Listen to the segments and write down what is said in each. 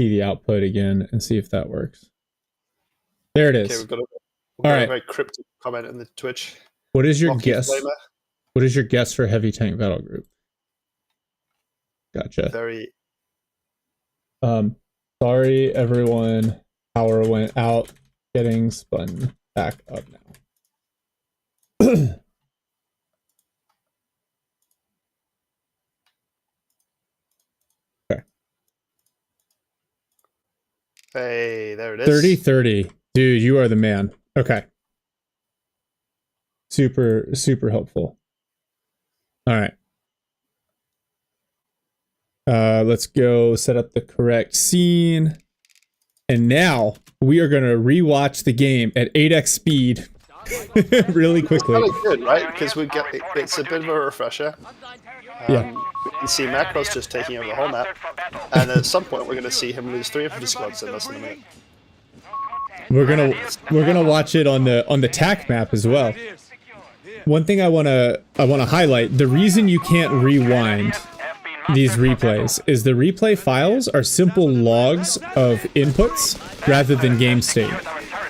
key the output again and see if that works. There it is. Okay, we've got All right. a very cryptic comment in the Twitch. What is your Rocky guess? Flamer. What is your guess for heavy tank battle group? Gotcha. Very. Sorry everyone. Power went out. Getting spun back up now. Okay. Hey, there it is. 30-30. Dude, you are the man. Okay. Super, super helpful. All right. Let's go set up the correct scene. And now we are going to rewatch the game at 8x speed really quickly. It's kind of good, right? Because it's a bit of a refresher. Yeah. We can see Macros just taking over the whole map. And at some point we're going to see him lose 3 of his squads in less than a minute. We're gonna watch it on the TAC map as well. One thing I wanna highlight: the reason you can't rewind these replays is the replay files are simple logs of inputs rather than game state.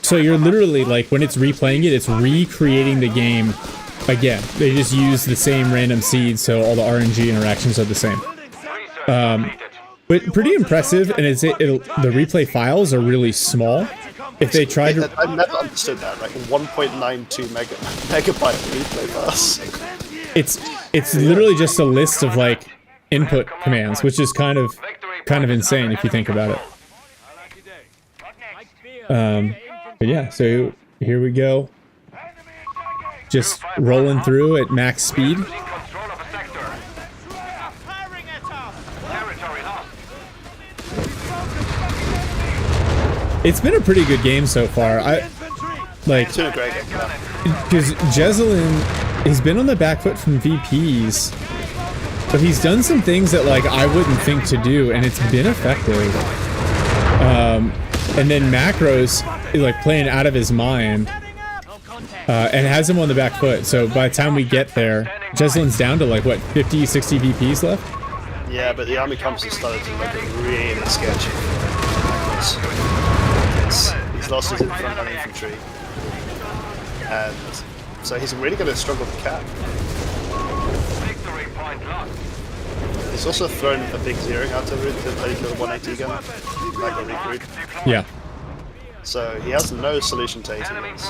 So you're literally like when it's replaying it, it's recreating the game again. They just use the same random seeds, so all the RNG interactions are the same. But pretty impressive, and the replay files are really small. If they tried to... I've never understood that, like 1.92 megabyte replay files. It's literally just a list of like input commands, which is kind of insane if you think about it. But yeah, so here we go. Just rolling through at max speed. It's been a pretty good game so far. It's been a great game, because Jezelin, he's been on the back foot from VPs, but he's done some things that like I wouldn't think to do, and it's been effective. And then Macros is like playing out of his mind, and has him on the back foot. So by the time we get there, Jezelin's down to like what 50, 60 VPs left. Yeah, but the army comps have started to look really sketchy. He's lost his front line infantry, and so he's really going to struggle to cap. He's also thrown a big zeroing artillery to play the 180 gun, like a recruit. Yeah. So he has no solution to 80 guns.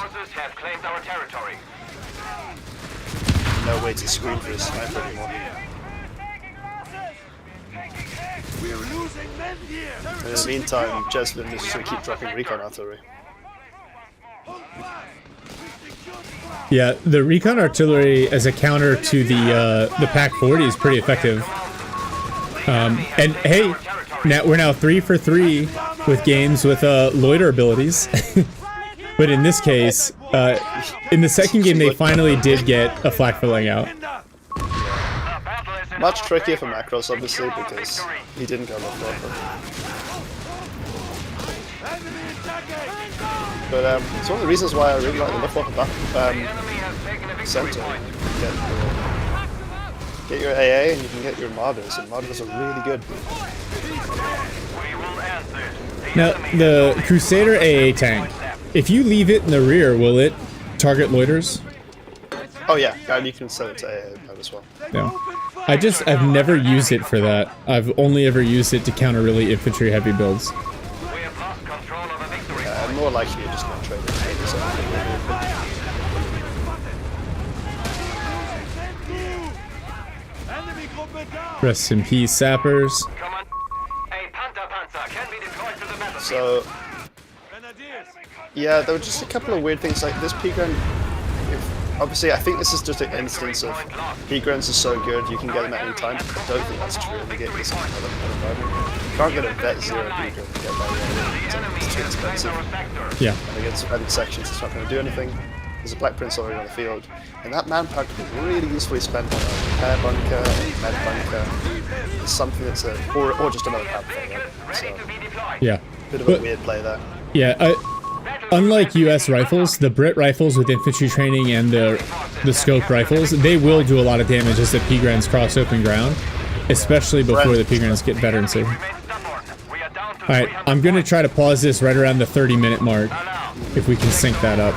No way to screen for his sniper anymore. In the meantime, Jezelin is just going to keep dropping recon artillery. Yeah, the recon artillery as a counter to the PAC 40 is pretty effective. And hey, we're now 3 for 3 with games with loiter abilities. But in this case, in the second game, they finally did get a flak filling out. Much trickier for Macros, obviously, because he didn't go Luftwaffe. But it's one of the reasons why I really like the Luftwaffe center. Get your AA and you can get your Martyrs, and Martyrs are really good. Now, the Crusader AA tank, if you leave it in the rear, will it target loiters? Oh yeah, and you can set it to AA as well. Yeah. I've never used it for that. I've only ever used it to counter really infantry heavy builds. More likely you're just going to trade it. Rest in peace, sappers. So, yeah, there were just a couple of weird things like this P-Gun. Obviously, I think this is just an instance of P-Grans are so good you can get them at any time. I don't think that's true in the game. It's another environment. You can't get a vet 0 P-Gran to get that. It's too expensive. Yeah. And against defended sections, it's not going to do anything. There's a Black Prince already on the field, and that manpower can be really usefully spent on a repair bunker, a med bunker, something that's or just another pad thing. Right? So, yeah. Bit of a weird play there. Yeah. Unlike US rifles, the Brit rifles with infantry training and the scope rifles, they will do a lot of damage as the P-Grans cross open ground, especially before the P-Grans get better and safer. Alright, I'm gonna try to pause this right around the 30-minute mark, if we can sync that up.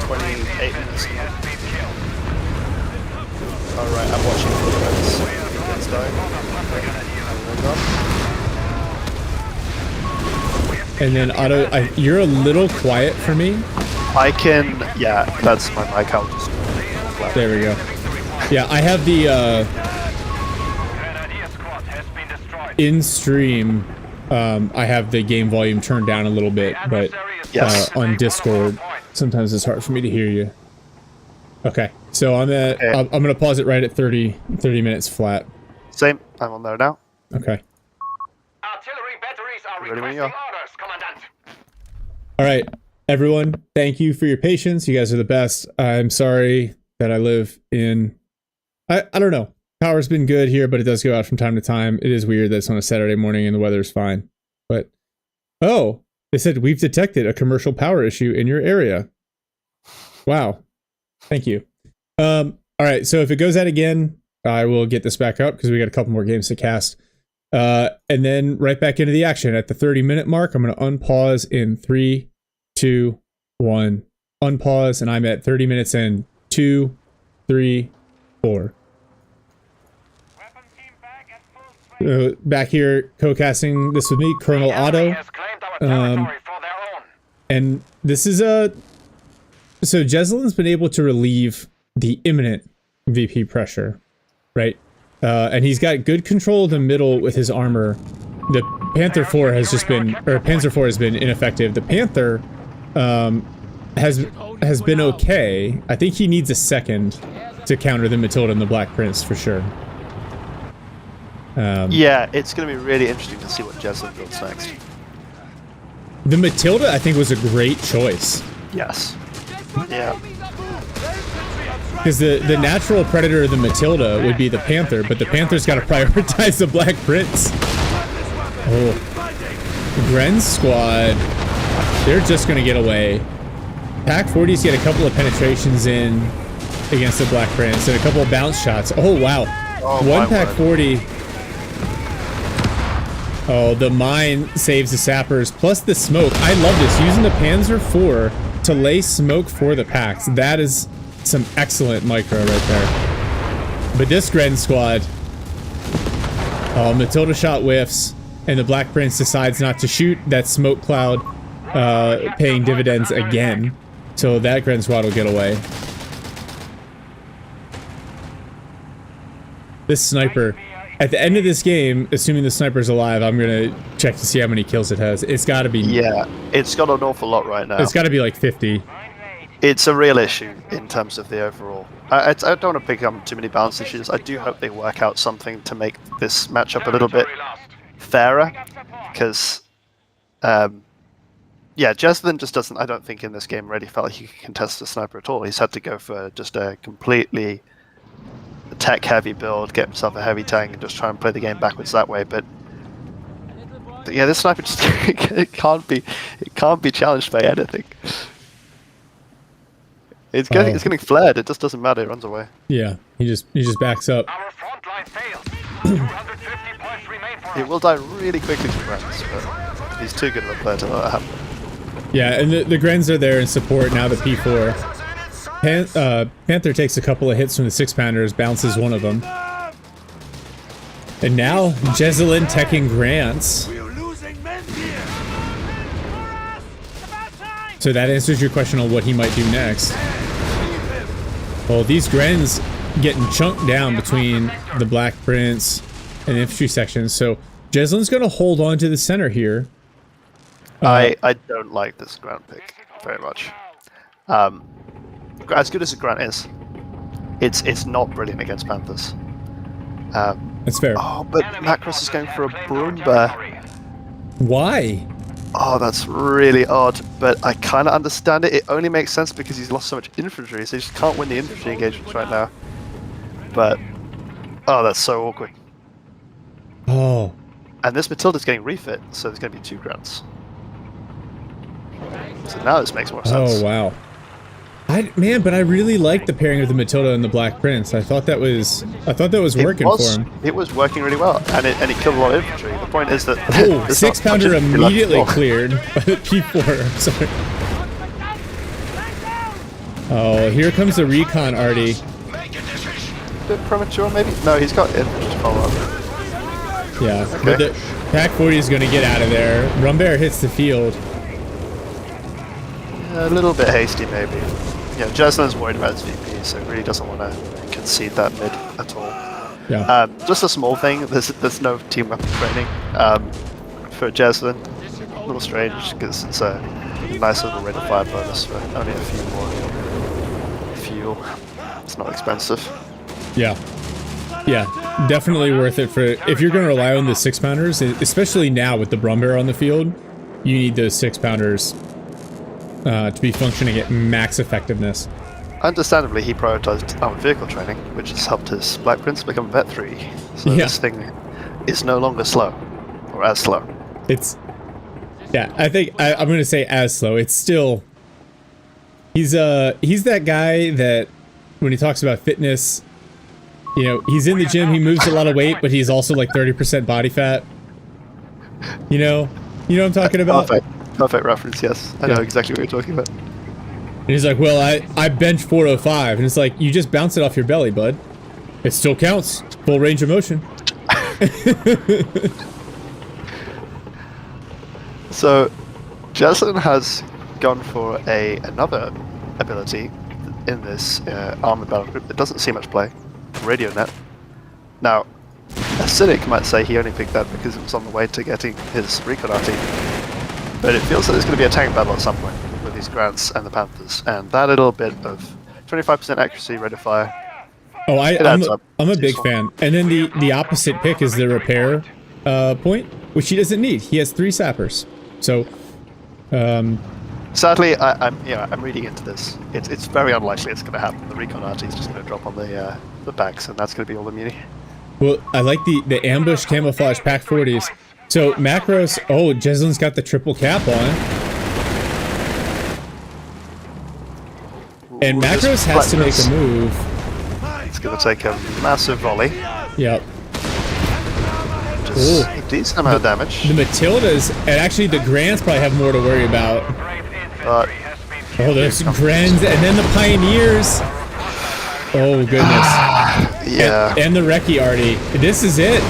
28 minutes. Alright, I'm watching for the reds. Reds dying. And then Otto, you're a little quiet for me. I can, yeah, that's my mic. I'll just. There we go. Yeah, I have the in stream. I have the game volume turned down a little bit, but Yes. on Discord, sometimes it's hard for me to hear you. Okay, so I'm gonna pause it right at 30 minutes flat. Same. I'm on there now. Okay. Artillery batteries are Ready when you requesting are. orders, Commandant. All right, everyone. Thank you for your patience. You guys are the best. I'm sorry that I live in. I don't know. Power's been good here, but it does go out from time to time. It is weird that it's on a Saturday morning and the weather's fine. But oh, they said we've detected a commercial power issue in your area. Wow. Thank you. All right, so if it goes out again, I will get this back up because we got a couple more games to cast. And then right back into the action at the 30-minute mark. I'm going to unpause in 3, 2, 1. Unpause, and I'm at 30 minutes in 2, 3, 4. Back here, co-casting this with me, Colonel Otto. And this is so Jezzelin's been able to relieve the imminent VP pressure, right? And he's got good control of the middle with his armor. The Panther 4 has just been, or Panzer 4 has been ineffective. The Panther has been okay. I think he needs a second to counter the Matilda and the Black Prince for sure. Yeah, it's going to be really interesting to see what Jezzelin builds next. The Matilda, I think, was a great choice. Yes. Yeah. Because the natural predator of the Matilda would be the Panther, but the Panther's got to prioritize the Black Prince. Oh. Gren's squad, they're just going to get away. Pack 40s get a couple of penetrations in against the Black Prince and a couple of bounce shots. Oh, wow. Oh, One Pack 40. Oh, the mine saves the sappers, plus the smoke. I love this, using the Panzer 4 to lay smoke for the packs. That is some excellent micro right there. But this Gren squad, oh, Matilda shot whiffs, and the Black Prince decides not to shoot. That smoke cloud paying dividends again. So that Gren squad will get away. This sniper, at the end of this game, assuming the sniper's alive, I'm gonna check to see how many kills it has. It's gotta be... Yeah, it's got an awful lot right now. It's gotta be like 50. It's a real issue in terms of the overall. I don't want to pick up too many balance issues. I do hope they work out something to make this matchup a little bit fairer, because yeah, Jezzelin just doesn't, I don't think in this game really felt like he could contest the sniper at all. He's had to go for just a completely tech heavy build, get himself a heavy tank, and just try and play the game backwards that way. But yeah, this sniper just it can't be challenged by anything. It's getting flared. It just doesn't matter. It runs away. Yeah, he just backs up. Our front line fails. 250 points remain for It us. will die really quickly to Grens, but he's too good of a player to let that happen. Yeah, and the Grens are there in support now. The P4. Panther takes a couple of hits from the 6-pounders, bounces one of them. And now, Jezzelin teching Grants. So that answers your question on what he might do next. Well, these Grens getting chunked down between the Black Prince and the infantry sections. So Jezzelin's going to hold on to the center here. I don't like this Grant pick very much. As good as a Grant is, it's not brilliant against Panthers. That's fair. Oh, but Macros is going for a Broomba. Why? Oh, that's really odd, but I kind of understand it. It only makes sense because he's lost so much infantry, so he just can't win the infantry engagements right now. But, oh, that's so awkward. Oh. And this Matilda's getting refit, so there's going to be 2 grants. So now this makes more sense. Oh, wow. Man, but I really liked the pairing of the Matilda and the Black Prince. I thought that was working for him. It was working really well, and it killed a lot of infantry. The point is that Oh, 6-pounder immediately cleared by the P4. I'm sorry. Oh, here comes the recon, Artie. A bit premature, maybe? No, he's got infantry to follow up. Yeah, Okay. but the Pack 40 is going to get out of there. Rumbear hits the field. A little bit hasty, maybe. Yeah, Jeslin's worried about his VP, so he really doesn't want to concede that mid at all. Yeah. Just a small thing, there's no team weapon training for Jeslin. A little strange, because it's a nice little rate of fire bonus for only a few more fuel. It's not expensive. Yeah. Yeah, definitely worth it for if you're going to rely on the 6-pounders, especially now with the Brumbear on the field. You need those 6-pounders to be functioning at max effectiveness. Understandably, he prioritized armored vehicle training, which has helped his Black Prince become Vet 3. So Yeah. this thing is no longer slow, or as slow. It's, yeah, I think I'm going to say as slow. It's still, he's that guy that when he talks about fitness, you know, he's in the gym, he moves a lot of weight, but he's also like 30% body fat. You know what I'm talking about? Perfect reference, yes. I know exactly what you're talking about. And he's like, well, I bench 405. And it's like, you just bounce it off your belly, bud. It still counts. Full range of motion. So, Jeslin has gone for another ability in this armored battle group that doesn't see much play. Radio Net. Now, a cynic might say he only picked that because it was on the way to getting his recon RT. But it feels like there's going to be a tank battle at some point with these Grants and the Panthers, and that little bit of 25% accuracy rate of fire. Oh, adds up. I'm a big fan. And then the opposite pick is the repair point, which he doesn't need. He has 3 sappers. So, sadly, I'm reading into this. It's very unlikely it's going to happen. The recon RT is just going to drop on the backs, and that's going to be all the muni. well, I like the ambush camouflage Pack 40s. So Macros, oh, Jeslin's got the triple cap on. And Ooh, Macros this has to make Blackness. a move. It's going to take a massive volley. Yep. Just Ooh. a decent amount of damage. The Matildas, and actually the Grants probably have more to worry about. But Oh, there's Grens, and then the Pioneers. Oh, goodness. yeah, And the Recce Artie. This is it.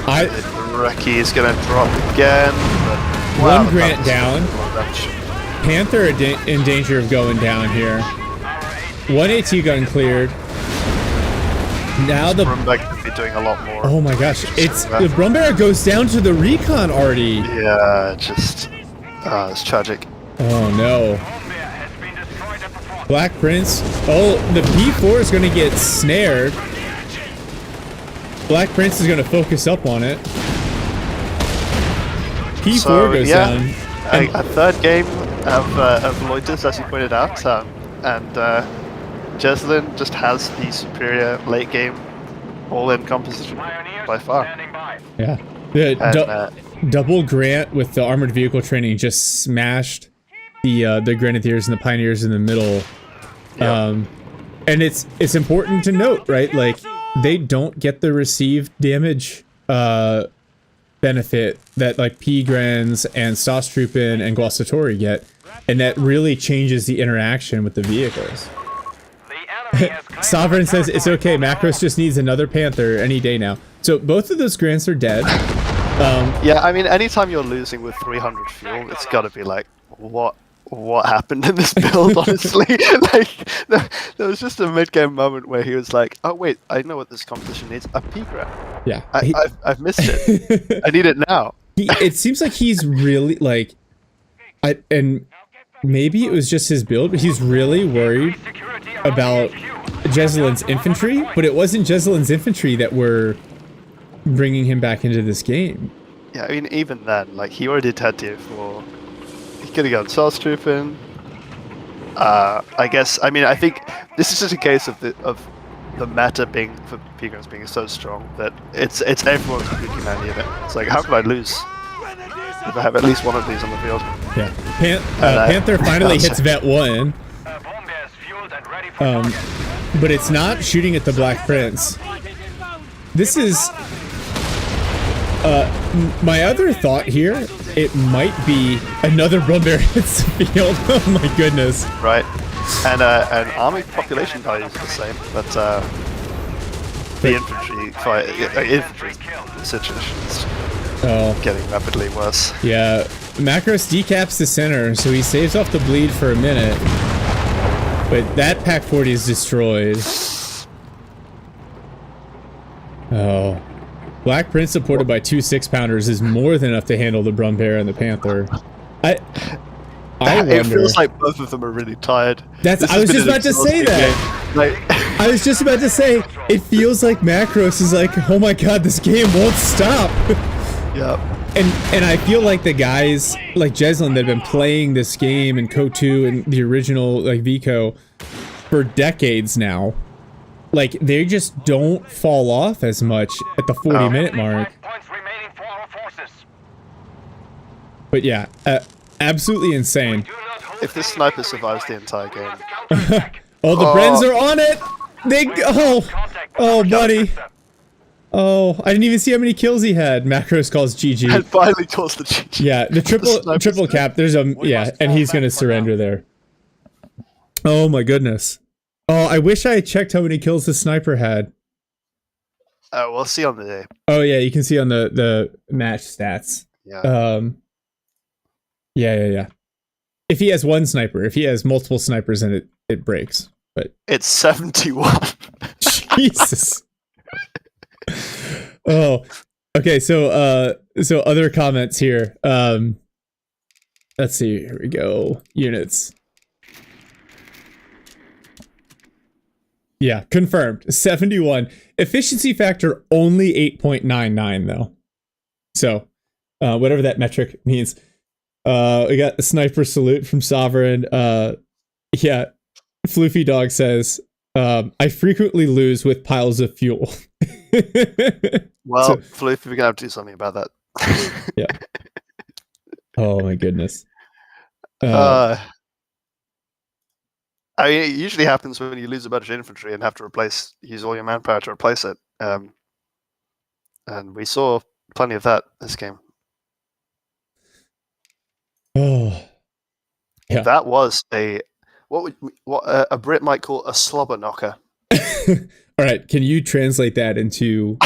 the Recce is going to drop again. But, wow, One Grant that's down. a lot of damage. Panther in danger of going down here. 1 AT gun cleared. Now the... Brumbeck could be doing a lot more. Oh my gosh. It's... The Brumbear goes down to the recon, Artie. Yeah, just... it's tragic. Oh no. Black Prince. Oh, the P4 is going to get snared. Black Prince is going to focus up on it. P4 So, goes yeah, down. a third game of Loiters, as you pointed out, and Jeslin just has the superior late game all-in composition by far. Yeah. The And, double Grant with the armored vehicle training just smashed the Grenadiers and the Pioneers in the middle. Yeah. And it's important to note, right? Like, they don't get the received damage benefit that like P-Grens and Stosstruppen and Guasatori get, and that really changes the interaction with the vehicles. Sovereign says it's okay, Macros just needs another Panther any day now. So both of those Grants are dead. yeah, I mean, anytime you're losing with 300 fuel, it's got to be like, what happened in this build, honestly? Like, there was just a mid-game moment where he was like, oh wait, I know what this composition needs, a P-Grant. Yeah. I've missed it. I need it now. It seems like he's really like, and maybe it was just his build, but he's really worried about Jeslin's infantry, but it wasn't Jeslin's infantry that were bringing him back into this game. Yeah, I mean, even then, like, he already had tier 4. He could have gone Stosstruppen. I guess, I mean, I think this is just a case of the meta being, for P-Grants being so strong that it's everyone's completely man unit. It's like, how could I lose? if I have at least one of these on the field. Yeah. Panther finally hits Vet 1. Bomb bears fueled and ready for target. But it's not shooting at the Black Prince. This is... my other thought here, it might be another Brumbear hits the field. Oh my goodness. Right. And army population value is the same, but the infantry situation is getting rapidly worse. Yeah, Macros decaps the center, so he saves off the bleed for a minute. But that Pack 40 is destroyed. Oh. Black Prince supported by 2 6-pounders is more than enough to handle the Brumbear and the Panther. I wonder. It feels like both of them are really tired. I was just about to say that. Like, I was just about to say, it feels like Macros is like, oh my god, this game won't stop. Yeah. And I feel like the guys like Jeslin that have been playing this game and CoH3 and the original like Vico for decades now, like they just don't fall off as much at the 40-minute mark. 5 points remaining for our forces. But yeah, absolutely insane. if this sniper survives the entire game. Oh, the Brens are on it! Oh, buddy. Oh, I didn't even see how many kills he had. Macros calls GG. And finally calls the GG. Yeah, the triple cap. There's a and he's gonna surrender there. Oh my goodness. Oh, I wish I had checked how many kills the sniper had. Oh, we'll see on the day. Oh yeah, you can see on the match stats. Yeah. Yeah. If he has one sniper, if he has multiple snipers, then it breaks. But it's 71. Jesus. Oh, okay. So other comments here. Let's see. Here we go. Units. Yeah, confirmed. 71. Efficiency factor only 8.99 though. So, whatever that metric means. We got the sniper salute from Sovereign. Yeah, Floofy Dog says, I frequently lose with piles of fuel. Well, so, Floofy, we're gonna have to do something about that. Yeah. Oh my goodness. I mean, it usually happens when you lose a bunch of infantry and have to use all your manpower to replace it. And we saw plenty of that this game. Oh, yeah. That was what a Brit might call a slobber knocker. All right, can you translate that into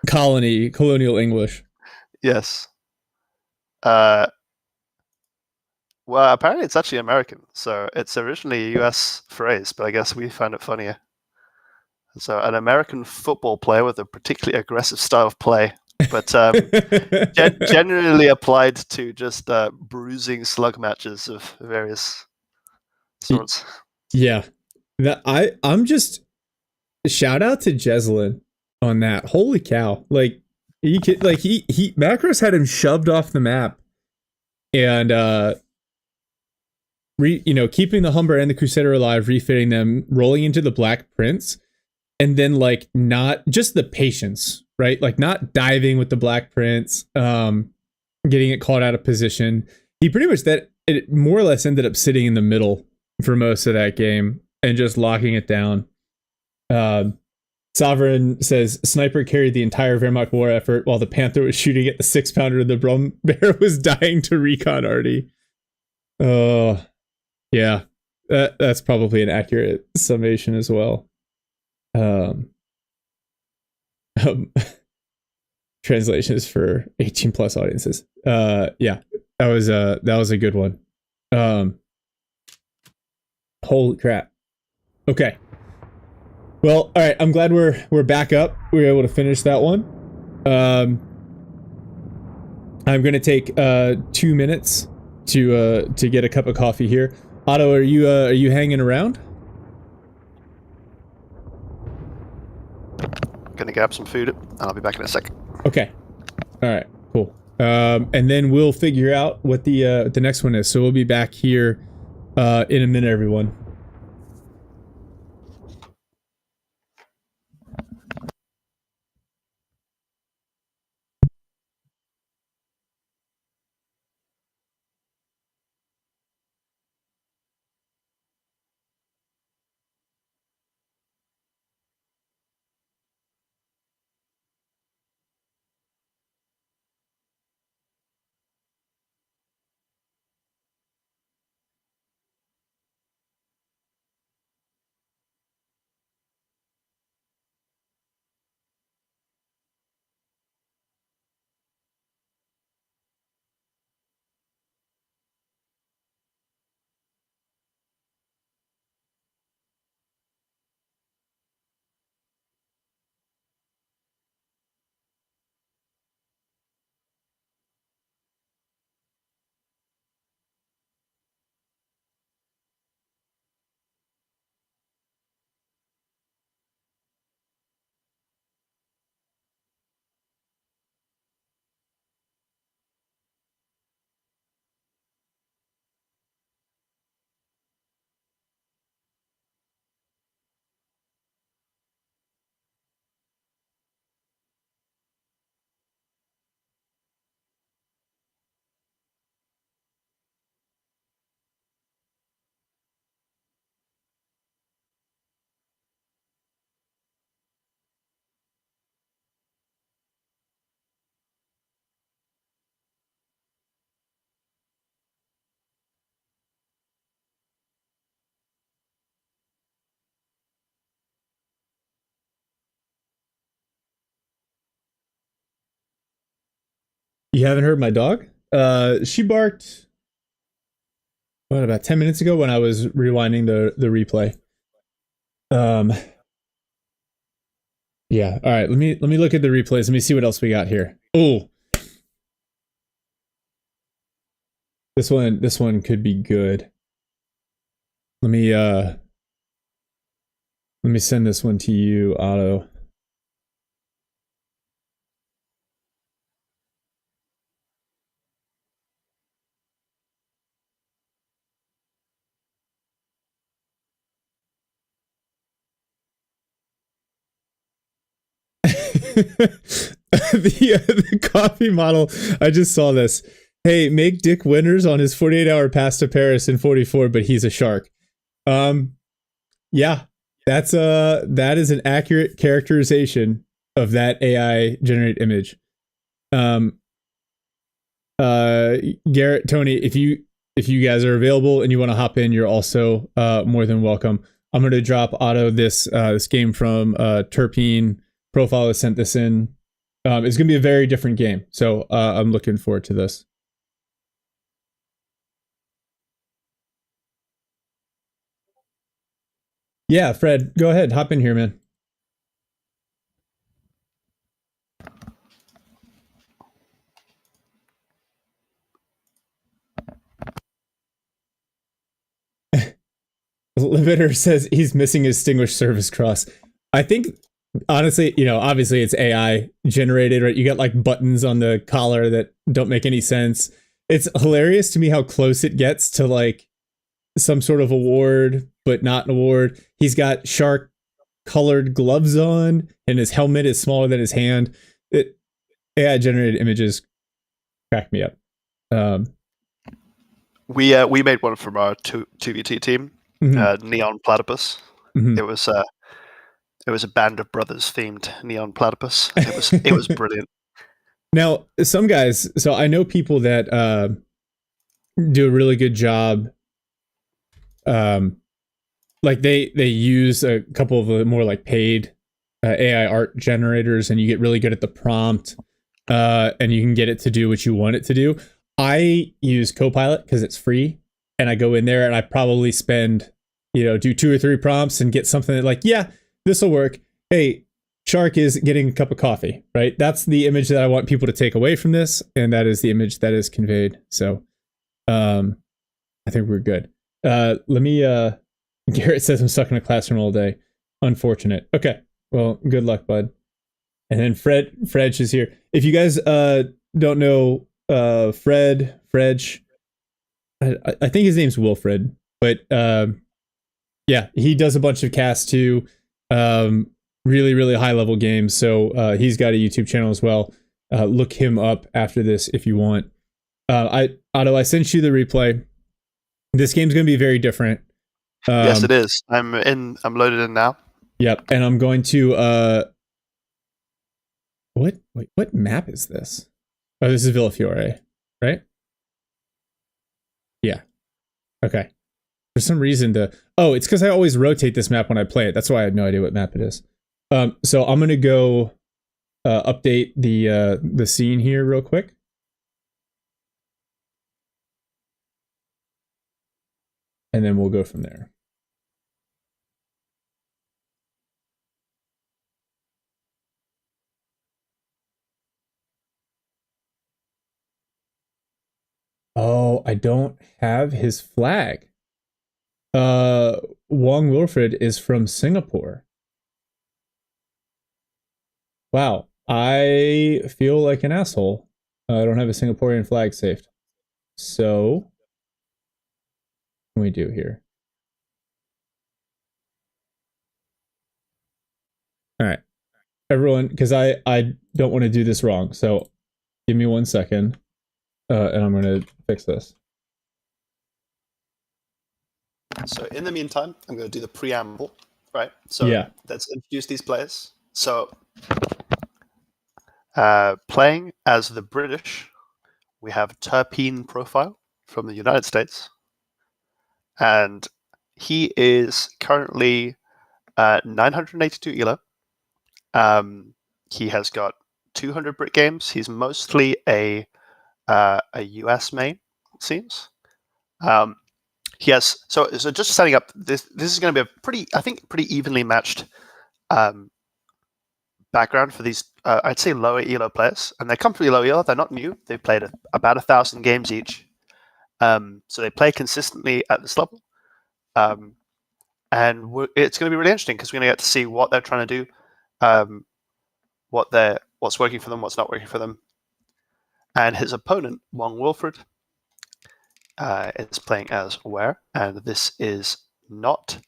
colonial English? Yes. Well, apparently it's actually American, so it's originally a US phrase, but I guess we found it funnier. So, an American football player with a particularly aggressive style of play, but generally applied to just bruising slug matches of various sorts. Yeah, I'm just shout out to Jeslin on that. Holy cow! Like he Macros had him shoved off the map, and keeping the Humber and the Crusader alive, refitting them, rolling into the Black Prince, and then like not just the patience, right? Like not diving with the Black Prince, getting it caught out of position. He pretty much it more or less ended up sitting in the middle for most of that game and just locking it down. Sovereign says sniper carried the entire Wehrmacht war effort while the Panther was shooting at the 6-pounder. The Brumbear was dying to recon arty. Oh. Yeah, that's probably an accurate summation as well. Translations for 18 plus audiences. Yeah, that was a good one. Holy crap. Okay. Well, all right. I'm glad we're back up. We were able to finish that one. I'm gonna take 2 minutes to get a cup of coffee here. Otto, are you hanging around? Gonna grab some food and I'll be back in a sec. Okay. All right. Cool. And then we'll figure out what the next one is. So we'll be back here in a minute, everyone. You haven't heard my dog? She barked about 10 minutes ago when I was rewinding the replay. Yeah. All right. Let me look at the replays. Let me see what else we got here. Oh, this one could be good. Let me send this one to you, Otto. The coffee model. I just saw this. Hey, make Dick Winters on his 48-hour pass to Paris in 44, but he's a shark. Yeah, that is an accurate characterization of that AI generated image. Garrett, Tony, if you guys are available and you want to hop in, you're also more than welcome. I'm going to drop Otto this game from Terpene Profile has sent this in. It's going to be a very different game, so I'm looking forward to this. Yeah, Fred, go ahead, hop in here, man. Livitter says he's missing his Distinguished Service Cross. I think, honestly, obviously it's AI generated, right? You got like buttons on the collar that don't make any sense. It's hilarious to me how close it gets to like some sort of award, but not an award. He's got shark colored gloves on and his helmet is smaller than his hand. AI generated images crack me up. We made one from our 2v2 team, Neon Platypus. Mm-hmm. It was a Band of Brothers themed Neon Platypus. It was brilliant. Now, some guys, so I know people that do a really good job. Like they use a couple of the more like paid AI art generators, and you get really good at the prompt, and you can get it to do what you want it to do. I use Copilot because it's free, and I go in there and I probably spend, do 2 or 3 prompts and get something that like, yeah, this will work. Hey, shark is getting a cup of coffee, right? That's the image that I want people to take away from this, and that is the image that is conveyed. So, I think we're good. Let me, Garrett says I'm stuck in a classroom all day. Unfortunate. Okay. Well, good luck, bud. And then Fred is here. If you guys, don't know, Fredge, I think his name's Wilfred, but, yeah, he does a bunch of casts too. Really, really high level games. So, he's got a YouTube channel as well. Look him up after this if you want. Otto, I sent you the replay. This game's going to be very different. Yes, it is. I'm loaded in now. Yep, and I'm going to what map is this? Oh, this is Villafiore, right? Yeah. Okay. For some reason it's because I always rotate this map when I play it. That's why I had no idea what map it is. So I'm gonna go update the scene here real quick. And then we'll go from there. Oh, I don't have his flag. Wong Wilfred is from Singapore. Wow, I feel like an asshole. I don't have a Singaporean flag saved. So, what can we do here? All right, everyone, because I don't want to do this wrong. So, give me 1 second, and I'm going to fix this. So in the meantime, I'm going to do the preamble, right? So let's introduce these players. So playing as the British, we have Terpene Profile from the United States. And he is currently 982 ELO. He has got 200 Brit games. He's mostly a a US main, it seems. He has so just setting up this. This is going to be a pretty evenly matched background for these. I'd say lower elo players, and they're comfortably low elo. They're not new. They've played about 1,000 games each, so they play consistently at this level. And it's going to be really interesting because we're going to get to see what they're trying to do, what's working for them, what's not working for them. And his opponent, Wong Wilfred, is playing as Ware, and this is not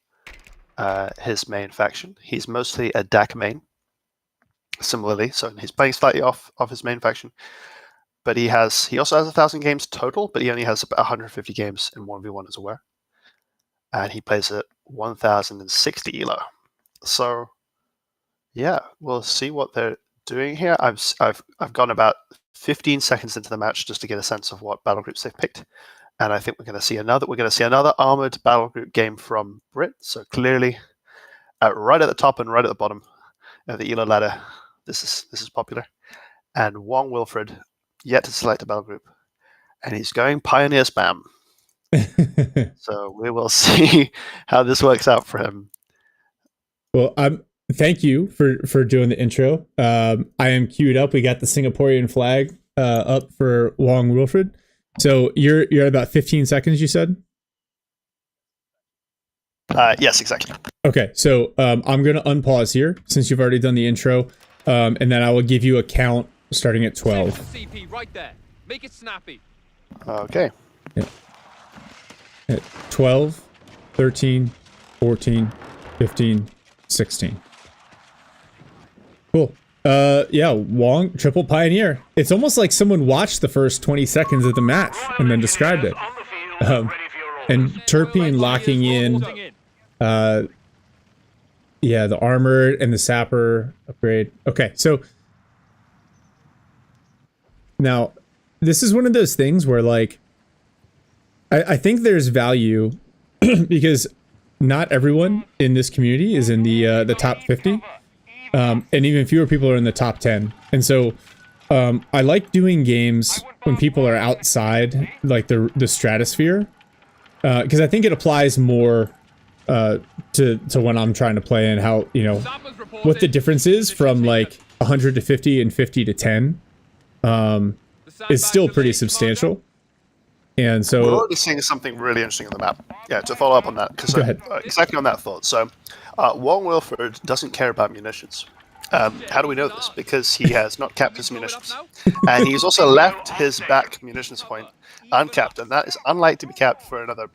his main faction. He's mostly a DAC main, similarly, so he's playing slightly off his main faction. But he also has 1,000 games total, but he only has about 150 games in 1v1 as Ware. And he plays at 1,060 elo. So yeah, we'll see what they're doing here. I've gone about 15 seconds into the match just to get a sense of what battle groups they've picked, and I think we're going to see another armored battle group game from Brit. So clearly, right at the top and right at the bottom of the elo ladder, this is popular. And Wong Wilfred yet to select a battle group, and he's going Pioneer spam. So we will see how this works out for him. Well, thank you for doing the intro. I am queued up. We got the Singaporean flag up for Wong Wilfred. So you're at about 15 seconds, you said? Yes, exactly. Okay, so I'm going to unpause here since you've already done the intro, and then I will give you a count starting at 12. CP right there. Make it snappy. Okay. Yeah. At 12, 13, 14, 15, 16. Cool. Yeah, Wong, triple pioneer. It's almost like someone watched the first 20 seconds of the match and then described it. And Terpene locking in, yeah, the armor and the sapper upgrade. Okay, so now this is one of those things where, like, I think there's value because not everyone in this community is in the top 50. And even fewer people are in the top 10. And so I like doing games when people are outside, like the stratosphere, because I think it applies more to when I'm trying to play and how, you know, what the difference is from like 100 to 50 and 50 to 10 is still pretty substantial. And so we're already seeing something really interesting on the map. Yeah, to follow up on that, because exactly on that thought. So Wong Wilfred doesn't care about munitions. How do we know this? Because he has not capped his munitions. And he's also left his back munitions point uncapped, and that is unlikely to be capped for another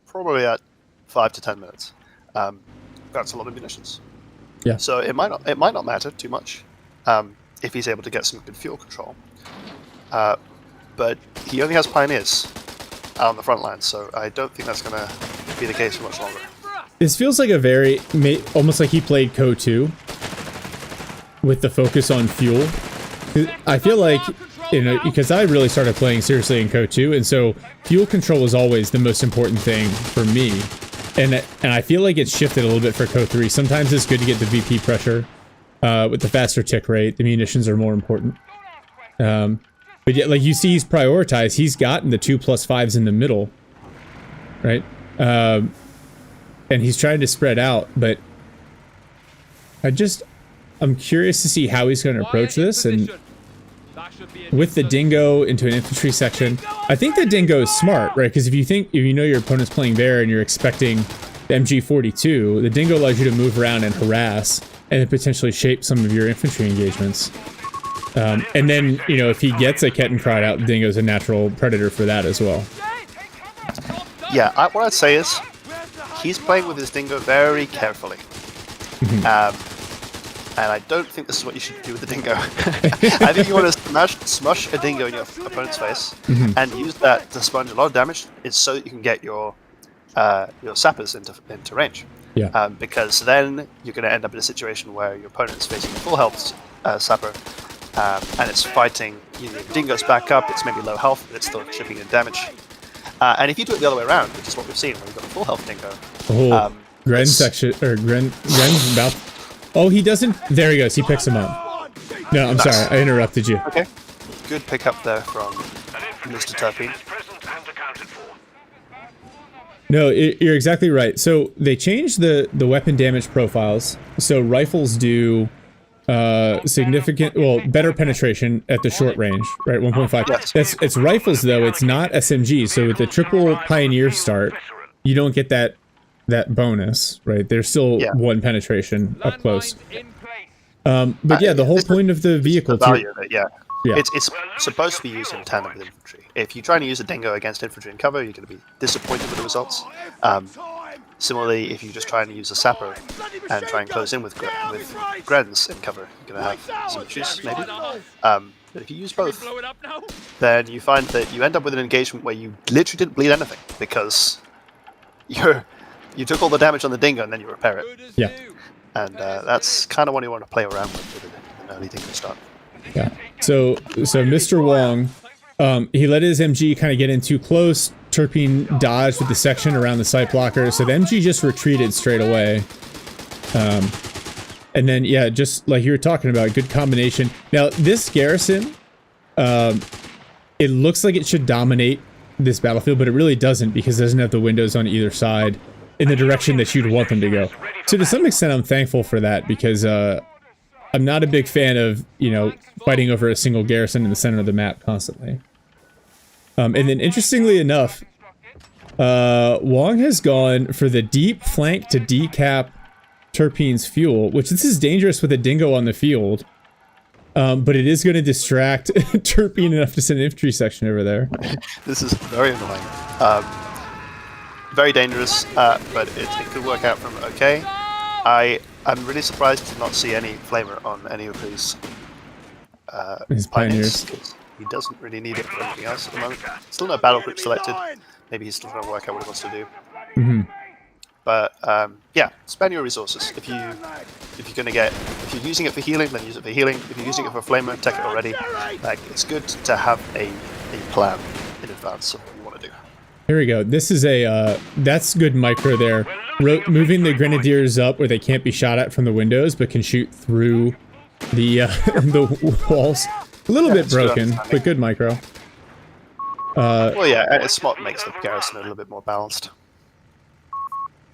probably at 5 to 10 minutes. That's a lot of munitions. Yeah. So it might not matter too much if he's able to get some good fuel control. But he only has pioneers out on the front line, so I don't think that's going to be the case for much longer. This feels like almost like he played CoH3 with the focus on fuel. I feel like, you know, because I really started playing seriously in CoH3, and so fuel control was always the most important thing for me. And I feel like it's shifted a little bit for CoH3. Sometimes it's good to get the VP pressure with the faster tick rate. The munitions are more important. But yeah, like you see, he's prioritized. He's gotten the 2+5s in the middle, right? And he's trying to spread out. But I'm curious to see how he's going to approach this. And with the dingo into an infantry section, I think the dingo is smart, right? Because if you know your opponent's playing Bear and you're expecting the MG42, the dingo allows you to move around and harass and then potentially shape some of your infantry engagements. And then, you know, if he gets a Kettenkrad out, the dingo's a natural predator for that as well. Yeah, what I'd say is he's playing with his dingo very carefully. And I don't think this is what you should do with the dingo. I think you want to smush a dingo in your opponent's face and use that to sponge a lot of damage. It's so that you can get your sappers into range. Yeah. Because then you're going to end up in a situation where your opponent is facing a full health sapper, and it's fighting, you know, dingo's back up, it's maybe low health, but it's still chipping in damage. And if you do it the other way around, which is what we've seen, where you've got a full health dingo. Gren's about... Oh, he doesn't... There he goes, he picks him up. No, I'm sorry, I interrupted you. Okay. Good pickup there from Mr. Turpin. Present and accounted for. No, you're exactly right. So they changed the weapon damage profiles. So rifles do significant, well, better penetration at the short range, right? 1.5. Yes. It's rifles though. It's not SMG. So with the triple Pioneer start, you don't get that bonus, right? There's still one penetration up close. But yeah, the whole point of the vehicle the value of it, yeah. Yeah. It's supposed to be used in tandem with infantry. If you're trying to use a dingo against infantry in cover, you're going to be disappointed with the results. Similarly, if you're just trying to use a sapper and try and close in with Grens in cover, you're going to have some issues, maybe. But if you use both, then you find that you end up with an engagement where you literally didn't bleed anything, because you took all the damage on the dingo and then you repair it. Yeah. And that's kind of what you want to play around with an early dingo start. Yeah. So Mr. Wong, he let his MG kind of get in too close. Turpin dodged with the section around the sight blocker, so the MG just retreated straight away. And then, yeah, just like you were talking about, good combination. Now, this garrison, it looks like it should dominate this battlefield, but it really doesn't, because it doesn't have the windows on either side in the direction that you'd want them to go. So to some extent, I'm thankful for that, because I'm not a big fan of, fighting over a single garrison in the center of the map constantly. And then, interestingly enough, Wong has gone for the deep flank to decap Turpin's fuel, which this is dangerous with a dingo on the field. But it is going to distract Turpin enough to send an infantry section over there. This is very annoying. Very dangerous, but it could work out from okay. I'm really surprised to not see any flamer on any of his pioneers. He doesn't really need it for anything else at the moment. Still no battle group selected. Maybe he's still trying to work out what he wants to do. Mm-hmm. But yeah, spend your resources. If you're using it for healing, then use it for healing. If you're using it for flamer, take it already. Like, it's good to have a plan in advance of what you want to do. Here we go. This is that's good micro there. Moving the grenadiers up where they can't be shot at from the windows, but can shoot through the the walls. A little bit broken, but good micro. Well, yeah, a smart makes the garrison a little bit more balanced.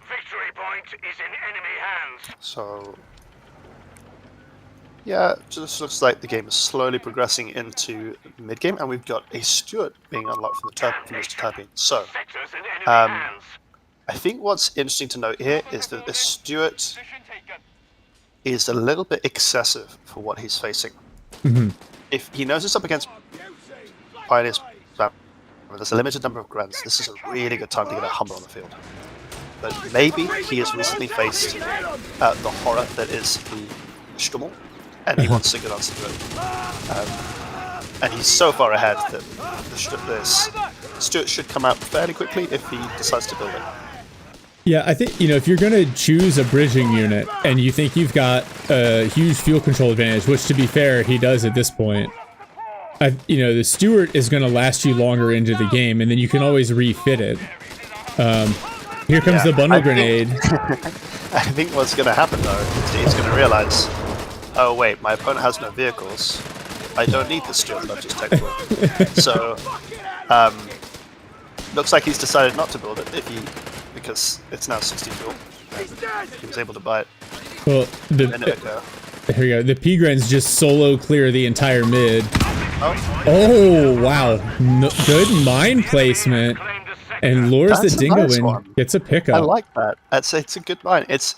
Victory point is in enemy hands. So, yeah, it just looks like the game is slowly progressing into mid-game, and we've got a Stuart being unlocked from Mr. Turpin. So, Sectors in enemy hands. I think what's interesting to note here is that this Stuart is a little bit excessive for what he's facing. Mm-hmm. If he knows it's up against Pioneers, there's a limited number of grants. This is a really good time to get a Hummer on the field. But maybe he has recently faced the horror that is the Stummel, and he wants a good answer to it. And he's so far ahead that this Stuart should come out fairly quickly if he decides to build it. Yeah, I think, if you're going to choose a bridging unit and you think you've got a huge fuel control advantage, which to be fair, he does at this point, the Stuart is going to last you longer into the game, and then you can always refit it. Here comes the bundle grenade. I think what's going to happen, though, is he's going to realize, oh wait, my opponent has no vehicles. I don't need the Stuart that I've just taken away. So, looks like he's decided not to build it because it's now 60 fuel. He was able to buy it. Well, a minute ago. Here we go. The P-Grens just solo clear the entire mid. Oh, wow. Good mine placement. And lures the dingo in. Gets a pickup. I like that. It's a good mine. It's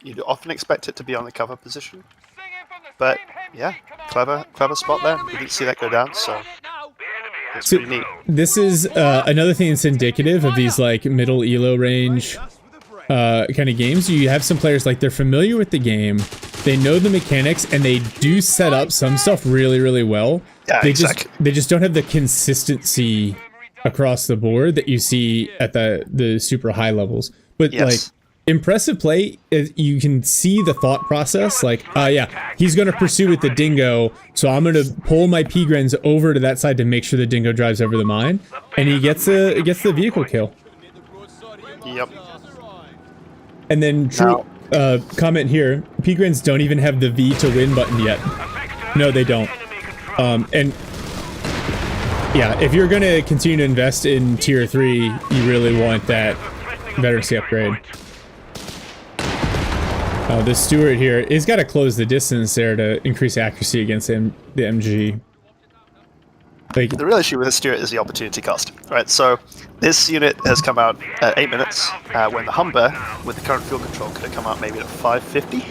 you'd often expect it to be on the cover position. But yeah, clever spot there. You didn't see that go down, so it's pretty neat. This is another thing that's indicative of these like middle elo range kind of games. You have some players like they're familiar with the game, they know the mechanics, and they do set up some stuff really, really well. Yeah, they just don't have the consistency across the board that you see at the super high levels. But like impressive play, you can see the thought process. Like, yeah, he's going to pursue with the dingo, so I'm going to pull my P-Grens over to that side to make sure the dingo drives over the mine, and he gets the vehicle kill. Yep. And then comment here, P-Grens don't even have the V to win button yet. No, they don't. And Yeah, if you're gonna continue to invest in tier 3, you really want that veterancy upgrade. This Stewart here, he's got to close the distance there to increase accuracy against the MG. Like, The real issue with the Stewart is the opportunity cost, right? So this unit has come out at 8 minutes, when the Humber, with the current fuel control, could have come out maybe at 550.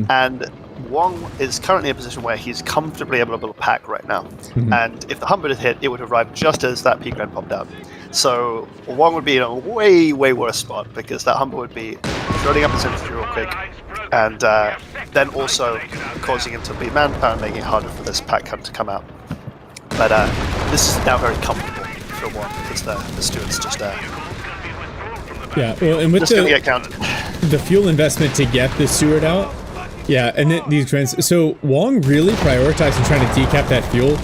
And Wong is currently in a position where he's comfortably able to build a pack right now. And if the Humber had hit, it would have arrived just as that peak grand popped out. So Wong would be in a way, way worse spot, because that Humber would be loading up his infantry real quick, and then also causing him to be manpower and making it harder for this pack hunt to come out. But this is now very comfortable for Wong, because the Stewart's just yeah, well, and with just gonna get counted. the fuel investment to get the Stewart out, yeah, and then these trends. So Wong really prioritized in trying to decap that fuel.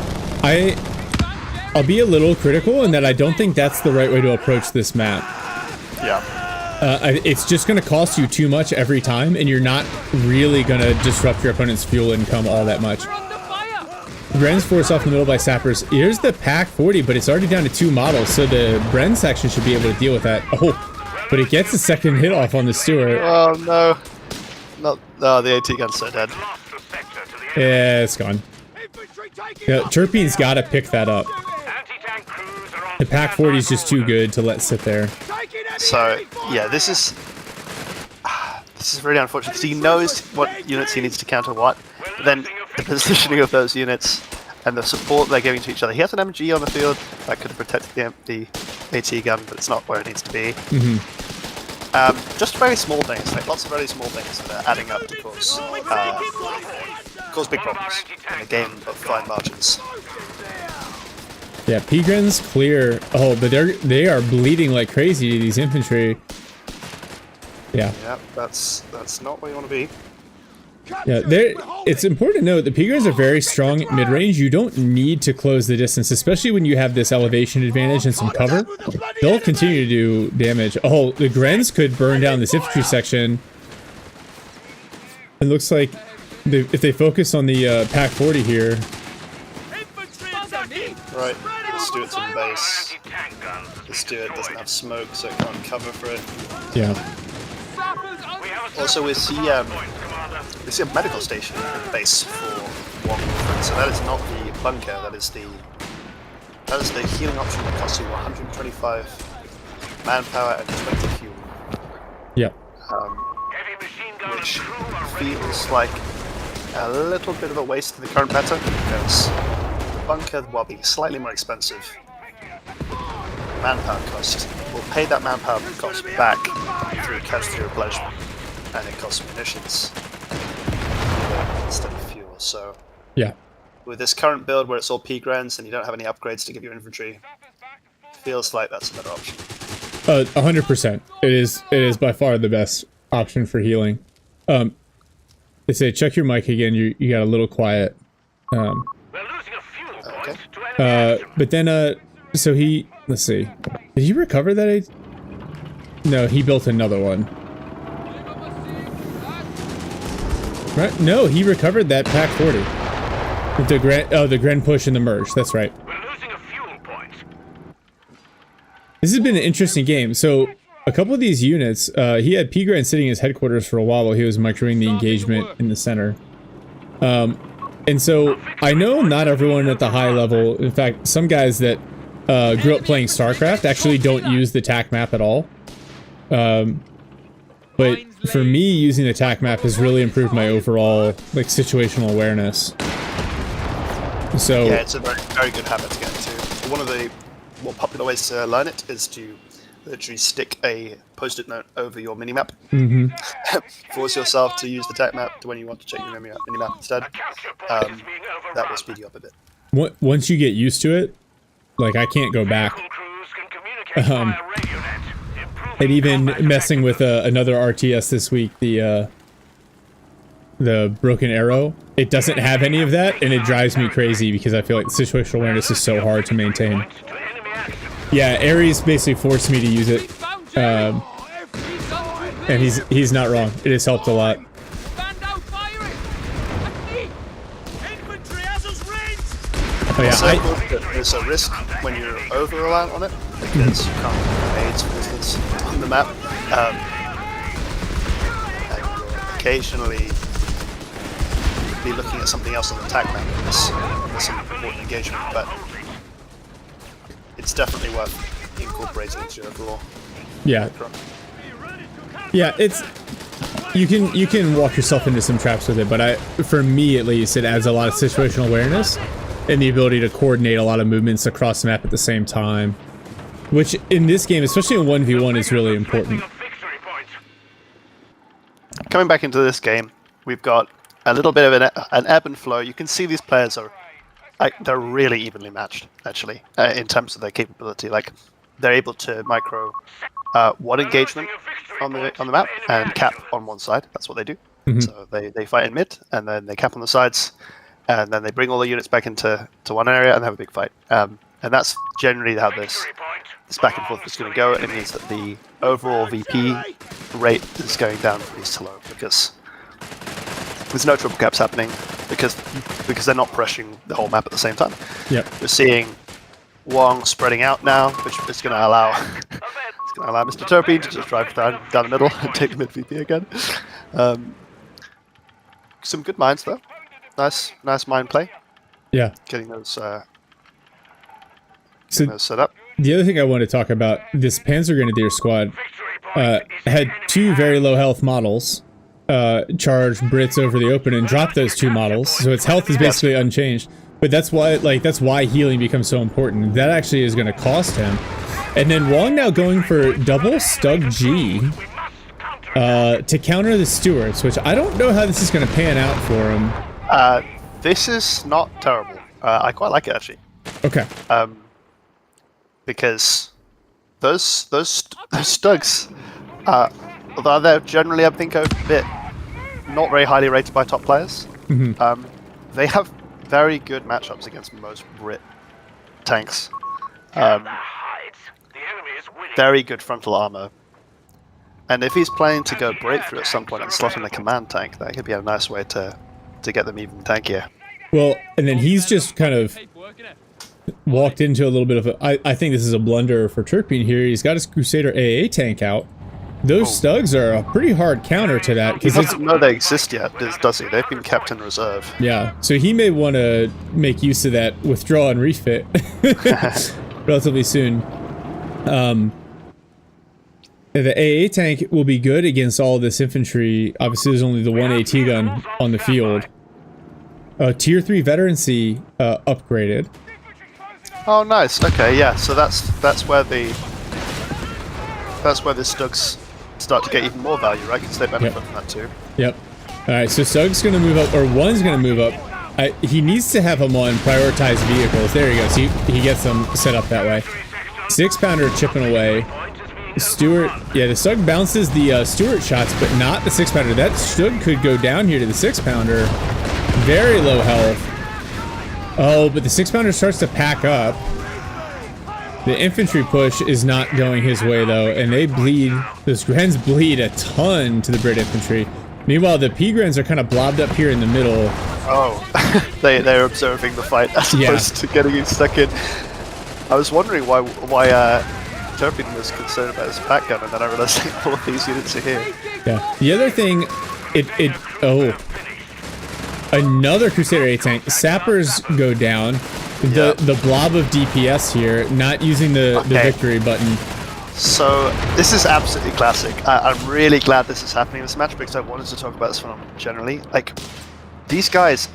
I'll be a little critical in that I don't think that's the right way to approach this map. Yeah. It's just going to cost you too much every time, and you're not really going to disrupt your opponent's fuel income all that much. Bren's forced off in the middle by sappers. Here's the pack 40, but it's already down to 2 models, so the Bren section should be able to deal with that. Oh, but it gets a second hit off on the Stewart. Oh no. No, the AT gun's so dead. Yeah, it's gone. Yeah, Turpine's got to pick that up. The pack 40 is just too good to let sit there. So yeah, this is really unfortunate, because he knows what units he needs to counter what, but then the positioning of those units and the support they're giving to each other. He has an MG on the field that could have protected the AT gun, but it's not where it needs to be. Just very small things, like lots of very small things that are adding up to cause big problems in a game of fine margins. Yeah, Pigren's clear. Oh, but they are bleeding like crazy to these infantry. Yeah. Yeah, that's not where you want to be. Yeah, it's important to note the Pigres are very strong at mid-range. You don't need to close the distance, especially when you have this elevation advantage and some cover. They'll continue to do damage. Oh, the Grens could burn down this infantry section. It looks like if they focus on the pack 40 here. Right, the Stewart's in base. The Stewart doesn't have smoke, so it can't cover for it. Yeah. Also, we see a medical station in base for Wong. So that is not the bunker. That is the healing option that costs you 125 manpower and 20 fuel. Yeah. Which feels like a little bit of a waste of the current meta, because the bunker, while being slightly more expensive, manpower cost will pay that manpower cost back through CoH3 replenishment, and it costs munitions instead of fuel. So Yeah. with this current build where it's all P-grants and you don't have any upgrades to give your infantry, feels like that's a better option. 100%. It is by far the best option for healing. They say check your mic again. You got a little quiet. We're losing a fuel point to enemy But then so let's see. Did he recover that? No, he built another one. Right? No, he recovered that pack 40. With the Gren push and the merge. That's right. We're losing a fuel point. This has been an interesting game. So a couple of these units, he had P-Gren sitting in his headquarters for a while he was microing the engagement in the center. And so I know not everyone at the high level, in fact, some guys that grew up playing StarCraft actually don't use the TAC map at all. But for me, using the TAC map has really improved my overall like situational awareness. So yeah, it's a very, very good habit to get into. One of the more popular ways to learn it is to literally stick a post-it note over your minimap. Force yourself to use the TAC map when you want to check your minimap instead. That will speed you up a bit. Once you get used to it, like I can't go back. And even messing with another RTS this week, the Broken Arrow, it doesn't have any of that, and it drives me crazy because I feel like situational awareness is so hard to maintain. Yeah, Ares basically forced me to use it, and he's not wrong. It has helped a lot. Oh yeah, It's so good that there's a risk when you're over reliant on it because you can't put grenades, for instance, on the map. And you'll occasionally be looking at something else on the attack map. There's some important engagement, but it's definitely worth incorporating into your overall. yeah, yeah. It's you can walk yourself into some traps with it, but for me at least, it adds a lot of situational awareness and the ability to coordinate a lot of movements across the map at the same time, which in this game, especially in 1v1, is really important. Coming back into this game, we've got a little bit of an ebb and flow. You can see these players are they're really evenly matched, actually, in terms of their capability. Like, they're able to micro one engagement on the map and cap on one side. That's what they do. So they fight in mid, and then they cap on the sides, and then they bring all the units back into one area and have a big fight. And that's generally how this back and forth is going to go. It means that the overall VP rate is going down pretty slow because there's no triple caps happening because they're not pressuring the whole map at the same time. Yep. We're seeing Wong spreading out now, which is going to allow Mr. Turpin to just drive down the middle and take the mid VP again. Some good mines though. Nice mine play. Yeah. Getting those set up. The other thing I want to talk about, this Panzer Grenadier squad had two very low health models. Charge Brits over the open and drop those two models, so its health is basically unchanged. But that's why healing becomes so important. That actually is going to cost him. And then Wong now going for double Stug G to counter the Stewards, which I don't know how this is going to pan out for him. This is not terrible. I quite like it actually. Okay. Because those Stugs, although they're generally, I think, a bit not very highly rated by top players, they have very good matchups against most Brit tanks. Very good frontal armor. And if he's planning to go breakthrough at some point and slot in a command tank, that could be a nice way to get them even tankier. Well, and then he's just kind of walked into a little bit of a... I think this is a blunder for Turpin here. He's got his Crusader AA tank out. Those Stugs are a pretty hard counter to that. He doesn't know they exist yet, does he? They've been kept in reserve. Yeah, so he may want to make use of that withdraw and refit relatively soon. The AA tank will be good against all this infantry. Obviously, there's only the one AT gun on the field. Tier 3 veterancy upgraded. Oh, nice. Okay, yeah. So that's where the Stugs start to get even more value, right? Because they benefit from that too. Yep. All right. So Stug's gonna move up, or one's gonna move up. He needs to have them on prioritized vehicles. There he goes. He gets them set up that way. 6-pounder chipping away. Stewart, yeah, the Stug bounces the Stewart shots, but not the 6-pounder. That Stug could go down here to the 6-pounder. Very low health. Oh, but the 6-pounder starts to pack up. The infantry push is not going his way, though, and they bleed. Those Grens bleed a ton to the Brit infantry. Meanwhile, the P-Grens are kind of blobbed up here in the middle. Oh, they're observing the fight as opposed to getting stuck in. I was wondering why Turpin was concerned about his pack gun, and then I realized all of these units are here. Yeah. The other thing, another Crusader A tank. Sappers go down. The blob of DPS here, not using the victory button. So this is absolutely classic. I'm really glad this is happening in this match because I wanted to talk about this phenomenon generally. Like, these guys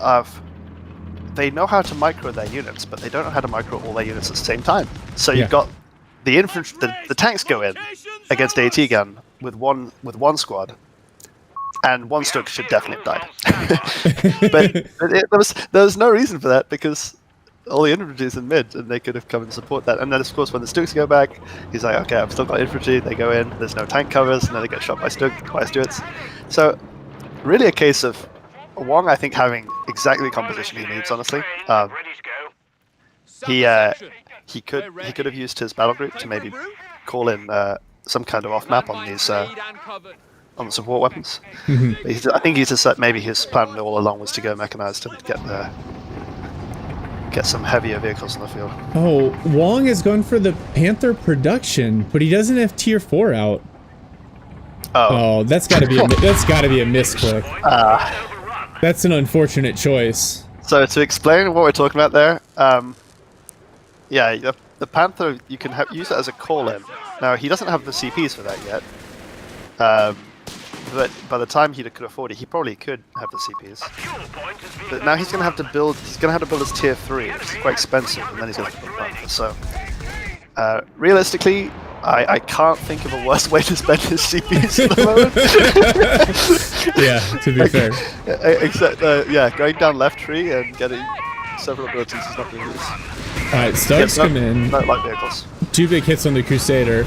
they know how to micro their units, but they don't know how to micro all their units at the same time. So you've got the infantry, the tanks go in against AT gun with one squad, and one Stug should definitely have died. but there was no reason for that because all the infantry is in mid, and they could have come and support that. And then, of course, when the Stugs go back, he's like, okay, I've still got infantry. They go in. There's no tank covers, and then they get shot by Stuarts. So, really, a case of Wong, I think, having exactly the composition he needs. Honestly, he could have used his battle group to maybe call in some kind of off map on these on the support weapons. I think maybe his plan all along was to go mechanized and get some heavier vehicles in the field. Oh, Wong has gone for the Panther production, but he doesn't have tier 4 out. Oh, that's got to be a misclick. That's an unfortunate choice. So to explain what we're talking about there, yeah, the Panther, you can use it as a call-in. Now, he doesn't have the CPs for that yet, but by the time he could afford it, he probably could have the CPs. But now he's going to have to build his tier 3, which is quite expensive, and then he's going to have to build Panther. So, realistically, I can't think of a worse way to spend his CPs at the moment. Yeah, to be fair. Except, yeah, going down left tree and getting several abilities is not going to use. Alright, Stugs come in. Not light vehicles. 2 big hits on the Crusader.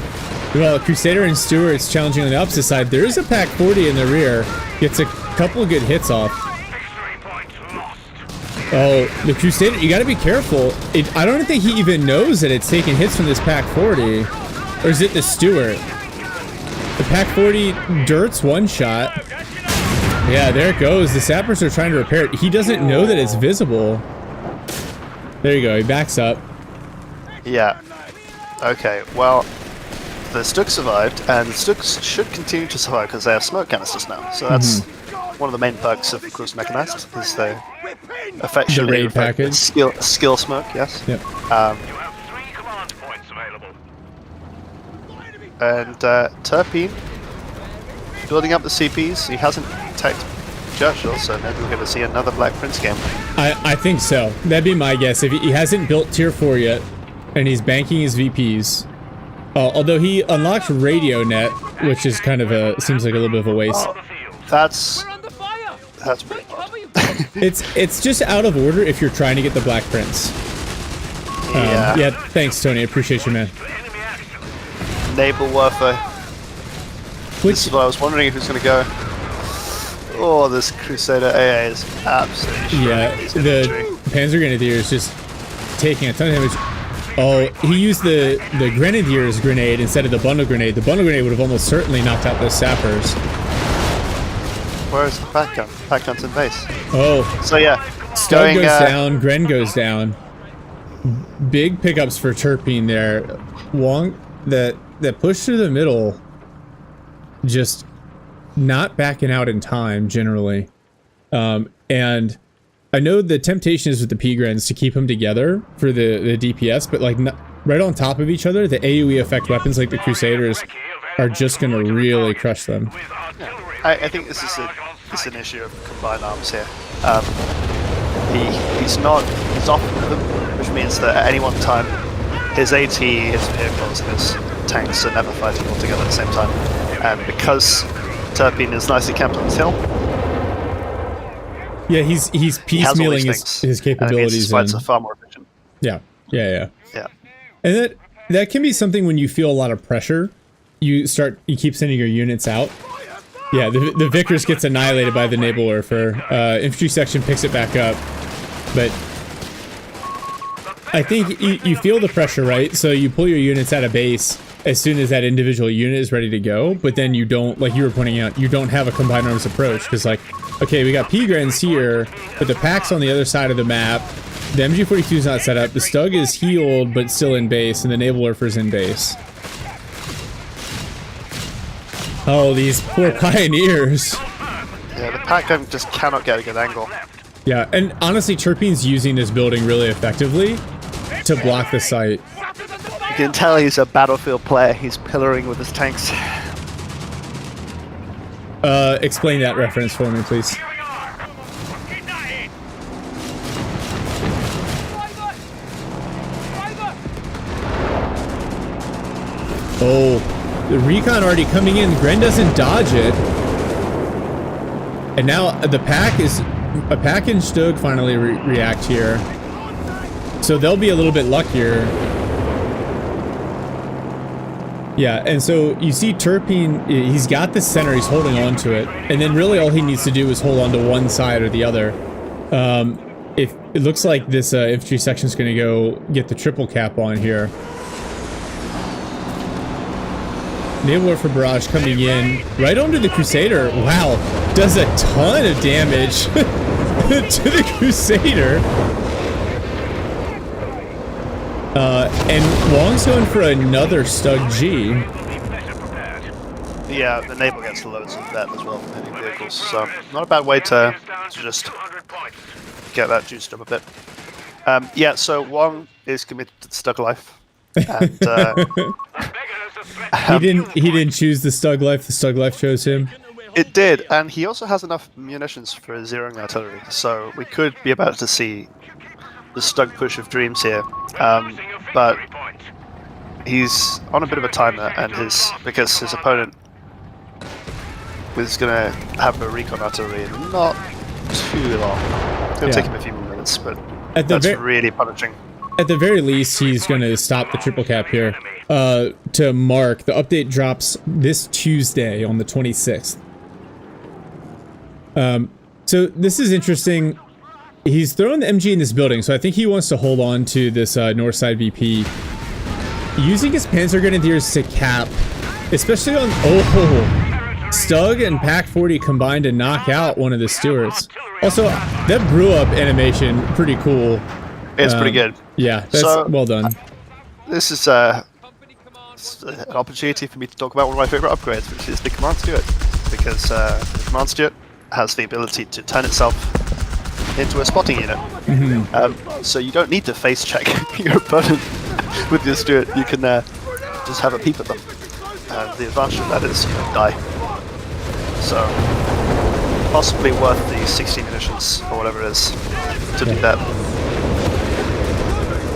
Well, Crusader and Stewart's challenging on the opposite side. There is a Pack 40 in the rear. Gets a couple good hits off. Oh, the Crusader, you gotta be careful. I don't think he even knows that it's taking hits from this Pack 40. Or is it the Stewart? The Pack 40 dirts one shot. Yeah, there it goes. The sappers are trying to repair it. He doesn't know that it's visible. There you go, he backs up. Yeah. Okay, well, the Stooks survived, and the Stooks should continue to survive because they have smoke canisters now. So that's one of the main perks of Cruise Mechanized, is the affectionately raid package. Skill smoke, yes. Yep. And Turpine building up the CPs. He hasn't attacked Churchill, so maybe we're going to see another Black Prince game. I think so. That'd be my guess. If he hasn't built tier 4 yet, and he's banking his VPs. Although he unlocked Radio Net, which is kind of seems like a little bit of a waste. That's pretty odd. It's just out of order if you're trying to get the Black Prince. Yeah. Yeah, thanks, Tony. I appreciate you, man. Nabelwerfer. This is what I was wondering if he was going to go. Oh, this Crusader AA is absolutely the Panzer Grenadier is just taking a ton of damage. Oh, he used the Grenadier's grenade instead of the bundle grenade. The bundle grenade would have almost certainly knocked out those sappers. Where's the pack gun? Pack gun's in base. Oh. So yeah. Stug goes down, Gren goes down. Big pickups for Turpine there. Wong, that push through the middle, just not backing out in time generally. And I know the temptation is with the P-Grens to keep them together for the DPS, but like right on top of each other, the AoE effect weapons like the Crusaders are just going to really crush them. I think this is an issue of combined arms here. He's off with them, which means that at any one time, his AT, his vehicles, and his tanks are never fighting all together at the same time. And because Turpine is nicely camped on this hill, yeah, he's piecemealing his capabilities. His fights are far more efficient. Yeah. Yeah. And that can be something when you feel a lot of pressure. You keep sending your units out. Yeah, the Vickers gets annihilated by the Nabelwerfer. Infantry section picks it back up, but I think you feel the pressure, right? So you pull your units out of base as soon as that individual unit is ready to go, but then you don't, like you were pointing out, you don't have a combined arms approach, because like, okay, we got P-Grens here, but the pack's on the other side of the map, the MG42 is not set up, the Stug is healed but still in base, and the Nabelwerfer's in base. Oh, these poor pioneers. Yeah, the pack gun just cannot get a good angle. Yeah, and honestly, Turpine's using this building really effectively to block the site. You can tell he's a battlefield player. He's pillaring with his tanks. Explain that reference for me, please. Oh, the recon already coming in. Gren doesn't dodge it. And now the pack and Stug finally react here. So they'll be a little bit luckier. Yeah, and so you see Turpine, he's got the center, he's holding on to it. And then really all he needs to do is hold on to one side or the other. It looks like this infantry section's going to go get the triple cap on here. Nabelwerfer barrage coming in right onto the Crusader. Wow, does a ton of damage to the Crusader. And Wong's going for another Stug G. Yeah, the Naval gets loads of that as well from hitting vehicles, so not a bad way to just get that juiced up a bit. Yeah, so Wong is committed to the Stug life. And, He didn't choose the Stug life. The Stug life chose him. it did, and he also has enough munitions for zeroing artillery, so we could be about to see the Stug push of dreams here. But he's on a bit of a timer, and because his opponent was gonna have a recon artillery in not too long. It's gonna take him a few more minutes, but that's really punishing. At the very least, he's going to stop the triple cap here. To Mark, the update drops this Tuesday on the 26th. So this is interesting. He's throwing the MG in this building, so I think he wants to hold on to this north side VP. Using his Panzer Grenadiers to cap, especially on... Oh, Stug and Pack 40 combined to knock out one of the Stewards. Also, that brew up animation, pretty cool. It's pretty good. Yeah, that's well done. This is an opportunity for me to talk about one of my favorite upgrades, which is the Command Steward, because the Command Steward has the ability to turn itself into a spotting unit. So you don't need to face check your opponent with your Steward. You can just have a peep at them. And the advantage of that is you don't die. So possibly worth the 60 munitions or whatever it is to do that.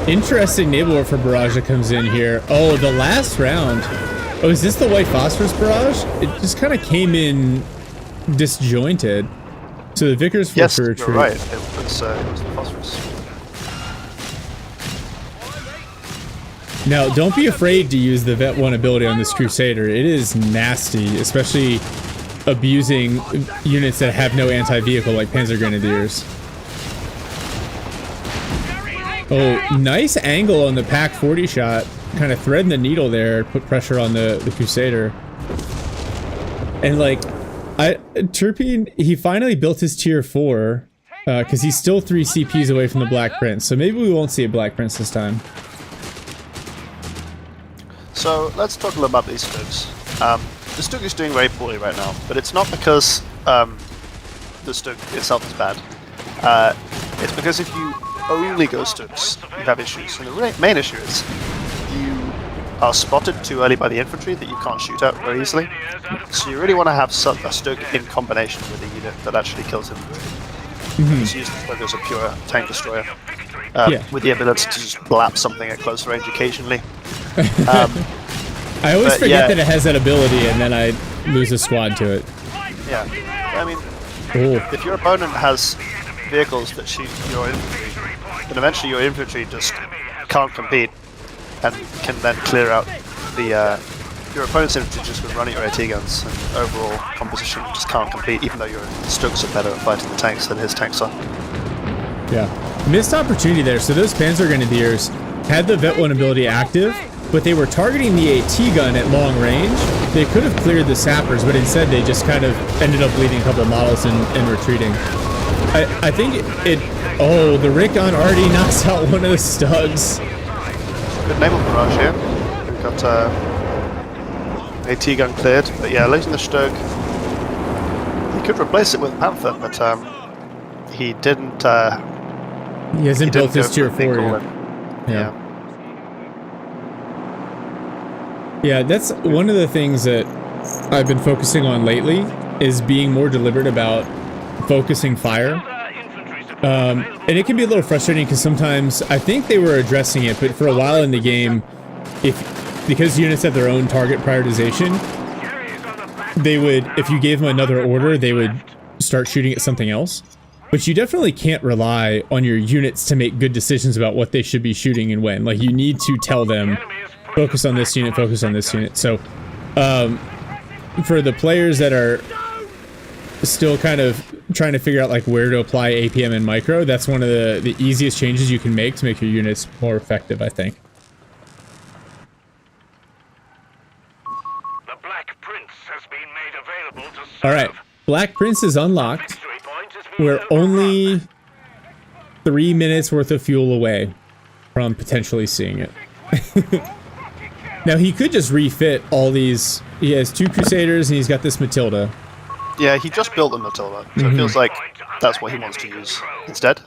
Interesting naval war for barrage that comes in here. Oh, the last round. Oh, is this the white phosphorus barrage? It just kind of came in disjointed. So the Vickers forced to retreat. You're right. It was the phosphorus. Now, don't be afraid to use the Vet 1 ability on this Crusader. It is nasty, especially abusing units that have no anti-vehicle like Panzer Grenadiers. Oh, nice angle on the Pack 40 shot. Kind of threading the needle there, put pressure on the Crusader. And like, Turpin, he finally built his tier 4, because he's still 3 CPs away from the Black Prince. So maybe we won't see a Black Prince this time. So let's talk a little about these Stugs. The Stug is doing very poorly right now, but it's not because the Stug itself is bad. It's because if you only go Stugs, you have issues. And the main issue is you are spotted too early by the infantry that you can't shoot at very easily. So you really want to have a Stug in combination with a unit that actually kills infantry. Just use the Stug as a pure tank destroyer. With the ability to just blap something at close range occasionally. I always forget that it has that ability, and then I lose a squad to it. Yeah, I mean, if your opponent has vehicles that shoot your infantry, then eventually your infantry just can't compete, and can then clear out the your opponent's infantry just with running your AT guns, and overall composition just can't compete, even though your Stugs are better at fighting the tanks than his tanks are. Yeah, missed opportunity there. So those Panzer Grenadiers had the Vet 1 ability active, but they were targeting the AT gun at long range. They could have cleared the sappers, but instead they just kind of ended up leading a couple of models and retreating. I think it... Oh, the Rickon already knocks out one of the Stugs. Good naval barrage here. We've got AT gun cleared, but yeah, losing the Stug. He could replace it with Panther, but he didn't... he hasn't built his tier 4 yet. Yeah. Yeah, that's one of the things that I've been focusing on lately, is being more deliberate about focusing fire. And it can be a little frustrating because sometimes I think they were addressing it, but for a while in the game, because units have their own target prioritization, they would, if you gave them another order, they would start shooting at something else. But you definitely can't rely on your units to make good decisions about what they should be shooting and when. Like, you need to tell them, focus on this unit, focus on this unit. So, for the players that are still kind of trying to figure out like where to apply APM and micro, that's one of the easiest changes you can make to make your units more effective, I think. The Black Prince has been made available to serve. All right, Black Prince is unlocked. We're only 3 minutes worth of fuel away. from potentially seeing it. Now he could just refit all these. He has 2 Crusaders and he's got this Matilda. Yeah, he just built the Matilda, so it feels like that's what he wants to use instead.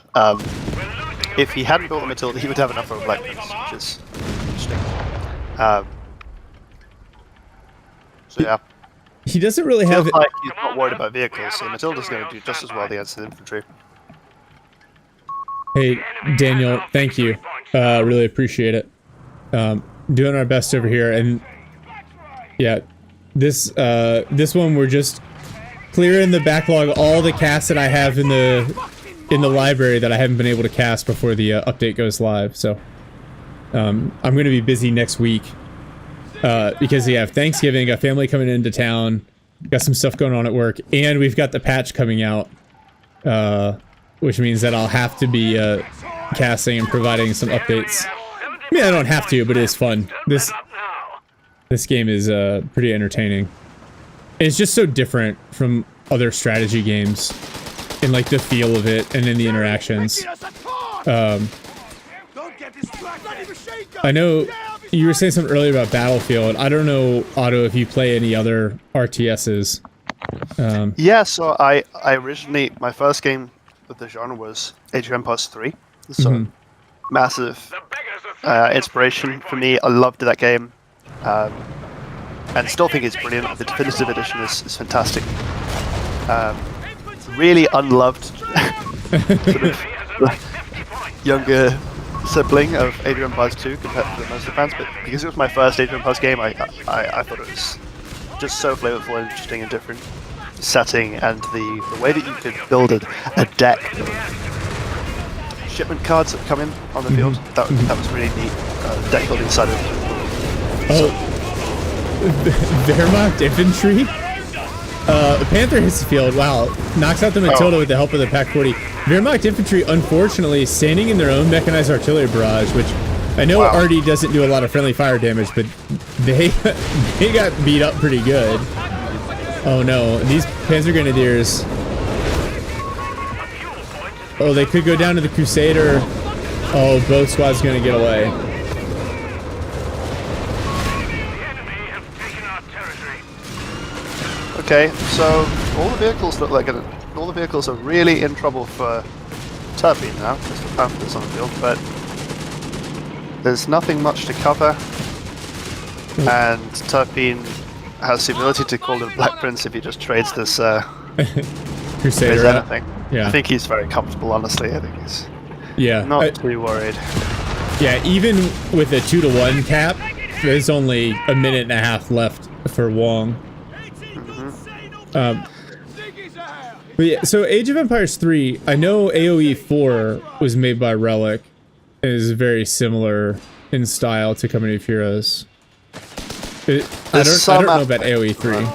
If he hadn't built the Matilda, he would have enough for a Black Prince, which is interesting. So yeah. He doesn't really have it. Like he's not worried about vehicles, so Matilda's going to do just as well against the infantry. Hey, Daniel, thank you. Really appreciate it. Doing our best over here, and yeah, this one we're just clearing the backlog, all the casts that I have in the library that I haven't been able to cast before the update goes live. So I'm going to be busy next week because we have Thanksgiving, got family coming into town, got some stuff going on at work, and we've got the patch coming out, which means that I'll have to be casting and providing some updates. I mean, I don't have to, but it is fun. This game is pretty entertaining. It's just so different from other strategy games in like the feel of it and in the interactions. I know you were saying something earlier about Battlefield. I don't know, Otto, if you play any other RTSs. Yeah, so I originally, my first game with the genre was Age of Empires 3. So massive inspiration for me. I loved that game. And still think it's brilliant. The definitive edition is fantastic. Really unloved sort of younger sibling of Age of Empires 2 compared to the most of the fans, but because it was my first Age of Empires game, I thought it was just so flavorful and interesting and different setting, and the way that you could build a deck of shipment cards that come in on the field, that was really neat. Deck building side of it. Wehrmacht infantry? Panther hits the field. Wow. Knocks out the Matilda with the help of the Pak-40. Wehrmacht infantry, unfortunately, standing in their own mechanized artillery barrage, which I know already doesn't do a lot of friendly fire damage, but they got beat up pretty good. Oh no, these Panzer Grenadiers. Oh, they could go down to the Crusader. Oh, both squads gonna get away. Okay, so all the vehicles look like all the vehicles are really in trouble for Turpine now, because the Panthers on the field, but there's nothing much to cover, and Turpine has the ability to call it Black Prince if he just trades this Crusader. Anything. Yeah. I think he's very comfortable, honestly. I think he's not too worried. Yeah, even with a 2-to-1 cap, there's only a minute and a half left for Wong. But yeah, so Age of Empires 3, I know AoE 4 was made by Relic, and is very similar in style to Company of Heroes. I don't know about AoE 3.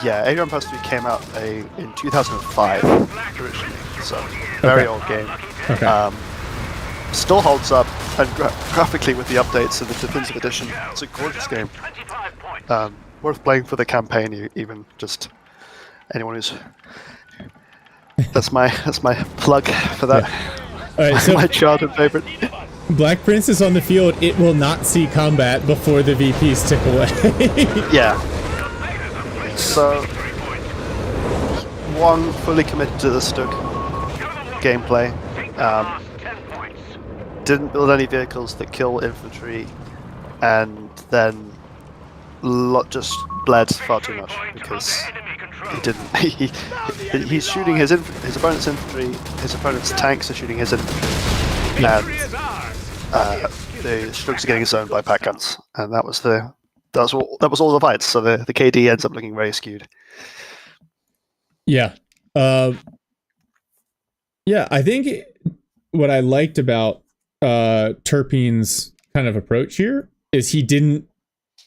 Yeah, Age of Empires 3 came out in 2005 originally, so very old game. Okay. Still holds up, and graphically with the updates and the definitive edition, it's a gorgeous game. Worth playing for the campaign, even just anyone who's. That's my plug for that. Yeah. All right, so my childhood favorite. Black Prince is on the field. It will not see combat before the VPs tick away. Yeah. So, Wong fully committed to the Stug gameplay. Didn't build any vehicles that kill infantry, and then just bled far too much because he didn't. He's shooting his opponent's infantry. His opponent's tanks are shooting his infantry, and the Stugs are getting zoned by pack guns, and that was all the fights. So the KD ends up looking very skewed. Yeah, yeah. I think what I liked about Turpine's kind of approach here is he didn't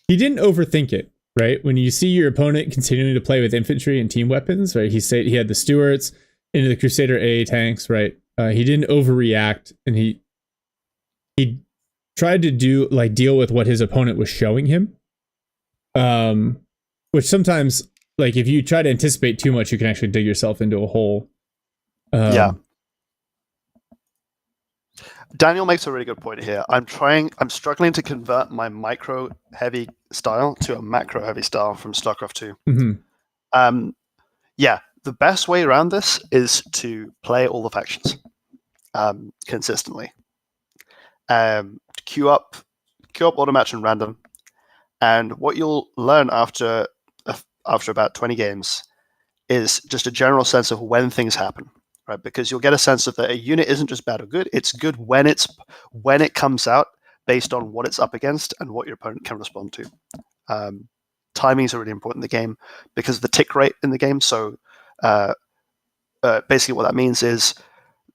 overthink it, right? When you see your opponent continuing to play with infantry and team weapons, right? He had the Stuarts into the Crusader AA tanks, right? He didn't overreact, and he tried to deal with what his opponent was showing him. Which sometimes, like, if you try to anticipate too much, you can actually dig yourself into a hole. Yeah. Daniel makes a really good point here. I'm struggling to convert my micro heavy style to a macro heavy style from StarCraft 2. Mm-hmm. Yeah, the best way around this is to play all the factions consistently. Queue up auto match and random, and what you'll learn after about 20 games is just a general sense of when things happen, right? Because you'll get a sense of that a unit isn't just bad or good; it's good when it comes out based on what it's up against and what your opponent can respond to. Timing is really important in the game because of the tick rate in the game. So basically what that means is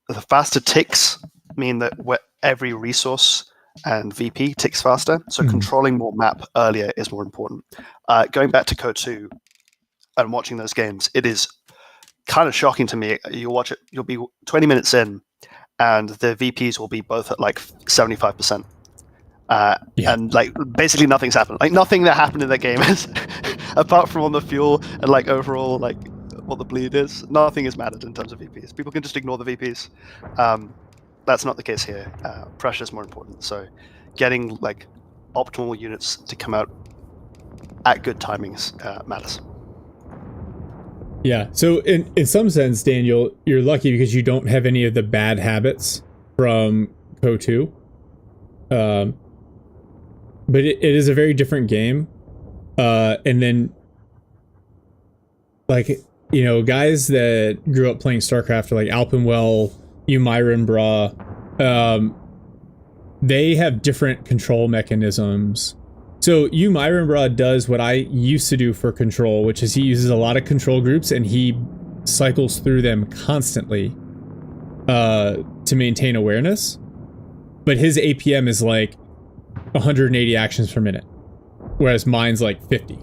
the faster ticks mean that every resource and VP ticks faster. So controlling more map earlier is more important. Going back to CoH3 and watching those games, it is kind of shocking to me. You'll watch it, you'll be 20 minutes in and the VPs will be both at like 75%. And like basically nothing's happened. Like nothing that happened in that game is apart from on the fuel and like overall like what the bleed is. Nothing has mattered in terms of VPs. People can just ignore the VPs. That's not the case here. Pressure is more important. So getting like optimal units to come out at good timings matters. Yeah. So in some sense, Daniel, you're lucky because you don't have any of the bad habits from CoH2. But it is a very different game. And then, like, you know, guys that grew up playing StarCraft, like Alpenwell, Myron Bra, they have different control mechanisms. So Myron Bra does what I used to do for control, which is he uses a lot of control groups and he cycles through them constantly to maintain awareness. But his APM is like 180 actions per minute, whereas mine's like 50.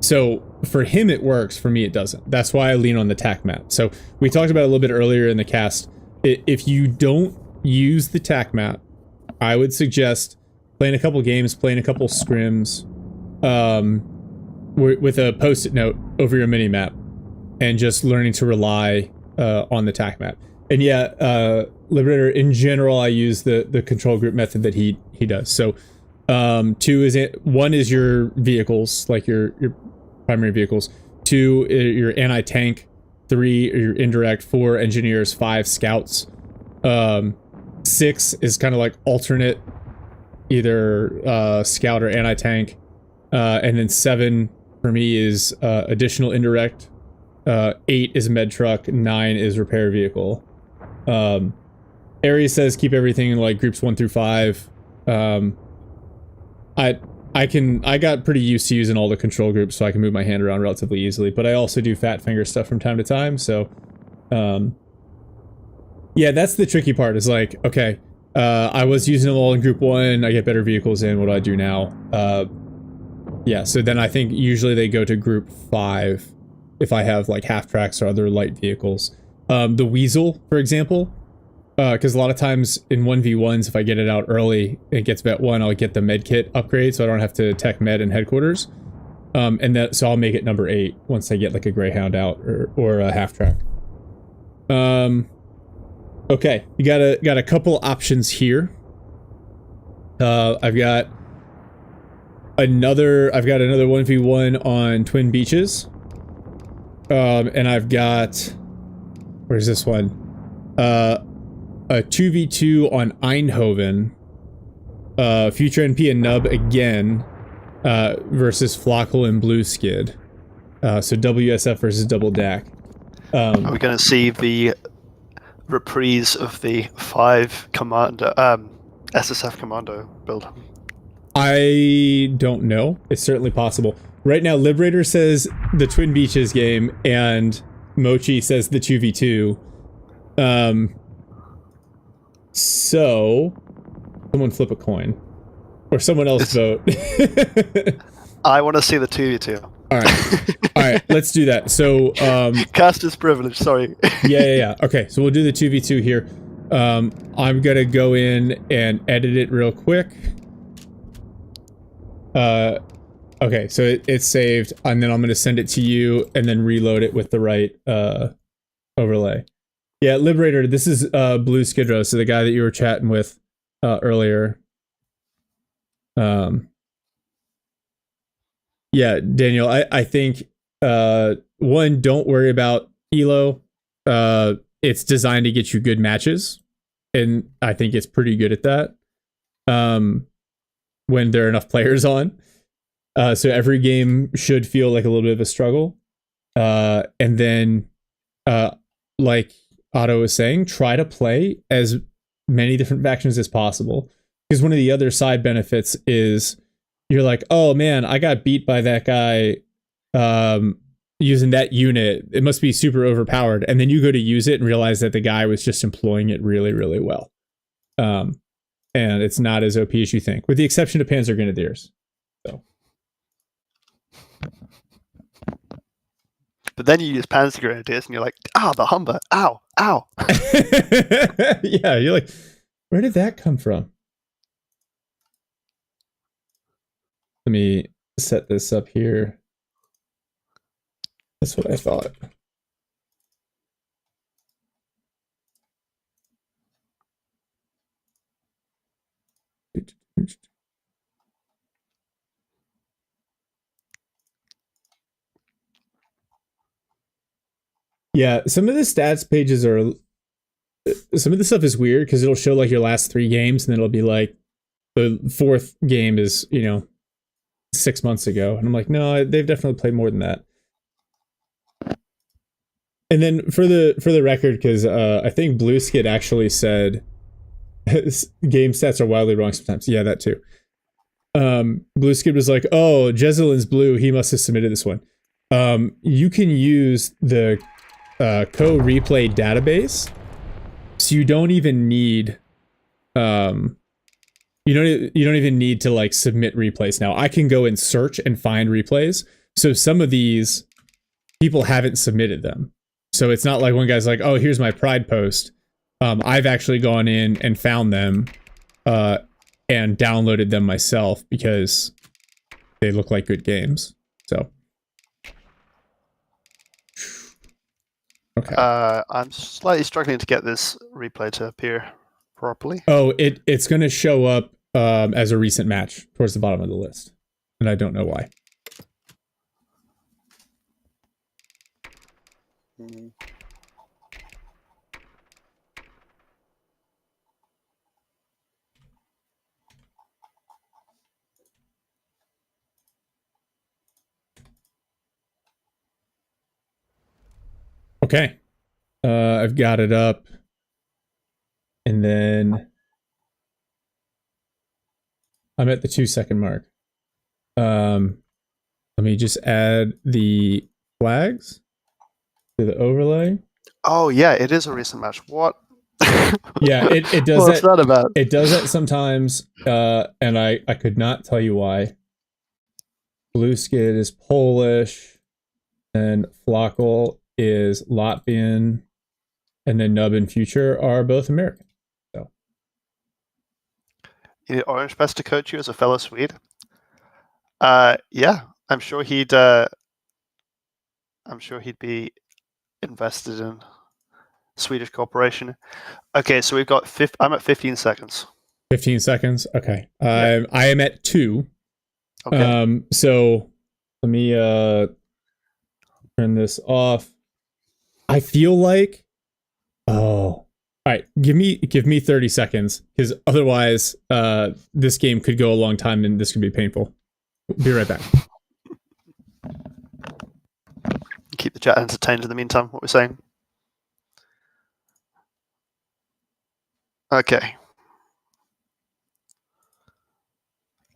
So for him it works, for me it doesn't. That's why I lean on the TAC map. So we talked about it a little bit earlier in the cast. If you don't use the TAC map, I would suggest playing a couple games, playing a couple scrims, with a post-it note over your mini map, and just learning to rely on the TAC map. And yeah, Liberator, in general, I use the control group method that he does. So 1 is your vehicles, like your primary vehicles. 2, your anti-tank. 3, your indirect. 4, engineers. 5, scouts. 6 is kind of like alternate, either scout or anti-tank. And then 7 for me is additional indirect. 8 is med truck. 9 is repair vehicle. Aries says keep everything in like groups 1 through 5. I got pretty used to using all the control groups, so I can move my hand around relatively easily, but I also do fat finger stuff from time to time. So yeah, that's the tricky part, is like, okay, I was using them all in group 1, I get better vehicles in, what do I do now? Yeah, so then I think usually they go to group 5 if I have like half tracks or other light vehicles. The Weasel, for example, because a lot of times in 1v1s, if I get it out early, it gets vet 1, I'll get the med kit upgrade, so I don't have to tech med in headquarters. So I'll make it number 8 once I get like a Greyhound out or a half track. Okay, you got a couple options here. I've got another 1v1 on Twin Beaches. And I've got, where's this one? A 2v2 on Eindhoven. Future NP and Nub again, versus Flockle and Blue Skid. So WSF versus Double DAC. Are we going to see the reprise of the 5 Commander, SSF Commando build? I don't know. It's certainly possible. Right now, Liberator says the Twin Beaches game, and Mochi says the 2v2. So, someone flip a coin. Or someone else vote. I want to see the 2v2. Alright, let's do that. So, Caster's privilege, sorry. Yeah. Okay, so we'll do the 2v2 here. I'm gonna go in and edit it real quick. Okay, so it's saved, and then I'm gonna send it to you, and then reload it with the right overlay. Yeah, Liberator, this is Blue Skid Row, so the guy that you were chatting with earlier. Yeah, Daniel, I think one, don't worry about Elo. It's designed to get you good matches, and I think it's pretty good at that. When there are enough players on. So every game should feel like a little bit of a struggle. And then like Otto was saying, try to play as many different factions as possible. Because one of the other side benefits is you're like, oh man, I got beat by that guy using that unit. It must be super overpowered. And then you go to use it and realize that the guy was just employing it really, really well. And it's not as OP as you think, with the exception of Panzer Grenadiers. So. But then you use Panzer Grenadiers and you're like, the Humber, ow. Yeah, you're like, where did that come from? Let me set this up here. That's what I thought. Yeah, some of the stats pages are... Some of the stuff is weird because it'll show like your last 3 games and then it'll be like the 4th game is, 6 months ago. And I'm like, no, they've definitely played more than that. And then for the record, because I think Blue Skid actually said game stats are wildly wrong sometimes. Yeah, that too. Blue Skid was like, oh, Jezelin's blue. He must have submitted this one. You can use the co-replay database, so you don't even need you don't even need to like submit replays. Now I can go and search and find replays, so some of these people haven't submitted them, so it's not like one guy's like, oh, here's my Pride post. I've actually gone in and found them and downloaded them myself because they look like good games. So okay. I'm slightly struggling to get this replay to appear properly. Oh, it's going to show up as a recent match towards the bottom of the list, and I don't know why. Okay. I've got it up. And then I'm at the 2-second mark. Let me just add the flags to the overlay. Oh yeah, it is a recent match. What? Yeah, it does What's that about? It does that sometimes, and I could not tell you why. Blue Skid is Polish, and Flockel is Latvian, and then Nub and Future are both American. So, Orange best to coach you as a fellow Swede. Yeah, I'm sure he'd be invested in Swedish cooperation. Okay, so we've got I'm at 15 seconds. 15 seconds. Okay, I am at 2. Okay. So let me turn this off. I feel like, all right, give me 30 seconds, because otherwise this game could go a long time and this could be painful. Be right back. Keep the chat entertained in the meantime, what we're saying. Okay.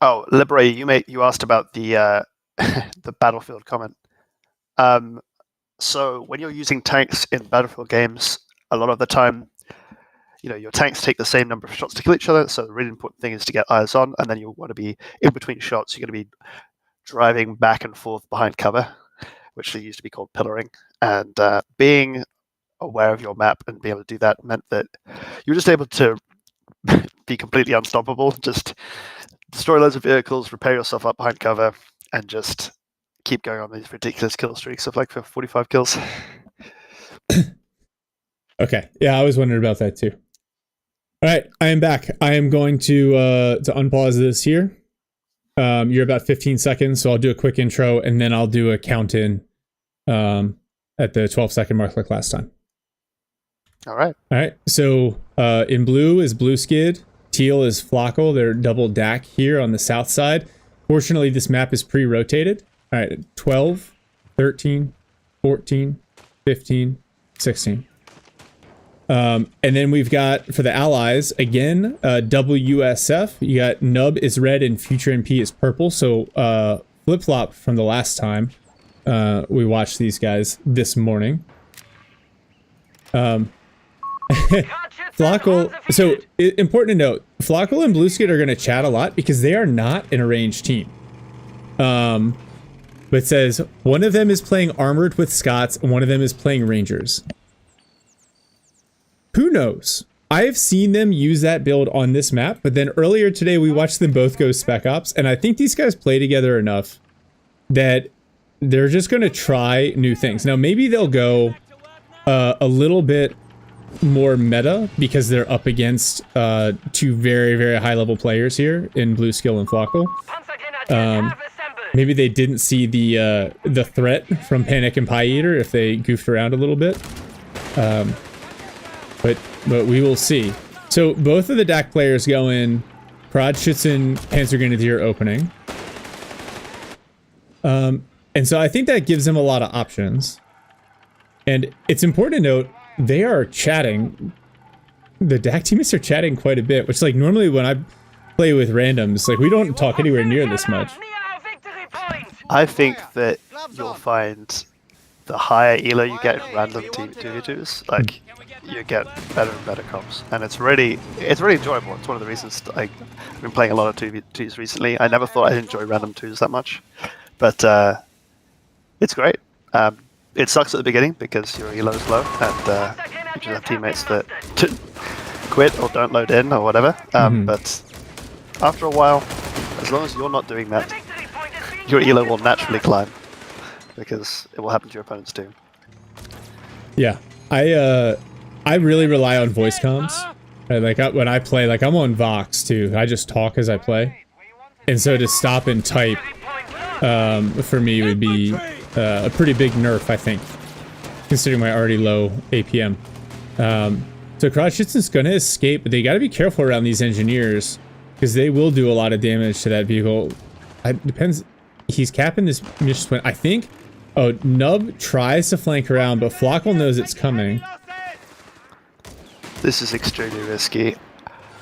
Oh, Liberator, you asked about the the battlefield comment. So when you're using tanks in battlefield games, a lot of the time, your tanks take the same number of shots to kill each other. So the really important thing is to get eyes on, and then you want to be in between shots. You're going to be driving back and forth behind cover, which used to be called pillaring. And being aware of your map and being able to do that meant that you were just able to be completely unstoppable. Just destroy loads of vehicles, repair yourself up behind cover, and just keep going on these ridiculous kill streaks of like 45 kills. Okay. Yeah, I was wondering about that too. All right, I am back. I am going to unpause this here. You're about 15 seconds, so I'll do a quick intro and then I'll do a count in at the 12-second mark like last time. All right. All right. So in blue is Blue Skid. Teal is Flockle. They're double DAC here on the south side. Fortunately, this map is pre-rotated. All right. 12, 13, 14, 15, 16. And then we've got, for the allies, again, WSF. You got Nub is red and Future MP is purple. So flip-flop from the last time we watched these guys this morning. Flockle, so important to note, Flockle and Blue Skid are going to chat a lot because they are not an arranged team. But it says one of them is playing Armored with Scots and one of them is playing Rangers. Who knows? I have seen them use that build on this map, but then earlier today we watched them both go Spec Ops, and I think these guys play together enough that they're just going to try new things. Now, maybe they'll go a little bit more meta because they're up against two very, very high-level players here in Blue Skill and Flockle. Maybe they didn't see the threat from Panic and Pie Eater if they goofed around a little bit. But we will see. So both of the DAC players go in Krodschützen, Panzer Grenadier opening. And so I think that gives them a lot of options. And it's important to note, they are chatting. The DAC teammates are chatting quite a bit, which like normally when I play with randoms, like we don't talk anywhere near this much. I think that you'll find the higher elo you get in random team 2v2s, like you get better and better comps, and it's really enjoyable. It's one of the reasons I've been playing a lot of 2v2s recently. I never thought I'd enjoy random 2s that much, but it's great. It sucks at the beginning because your elo is low and you just have teammates that quit or don't load in or whatever. But after a while, as long as you're not doing that, your elo will naturally climb because it will happen to your opponents too. Yeah, I really rely on voice comms. Like when I play, like I'm on Vox too. I just talk as I play, and so to stop and type for me would be a pretty big nerf, I think, considering my already low APM. So Krodschützen's gonna escape, but they got to be careful around these engineers because they will do a lot of damage to that vehicle. It depends. He's capping this mission sprint. I think. Oh, Nub tries to flank around, but Flockle knows it's coming. This is extremely risky.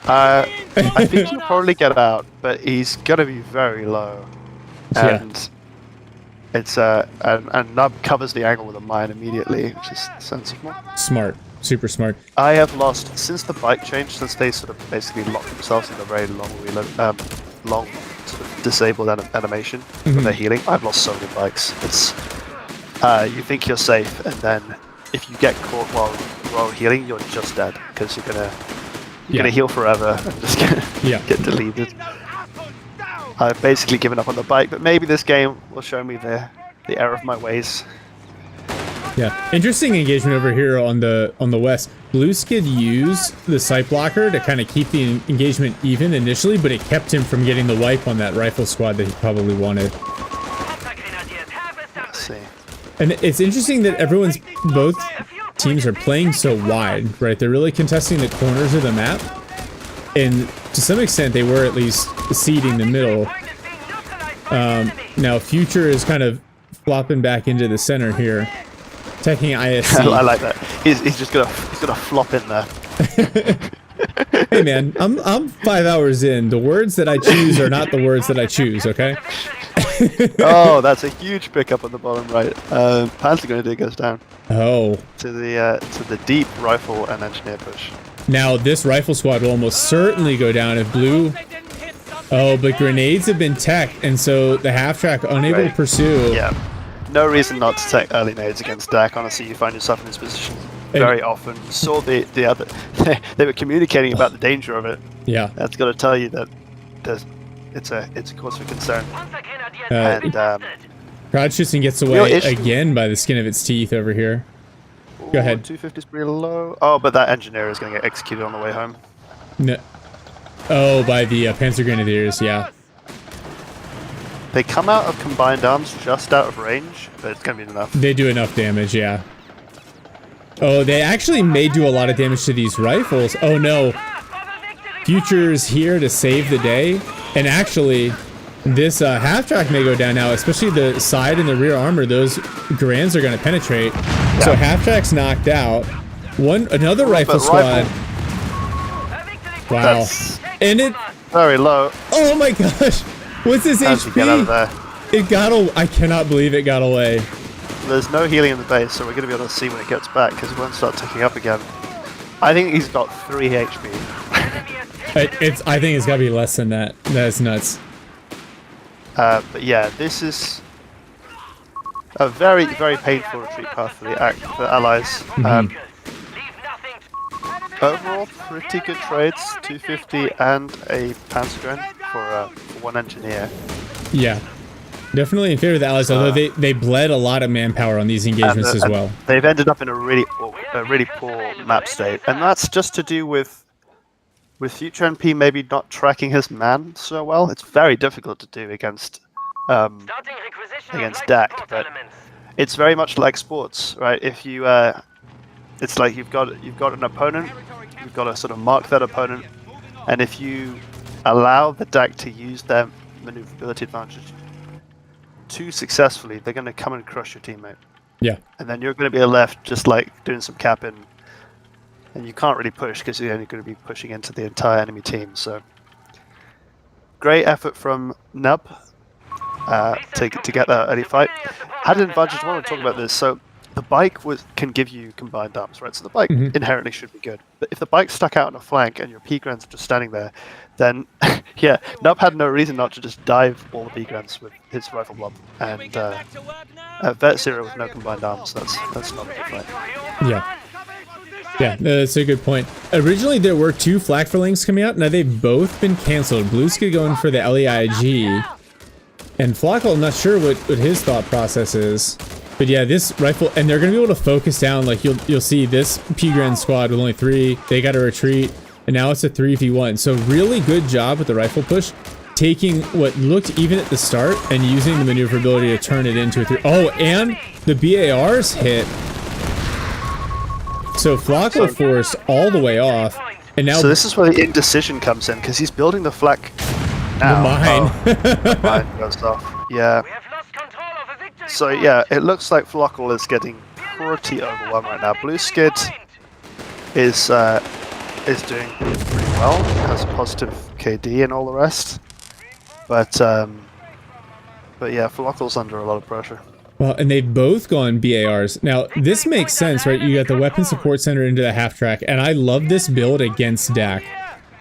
I think he'll probably get out, but he's gonna be very low. And it's and Nub covers the angle with a mine immediately, which is sensible. Smart. Super smart. I have lost since the bike change, since they sort of basically locked themselves in a very long reload, long sort of disabled animation when they're healing. I've lost so many bikes. It's you think you're safe, and then if you get caught while healing, you're just dead because you're gonna heal forever and just get deleted. I've basically given up on the bike, but maybe this game will show me the error of my ways. Yeah, interesting engagement over here on the west. Blue Skid used the sight blocker to kind of keep the engagement even initially, but it kept him from getting the wipe on that rifle squad that he probably wanted. Let's see. And it's interesting that both teams are playing so wide, right? They're really contesting the corners of the map, and to some extent they were at least seeding the middle. Now Future is kind of flopping back into the center here. Taking ISC. I like that. He's just gonna flop in there. Hey man, I'm 5 hours in. The words that I choose are not the words that I choose. Okay. Oh, that's a huge pickup on the bottom right. Panzer Grenadier goes down. Oh. To the deep rifle and engineer push. Now this rifle squad will almost certainly go down if blue. Oh, but grenades have been teched, and so the half track unable to pursue. Yeah. No reason not to take early nades against DAC. Honestly, you find yourself in this position very often. You saw the other. They were communicating about the danger of it. Yeah. That's got to tell you that it's a cause for concern. And Krodschützen gets away again by the skin of its teeth over here. Go ahead. 250 is pretty low. Oh, but that engineer is going to get executed on the way home. No. Oh, by the Panzer Grenadiers, yeah. They come out of combined arms just out of range, but it's going to be enough. They do enough damage, yeah. Oh, they actually may do a lot of damage to these rifles. Oh no. Future's here to save the day. And actually, this half-track may go down now, especially the side and the rear armor. Those Grands are going to penetrate. Yeah. So half-track's knocked out. Another rifle squad. Wow. That's and it... very low. Oh my gosh. What's his How's HP? He get out of there? It got I cannot believe it got away. There's no healing in the base, so we're going to be able to see when it gets back, because it won't start ticking up again. I think he's got 3 HP. I think it's got to be less than that. That's nuts. But yeah, this is a very, very painful retreat path for the Allies. Mm-hmm. Overall, pretty good trades. 250 and a Panzergren for one engineer. Yeah. Definitely in favor of the Allies, although they bled a lot of manpower on these engagements as well. They've ended up in a really poor map state, and that's just to do with Future NP maybe not tracking his man so well. It's very difficult to do against DAC, but it's very much like sports, right? If you it's like you've got an opponent, you've got to sort of mark that opponent, and if you allow the DAC to use their maneuverability advantage too successfully, they're going to come and crush your teammate. Yeah. And then you're going to be left just like doing some capping, and you can't really push because you're only going to be pushing into the entire enemy team. So great effort from Nub to get that early fight. Had an advantage. I want to talk about this. So the bike can give you combined arms, right? So the bike inherently should be good. But if the bike's stuck out on a flank and your P-Grans are just standing there, then yeah, Nub had no reason not to just dive all the P-Grans with his rifle blob. And Vet Zero with no combined arms, that's not a good fight. Yeah. Yeah, that's a good point. Originally, there were 2 flak furlings coming out. Now they've both been canceled. Blueski going for the LEIG. And Flockle, I'm not sure what his thought process is. But yeah, this rifle, and they're going to be able to focus down, like you'll see this P-Grand squad with only 3, they got to retreat, and now it's a 3v1. So really good job with the rifle push, taking what looked even at the start and using the maneuverability to turn it into a 3. Oh, and the BARs hit. So Flockle forced all the way off, and now... So this is where the indecision comes in, because he's building the flak now. The mine. The mine goes off. Yeah. So yeah, it looks like Flockle is getting pretty overwhelmed right now. Blue Skid is doing pretty well, has positive KD and all the rest. But yeah, Flockle's under a lot of pressure. Well, and they've both gone BARs. Now, this makes sense, right? You got the Weapon Support Center into the half-track, and I love this build against DAC.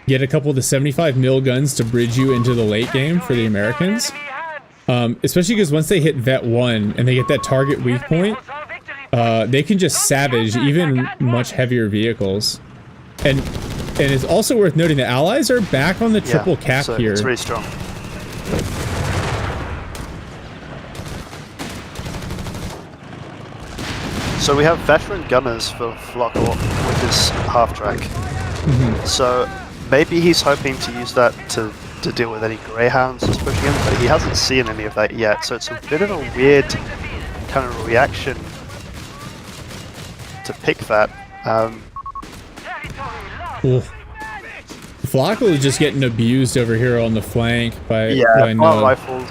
Get a couple of the 75mm guns to bridge you into the late game for the Americans. Especially because once they hit Vet 1 and they get that target weak point, they can just savage even much heavier vehicles. And it's also worth noting the Allies are back on the triple cap so here. It's really strong. So we have veteran gunners for Flockle with his half-track. So maybe he's hoping to use that to deal with any Greyhounds just pushing him, but he hasn't seen any of that yet, so it's a bit of a weird kind of reaction to pick that. Flockle is just getting abused over here on the flank by fire rifles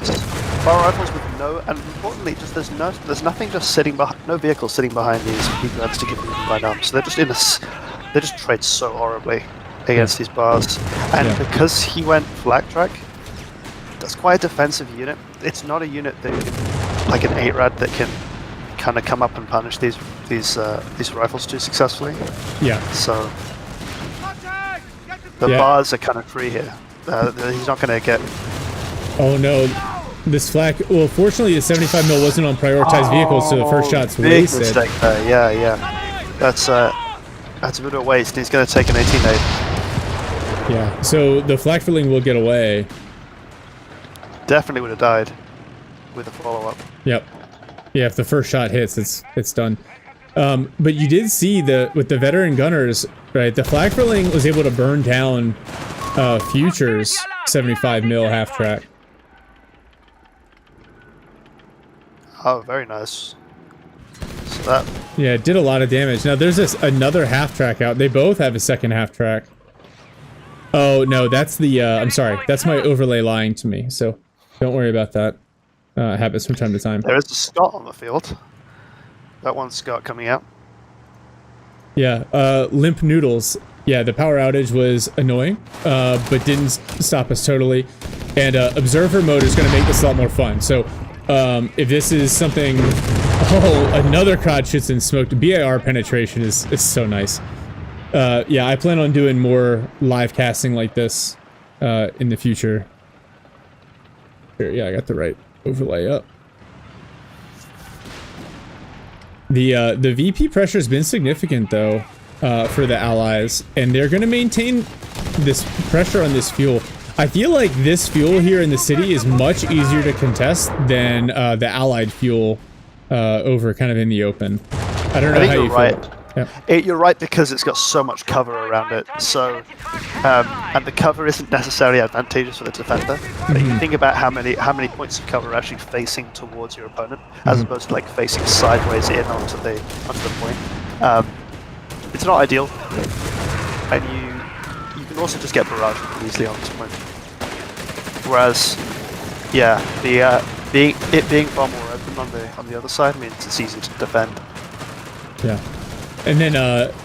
with no, and importantly, just there's nothing just sitting behind, no vehicle sitting behind these people to give them combined arms. So they're just they just trade so horribly against these bars, and because he went flak track, that's quite a defensive unit. It's not a unit that like an 8-rad that can kind of come up and punish these rifles too successfully. Yeah. So the bars are kind of free here. He's not going to get. Oh no. This flak, well, fortunately the 75mm wasn't on prioritized vehicles, so the first shot's big wasted. Mistake there. Yeah. That's a bit of a waste. He's going to take an 18-8. Yeah, so the flak filling will get away. Definitely would have died with a follow-up. Yep. Yeah, if the first shot hits, it's done. But you did see with the veteran gunners, right? The flak-filling was able to burn down Future's 75 mil half track. Oh, very nice. So that... Yeah, it did a lot of damage. Now there's another half track out. They both have a second half track. Oh no, that's the I'm sorry, that's my overlay lying to me. So don't worry about that. It happens from time to time. There is a Scott on the field. That one's Scott coming out. Yeah, Limp Noodles. Yeah, the power outage was annoying, but didn't stop us totally. And observer mode is going to make this a lot more fun. So if this is something... Oh, another COD shoots and smoked. BAR penetration is so nice. Yeah, I plan on doing more live casting like this in the future. Here, yeah, I got the right overlay up. The VP pressure has been significant though for the allies, and they're going to maintain this pressure on this fuel. I feel like this fuel here in the city is much easier to contest than the allied fuel over kind of in the open. I don't know how you feel. Yeah. You're right because it's got so much cover around it. So, and the cover isn't necessarily advantageous for the defender. But you think about how many points of cover are actually facing towards your opponent, as opposed to like facing sideways in onto the point. It's not ideal, and you can also just get barraged pretty easily onto point. Whereas, yeah, it being far more open on the other side means it's easy to defend. Yeah. And then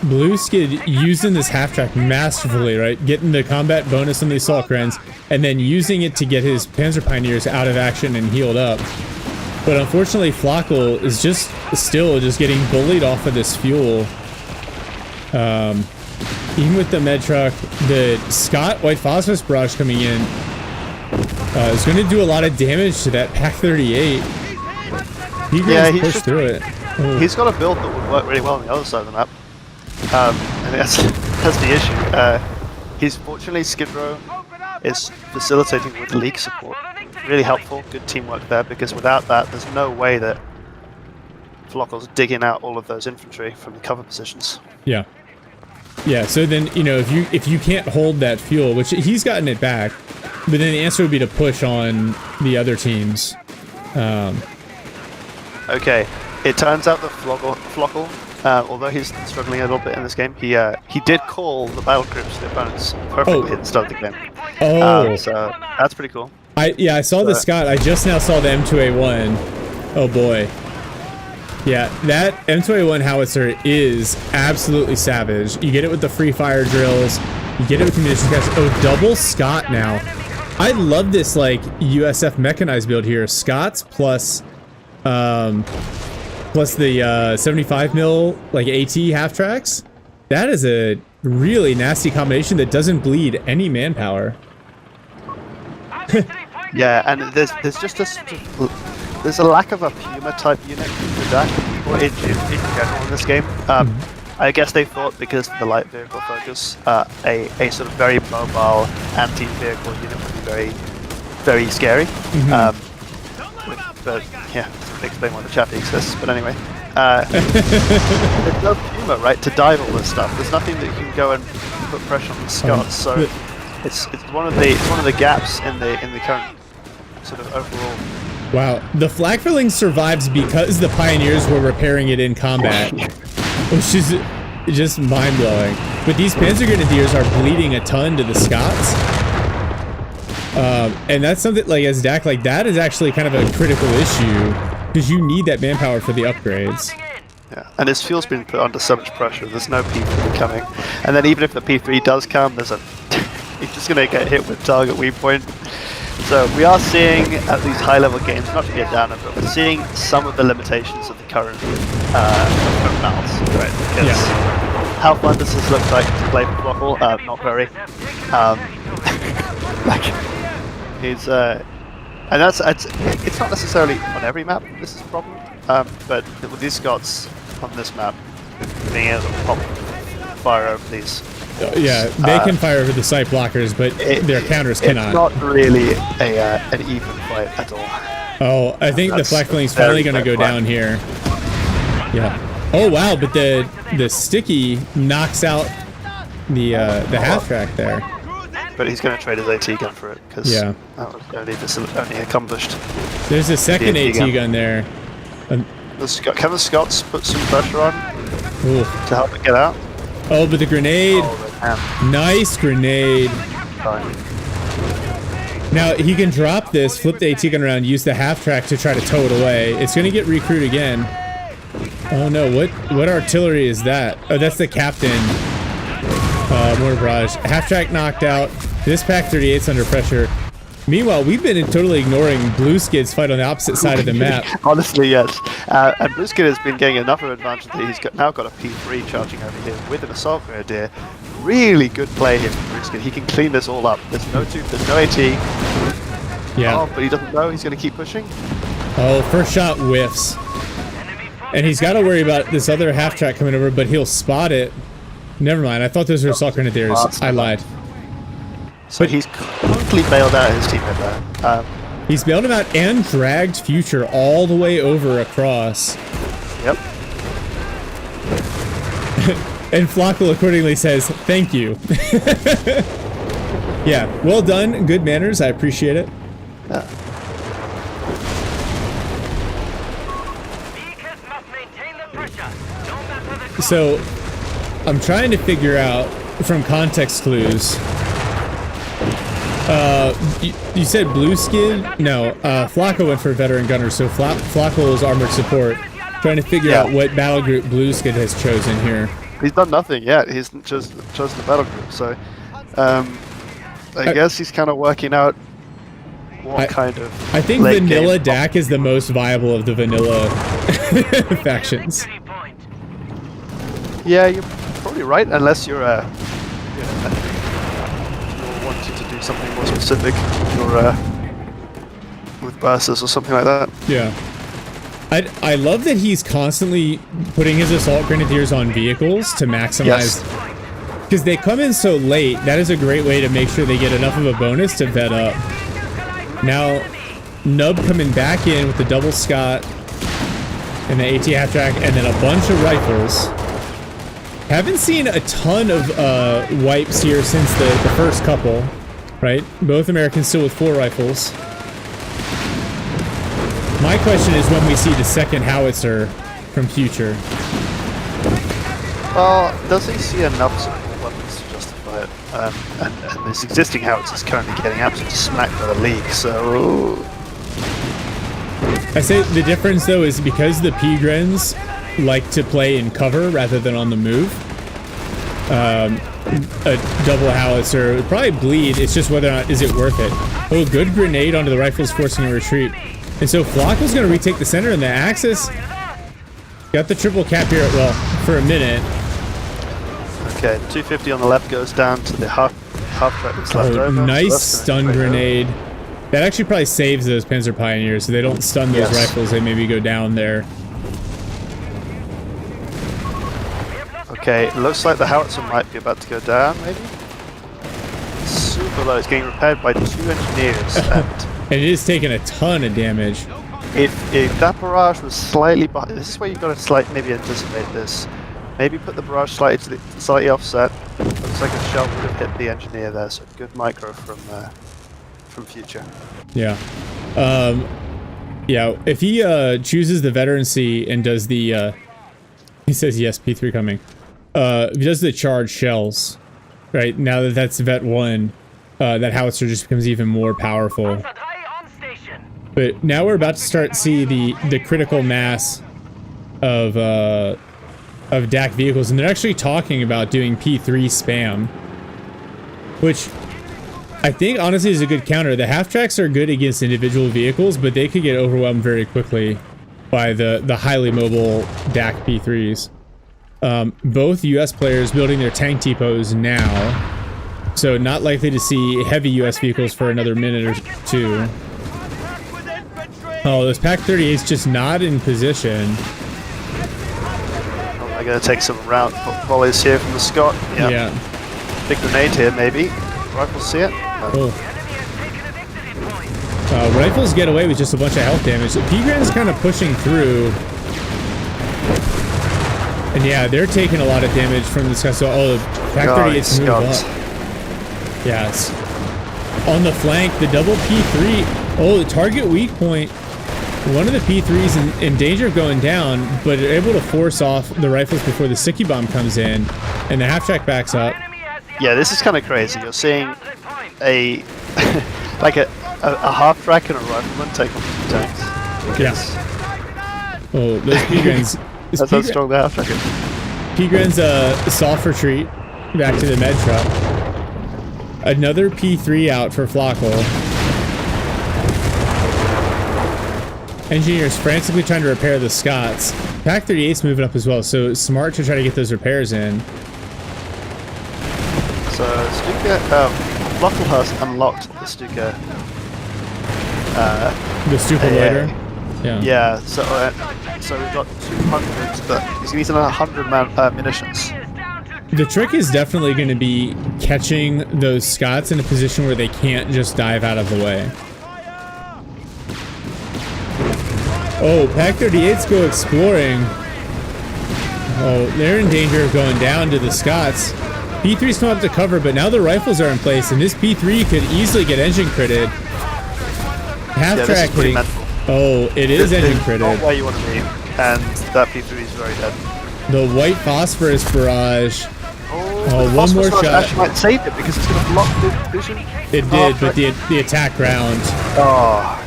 Blue Skid using this half track masterfully, right? Getting the combat bonus on the assault crens, and then using it to get his Panzer Pioneers out of action and healed up. But unfortunately, Flockle is still getting bullied off of this fuel. Even with the med truck, the Scott White Phosphorus barrage coming in is going to do a lot of damage to that Pack 38. Yeah, he's pushed through it. Oh. He's got a build that would work really well on the other side of the map. And that's the issue. He's fortunately Skid Row is facilitating with leak support. Really helpful, good teamwork there, because without that, there's no way that Flockle's digging out all of those infantry from the cover positions. Yeah. Yeah, so then, you know, if you can't hold that fuel, which he's gotten it back, but then the answer would be to push on the other teams. Okay, it turns out that Flockle, although he's struggling a little bit in this game, he did call the battle groups to the opponents perfectly at the start of the game. Oh, so that's pretty cool. I saw the Scott. I just now saw the M2A1. Oh boy. Yeah, that M2A1 howitzer is absolutely savage. You get it with the free fire drills. You get it with munitions cache. Oh, double Scott now. I love this like USF mechanized build here. Scots plus the 75 mil like AT half tracks. That is a really nasty combination that doesn't bleed any manpower. Yeah, and there's just there's a lack of a Puma type unit to that, or in general in this game. I guess they thought because of the light vehicle focus, a sort of very mobile anti-vehicle unit would be very, very scary. But yeah, doesn't explain why the chappy exists. But anyway, there's no Puma, right, to dive all this stuff. There's nothing that you can go and put pressure on the Scots. So it's one of the gaps in the current sort of overall. Wow, the flag filling survives because the Pioneers were repairing it in combat, which is just mind-blowing. But these Panzer Grenadiers are bleeding a ton to the Scots. And that's something, like, as Dak, like, that is actually kind of a critical issue, because you need that manpower for the upgrades. Yeah, and his fuel's been put under so much pressure, there's no P3 coming. And then even if the P3 does come, there's he's just going to get hit with target weak point. So we are seeing at these high-level games, not to get down on, but we're seeing some of the limitations of the current battles, right? Because how fun does this look like to play for Flockle? Not very. Like, he's and it's not necessarily on every map this is a problem, but with these Scots on this map being able to pop fire over these. Yeah, they can fire over the sight blockers, but their counters cannot. It's not really an even fight at all. Oh, I think the flak filling's finally going to go down here. Yeah. Oh wow, but the sticky knocks out the half track there. But he's going to trade his AT gun for it because Yeah. that was only accomplished. There's a second The AT gun there. Can the Scots put some pressure on Ooh. to help it get out? Oh, but the grenade. Nice grenade. Fine. Now he can drop this, flip the AT gun around, use the half track to try to tow it away. It's gonna get recruit again. Oh no, what artillery is that? Oh, that's the captain. Mortar barrage. Half track knocked out. This Pack 38's under pressure. Meanwhile, we've been totally ignoring Blue Skid's fight on the opposite side of the map. Honestly, yes. And Blue Skid has been getting enough of an advantage that he's now got a P3 charging over here with an assault grenadier. Really good play here from Blue Skid. He can clean this all up. There's no AT. Yeah. Oh, but he doesn't know. He's going to keep pushing. Oh, first shot whiffs. And he's got to worry about this other half track coming over, but he'll spot it. Never mind. I thought those were assault grenadiers. I lied. So he's completely bailed out his teammate there. He's bailed him out and dragged Future all the way over across. Yep. And Flockle accordingly says, thank you. Yeah, well done. Good manners. I appreciate it. Yeah. Beacons must maintain the pressure, no matter the So, I'm trying to figure out from context clues. You said Blue Skid? No, Flacco went for veteran gunner, so Flacco's armored support. Trying to figure out what battle group Blue Skid has chosen here. He's done nothing yet. He's chosen the battle group, so I guess he's kind of working out what kind of. I think late Vanilla game- DAC is the most viable of the vanilla factions. victory point. Yeah, you're probably right, unless you're you're wanting to do something more specific, or with bursters or something like that. Yeah. I love that he's constantly putting his assault grenadiers on vehicles to maximize. Because they come in so late, that is a great way to make sure they get enough of a bonus to vet up. Now, Nub coming back in with the double Scott and the AT half track, and then a bunch of rifles. Haven't seen a ton of wipes here since the first couple, right? Both Americans still with 4 rifles. My question is when we see the second howitzer from Future. Well, does he see enough support weapons to justify it? And this existing howitzer is currently getting absolutely smacked by the league, so. I say the difference though is because the P-Grens like to play in cover rather than on the move. A double howitzer would probably bleed. It's just whether or not is it worth it. Oh, good grenade onto the rifles, forcing a retreat. And so Flocko's going to retake the center, and the Axis got the triple cap here, well, for a minute. Okay, 250 on the left goes down to the half track that's left over. Nice So stun that's gonna grenade. That actually probably saves those Panzer Pioneers, so they don't stun those rifles, they maybe go down there. Okay, it looks like the howitzer might be about to go down, maybe? Super low, it's getting repaired by 2 engineers, And it is taking a ton of damage. if that barrage was slightly behind, this is where you've got to maybe anticipate this. Maybe put the barrage slightly offset. Looks like a shell would have hit the engineer there, so good micro from Future. Yeah. Yeah, if he chooses the veterancy and does the he says yes, P3 coming. If he does the charged shells, right, now that that's vet 1, that howitzer just becomes even more powerful. But now we're about to start to see the critical mass of DAC vehicles, and they're actually talking about doing P3 spam, which I think honestly is a good counter. The half tracks are good against individual vehicles, but they could get overwhelmed very quickly by the highly mobile DAC P3s. Both US players building their tank depots now, so not likely to see heavy US vehicles for another minute or 2. Oh, this Pack 38's just not in position. Oh, they're going to take some round volleys here from the Scot. Yeah. Big grenade here, maybe. Rifles see it. Oh. Rifles get away with just a bunch of health damage. The P-Gran's kind of pushing through. And yeah, they're taking a lot of damage from this guy. So, oh, Pack 38's moved up. Yes. On the flank, the double P3. Oh, the target weak point. One of the P3s in danger of going down, but are able to force off the rifles before the sticky bomb comes in, and the half-track backs up. Yeah, this is kind of crazy. You're seeing a like a half-track and a rifleman take on 2 tanks. Yes. Oh, those P-Grens. That's how strong the half-track is. P-Gren's soft retreat back to the med truck. Another P3 out for Flockle. Engineers frantically trying to repair the Scots. Pack 38's moving up as well, so smart to try to get those repairs in. So Stuka, Flockle has unlocked the Stuka. The Stuka loader. Yeah. Yeah. So we've got 200, but he's using 100 munitions. The trick is definitely going to be catching those Scots in a position where they can't just dive out of the way. Oh, Pack 38's go exploring. Oh, they're in danger of going down to the Scots. P3's come up to cover, but now the rifles are in place, and this P3 could easily get engine critted. Half-track hitting. Oh, it is engine critted. Not where you want to be, and that P3 is very dead. The white phosphorus barrage. Oh, one more shot. Actually might save it because it's going to block the vision. It did, but the attack ground. Oh.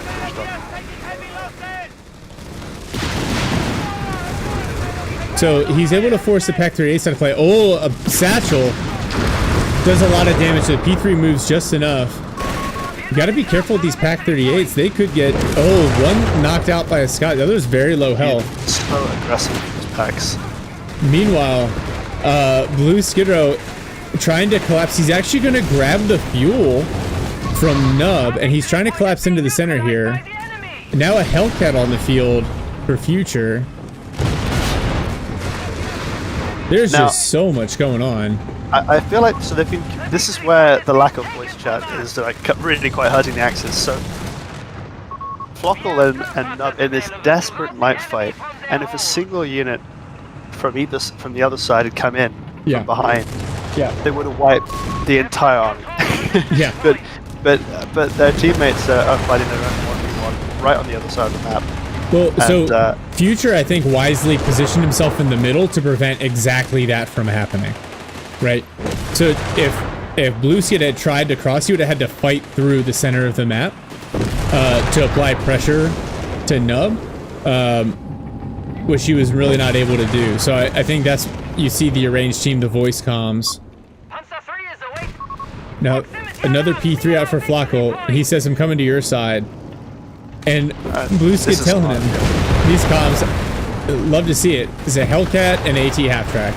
So he's able to force the Pack 38 out of play. Oh, a satchel does a lot of damage. So the P3 moves just enough. You got to be careful with these Pack 38s. They could get, oh, one knocked out by a Scot. The other's very low health. So aggressive with these packs. Meanwhile, Blue Skidrow trying to collapse. He's actually going to grab the fuel from Nub, and he's trying to collapse into the center here. And now a Hellcat on the field for Future. There's just so much going on. I feel like they've been. This is where the lack of voice chat is like really quite hurting the Axis. So Flockle and Nub in this desperate knife fight, and if a single unit from the other side had come in from behind, they would have wiped the entire army. Yeah. But their teammates are fighting their own 1v1 right on the other side of the map. Well, so Future, I think, wisely positioned himself in the middle to prevent exactly that from happening, right? So if Blue Skid had tried to cross, he would have had to fight through the center of the map to apply pressure to Nub, which he was really not able to do. So I think that's, you see the arranged team, the voice comms. Now, another P3 out for Flockle. He says, I'm coming to your side. And Blue Skid telling him, these comms, love to see it. It's a Hellcat and AT half-track.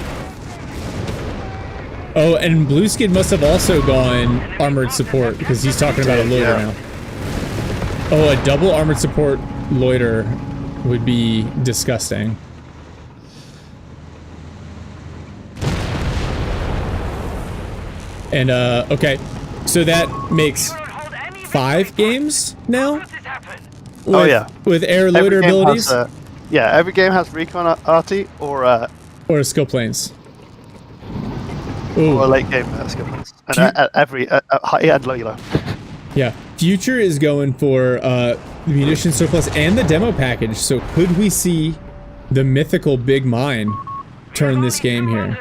Oh, and Blue Skid must have also gone armored support because he's talking about a loader now. Oh, a double armored support loader would be disgusting. And, okay. So that makes 5 games now? With air loader abilities? Every game has recon RT or skill planes. Or late game skill planes. And every high and low elo. Yeah. Future is going for the munition surplus and the demo package. So could we see the mythical big mine turn this game here?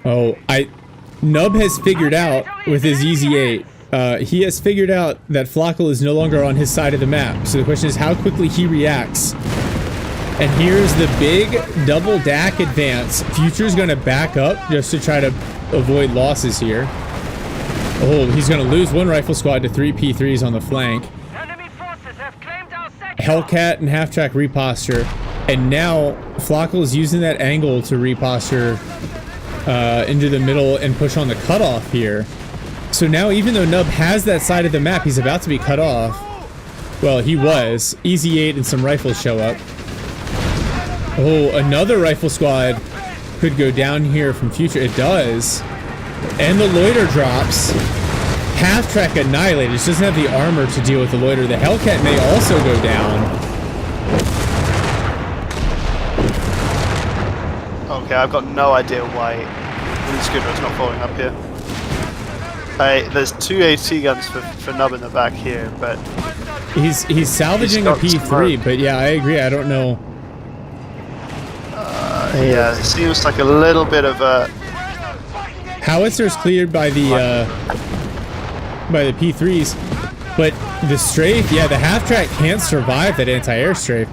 Oh, Nub has figured out with his EZ8. He has figured out that Flockle is no longer on his side of the map. So the question is how quickly he reacts. And here's the big double DAC advance. Future's going to back up just to try to avoid losses here. Oh, he's going to lose one rifle squad to 3 P3s on the flank. Hellcat and half-track reposture. And now Flockle is using that angle to reposture into the middle and push on the cutoff here. So now, even though Nub has that side of the map, he's about to be cut off. Well, he was. EZ8 and some rifles show up. Oh, another rifle squad could go down here from Future. It does. And the loiter drops. Half-track annihilated. It doesn't have the armor to deal with the loiter. The Hellcat may also go down. Okay, I've got no idea why Blue Scooter is not following up here. There's 2 AT guns for Nub in the back here, but he's salvaging a P3, but yeah, I agree. I don't know. yeah, it seems like a little bit of a Howitzer's cleared by the P3s, but the strafe, yeah, the half track can't survive that anti-air strafe.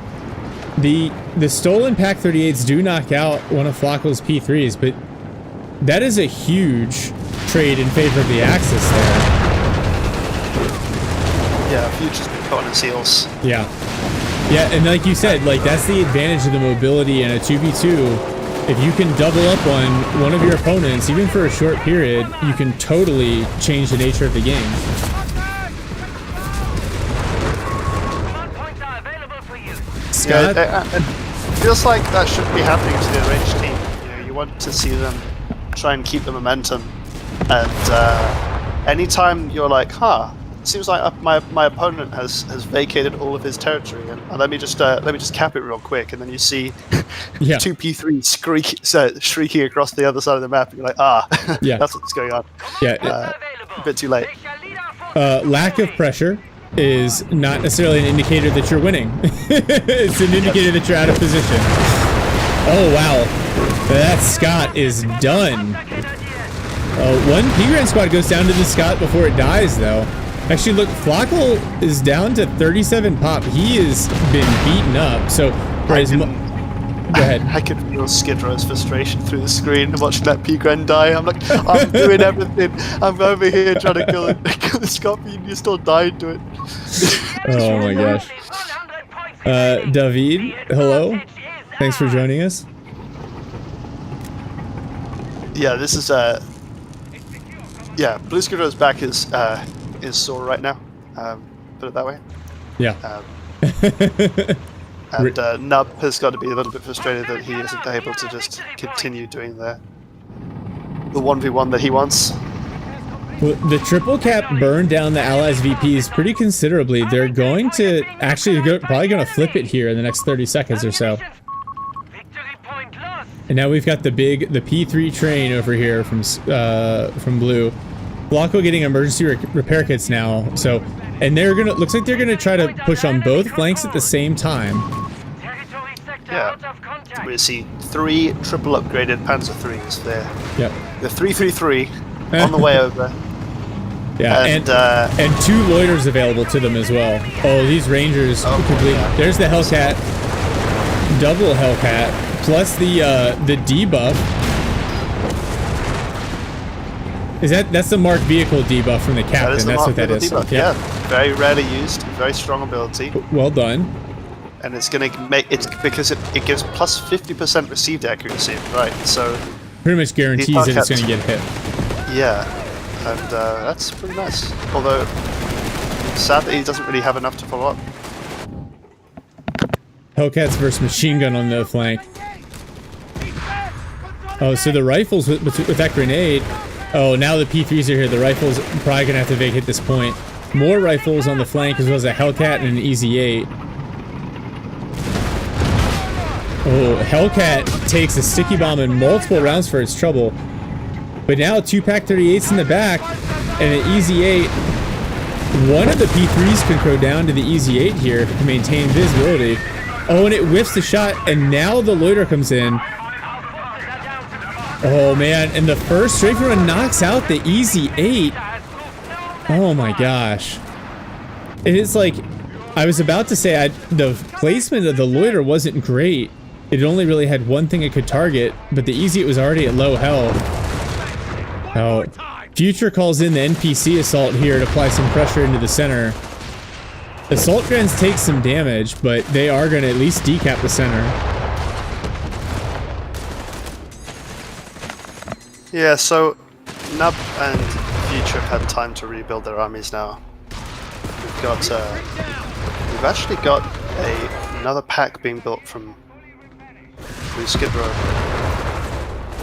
The stolen Pack 38s do knock out one of Flacco's P3s, but that is a huge trade in favor of the Axis there. yeah. Future's been caught in his heels. Yeah. Yeah, and like you said, like that's the advantage of the mobility in a 2v2. If you can double up on one of your opponents, even for a short period, you can totally change the nature of the game. Scott? Yeah, it feels like that shouldn't be happening to the ranged team. You know, you want to see them try and keep the momentum, and anytime you're like, huh, it seems like my opponent has vacated all of his territory, and let me just cap it real quick, and then you see Yeah. 2 P3s shrieking across the other side of the map, and you're like, Yeah. that's what's going on. Yeah. A bit too late. Lack of pressure is not necessarily an indicator that you're winning. It's an indicator that you're out of position. Oh, wow. That Scott is done. One P-Grand squad goes down to the Scott before it dies, though. Actually, look, Flacco is down to 37 pop. He has been beaten up. So, go ahead. I could feel Skid Row's frustration through the screen watching that P-Grand die. I'm like, I'm doing everything. I'm over here trying to kill the Scorpion. You still died to it. Oh my gosh. David, hello. Thanks for joining us. Yeah, this is yeah, Blue Skid Row's back is sore right now. Put it that way. Yeah. And Nub has got to be a little bit frustrated that he isn't able to just continue doing the 1v1 that he wants. Well, the triple cap burned down the Allies VPs pretty considerably. They're going to actually probably going to flip it here in the next 30 seconds or so. And now we've got the P3 train over here from Blue. Blocko getting emergency repair kits now. So, and they're gonna looks like they're gonna try to push on both flanks at the same time. Yeah, we see 3 triple upgraded Panzer IIIs there. Yep. The 333 on the way over. Yeah, and 2 loiters available to them as well. Oh, these Rangers complete. Yeah. There's the Hellcat, double Hellcat, plus the debuff. That's the marked vehicle debuff from the captain. That's what that is. Debuff, yeah, very rarely used, very strong ability. Well done. And it's gonna make it because it gives plus 50% received accuracy, right? So pretty much guarantees that it's gonna get hit. Yeah, and that's pretty nice. Although sad that he doesn't really have enough to follow up. Hellcats versus machine gun on the flank. Oh, so the rifles with that grenade. Oh, now the P3s are here. The rifles probably gonna have to vacate this point. More rifles on the flank as well as a Hellcat and an EZ8. Oh, Hellcat takes a sticky bomb in multiple rounds for its trouble. But now 2 Pack 38s in the back and an EZ8. One of the P3s can go down to the EZ8 here to maintain visibility. Oh, and it whiffs the shot, and now the loiter comes in. Oh man, and the first strafe run knocks out the EZ8. Oh my gosh. It is like, I was about to say the placement of the loiter wasn't great. It only really had one thing it could target, but the EZ8 was already at low health. Oh, Future calls in the NPC assault here to apply some pressure into the center. Assault guns take some damage, but they are going to at least decap the center. Yeah, so Nub and Future have had time to rebuild their armies now. We've actually got another pack being built from Blue Skid Row.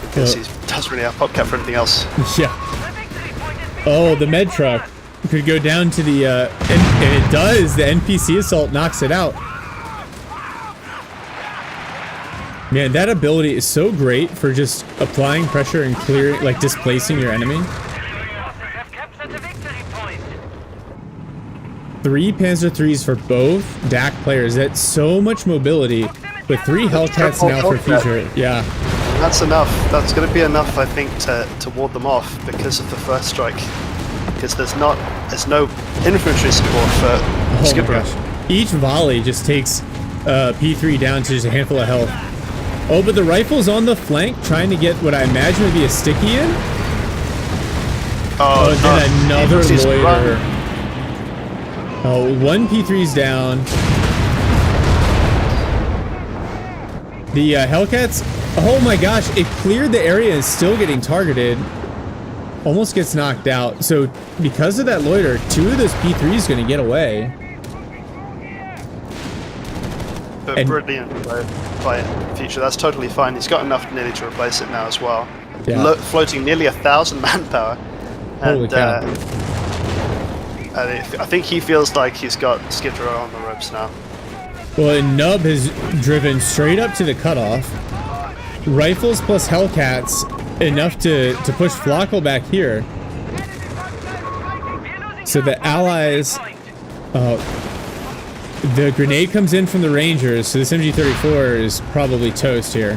Because he doesn't really have PopCap for anything else. Yeah. Oh, the med truck could go down to the and it does. The NPC assault knocks it out. Man, that ability is so great for just applying pressure and clearing, like displacing your enemy. Have captured the victory point. 3 Panzer IIIs for both DAC players. That's so much mobility. With 3 Hellcats triple now for Hellcat. future. Yeah. That's enough. That's going to be enough, I think, to ward them off because of the first strike. Because there's no infantry support for Oh my Skipper. gosh. Each volley just takes P3 down to just a handful of health. Oh, but the rifle's on the flank trying to get what I imagine would be a sticky in. Oh, then another P3's loiter. run. Oh, 1 P3's down. The Hellcats, oh my gosh, it cleared the area and is still getting targeted. Almost gets knocked out. So because of that loiter, 2 of those P3's gonna get away. But And- brilliant by Future. That's totally fine. He's got enough nearly to replace it now as well. Yeah. Floating nearly 1,000 manpower. Holy cow. I think he feels like he's got Skipper on the ropes now. Well, and Nub has driven straight up to the cutoff. Rifles plus Hellcats, enough to push Flockel back here. So the allies, the grenade comes in from the Rangers, so this MG34 is probably toast here.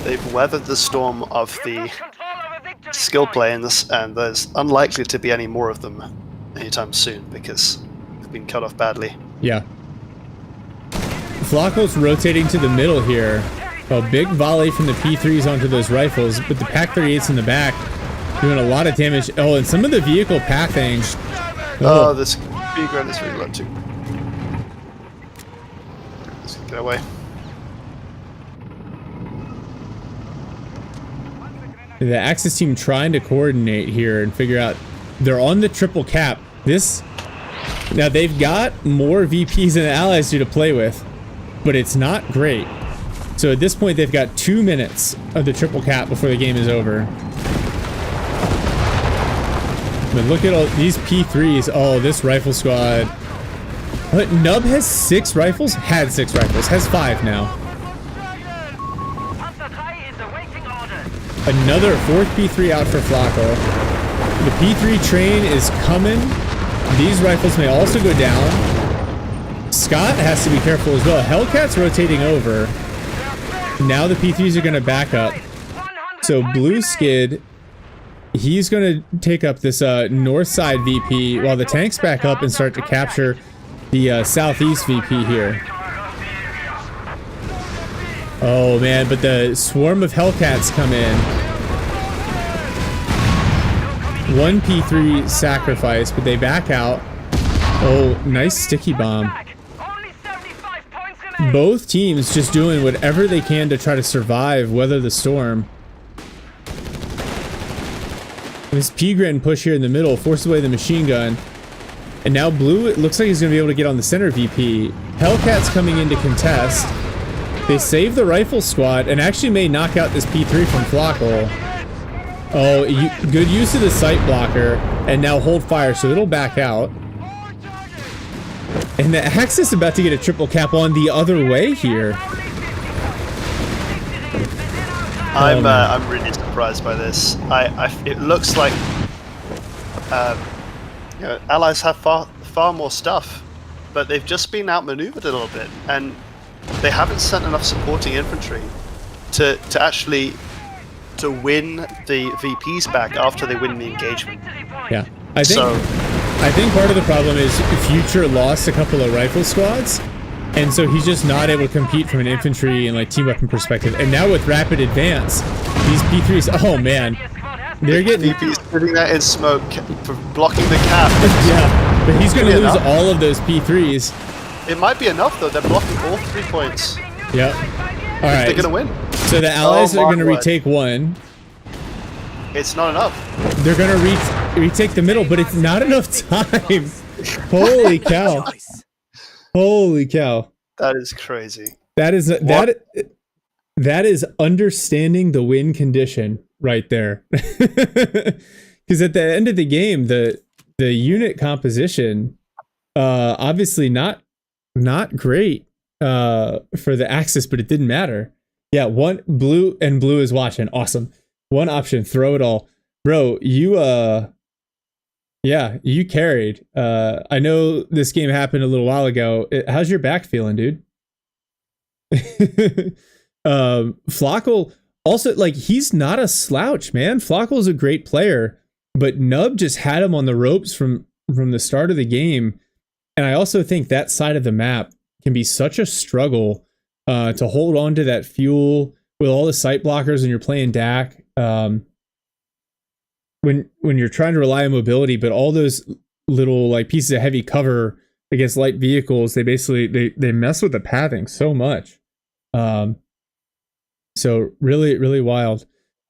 They've weathered the storm of the Control of a victory skill point. play in this, and there's unlikely to be any more of them anytime soon because they've been cut off badly. Yeah. Flockel's rotating to the middle here. A big volley from the P3s onto those rifles, but the PAC-38s in the back doing a lot of damage. Oh, and some of the vehicle pathing. Oh, this B-Gren is really low too. Let's get away. The Axis team trying to coordinate here and figure out. They're on the triple cap. Now they've got more VPs and allies to play with, but it's not great. So at this point, they've got 2 minutes of the triple cap before the game is over. But look at all these P3s. Oh, this rifle squad. But Nub has 6 rifles? Had 6 rifles. Has 5 now. Panzer III is awaiting orders. Another 4th P3 out for Flacco. The P3 train is coming. These rifles may also go down. Scott has to be careful as well. Hellcat's rotating over. Now the P3s are going to back up. 100 So points Blue remain. Skid, he's going to take up this north side VP while the tanks back up and start to capture the southeast VP here. Oh man, but the swarm of Hellcats come in. 1 P3 sacrifice, but they back out. Oh, nice sticky bomb. Back. Only 75 points remain. Both teams just doing whatever they can to try to survive, weather the storm. This P-Gren push here in the middle forces away the machine gun. And now Blue, it looks like he's going to be able to get on the center VP. Hellcat's coming in to contest. They save the rifle squad and actually may knock out this P3 from Flockel. Oh, good use of the sight blocker. And now hold fire, so it'll back out. And the Axis is about to get a triple cap on the other way here. I'm really surprised by this. It looks like allies have far more stuff, but they've just been outmaneuvered a little bit, and they haven't sent enough supporting infantry to actually to win the VPs back after they win the engagement. Yeah, I think part of the problem is Future lost a couple of rifle squads, and so he's just not able to compete from an infantry and like team weapon perspective. And now with rapid advance, these P3s, oh man, they're getting VP's sitting there in smoke for blocking the cap. yeah, but he's going to Maybe lose enough. all of those P3s. It might be enough though. They're blocking all 3 points. Yep. All They're right. gonna win. So the allies Oh are my going to word. retake one. It's not enough. They're going to retake the middle, but it's not enough time. Holy cow! Holy cow! That is crazy. That is that is understanding the win condition right there. Because at the end of the game, the unit composition, obviously not great. for the axis, but it didn't matter. Yeah, one blue is watching. Awesome. One option, throw it all. Bro, you you carried. I know this game happened a little while ago. How's your back feeling, dude? Flockle also, like, he's not a slouch, man. Flockle's a great player, but Nub just had him on the ropes from the start of the game. And I also think that side of the map can be such a struggle to hold on to that fuel with all the sight blockers and you're playing DAC. When you're trying to rely on mobility, but all those little like pieces of heavy cover against light vehicles, they basically they mess with the pathing so much. So really, really wild.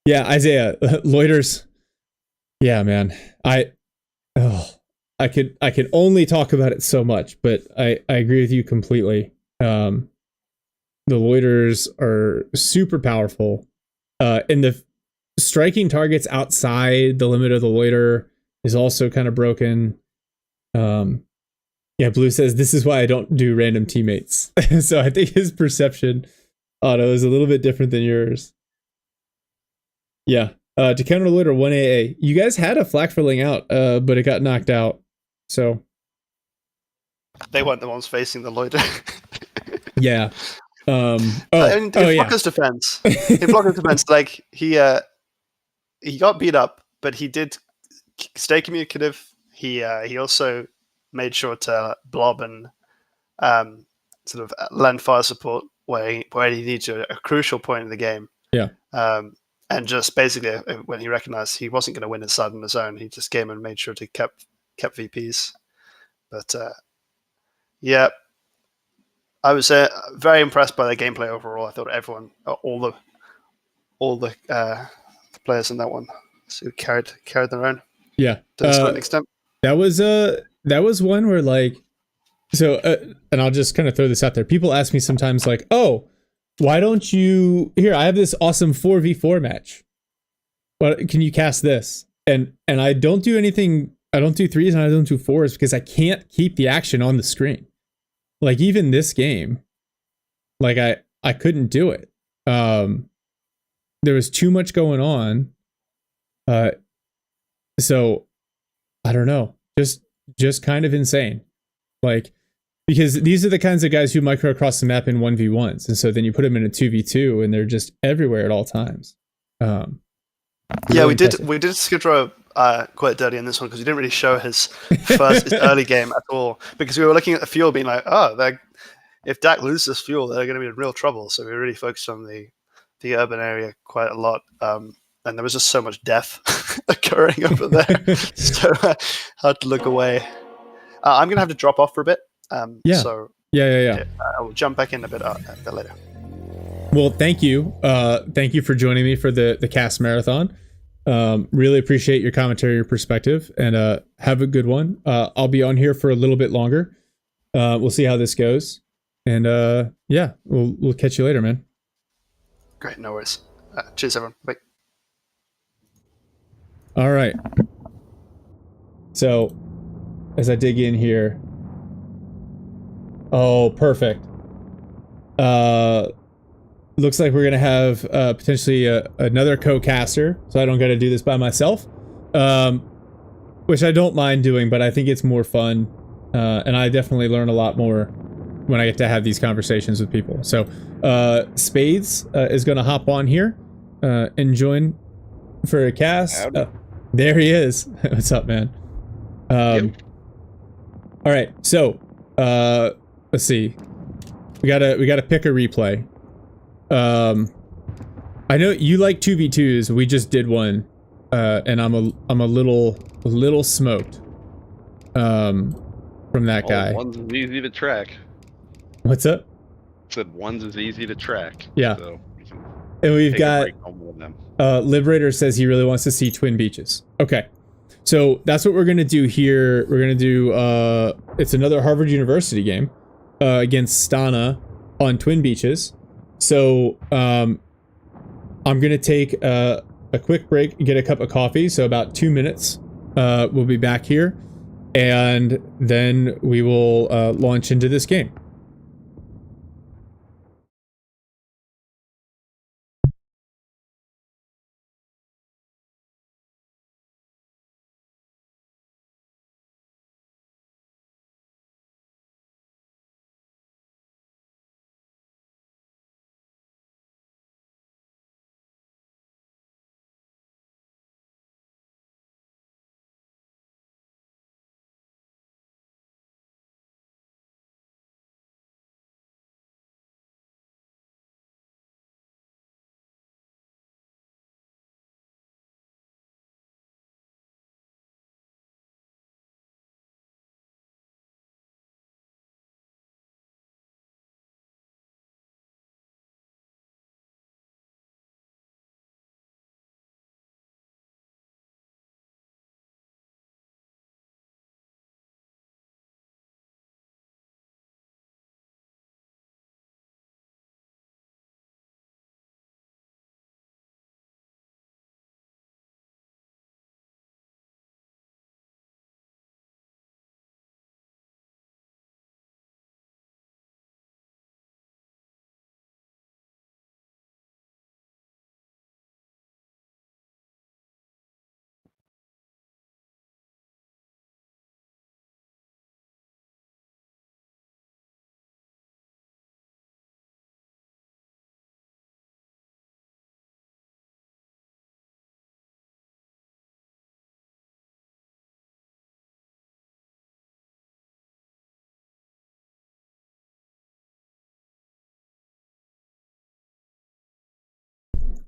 Yeah, Isaiah, loiters. Yeah, man. I could only talk about it so much, but I agree with you completely. The loiters are super powerful. And the striking targets outside the limit of the loiter is also kind of broken. Yeah, Blue says, this is why I don't do random teammates. So I think his perception, Otto, is a little bit different than yours. Yeah. To counter loiter 1AA. You guys had a flak filling out, but it got knocked out. So They weren't the ones facing the loiter. yeah. In Blocker's defense, like he got beat up, but he did stay communicative. He also made sure to blob and sort of lend fire support where he needs a crucial point in the game. Yeah. And just basically when he recognized he wasn't going to win his side on his own, he just came and made sure to kept VPs. But yeah, I was very impressed by their gameplay overall. I thought all the players in that one carried their own. Yeah, to a certain extent. That was one where like, so and I'll just kind of throw this out there. People ask me sometimes like, oh, why don't you? Here, I have this awesome 4v4 match. Well, can you cast this? And I don't do anything. I don't do threes and I don't do fours because I can't keep the action on the screen. Like even this game, like I couldn't do it. There was too much going on. So I don't know, just kind of insane. Like, because these are the kinds of guys who micro across the map in 1v1s. And so then you put them in a 2v2 and they're just everywhere at all times. Yeah, we did skid row quite dirty in this one because we didn't really show his early game at all because we were looking at the fuel being like, oh, if Dak loses this fuel, they're going to be in real trouble. So we really focused on the urban area quite a lot. And there was just so much death occurring over there. So hard to look away. I'm going to have to drop off for a bit. So I will jump back in a bit later. Well, thank you. Thank you for joining me for the cast marathon. Really appreciate your commentary, your perspective, and have a good one. I'll be on here for a little bit longer. We'll see how this goes. And we'll catch you later, man. Great, no worries. Cheers, everyone. Bye. All right. So, as I dig in here. Oh, perfect. Looks like we're going to have potentially another co-caster, so I don't got to do this by myself, which I don't mind doing, but I think it's more fun, and I definitely learn a lot more when I get to have these conversations with people. So Spades is going to hop on here and join for a cast. There he is. What's up, man? All right, so let's see. We gotta pick a replay. I know you like 2v2s. We just did one, and I'm a little smoked from that guy. One's is easy to track. What's up? Said one's is easy to track. Yeah. So and we've got Liberator says he really wants to see Twin Beaches. Okay. So that's what we're gonna do here. We're gonna do it's another Harvard University game against Stana on Twin Beaches. So I'm gonna take a quick break and get a cup of coffee. So about 2 minutes, we'll be back here, and then we will launch into this game.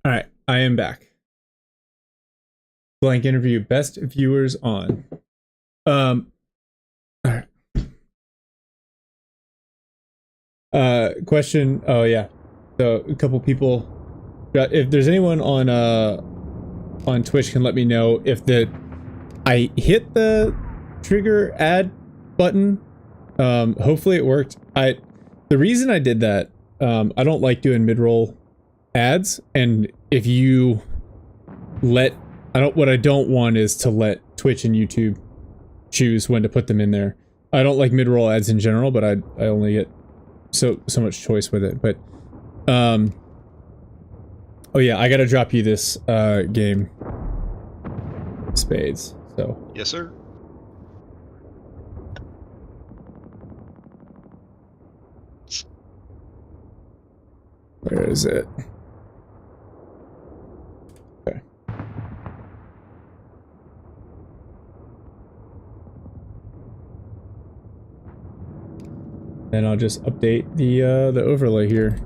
All right, I am back. Blank interview, best viewers on. All right. Question. Oh yeah. So a couple people. If there's anyone on Twitch, can let me know if I hit the trigger add button. Hopefully it worked. The reason I did that, I don't like doing mid-roll ads, and if you what I don't want is to let Twitch and YouTube choose when to put them in there. I don't like mid-roll ads in general, but I only get so much choice with it. But oh yeah, I gotta drop you this game, Spades. So Yes, sir. where is it? Okay. And I'll just update the overlay here.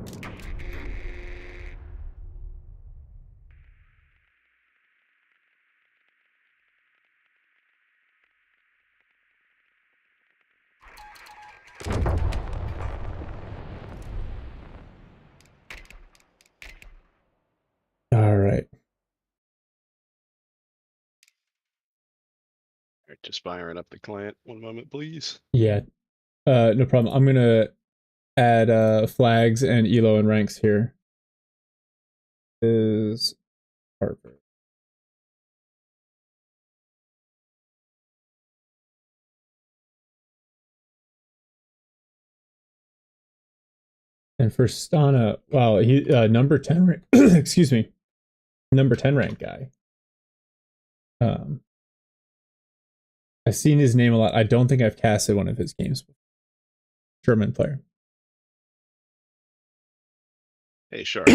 All right. Alright, just firing up the client. One moment, please. Yeah. No problem. I'm gonna add flags and elo and ranks here. Is Harvard. And for Stana, wow, he number 10 rank, excuse me, number 10 rank guy. I've seen his name a lot. I don't think I've casted one of his games before. German player. Hey, Shark.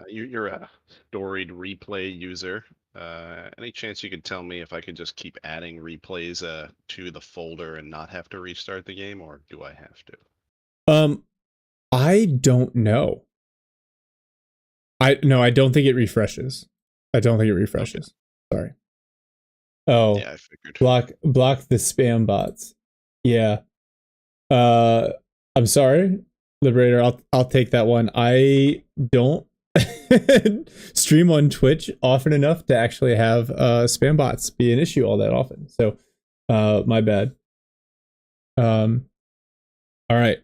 You're a storied replay user. Any chance you could tell me if I could just keep adding replays to the folder and not have to restart the game, or do I have to? I don't know. I don't think it refreshes. I don't think it refreshes. Okay. Sorry. Oh, Yeah, I figured. block the spam bots. Yeah. I'm sorry, Liberator. I'll take that one. I don't stream on Twitch often enough to actually have spam bots be an issue all that often. So, my bad. All right.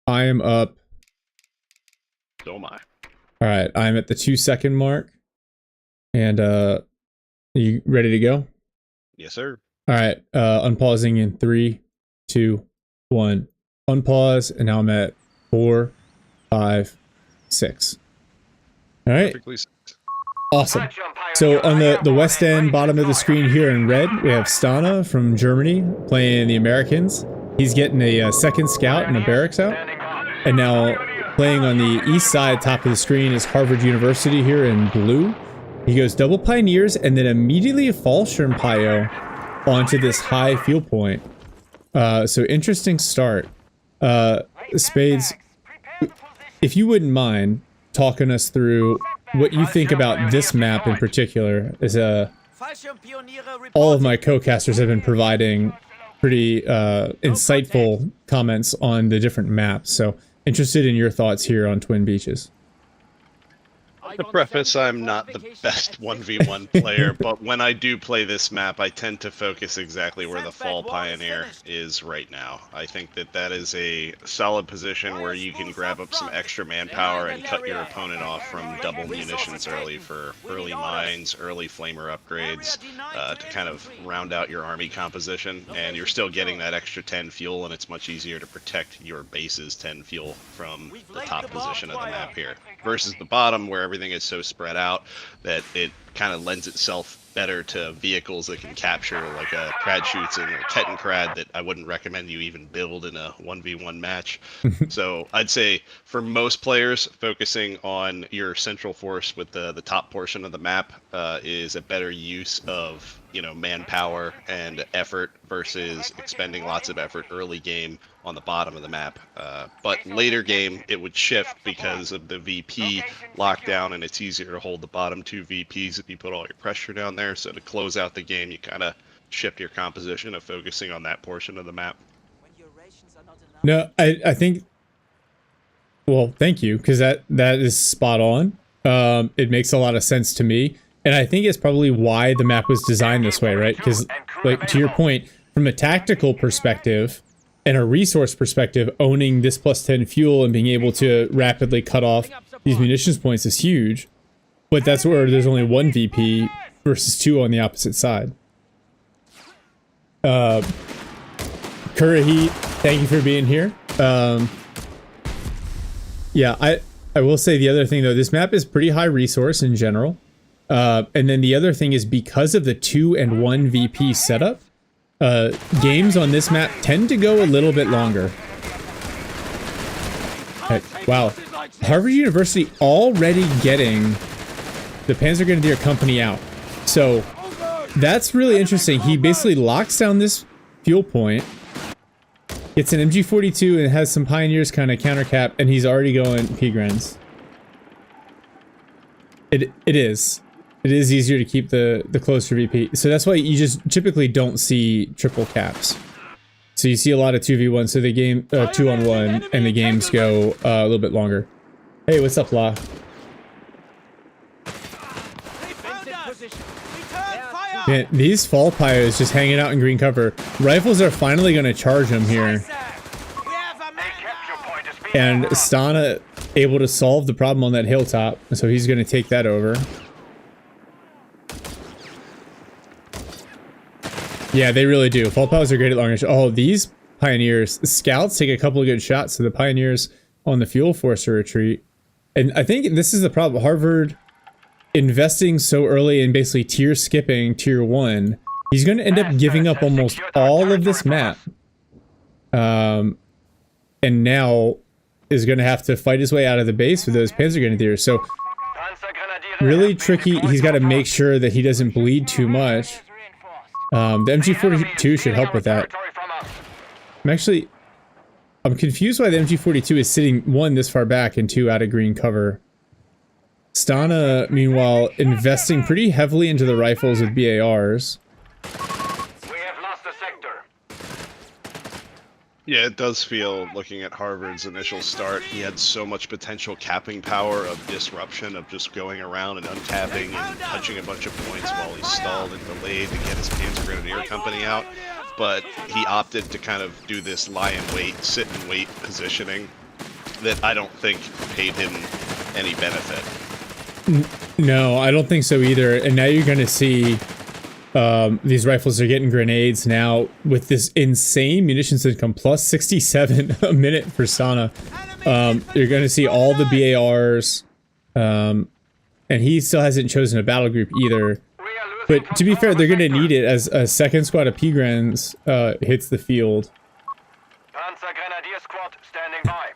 I am up. So am I. All right, I'm at the 2-second mark. And you ready to go? Yes, sir. All right, unpausing in 3, 2, 1. Unpause, and now I'm at 4, 5, 6. All right, Perfectly set. awesome. So on the west end, bottom of the screen here in red, we have Stana from Germany playing the Americans. He's getting a second scout and a barracks out. And now playing on the east side, top of the screen, is Harvard University here in blue. He goes double Pioneers and then immediately a Fallschirmpeio onto this high fuel point. So interesting start. Spades, if you wouldn't mind talking us through what you think about this map in particular, as all of my co-casters have been providing pretty insightful comments on the different maps. So interested in your thoughts here on Twin Beaches. To preface, I'm not the best 1v1 player, but when I do play this map, I tend to focus exactly where the Fall Pioneer is right now. I think that is a solid position where you can grab up some extra manpower and cut your opponent off from double munitions early for early mines, early flamer upgrades, to kind of round out your army composition, and you're still getting that extra 10 fuel, and it's much easier to protect your base's 10 fuel from the top position of the map here, versus the bottom where everything is so spread out that it kind of lends itself better to vehicles that can capture like a Crad Shoots and a Kettenkrad that I wouldn't recommend you even build in a 1v1 match. So I'd say for most players, focusing on your central force with the top portion of the map is a better use of you know, manpower and effort versus expending lots of effort early game on the bottom of the map. But later game, it would shift because of the VP lockdown, and it's easier to hold the bottom 2 VPs if you put all your pressure down there. So to close out the game, you kind of shift your composition of focusing on that portion of the map. No, I think. Well, thank you, because that is spot on. It makes a lot of sense to me, and I think it's probably why the map was designed this way, right? Because, like, to your point, from a tactical perspective and a resource perspective, owning this +10 fuel and being able to rapidly cut off these munitions points is huge. But that's where there's only 1 VP versus 2 on the opposite side. Kurahi, thank you for being here. Yeah, I will say the other thing, though, this map is pretty high resource in general. And then the other thing is, because of the 2 and 1 VP setup, games on this map tend to go a little bit longer. Wow. Harvard University already getting the Panzergrenadier Company out. So that's really interesting. He basically locks down this fuel point, gets an MG42 and has some Pioneers kind of counter cap, and he's already going P-Grens. It is easier to keep the closer VP. So that's why you just typically don't see triple caps. So you see a lot of 2v1, so the game 2-on-1, and the games go a little bit longer. Hey, what's up, La? Man, these fall pyos just hanging out in green cover. Rifles are finally going to charge them here. And Stana able to solve the problem on that hilltop, so he's going to take that over. Yeah, they really do. Fall pyos are great at long range. Oh, these Pioneers. The Scouts take a couple of good shots, so the Pioneers on the fuel force a retreat. And I think this is the problem. Harvard investing so early and basically tier skipping tier 1, he's going to end up giving up almost all of this map. And now is going to have to fight his way out of the base with those Panzergrenadiers. So really tricky. He's got to make sure that he doesn't bleed too much. The MG42 should help with that. I'm confused why the MG42 is sitting, 1, this far back, and 2, out of green cover. Stana, meanwhile, investing pretty heavily into the rifles with BARs. We have lost the sector. Yeah, it does feel, looking at Harvard's initial start, he had so much potential capping power of disruption, of just going around and uncapping and touching a bunch of points while he stalled and delayed to get his Panzergrenadier Company out. But he opted to kind of do this lie and wait, sit and wait positioning that I don't think paid him any benefit. No, I don't think so either. And now you're going to see these rifles are getting grenades now with this insane munitions income, plus 67 a minute for Stana. You're going to see all the BARs, and he still hasn't chosen a battle group either. But to be fair, they're going to need it as a second squad of P-Grens hits the field. Panzer Grenadier Squad standing by.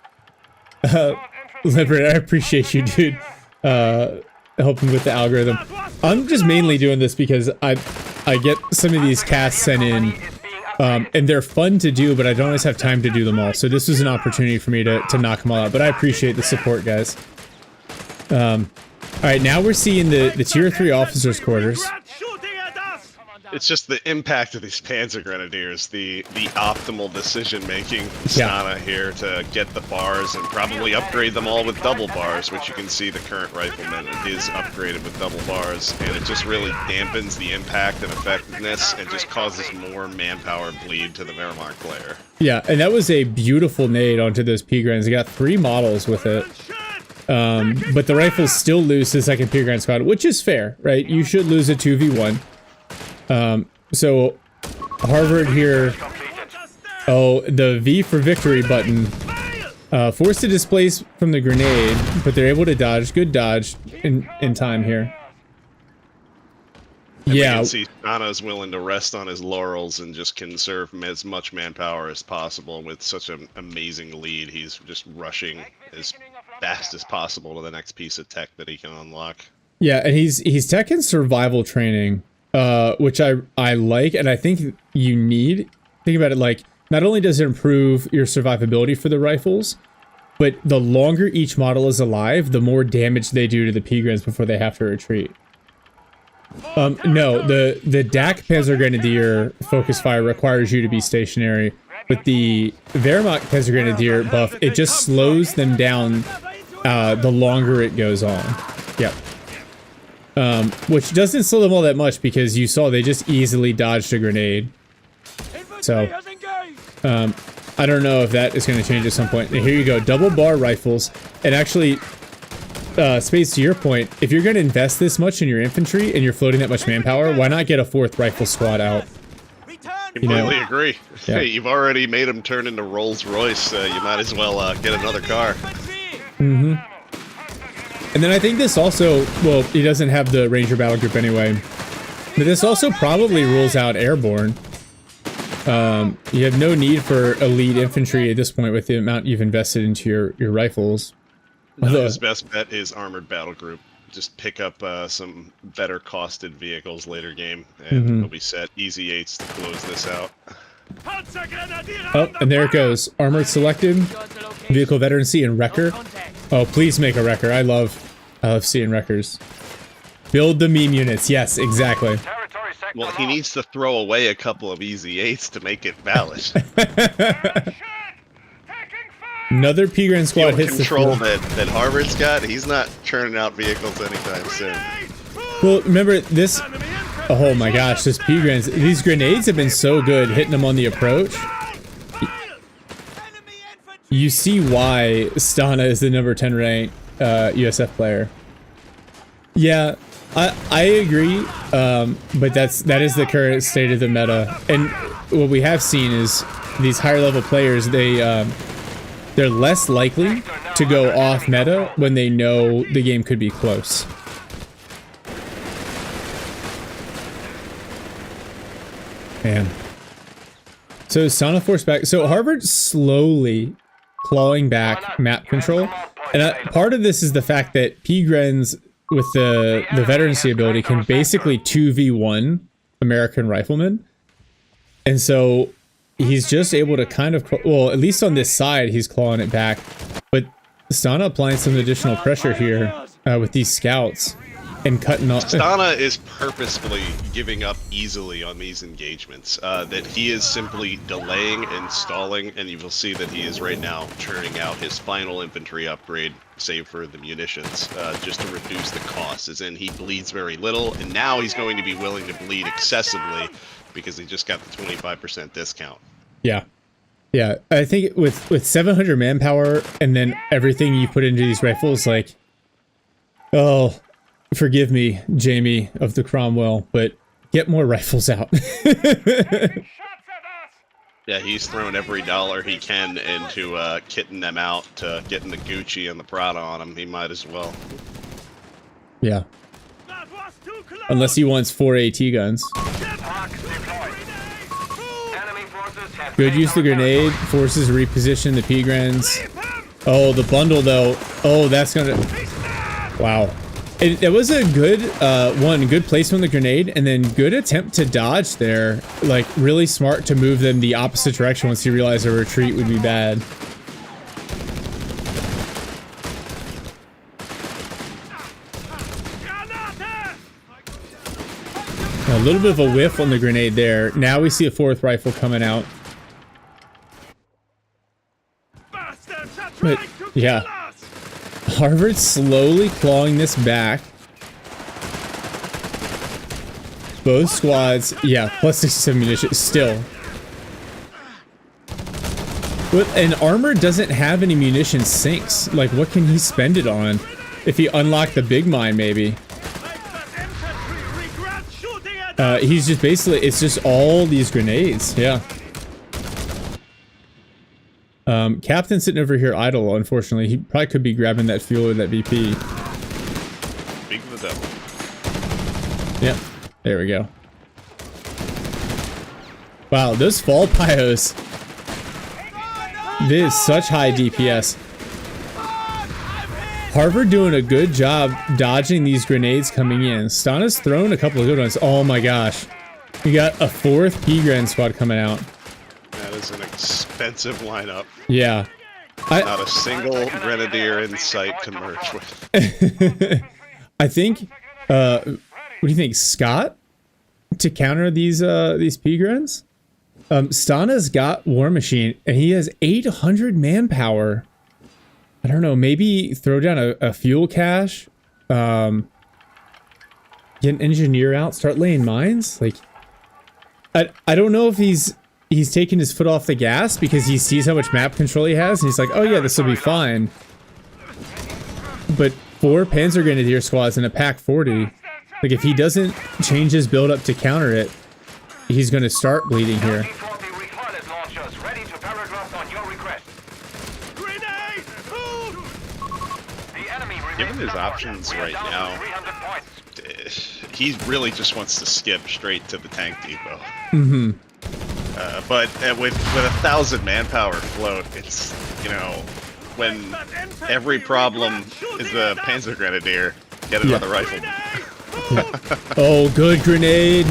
Liberate, I appreciate you, dude. Helping with the algorithm. I'm just mainly doing this because I get some of these casts sent in, and they're fun to do, but I don't always have time to do them all. So this was an opportunity for me to knock them all out. But I appreciate the support, guys. All right, now we're seeing the tier 3 officers' quarters. It's just the impact of these Panzergrenadiers, the optimal decision-making Stana here to get the bars and probably upgrade them all with double bars, which you can see the current rifleman is upgraded with double bars, and it just really dampens the impact and effectiveness and just causes more manpower bleed to the Wehrmacht player. Yeah, and that was a beautiful nade onto those P-Grens. They got 3 models with it. But the rifles still lose the second P-Gren squad, which is fair, right? You should lose a 2v1. So Harvard here, oh, the V for victory button, forced to displace from the grenade, but they're able to dodge. Good dodge in time here. And yeah, we can see Stana's willing to rest on his laurels and just conserve as much manpower as possible. With such an amazing lead, he's just rushing as fast as possible to the next piece of tech that he can unlock. Yeah, and he's tech and survival training. which I like, and I think you need. Think about it, like, not only does it improve your survivability for the rifles, but the longer each model is alive, the more damage they do to the P-Grens before they have to retreat. No, the DAC Panzer Grenadier focus fire requires you to be stationary, but the Wehrmacht Panzer Grenadier buff, it just slows them down the longer it goes on. Yep. Which doesn't slow them all that much because you saw they just easily dodged a grenade. So, I don't know if that is going to change at some point. And here you go, double bar rifles. And actually, Spades, to your point, if you're going to invest this much in your infantry and you're floating that much manpower, why not get a 4th rifle squad out? Completely agree. Yeah. Hey, you've already made them turn into Rolls Royce. You might as well get another car. Mm-hmm. And then I think this also, well, he doesn't have the Ranger battle group anyway, but this also probably rules out airborne. You have no need for elite infantry at this point with the amount you've invested into your rifles. His best bet is armored battle group. Just pick up some better costed vehicles later game, and we'll be set. Easy 8s to close this out. Oh, and there it goes. Armored selected, vehicle veterancy, and wrecker. Oh, please make a wrecker. I love seeing wreckers. Build the meme units. Yes, exactly. Well, he needs to throw away a couple of easy 8s to make it valid. Another P-Gren squad hits control the that Harvard's got. He's not churning out vehicles anytime soon. Well, remember this. Oh my gosh, this P-Grens. These grenades have been so good hitting them on the approach. You see why Stana is the number 10 ranked USF player. Yeah, I agree, but that is the current state of the meta. And what we have seen is these higher level players, they're less likely to go off meta when they know the game could be close. Man. So Stana forced back. So Harvard's slowly clawing back map control. And part of this is the fact that P-Grens with the veterancy ability can basically 2v1 American riflemen. And so he's just able to kind of, well, at least on this side, he's clawing it back. But Stana applying some additional pressure here with these scouts and cutting off. Stana is purposefully giving up easily on these engagements. That he is simply delaying and stalling, and you will see that he is right now churning out his final infantry upgrade, save for the munitions, just to reduce the cost. As in, he bleeds very little, and now he's going to be willing to bleed excessively because he just got the 25% discount. Yeah. Yeah, I think with 700 manpower and then everything you put into these rifles, like, oh, forgive me, Jamie of the Cromwell, but get more rifles out. Yeah, he's thrown every dollar he can into kitting them out to getting the Gucci and the Prada on them. He might as well. Yeah. Unless he wants 4 AT guns. Good use of the grenade. Forces reposition the P-Grens. Oh, the bundle though. Oh, that's gonna... Wow. It was a good good placement on the grenade, and then good attempt to dodge there. Like, really smart to move them the opposite direction once he realized a retreat would be bad. A little bit of a whiff on the grenade there. Now we see a 4th rifle coming out. But, yeah. Harvard slowly clawing this back. Both squads, yeah, plus 67 munitions, still. But, and armor doesn't have any munition sinks. Like, what can he spend it on? If he unlocked the big mine, maybe. He's just basically, it's just all these grenades, yeah. Captain sitting over here idle, unfortunately. He probably could be grabbing that fuel or that VP. Speak of the devil. Yep, there we go. Wow, those fall pyos. This is such high DPS. Harvard doing a good job dodging these grenades coming in. Stana's thrown a couple of good ones. Oh my gosh. We got a fourth P-Gren squad coming out. That is an expensive lineup. Yeah. Not a single grenadier in sight to merge with. I think, what do you think, Scott? To counter these P-Grens? Stana's got War Machine, and he has 800 manpower. I don't know, maybe throw down a fuel cache, get an engineer out, start laying mines. Like, I don't know if he's taking his foot off the gas because he sees how much map control he has, and he's like, oh yeah, this will be fine. But 4 Panzer Grenadier squads and a Pack 40, like if he doesn't change his build up to counter it, he's gonna start bleeding here. Given his options right now, he really just wants to skip straight to the tank depot. Mm-hmm. But with 1,000 manpower float, it's, you know, when every problem is a Panzer Grenadier, get another rifle. Oh, good grenade.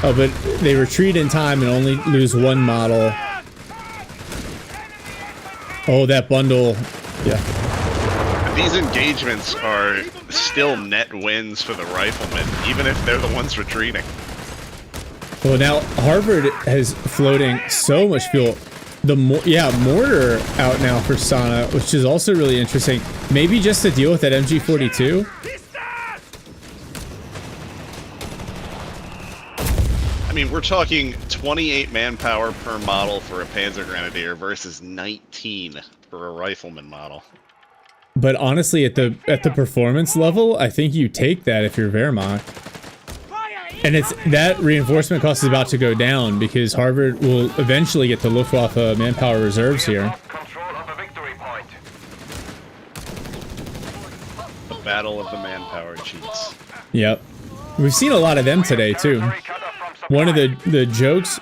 Oh, but they retreat in time and only lose 1 model. Oh, that bundle. Yeah. These engagements are still net wins for the riflemen, even if they're the ones retreating. Well, now Harvard has floating so much fuel. The mortar out now for Stana, which is also really interesting. Maybe just to deal with that MG42. I mean, we're talking 28 manpower per model for a Panzer Grenadier versus 19 for a rifleman model. But honestly, at the performance level, I think you take that if you're Wehrmacht. And it's that reinforcement cost is about to go down because Harvard will eventually get the Luftwaffe manpower reserves here. The battle of the manpower cheats. Yep. We've seen a lot of them today too. One of the jokes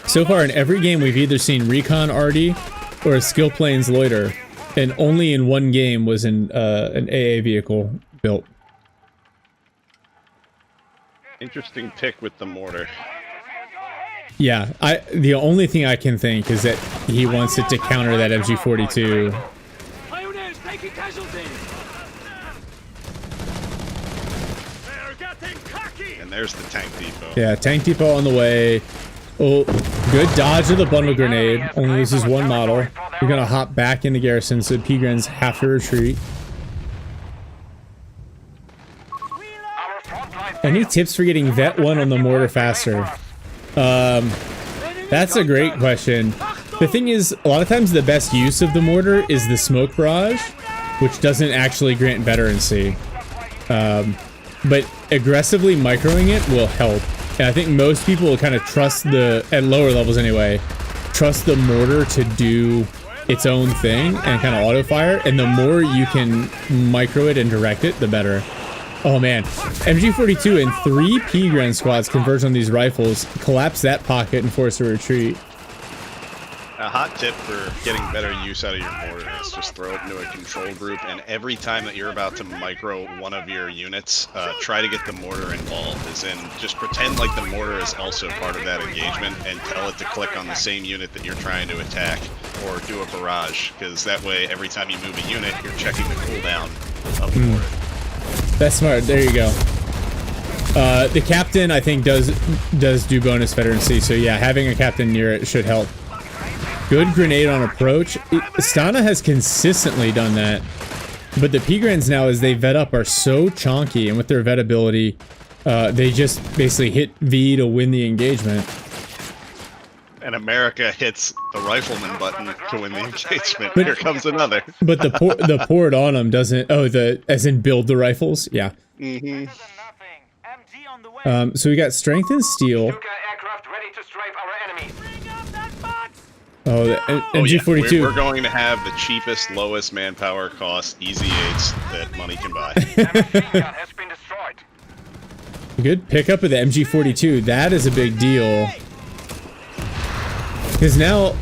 so far in every game we've either seen recon RD or a skill planes loiter. And only in one game was an AA vehicle built. Interesting pick with the mortar. Yeah, the only thing I can think is that he wants it to counter that MG42. Pioneers taking casualties. And there's the tank depot. Yeah, tank depot on the way. Oh, good dodge of the bundle grenade. Only loses 1 model. We're gonna hop back into garrison, so P-Grens have to retreat. Any tips for getting Vet 1 on the mortar faster? That's a great question. The thing is, a lot of times the best use of the mortar is the smoke barrage, which doesn't actually grant veterancy. But aggressively microing it will help. And I think most people will kind of trust at lower levels anyway, trust the mortar to do its own thing and kind of auto fire. And the more you can micro it and direct it, the better. Oh man, MG42 and 3 P-Gren squads converge on these rifles, collapse that pocket and force a retreat. A hot tip for getting better use out of your mortar is just throw it into a control group, and every time that you're about to micro one of your units, try to get the mortar involved, as in just pretend like the mortar is also part of that engagement and tell it to click on the same unit that you're trying to attack, or do a barrage, because that way every time you move a unit, you're checking the cooldown of the mortar. That's smart, there you go. The captain, I think, does do bonus veterancy, so yeah, having a captain near it should help. Good grenade on approach. Stana has consistently done that. But the P-Grens now, as they vet up, are so chonky, and with their vet ability, they just basically hit V to win the engagement. And America hits the rifleman button to win the engagement. Here comes another. But the port on them doesn't... Oh, as in build the rifles? Yeah. Mm-hmm. So we got strength and steel. Oh, the MG42. Yeah. We're going to have the cheapest, lowest manpower cost, easy 8s that money can buy. Good pickup of the MG42. That is a big deal. Because now,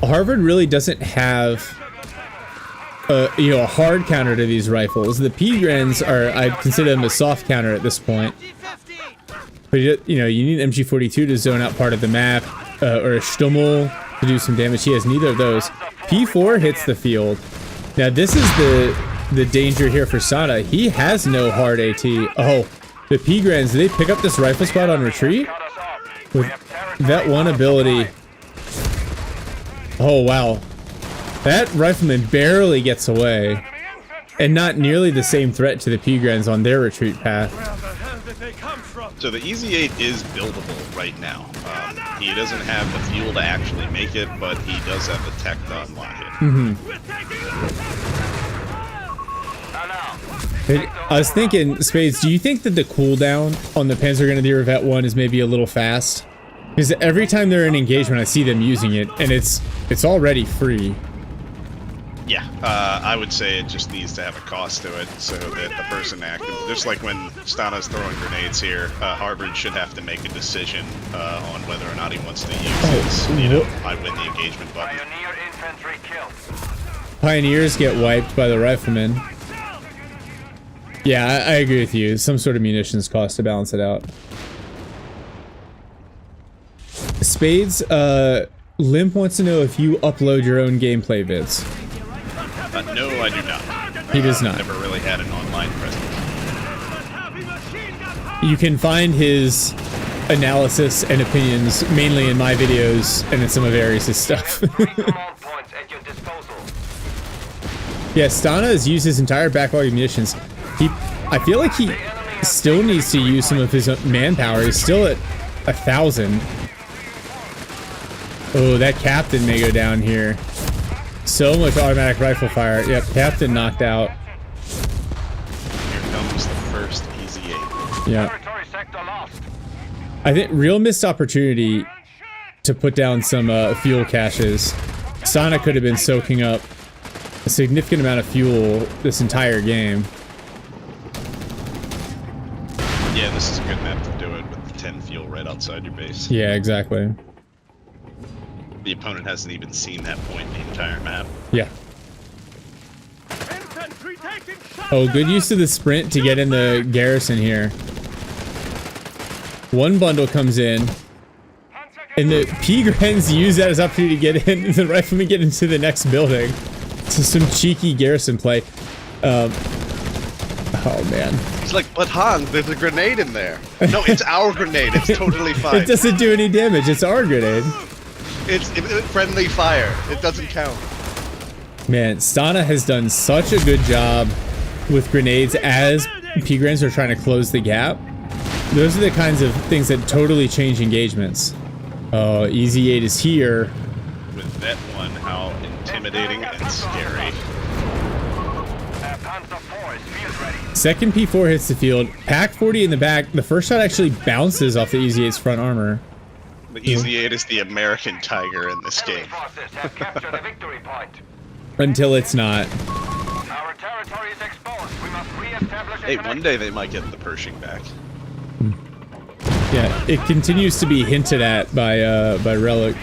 Harvard really doesn't have a hard counter to these rifles. The P-Grens are, I'd consider them a soft counter at this point. But you need an MG42 to zone out part of the map, or a Stummel to do some damage. He has neither of those. P4 hits the field. Now this is the danger here for Sana. He has no hard AT. Oh, the P-Grens, do they pick up this rifle squad on retreat? With that one ability. Oh wow. That rifleman barely gets away. And not nearly the same threat to the P-Grens on their retreat path. So the EZ8 is buildable right now. He doesn't have the fuel to actually make it, but he does have the tech to unlock it. I was thinking, Spades, do you think that the cooldown on the Panzer Grenadier Vet 1 is maybe a little fast? Because every time they're in engagement, I see them using it, and it's already free. Yeah, I would say it just needs to have a cost to it, so that the person active, just like when Stana's throwing grenades here, Harvard should have to make a decision on whether or not he wants to use his, I win the engagement button. Pioneer infantry killed. Pioneers get wiped by the riflemen. Yeah, I agree with you. Some sort of munitions cost to balance it out. Spades, Limp wants to know if you upload your own gameplay vids. No, I do not. He does not. Never really had an online presence. You can find his analysis and opinions mainly in my videos and in some of Ares' stuff. Yeah, Stana has used his entire backlog of munitions. I feel like he still needs to use some of his manpower. He's still at 1,000. Oh, that captain may go down here. So much automatic rifle fire. Yep, captain knocked out. Here comes the first EZ8. Yeah. I think real missed opportunity to put down some fuel caches. Sana could have been soaking up a significant amount of fuel this entire game. Yeah, this is a good map to do it with the 10 fuel right outside your base. Yeah, exactly. The opponent hasn't even seen that point in the entire map. Yeah. Oh, good use of the sprint to get in the garrison here. One bundle comes in, and the P-Grens use that as opportunity to get in, and the riflemen get into the next building. So some cheeky garrison play. Oh man. It's like, but Han, there's a grenade in there. No, it's our grenade. It's totally fine. It doesn't do any damage. It's our grenade. It's friendly fire. It doesn't count. Man, Stana has done such a good job with grenades as P-Grens are trying to close the gap. Those are the kinds of things that totally change engagements. Oh, EZ8 is here. With that one, how intimidating and scary. Second P4 hits the field. Pack 40 in the back. The first shot actually bounces off the EZ8's front armor. The EZ8 is the American Tiger in this game. Until it's not. Our territory is exposed. We must re-establish. Hey, one day they might get the Pershing back. Yeah, it continues to be hinted at by Relic.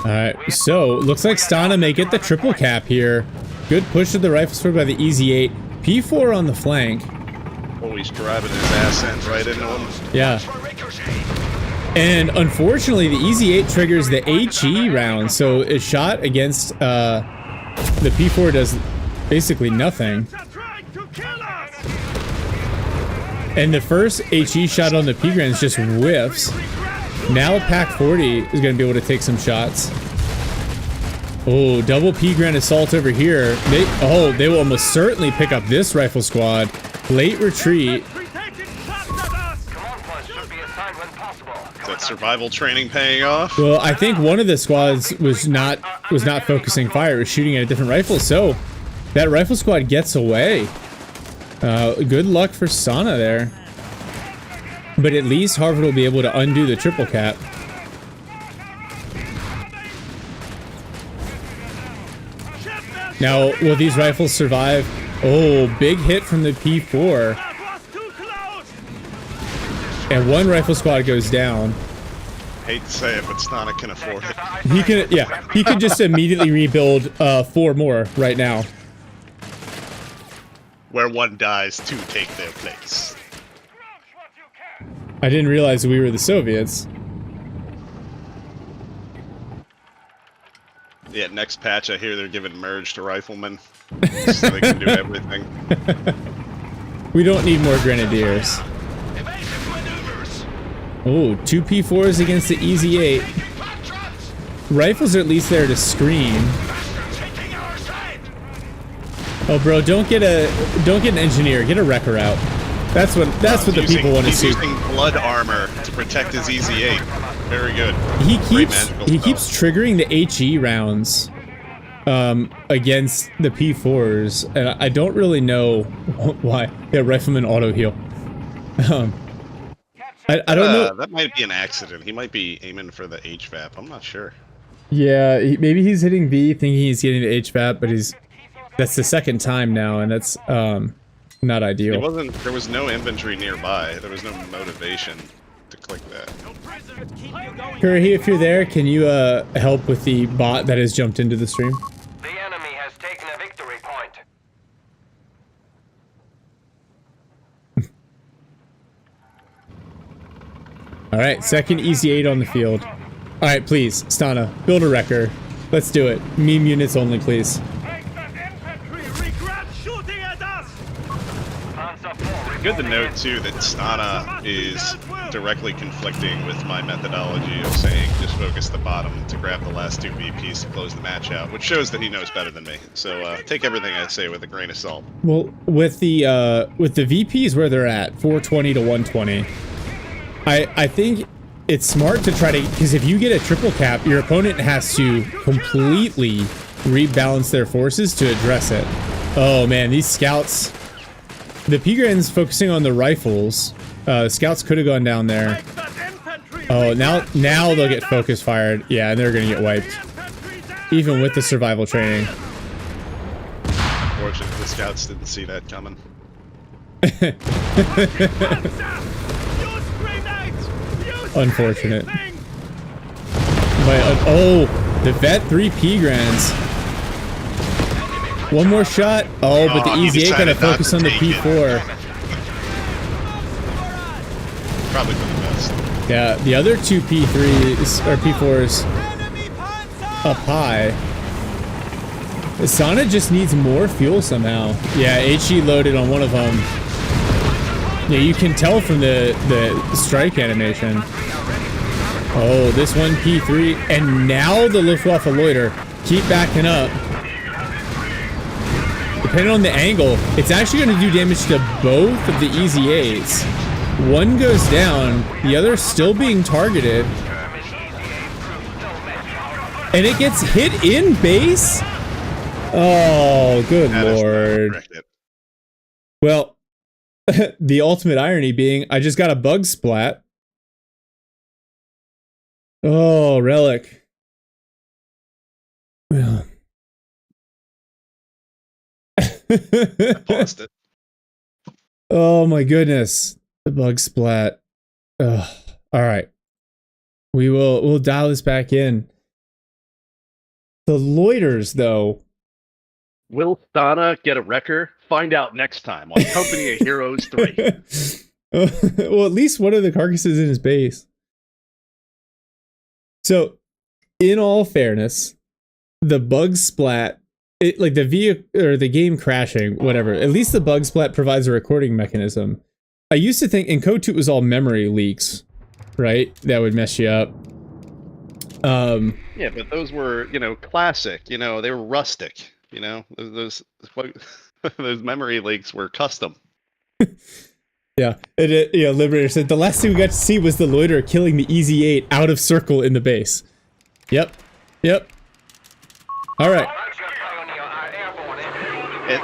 Alright, so looks like Stana may get the triple cap here. Good push of the rifle sword by the EZ8. P4 on the flank. Oh, he's driving his ass ends right into him. Yeah. And unfortunately, the EZ8 triggers the HE round, so a shot against the P4 does basically nothing. And the first HE shot on the P-Grens just whiffs. Now Pack 40 is going to be able to take some shots. Oh, double P-Gren assault over here. They will almost certainly pick up this rifle squad. Late retreat. Is that survival training paying off? Well, I think one of the squads was not focusing fire. It was shooting at a different rifle. So that rifle squad gets away. Good luck for Sana there. But at least Harvard will be able to undo the triple cap. Now, will these rifles survive? Oh, big hit from the P4. And one rifle squad goes down. Hate to say it, but Stana can afford it. He can, yeah, he could just immediately rebuild 4 more right now. Where one dies, 2 take their place. I didn't realize we were the Soviets. Yeah, next patch I hear they're giving merge to riflemen, so they can do everything. We don't need more grenadiers. Oh, 2 P4s against the Easy 8. Rifles are at least there to screen. Oh, bro, don't get an engineer. Get a wrecker out. That's what the people want to see. He's using blood armor to protect his Easy 8. Very good. He keeps triggering the HE rounds against the P4s, and I don't really know why. Yeah, rifleman auto heal. I don't know. That might be an accident. He might be aiming for the HVAP. I'm not sure. Yeah, maybe he's hitting B thinking he's getting the HVAP, but that's the second time now, and that's not ideal. There was no inventory nearby. There was no motivation to click that. Curry, if you're there, can you help with the bot that has jumped into the stream? The enemy has taken a victory point. Alright, second Easy 8 on the field. Alright, please, Stana, build a wrecker. Let's do it. Meme units only, please. Good to note, too, that Stana is directly conflicting with my methodology of saying just focus the bottom to grab the last 2 VPs to close the match out, which shows that he knows better than me. So take everything I say with a grain of salt. Well, with the VPs where they're at, 420 to 120, I think it's smart to try to, because if you get a triple cap, your opponent has to completely rebalance their forces to address it. Oh man, these scouts, the P-Grand's focusing on the rifles. Scouts could have gone down there. Oh, now they'll get focus fired. Yeah, and they're gonna get wiped. Even with the survival training. Fortunately, the scouts didn't see that coming. Unfortunate. But, oh, the vet 3 P-Grands. One more shot. Oh, but the Easy 8 gotta focus on the P4. Probably for the best. Yeah, the other 2 P3s or P4s up high. Sana just needs more fuel somehow. Yeah, HE loaded on one of them. Yeah, you can tell from the strike animation. Oh, this one P3, and now the Luftwaffe loiter. Keep backing up. Depending on the angle, it's actually going to do damage to both of the Easy 8s. One goes down, the other's still being targeted. And it gets hit in base? Oh, good lord. Well, the ultimate irony being, I just got a bug splat. Oh, relic. Well. I paused it. Oh my goodness. The bug splat. Ugh. Alright. We'll dial this back in. The loiters, though. Will Stana get a wrecker? Find out next time on Company of Heroes 3. Well, at least one of the carcasses in his base. So, in all fairness, the bug splat, like the vehicle or the game crashing, whatever, at least the bug splat provides a recording mechanism. I used to think in CoH3 it was all memory leaks, right? That would mess you up. Yeah, but those were, classic. They were rustic. Those memory leaks were custom. Yeah, Liberator said the last thing we got to see was the loiter killing the Easy 8 out of circle in the base. Yep. All right.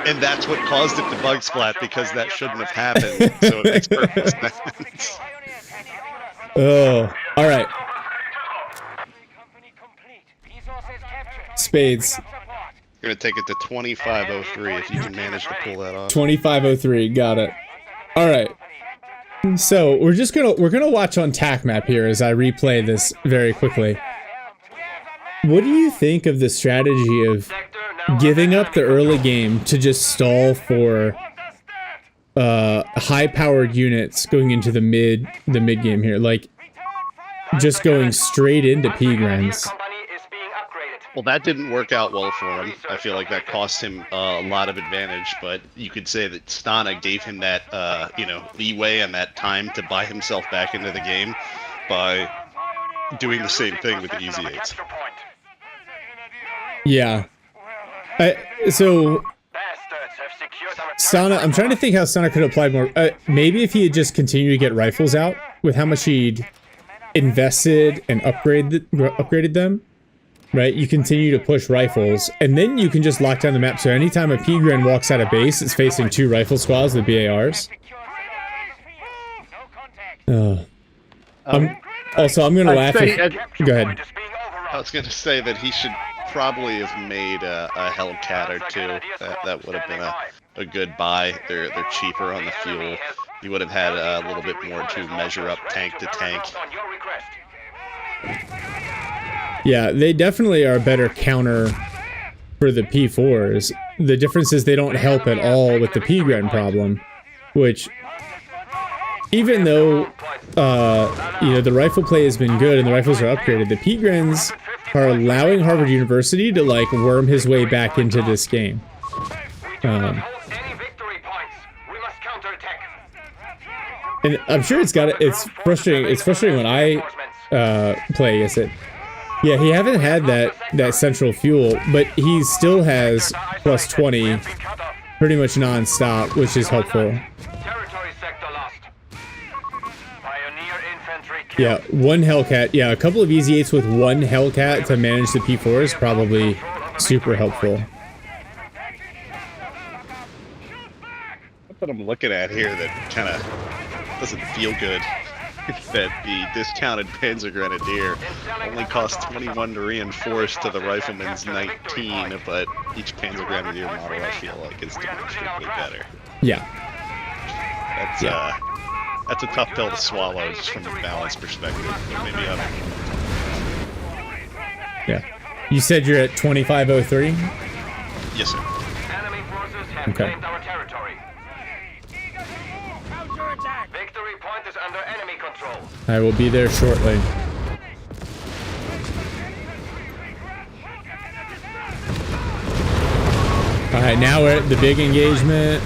And that's what caused it to bug splat, because that shouldn't have happened. So it makes perfect sense. Oh, all right. Spades. You're gonna take it to 2503 if you can manage to pull that off. 2503, got it. All right. So we're gonna watch on TAC map here as I replay this very quickly. What do you think of the strategy of giving up the early game to just stall for high-powered units going into the mid game here, like just going straight into P-Grens? Well, that didn't work out well for him. I feel like that cost him a lot of advantage, but you could say that Stana gave him that, you know, leeway and that time to buy himself back into the game by doing the same thing with the Easy 8s. Yeah. So Stana, I'm trying to think how Stana could apply more. Maybe if he had just continued to get rifles out with how much he'd invested and upgraded them. Right, you continue to push rifles, and then you can just lock down the map. So anytime a P-Gren walks out of base, it's facing 2 rifle squads with BARs. Also, I'm gonna laugh. Go ahead. I was gonna say that he should probably have made a Hellcat or 2. That would have been a good buy. They're cheaper on the fuel. You would have had a little bit more to measure up tank to tank. Yeah, they definitely are a better counter for the P4s. The difference is they don't help at all with the P-Gren problem, which, even though, you know, the rifle play has been good and the rifles are upgraded, the P-Grens are allowing Harvard University to, like, worm his way back into this game. And I'm sure it's frustrating when I play against it. Yeah, he haven't had that central fuel, but he still has plus 20 pretty much non-stop, which is helpful. Yeah, 1 Hellcat. Yeah, a couple of Easy 8s with 1 Hellcat to manage the P4 is probably super helpful. What I'm looking at here that kind of doesn't feel good. That the discounted Panzer Grenadier only costs 21 to reinforce to the Rifleman's 19, but each Panzer Grenadier model I feel like is demonstrably better. Yeah. That's a tough pill to swallow just from a balance perspective, but maybe other. Yeah. You said you're at 2503? Yes, sir. Enemy forces have claimed our territory. Victory point is under enemy control. I will be there shortly. Alright, now we're at the big engagement.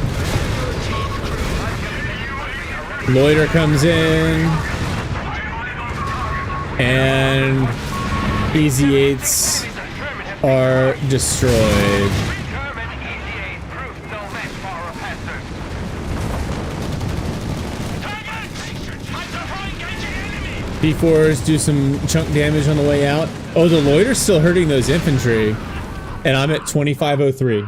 Loiter comes in. And Easy 8s are destroyed. P4s do some chunk damage on the way out. Oh, the Loiter's still hurting those infantry. And I'm at 2503.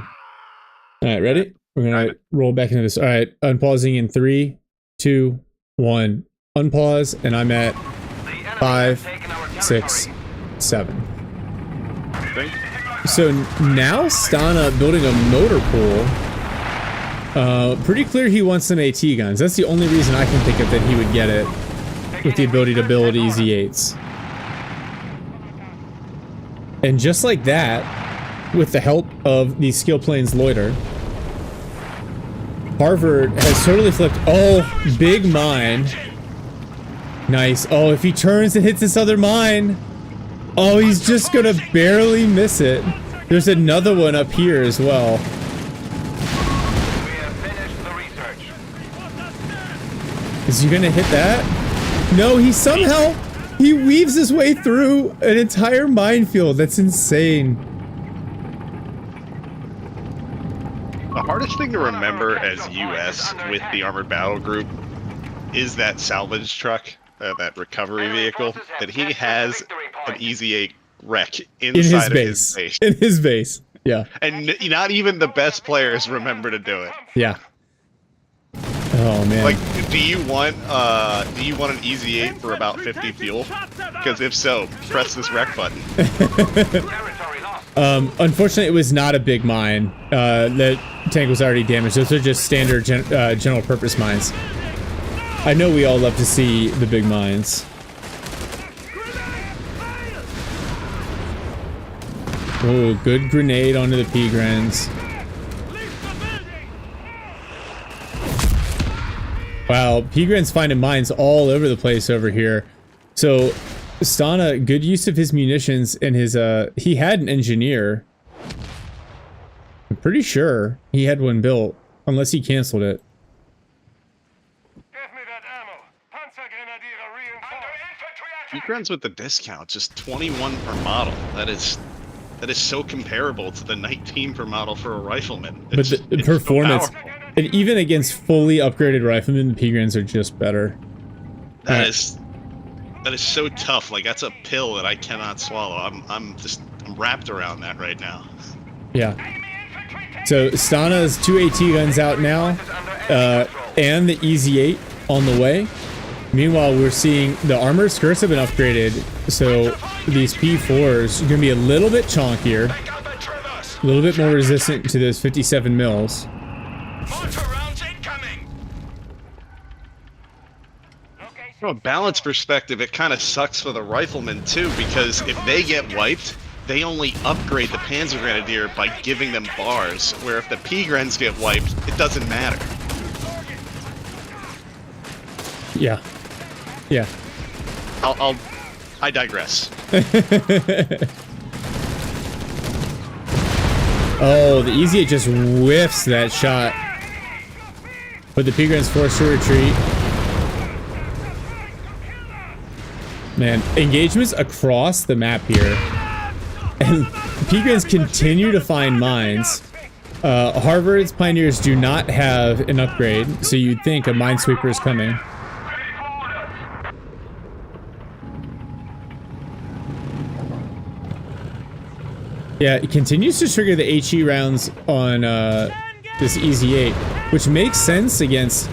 Alright, ready? We're gonna roll back into this. Alright, unpausing in 3, 2, 1. Unpause, and I'm at 5, 6, 7. So now Stana building a motor pool. Pretty clear he wants some AT guns. That's the only reason I can think of that he would get it. With the ability to build Easy 8s. And just like that, with the help of the Skill Planes Loiter, Harvard has totally flipped. Oh, big mine. Nice. Oh, if he turns and hits this other mine. Oh, he's just gonna barely miss it. There's another one up here as well. We have finished the research. Is he gonna hit that? No, he somehow, he weaves his way through an entire minefield. That's insane. The hardest thing to remember as US with the Armored Battle Group is that salvage truck, that recovery vehicle, that he has an Easy 8 wreck inside of his base. In his base, yeah. And not even the best players remember to do it. Yeah. Oh man. Like, do you want an Easy 8 for about 50 fuel? Because if so, press this wreck button. Unfortunately, it was not a big mine. The tank was already damaged. Those are just standard general purpose mines. I know we all love to see the big mines. Oh, good grenade onto the P-Grens. Wow, P-Gren's finding mines all over the place over here. So, Stana, good use of his munitions and his, he had an engineer. I'm pretty sure he had one built, unless he canceled it. Give me that ammo. Panzergrenadier reinforced. P-Grens with the discount, just 21 per model. That is so comparable to the 19 per model for a rifleman. But the performance, so powerful. and even against fully upgraded riflemen, the P-Grens are just better. That is so tough. Like, that's a pill that I cannot swallow. I'm wrapped around that right now. Yeah. So Stana's 2 AT guns out now, and the EZ8 on the way. Meanwhile, we're seeing the armor skirts have been upgraded, so these P4s are going to be a little bit chonkier, a little bit more resistant to those 57 mils. From a balance perspective, it kind of sucks for the riflemen too, because if they get wiped, they only upgrade the Panzer Grenadier by giving them bars, where if the P-Grens get wiped, it doesn't matter. Yeah. Yeah. I digress. Oh, the EZ8 just whiffs that shot. But the P-Grens forced to retreat. Man, engagements across the map here. And P-Grens continue to find mines. Harvard's Pioneers do not have an upgrade, so you'd think a minesweeper is coming. Yeah, it continues to trigger the HE rounds on this EZ8, which makes sense against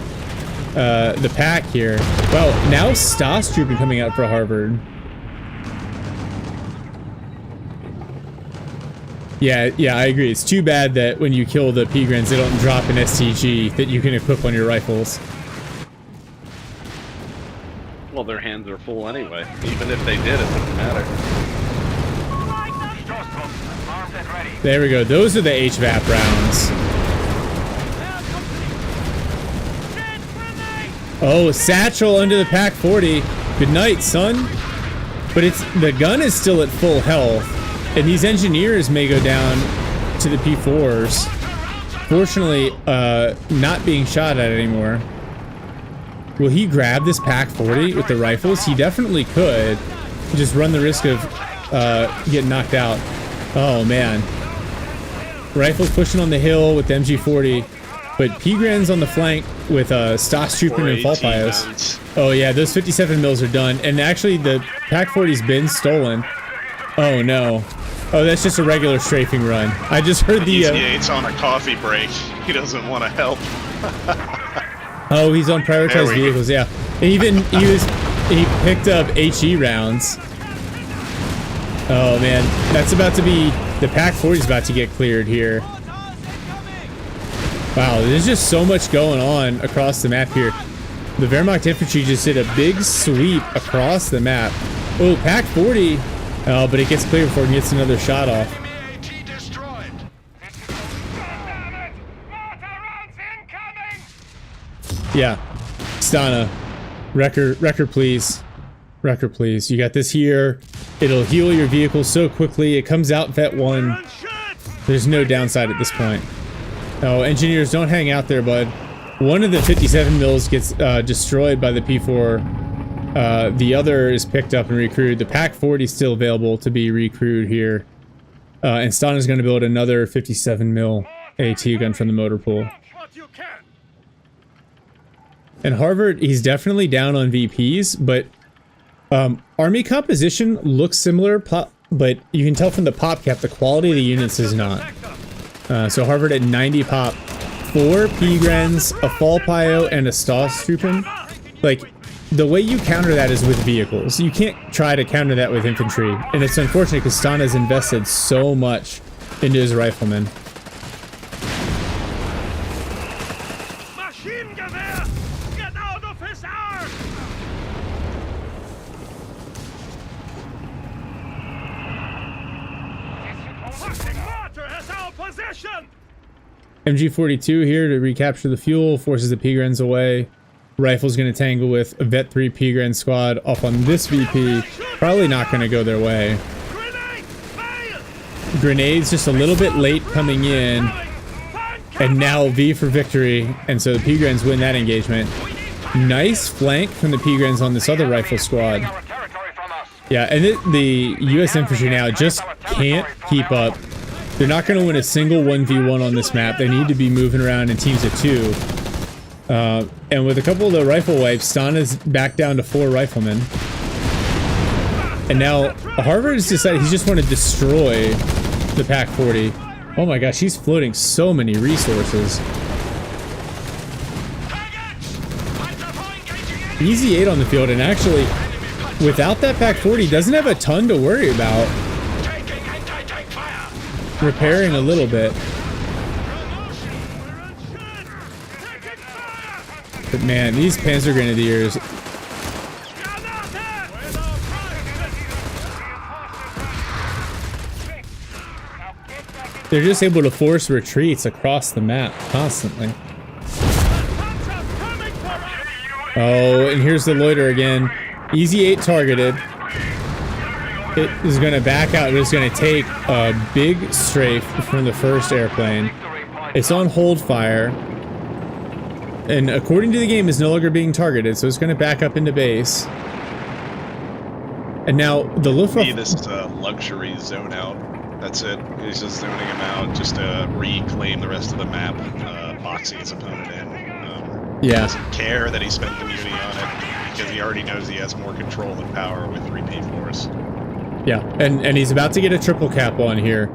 the pack here. Well, now Stas trooping coming out for Harvard. Yeah, I agree. It's too bad that when you kill the P-Grens, they don't drop an STG that you can equip on your rifles. Well, their hands are full anyway. Even if they did, it doesn't matter. There we go. Those are the HVAP rounds. Oh, satchel under the Pack 40. Good night, son. But the gun is still at full health, and these engineers may go down to the P4s. Fortunately, not being shot at anymore. Will he grab this Pack 40 with the rifles? He definitely could. Just run the risk of getting knocked out. Oh man. Rifles pushing on the hill with the MG40, but P-Grens on the flank with Stas trooping and fall pios. Oh yeah, those 57 mils are done, and actually the Pack 40's been stolen. Oh no. Oh, that's just a regular strafing run. I just heard the EZ8's on a coffee break. He doesn't want to help. Oh, he's on prioritized vehicles. Yeah, even he picked up HE rounds. Oh man, that's about to be, the Pack 40 is about to get cleared here. Wow, there's just so much going on across the map here. The Wehrmacht infantry just did a big sweep across the map. Oh, Pack 40. Oh, but it gets cleared before it gets another shot off. Yeah, Stana, wrecker please. Wrecker please. You got this here. It'll heal your vehicle so quickly. It comes out Vet 1. There's no downside at this point. Oh, engineers, don't hang out there, bud. One of the 57 mils gets destroyed by the P4. The other is picked up and recrewed. The Pack 40 is still available to be recrewed here. And Stana's going to build another 57 mil AT gun from the motor pool. And Harvard, he's definitely down on VPs, but army composition looks similar, but you can tell from the pop cap the quality of the units is not. So Harvard at 90 pop, 4 P-Grens, a Fall Pio, and a Stas Troopen. Like, the way you counter that is with vehicles. You can't try to counter that with infantry. And it's unfortunate because Stana's invested so much into his riflemen. MG42 here to recapture the fuel, forces the P-Grens away. Rifle's going to tangle with a Vet 3 P-Gren squad off on this VP. Probably not going to go their way. Grenades just a little bit late coming in. And now V for victory. And so the P-Grens win that engagement. Nice flank from the P-Grens on this other rifle squad. Yeah, and the US infantry now just can't keep up. They're not going to win a single 1v1 on this map. They need to be moving around in teams of 2. And with a couple of the rifle wipes, Stana's back down to 4 riflemen. And now Harvard has decided he just want to destroy the Pac 40. Oh my gosh, he's floating so many resources. Easy 8 on the field, and actually, without that Pac 40, doesn't have a ton to worry about. Repairing a little bit. But man, these Panzer Grenadiers... they're just able to force retreats across the map constantly. Oh, and here's the loiter again. Easy 8 targeted. It is going to back out. It's going to take a big strafe from the first airplane. It's on hold fire. And according to the game, is no longer being targeted, so it's going to back up into base. And now the Luftwaffe... this luxury zone out. That's it. He's just zoning him out just to reclaim the rest of the map, boxing his opponent in. He doesn't care that he spent the muni on it because he already knows he has more control and power with 3 P4s. Yeah, and he's about to get a triple cap on here,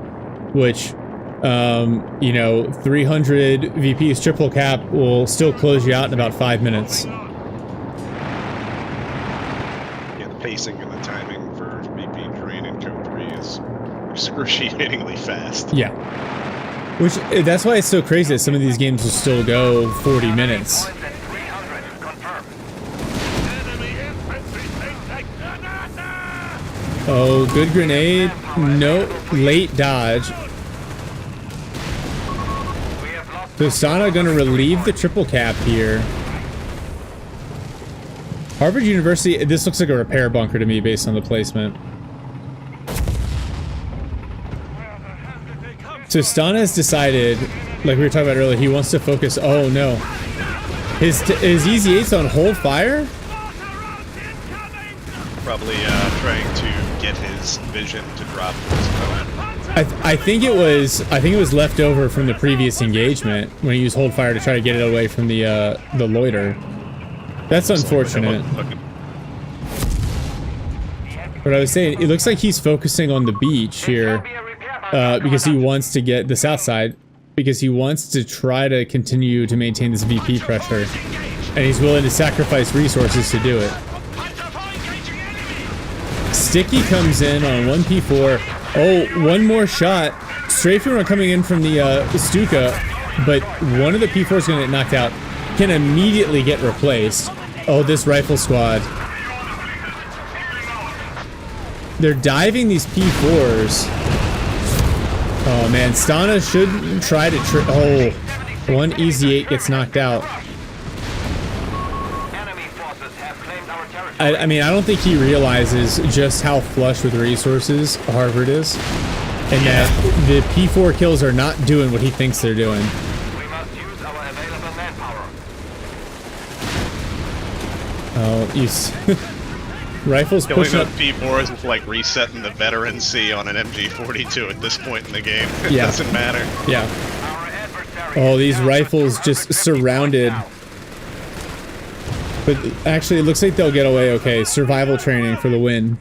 which, you know, 300 VP's triple cap will still close you out in about 5 minutes. Yeah, the pacing and the timing for VP train and CoH3 is excruciatingly fast. Yeah. Which, that's why it's so crazy that some of these games will still go 40 minutes. Oh, good grenade. No, late dodge. So Sana gonna relieve the triple cap here. Harvard University, this looks like a repair bunker to me based on the placement. So Stana has decided, like we were talking about earlier, he wants to focus. Oh no, his Easy 8's on hold fire. Probably trying to get his vision to drop his opponent. I think it was left over from the previous engagement when he used hold fire to try to get it away from the loiter. That's unfortunate. But I was saying, it looks like he's focusing on the beach here. Because he wants to get the south side, because he wants to try to continue to maintain this VP pressure, and he's willing to sacrifice resources to do it. Sticky comes in on 1P4. Oh, one more shot. Strafing are coming in from the Stuka, but one of the P4 is going to get knocked out. Can immediately get replaced. Oh, this rifle squad. They're diving these P4s. Oh man, Stana should try to oh, one Easy 8 gets knocked out. I mean, I don't think he realizes just how flush with resources Harvard is. And that the P4 kills are not doing what he thinks they're doing. We must use our available manpower. Oh, Rifles pushing up. P4s is like resetting the veteran C on an MG42 at this point in the game. It Yeah. doesn't matter. Yeah. Oh, these rifles just surrounded. But actually, it looks like they'll get away okay. Survival training for the win.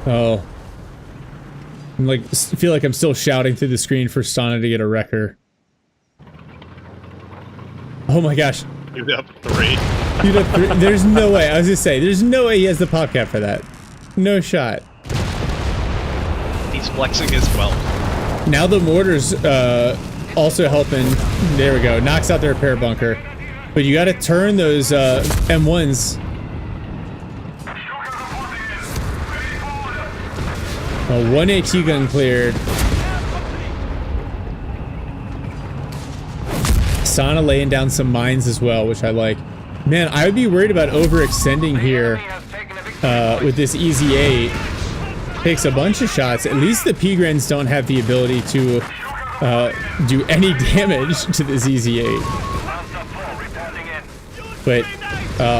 Oh. I'm like, feel like I'm still shouting through the screen for Stana to get a wrecker. Oh my gosh. He's up 3. Dude, up 3. There's no way. I was gonna say, there's no way he has the pop cap for that. No shot. He's flexing his wealth. Now the mortar's also helping. There we go. Knocks out the repair bunker. But you gotta turn those M1s. Oh, one AT gun cleared. Sana laying down some mines as well, which I like. Man, I would be worried about overextending here with this Easy 8. Takes a bunch of shots. At least the P-Grens don't have the ability to do any damage to this Easy 8. But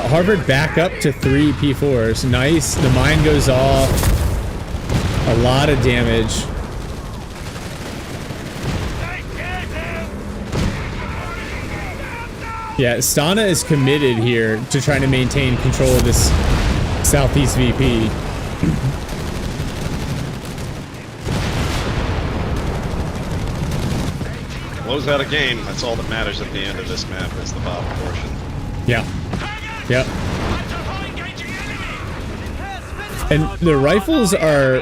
Harvard back up to 3 P4s. Nice. The mine goes off. A lot of damage. Yeah, Stana is committed here to trying to maintain control of this Southeast VP. Close out a game. That's all that matters at the end of this map is the bottom portion. Yeah. Yep. And the rifles are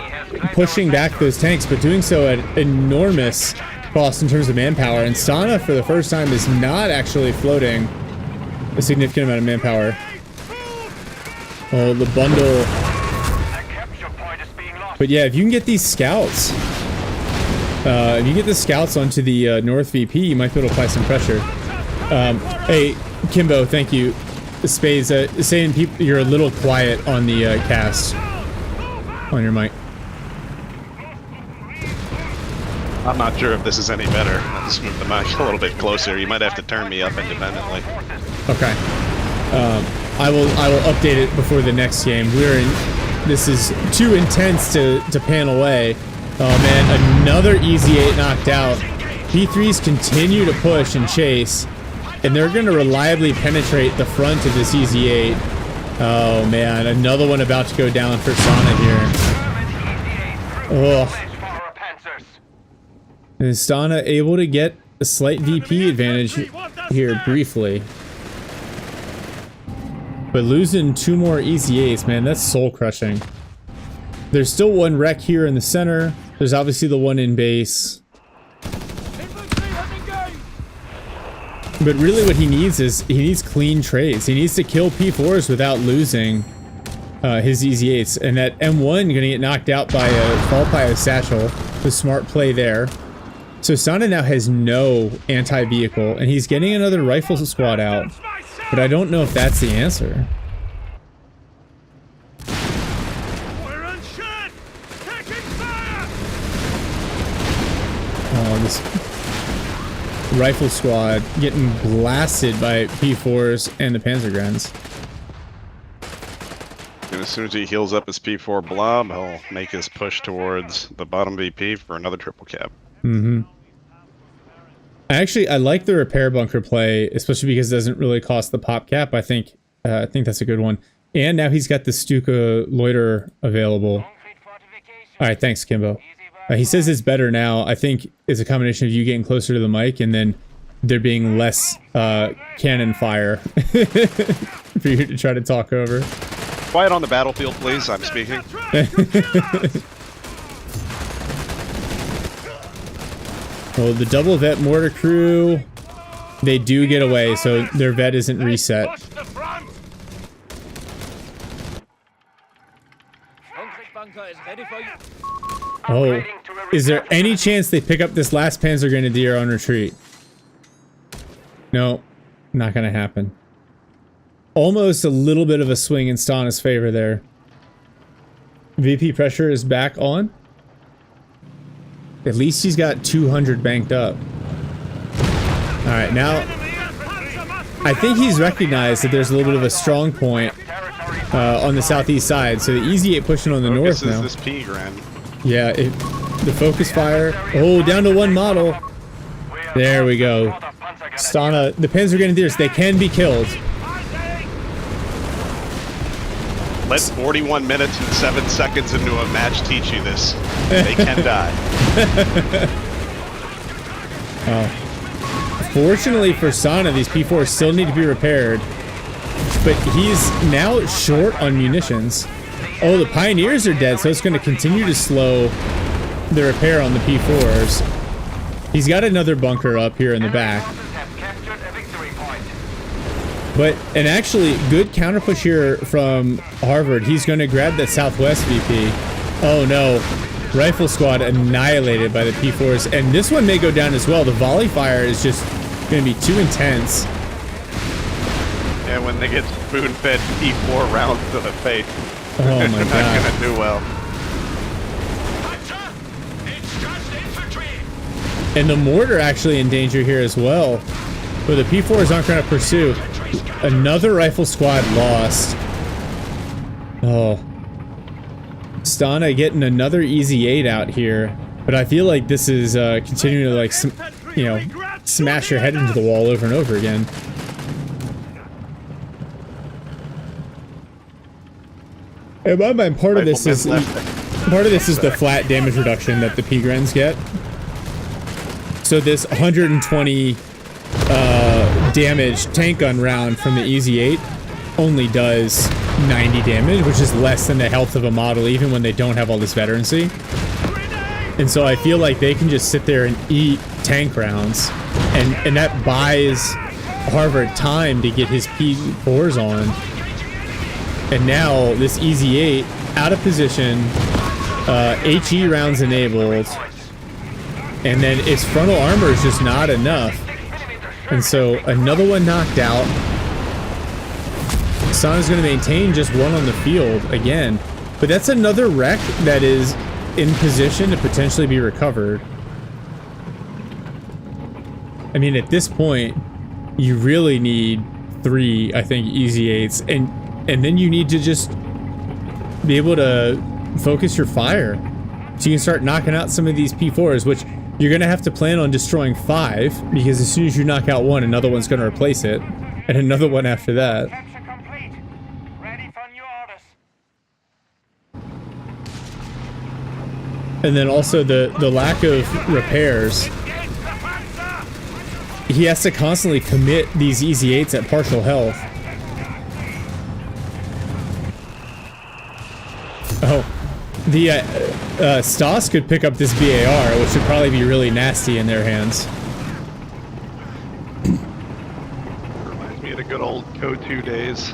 pushing back those tanks, but doing so at enormous cost in terms of manpower. And Stana, for the first time, is not actually floating a significant amount of manpower. Oh, the bundle. But yeah, if you can get these scouts, if you get the scouts onto the North VP, you might be able to apply some pressure. Hey, Kimbo, thank you. Spades, saying you're a little quiet on the cast on your mic. I'm not sure if this is any better. I'll just move the mic a little bit closer. You might have to turn me up independently. Okay. I will update it before the next game. This is too intense to pan away. Oh man, another Easy 8 knocked out. P3s continue to push and chase, and they're going to reliably penetrate the front of this Easy 8. Oh man, another one about to go down for Sana here. Oh. Is Stana able to get a slight VP advantage here briefly? But losing 2 more Easy 8s, man, that's soul crushing. There's still one wreck here in the center. There's obviously the one in base. But really what he needs is, he needs clean trades. He needs to kill P4s without losing his Easy 8s. And that M1 gonna get knocked out by a fall by a satchel. The smart play there. So Sana now has no anti-vehicle, and he's getting another rifle squad out. But I don't know if that's the answer. Oh, this rifle squad getting blasted by P4s and the Panzergrens. And as soon as he heals up his P4 blob, he'll make his push towards the bottom VP for another triple cap. Mm-hmm. Actually, I like the repair bunker play, especially because it doesn't really cost the pop cap. I think that's a good one. And now he's got the Stuka loiter available. All right, thanks, Kimbo. He says it's better now. I think it's a combination of you getting closer to the mic and then there being less cannon fire for you to try to talk over. Quiet on the battlefield, please. I'm speaking. Well, the double vet mortar crew, they do get away, so their vet isn't reset. Oh, is there any chance they pick up this last Panzer Grenadier on retreat? No, not gonna happen. Almost a little bit of a swing in Stana's favor there. VP pressure is back on. At least he's got 200 banked up. Alright, now I think he's recognized that there's a little bit of a strong point on the southeast side. So the Easy 8 pushing on the north now. This P-Gren. Yeah, the focus fire. Oh, down to 1 model. There we go. Stana, the Panzer Grenadiers, they can be killed. Let 41 minutes and 7 seconds into a match teach you this. They can die. Oh. Fortunately for Sana, these P4s still need to be repaired. But he's now short on munitions. Oh, the Pioneers are dead, so it's going to continue to slow the repair on the P4s. He's got another bunker up here in the back. But, and actually, good counter push here from Harvard. He's going to grab that southwest VP. Oh no. Rifle squad annihilated by the P4s, and this one may go down as well. The volley fire is just going to be too intense. And when they get spoon-fed P4 rounds to the face, Oh my they're god. not gonna do well. It's just infantry. And the mortar actually in danger here as well. But the P4s aren't going to pursue. Another rifle squad lost. Oh. Stana getting another easy 8 out here. But I feel like this is continuing to, like, you know, smash your head into the wall over and over again. In my mind, part of this is the flat damage reduction that the P-Grens get. So this 120 damage tank gun round from the Easy 8 only does 90 damage, which is less than the health of a model, even when they don't have all this veterancy. And so I feel like they can just sit there and eat tank rounds, and that buys Harvard time to get his P4s on. And now this Easy 8 out of position, HE rounds enabled, and then its frontal armor is just not enough. And so another one knocked out. Stana's going to maintain just one on the field again, but that's another wreck that is in position to potentially be recovered. I mean, at this point, you really need 3, I think, Easy 8s, and then you need to just be able to focus your fire so you can start knocking out some of these P4s, which you're going to have to plan on destroying 5, because as soon as you knock out one, another one's going to replace it, and another one after that. Capture complete. Ready for new orders. And then also the lack of repairs. Engage the Panzer. He has to constantly commit these Easy 8s at partial health. Oh, the Stas could pick up this BAR, which would probably be really nasty in their hands. Reminds me of the good old CoH3 days,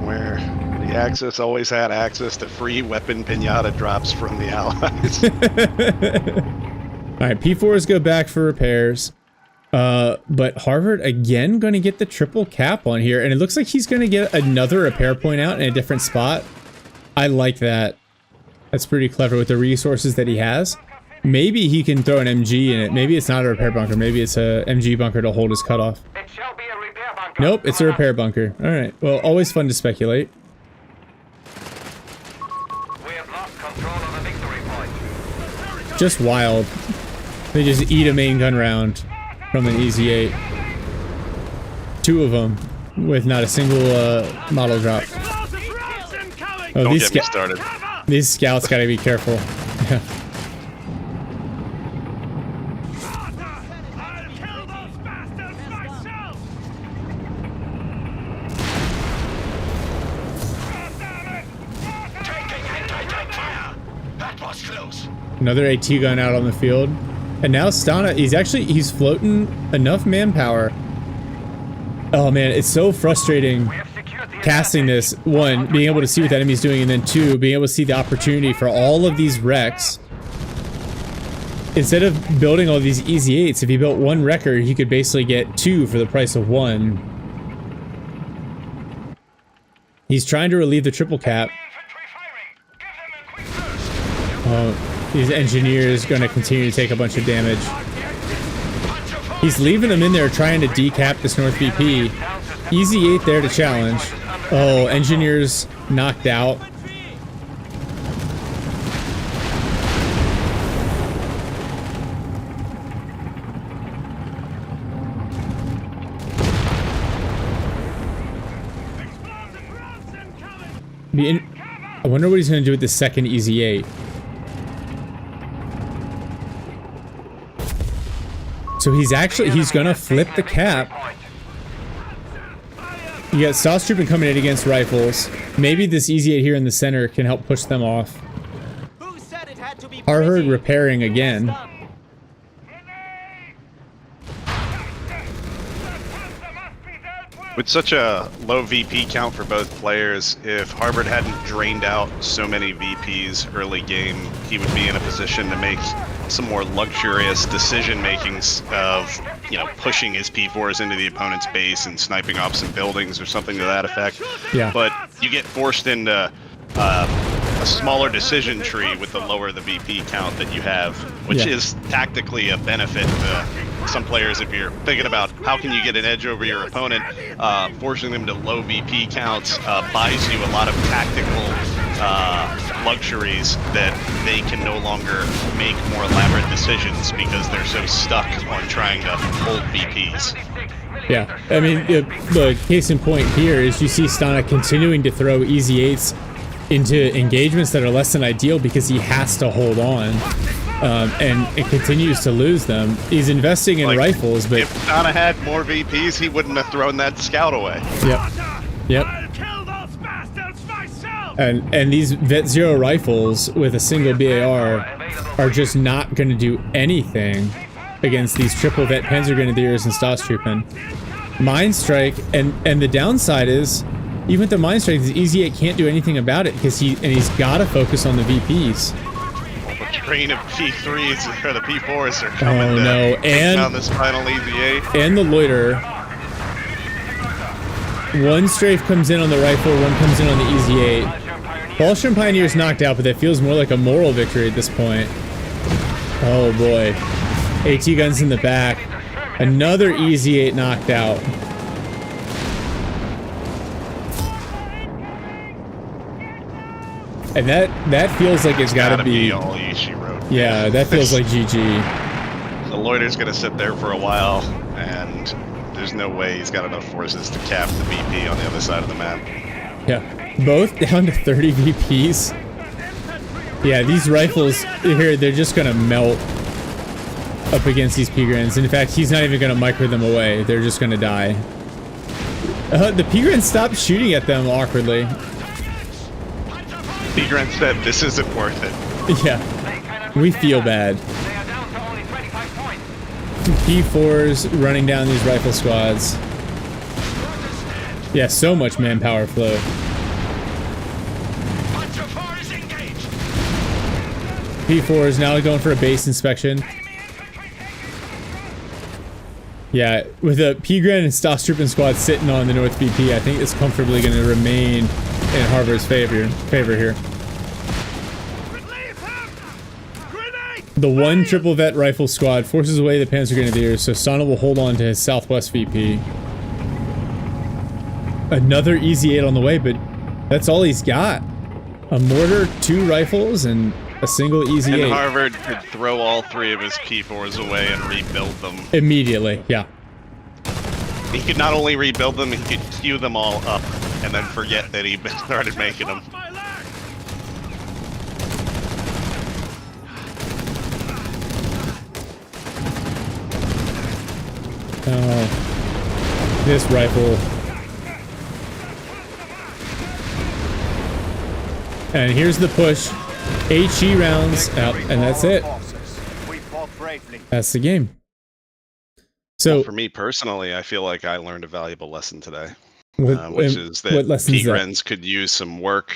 where the Axis always had access to free weapon pinata drops from the Allies. All right, P4s go back for repairs. But Harvard again going to get the triple cap on here, and it looks like he's going to get another repair point out in a different spot. I like that. That's pretty clever with the resources that he has. Maybe he can throw an MG in it. Maybe it's not a repair bunker. Maybe it's a MG bunker to hold his cutoff. It shall be a repair bunker. Nope, it's a repair bunker. All right. Well, always fun to speculate. We have lost control of the victory point. Just wild. They just eat a main gun round from an Easy 8. 2 of them with not a single model drop. Oh, Don't get me started. These scouts gotta be careful. Yeah. I'll kill those bastards myself! Taking anti-tank fire. That was close. Another AT gun out on the field. And now Stana, he's floating enough manpower. Oh man, it's so frustrating We have secured the casting this. 1, being able to see what the enemy's doing, and then 2, being able to see the opportunity for all of these wrecks. Instead of building all these Easy 8s, if he built 1 wrecker, he could basically get 2 for the price of 1. He's trying to relieve the triple cap. infantry firing. Give them a quick burst. Oh, these engineers going to continue to take a bunch of damage. He's leaving them in there trying to decap this North VP. Easy 8 there to challenge. Oh, engineers knocked out. I wonder what he's going to do with the second Easy 8. So he's going to flip the cap. You got Sauce Trooping coming in against rifles. Maybe this Easy 8 here in the center can help push them off. Harvard repairing again. With such a low VP count for both players, if Harvard hadn't drained out so many VPs early game, he would be in a position to make some more luxurious decision makings of, pushing his P4s into the opponent's base and sniping off some buildings or something to that effect. Yeah. But you get forced into a smaller decision tree with the lower the VP count that you have, which is tactically a benefit to some players. If you're thinking about how can you get an edge over your opponent, forcing them to low VP counts buys you a lot of tactical luxuries that they can no longer make more elaborate decisions because they're so stuck on trying to hold VPs. Yeah, I mean, the case in point here is you see Stana continuing to throw easy 8s into engagements that are less than ideal because he has to hold on, and it continues to lose them. He's investing in rifles, but if Stana had more VPs, he wouldn't have thrown that scout away. Yep. I'll kill those bastards myself. And these Vet Zero rifles with a single BAR are just not going to do anything against these triple Vet Panzer Grenadiers and Staatstruppen. Mind Strike, and the downside is, even with the Mind Strike, the Easy 8 can't do anything about it because he's got to focus on the VPs. The train of P3s or the P4s are coming and on this final Easy 8. And the Loiter. One strafe comes in on the rifle, one comes in on the Easy 8. Ballstrom Pioneer's knocked out, but that feels more like a moral victory at this point. Oh boy. AT guns in the back. Another Easy 8 knocked out. And that feels like it's gotta be all Ishi wrote. Yeah, that feels like GG. The Loiter's gonna sit there for a while, and there's no way he's got enough forces to cap the VP on the other side of the map. Yeah, both down to 30 VPs. Yeah, these rifles here, they're just gonna melt up against these P-Grans. In fact, he's not even gonna micro them away. They're just gonna die. The P-Grans stopped shooting at them awkwardly. P-Gran said, "This isn't worth it." Yeah, we feel bad. P4s running down these rifle squads. Yeah, so much manpower flow. P4s now going for a base inspection. Yeah, with a P-Gran and Staatstruppen squad sitting on the North VP, I think it's comfortably going to remain in Harvard's favor here. The one triple vet rifle squad forces away the Panzer Grenadiers, so Sana will hold on to his southwest VP. Another Easy 8 on the way, but that's all he's got. A mortar, 2 rifles, and a single Easy 8. And Harvard could throw all 3 of his P4s away and rebuild them. Immediately, yeah. He could not only rebuild them, he could queue them all up and then forget that he started making them. Oh, this rifle. And here's the push. HE rounds out, and that's it. That's the game. So, well, for me personally, I feel like I learned a valuable lesson today. What, which is that P-Grens could use some work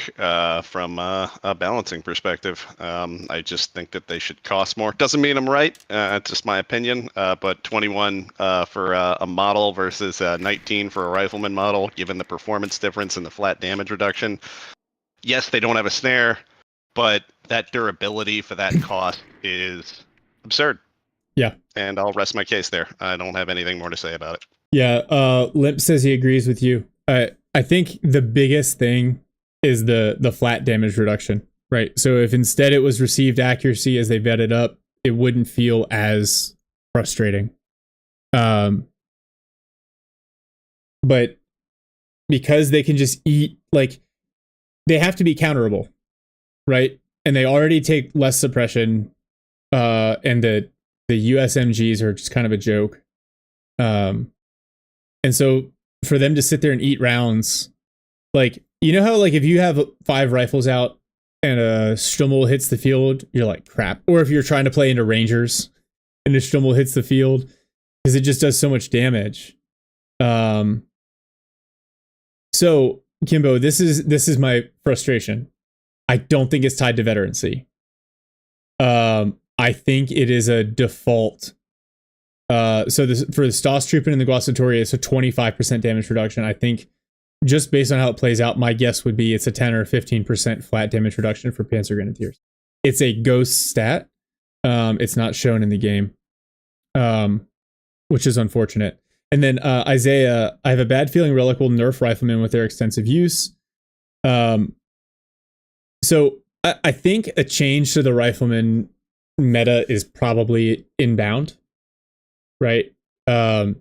from a balancing perspective. I just think that they should cost more. Doesn't mean I'm right. It's just my opinion. But 21 for a model versus 19 for a rifleman model, given the performance difference and the flat damage reduction. Yes, they don't have a snare, but that durability for that cost is absurd. Yeah. And I'll rest my case there. I don't have anything more to say about it. Yeah, Limp says he agrees with you. I think the biggest thing is the flat damage reduction, right? So if instead it was received accuracy as they vetted up, it wouldn't feel as frustrating. But because they can just eat, like, they have to be counterable, right? And they already take less suppression, and the USMGs are just kind of a joke. And so for them to sit there and eat rounds, like, you know how, like, if you have 5 rifles out and a Stummel hits the field, you're like, crap. Or if you're trying to play into Rangers and a Stummel hits the field, because it just does so much damage. So, Kimbo, this is my frustration. I don't think it's tied to veterancy. I think it is a default. So this, for the Stoss Troopin and the Glossatoria, it's a 25% damage reduction. I think just based on how it plays out, my guess would be it's a 10 or 15% flat damage reduction for Panzer Grenadiers. It's a ghost stat. It's not shown in the game, which is unfortunate. And then Isaiah, I have a bad feeling Relic will nerf Riflemen with their extensive use. So I think a change to the Rifleman meta is probably inbound, right? I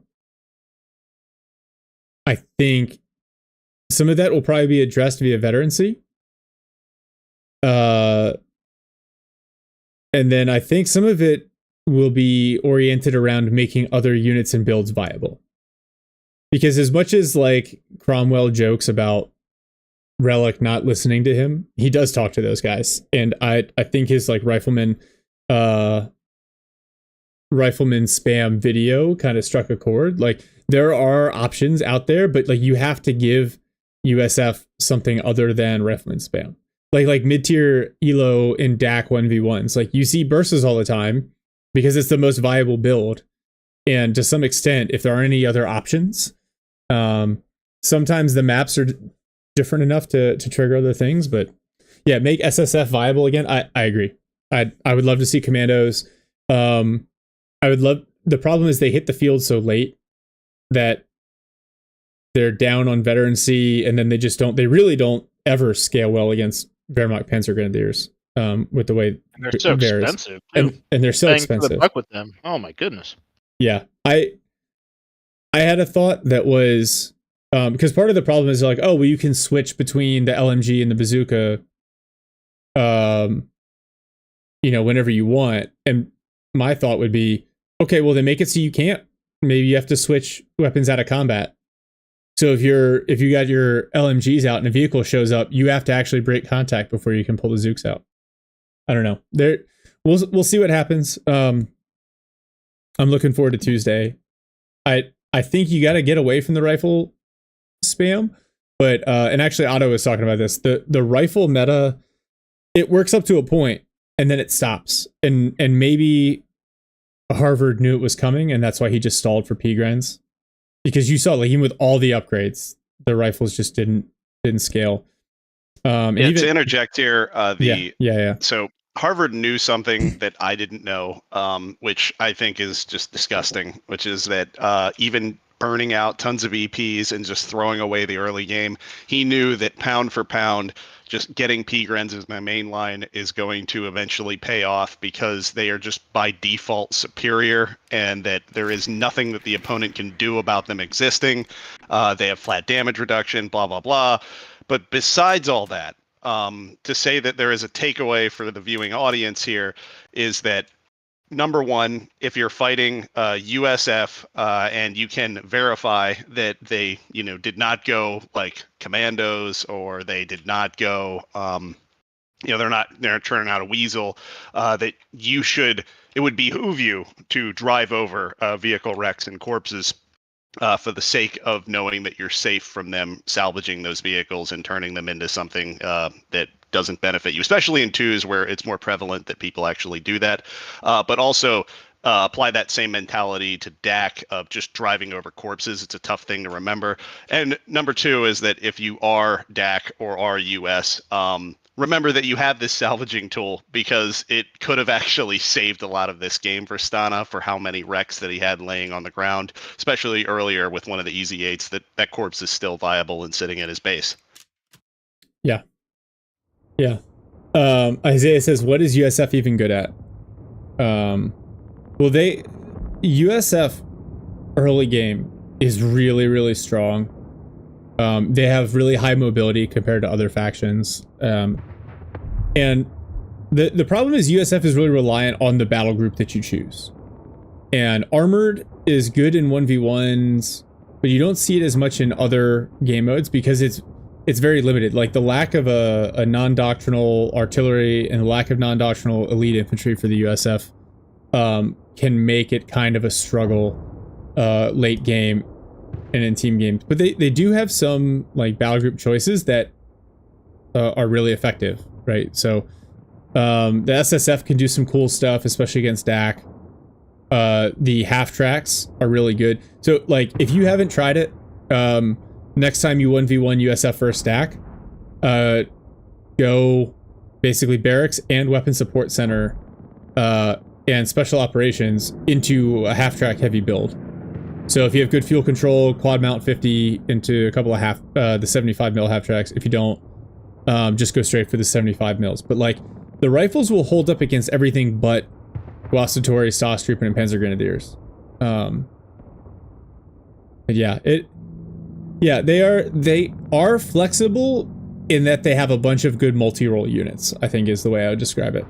think some of that will probably be addressed via veterancy. And then I think some of it will be oriented around making other units and builds viable. Because as much as like Cromwell jokes about Relic not listening to him, he does talk to those guys. And I think his like rifleman spam video kind of struck a chord. Like there are options out there, but like you have to give USF something other than rifleman spam. Like mid-tier Elo in DAC 1v1s. Like you see bursts all the time because it's the most viable build. And to some extent, if there aren't any other options, sometimes the maps are different enough to trigger other things. But yeah, make SSF viable again. I agree. I would love to see commandos. I would love. The problem is they hit the field so late that they're down on veterancy, and then they just don't. They really don't ever scale well against Wehrmacht Panzer Grenadiers. With the way and they're so expensive, too. and they're so Bang expensive. for the buck with them. Oh my goodness. Yeah, I had a thought that was because part of the problem is like, oh, well, you can switch between the LMG and the bazooka, whenever you want. And my thought would be, okay, well, then make it so you can't. Maybe you have to switch weapons out of combat. So if you got your LMGs out and a vehicle shows up, you have to actually break contact before you can pull the Zooks out. I don't know. We'll see what happens. I'm looking forward to Tuesday. I think you got to get away from the rifle spam, but and actually Otto was talking about this. The rifle meta, it works up to a point and then it stops. And maybe Harvard knew it was coming and that's why he just stalled for P-Grens. Because you saw, like, even with all the upgrades, the rifles just didn't scale. To interject here, yeah. So Harvard knew something that I didn't know, which I think is just disgusting, which is that even burning out tons of EPs and just throwing away the early game, he knew that pound for pound, just getting P-Grens as my main line is going to eventually pay off because they are just by default superior and that there is nothing that the opponent can do about them existing. They have flat damage reduction, blah, blah, blah. But besides all that, to say that there is a takeaway for the viewing audience here is that number one, if you're fighting USF and you can verify that they, did not go like commandos or they did not go, they're turning out a weasel, that it would behoove you to drive over vehicle wrecks and corpses for the sake of knowing that you're safe from them salvaging those vehicles and turning them into something that doesn't benefit you, especially in twos where it's more prevalent that people actually do that. But also apply that same mentality to DAC of just driving over corpses. It's a tough thing to remember. And number two is that if you are DAC or are US, remember that you have this salvaging tool because it could have actually saved a lot of this game for Stana for how many wrecks that he had laying on the ground, especially earlier with one of the easy 8s, that corpse is still viable and sitting at his base. Yeah. Yeah. Isaiah says, what is USF even good at? USF early game is really, really strong. They have really high mobility compared to other factions. And the problem is USF is really reliant on the battle group that you choose. And Armored is good in 1v1s, but you don't see it as much in other game modes because it's very limited. Like the lack of a non-doctrinal artillery and the lack of non-doctrinal elite infantry for the USF can make it kind of a struggle late game. and in team games. But they do have some like battle group choices that are really effective, right? So the SSF can do some cool stuff, especially against DAC. The half tracks are really good. So like if you haven't tried it, next time you 1v1 USF first DAC, go basically barracks and weapon support center and special operations into a half track heavy build. So if you have good fuel control, quad mount 50 into a couple of the 75 mil half tracks. If you don't, just go straight for the 75 mils. But like the rifles will hold up against everything but Guastatori, Sauce Trooper, and Panzer Grenadiers. But yeah, they are flexible in that they have a bunch of good multi-role units, I think is the way I would describe it.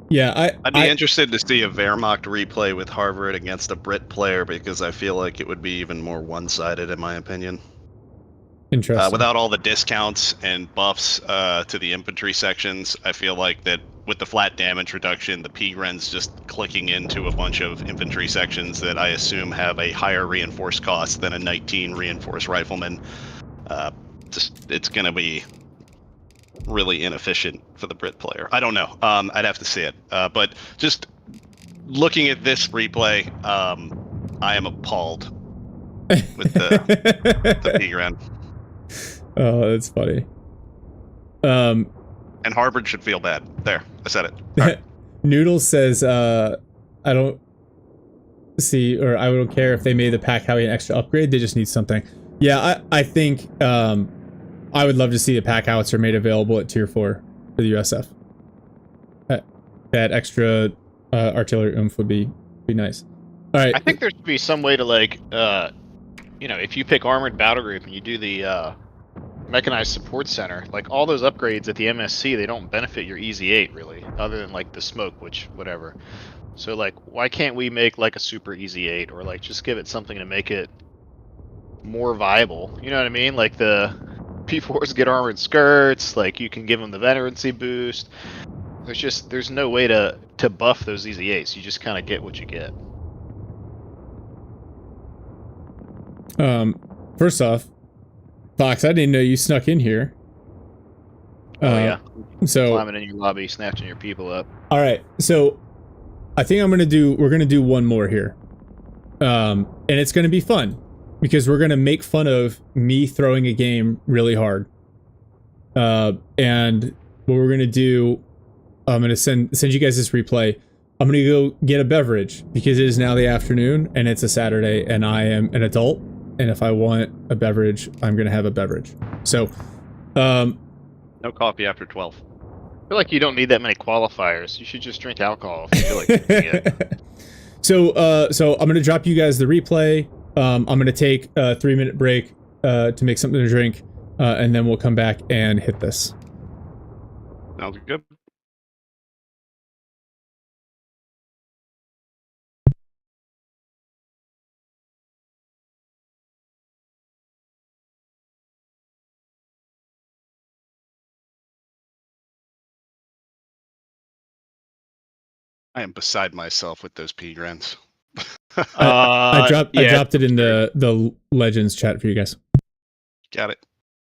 Yeah, I'd be interested to see a Wehrmacht replay with Harvard against a Brit player because I feel like it would be even more one-sided in my opinion. Interesting. Without all the discounts and buffs to the infantry sections, I feel like that with the flat damage reduction, the P-Grens just clicking into a bunch of infantry sections that I assume have a higher reinforced cost than a 19 reinforced rifleman, it's going to be really inefficient for the Brit player. I don't know. I'd have to see it. But just looking at this replay, I am appalled with the P-Gren. Oh, that's funny. And Harvard should feel bad. There, I said it. Right. Noodles says, I don't see, or I don't care if they made the Pack Howie an extra upgrade. They just need something. Yeah, I think I would love to see the Pack Howitzer made available at Tier 4 for the USF. That extra artillery oomph would be nice. All right. I think there should be some way to like, you know, if you pick armored battle group and you do the mechanized support center, like all those upgrades at the MSC, they don't benefit your Easy 8 really, other than like the smoke, which whatever. So like, why can't we make like a super Easy 8 or like just give it something to make it more viable? You know what I mean? Like the P4s get armored skirts, like you can give them the veterancy boost. There's no way to buff those Easy 8s. You just kind of get what you get. First off, Fox, I didn't know you snuck in here. Oh yeah. So climbing in your lobby, snatching your people up. All right. So I think we're gonna do one more here. And it's gonna be fun because we're gonna make fun of me throwing a game really hard. And what we're gonna do, I'm gonna send you guys this replay. I'm gonna go get a beverage because it is now the afternoon and it's a Saturday and I am an adult. And if I want a beverage, I'm gonna have a beverage. So, no coffee after 12. I feel like you don't need that many qualifiers. You should just drink alcohol if you feel like drinking it. So I'm gonna drop you guys the replay. I'm gonna take a 3-minute break to make something to drink, and then we'll come back and hit this. Sounds good. I am beside myself with those P-Grens. I dropped it in the Legends chat for you guys. Got it.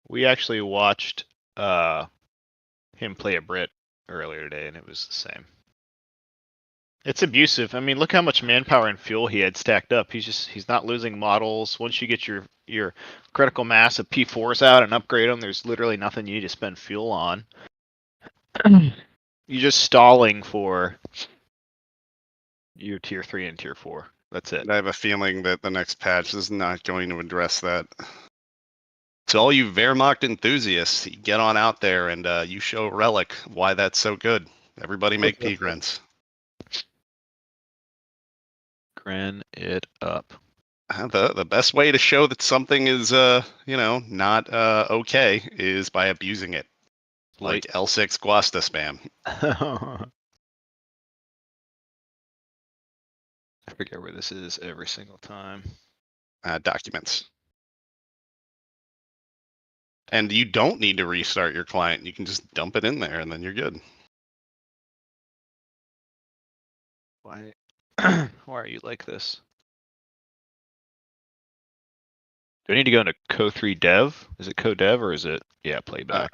We actually watched him play a Brit earlier today, and it was the same. It's abusive. I mean, look how much manpower and fuel he had stacked up. He's not losing models. Once you get your critical mass of P4s out and upgrade them, there's literally nothing you need to spend fuel on. You're just stalling for your Tier 3 and Tier 4. That's it. I have a feeling that the next patch is not going to address that. To all you Wehrmacht enthusiasts, get on out there and you show Relic why that's so good. Everybody make P-Grens. Gren it up. The best way to show that something is, not okay is by abusing it. Like L6 Guasta spam. I forget where this is every single time. Documents. And you don't need to restart your client. You can just dump it in there and then you're good. Why Why are you like this? Do I need to go into CoH3 dev? Is it co-dev or is it playback?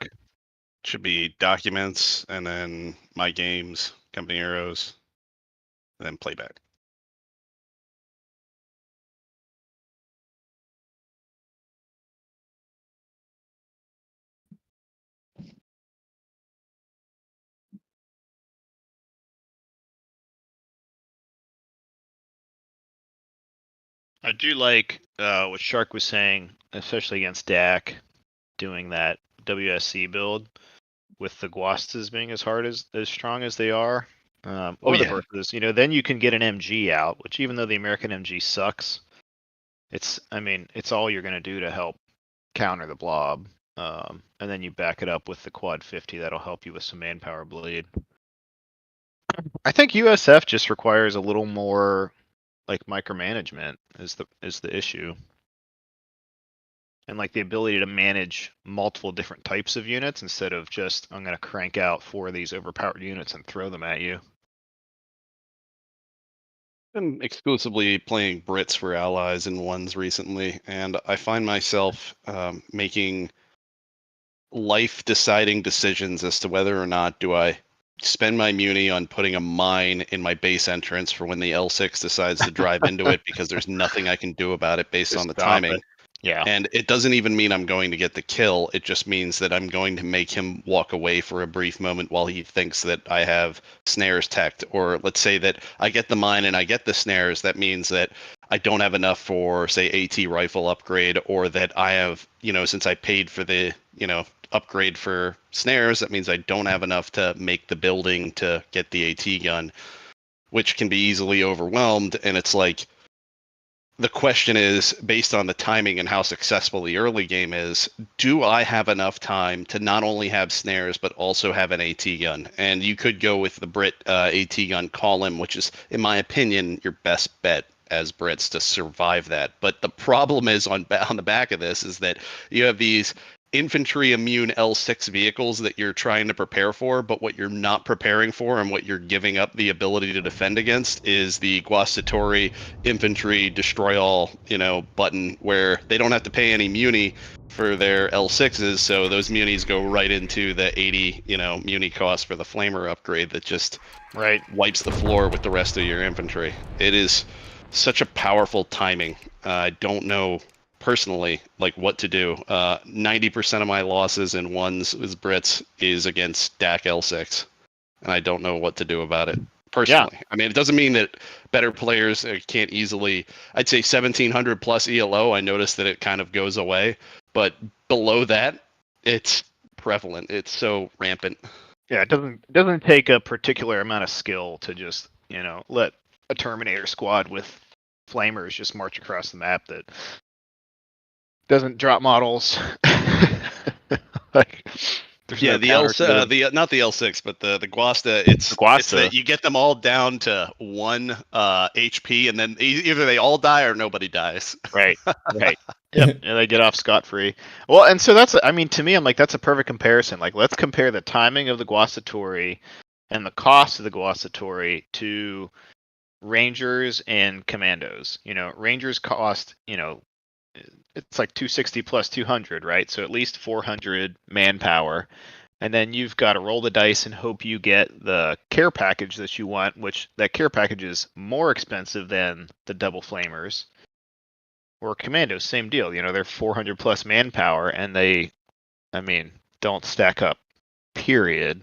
Should be documents and then my games, company arrows, and then playback. I do like what Shark was saying, especially against Dak, doing that WSC build with the Guastas being as strong as they are. Or the yeah. Berthas, then you can get an MG out, which even though the American MG sucks, it's all you're gonna do to help counter the blob. And then you back it up with the quad 50, that'll help you with some manpower bleed. I think USF just requires a little more like micromanagement is the issue. And like the ability to manage multiple different types of units instead of just I'm gonna crank out 4 of these overpowered units and throw them at you. Been exclusively playing Brits for allies and ones recently, and I find myself making life-deciding decisions as to whether or not do I spend my muni on putting a mine in my base entrance for when the L6 decides to drive into it because there's nothing I can do about it based Just on the stop timing. it. Yeah. And it doesn't even mean I'm going to get the kill. It just means that I'm going to make him walk away for a brief moment while he thinks that I have snares teched. Or let's say that I get the mine and I get the snares. That means that I don't have enough for, say, AT rifle upgrade, or that I have, since I paid for the, upgrade for snares, that means I don't have enough to make the building to get the AT gun, which can be easily overwhelmed. And it's like, the question is, based on the timing and how successful the early game is, do I have enough time to not only have snares, but also have an AT gun? And you could go with the Brit AT gun column, which is, in my opinion, your best bet as Brits to survive that. But the problem is on the back of this is that you have these infantry immune L6 vehicles that you're trying to prepare for, but what you're not preparing for and what you're giving up the ability to defend against is the Guastatori infantry destroy all, button, where they don't have to pay any muni for their L6s, so those munis go right into the 80, muni cost for the flamer upgrade that just wipes the floor with the rest of your infantry. It is such a powerful timing. I don't know personally like what to do. 90% of my losses in ones with Brits is against Dak L6, and I don't know what to do about it personally. Yeah. I mean, it doesn't mean that better players can't easily. I'd say 1700 plus ELO. I noticed that it kind of goes away, but below that, it's prevalent. It's so rampant. Yeah, it doesn't take a particular amount of skill to just let a Terminator squad with flamers just march across the map that doesn't drop models. Like, yeah, no not the L6, but the Guasta. It's that you get them all down to 1 HP, and then either they all die or nobody dies. Right. Yep, and they get off scot-free. Well, and so to me, I'm like, that's a perfect comparison. Like, let's compare the timing of the Guastatori and the cost of the Guastatori to Rangers and Commandos. Rangers cost, it's like 260 plus 200, right? So at least 400 manpower. And then you've got to roll the dice and hope you get the care package that you want, which that care package is more expensive than the double flamers. Or Commandos, same deal. They're 400 plus manpower, and they, don't stack up, period.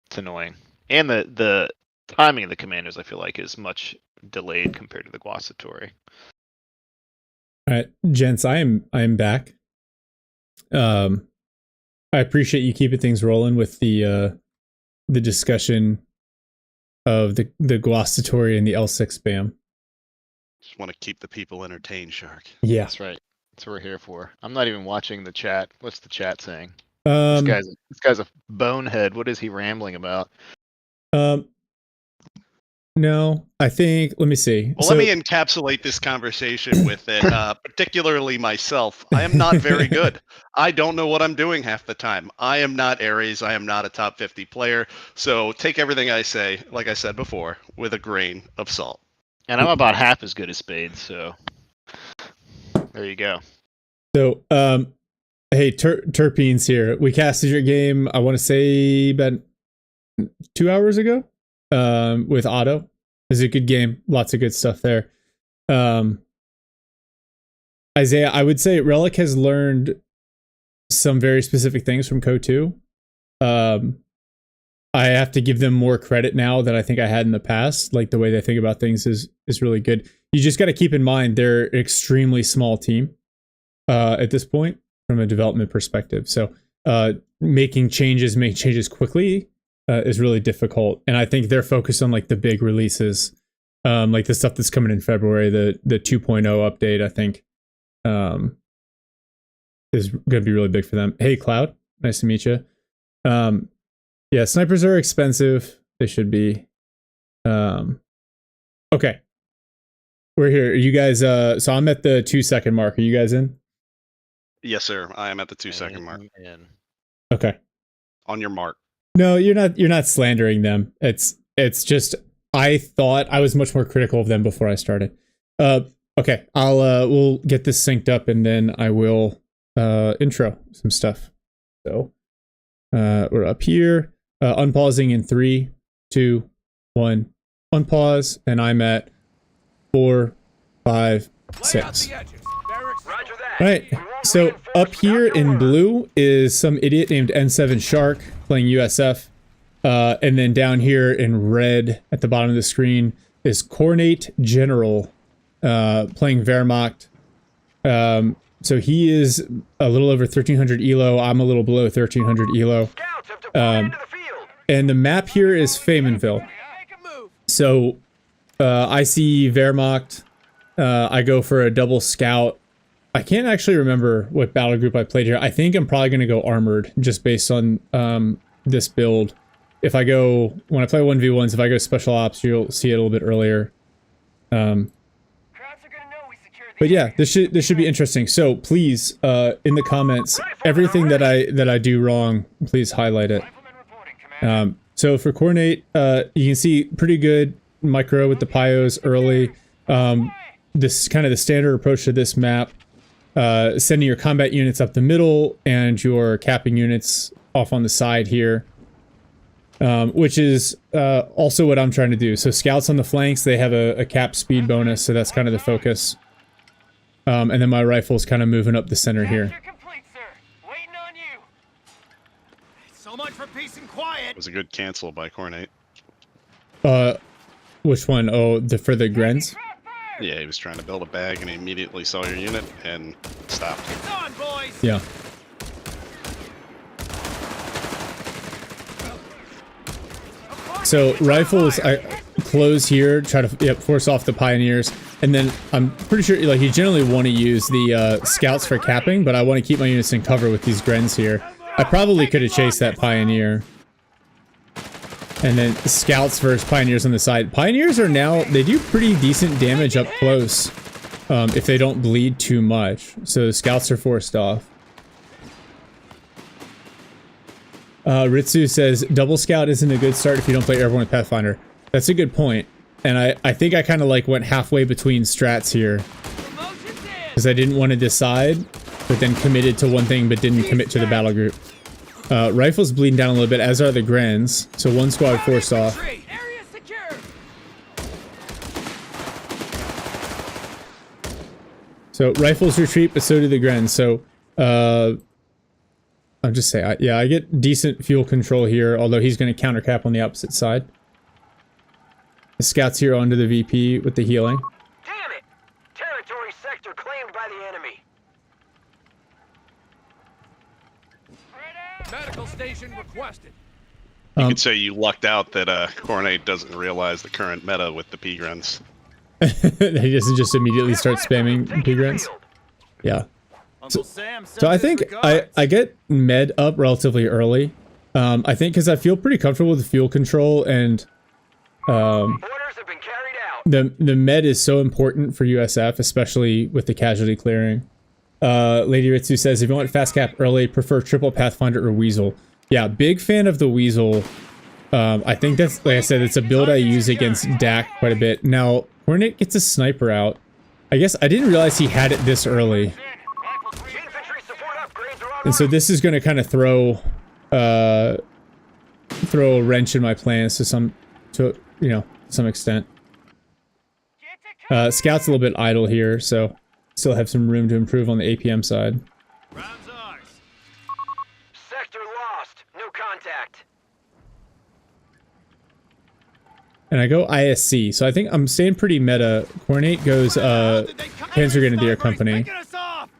It's annoying. And the timing of the Commandos, I feel like, is much delayed compared to the Guastatori. All right, gents, I am back. I appreciate you keeping things rolling with the discussion of the Guastatori and the L6 spam. Just want to keep the people entertained, Shark. Yeah, that's right. That's what we're here for. I'm not even watching the chat. What's the chat saying? This guy's a bonehead. What is he rambling about? No, I think, let me see. Well, let me encapsulate this conversation with it, particularly myself. I am not very good. I don't know what I'm doing half the time. I am not Ares. I am not a top 50 player. So take everything I say, like I said before, with a grain of salt. And I'm about half as good as Spade, so there you go. So, hey, Terpenes here. We casted your game, I want to say about 2 hours ago, with Otto. It's a good game. Lots of good stuff there. Isaiah, I would say Relic has learned some very specific things from CoH3. I have to give them more credit now than I think I had in the past. Like the way they think about things is really good. You just got to keep in mind they're an extremely small team at this point from a development perspective. So making changes quickly is really difficult. And I think they're focused on like the big releases, like the stuff that's coming in February, the 2.0 update, I think is going to be really big for them. Hey, Cloud, nice to meet you. Yeah, snipers are expensive. They should be. Okay. We're here. Are you guys, so I'm at the 2 second mark. Are you guys in? Yes, sir. I am at the 2 second mark. Okay. On your mark. No, you're not slandering them. It's just I thought I was much more critical of them before I started. Okay, we'll get this synced up and then I will intro some stuff. So we're up here, unpausing in 3, 2, 1, unpause, and I'm at 4, 5, 6. Right, so up here in blue is some idiot named N7 Shark playing USF. And then down here in red at the bottom of the screen is Cornate General playing Wehrmacht. So he is a little over 1300 elo. I'm a little below 1300 elo. And the map here is Famenville. So I see Wehrmacht. I go for a double scout. I can't actually remember what battle group I played here. I think I'm probably going to go armored just based on this build. If I go, when I play 1v1s, if I go special ops, you'll see it a little bit earlier. But yeah, this should be interesting. So please, in the comments, everything that I do wrong, please highlight it. So for Coordinate, you can see pretty good micro with the Pyos early. This is kind of the standard approach to this map. Sending your combat units up the middle and your capping units off on the side here. Which is also what I'm trying to do. So scouts on the flanks, they have a cap speed bonus, so that's kind of the focus. And then my rifle's kind of moving up the center here. So much for peace and quiet. It was a good cancel by Cornate. Which one? Oh, for the Grens? Yeah, he was trying to build a bag and he immediately saw your unit and stopped. It's on, boys. Yeah. So rifles, I close here, try to force off the pioneers, and then I'm pretty sure like you generally want to use the scouts for capping, but I want to keep my units in cover with these Grens here. I probably could have chased that pioneer. And then scouts versus pioneers on the side. Pioneers are now, they do pretty decent damage up close if they don't bleed too much. So the scouts are forced off. Ritsu says, double scout isn't a good start if you don't play airborne with Pathfinder. That's a good point. And I think I kind of like went halfway between strats here. Because I didn't want to decide, but then committed to one thing but didn't commit to the battle group. Rifles bleeding down a little bit, as are the Grens. So one squad forced off. So rifles retreat, but so do the Grens. So I'll just say, yeah, I get decent fuel control here, although he's going to counter cap on the opposite side. The scouts here onto the VP with the healing. Damn it! Territory sector claimed by the enemy. Medical station requested. You could say you lucked out that Cornate doesn't realize the current meta with the P-Grens. He doesn't just immediately start spamming P-Grens. Yeah. So I think I get med up relatively early. I think because I feel pretty comfortable with the fuel control and have been carried out. The med is so important for USF, especially with the casualty clearing. Lady Ritsu says, if you want fast cap early, prefer triple Pathfinder or Weasel. Yeah, big fan of the Weasel. I think that's, like I said, it's a build I use against Dak quite a bit. Now, Hornet gets a sniper out. I guess I didn't realize he had it this early. And so this is going to kind of throw a wrench in my plans to some extent. Scout's a little bit idle here, so still have some room to improve on the APM side. Round's ours. Sector lost. No contact. And I go ISC, so I think I'm staying pretty meta. Coordinate goes Panzer Grenadier Company. Taking us off.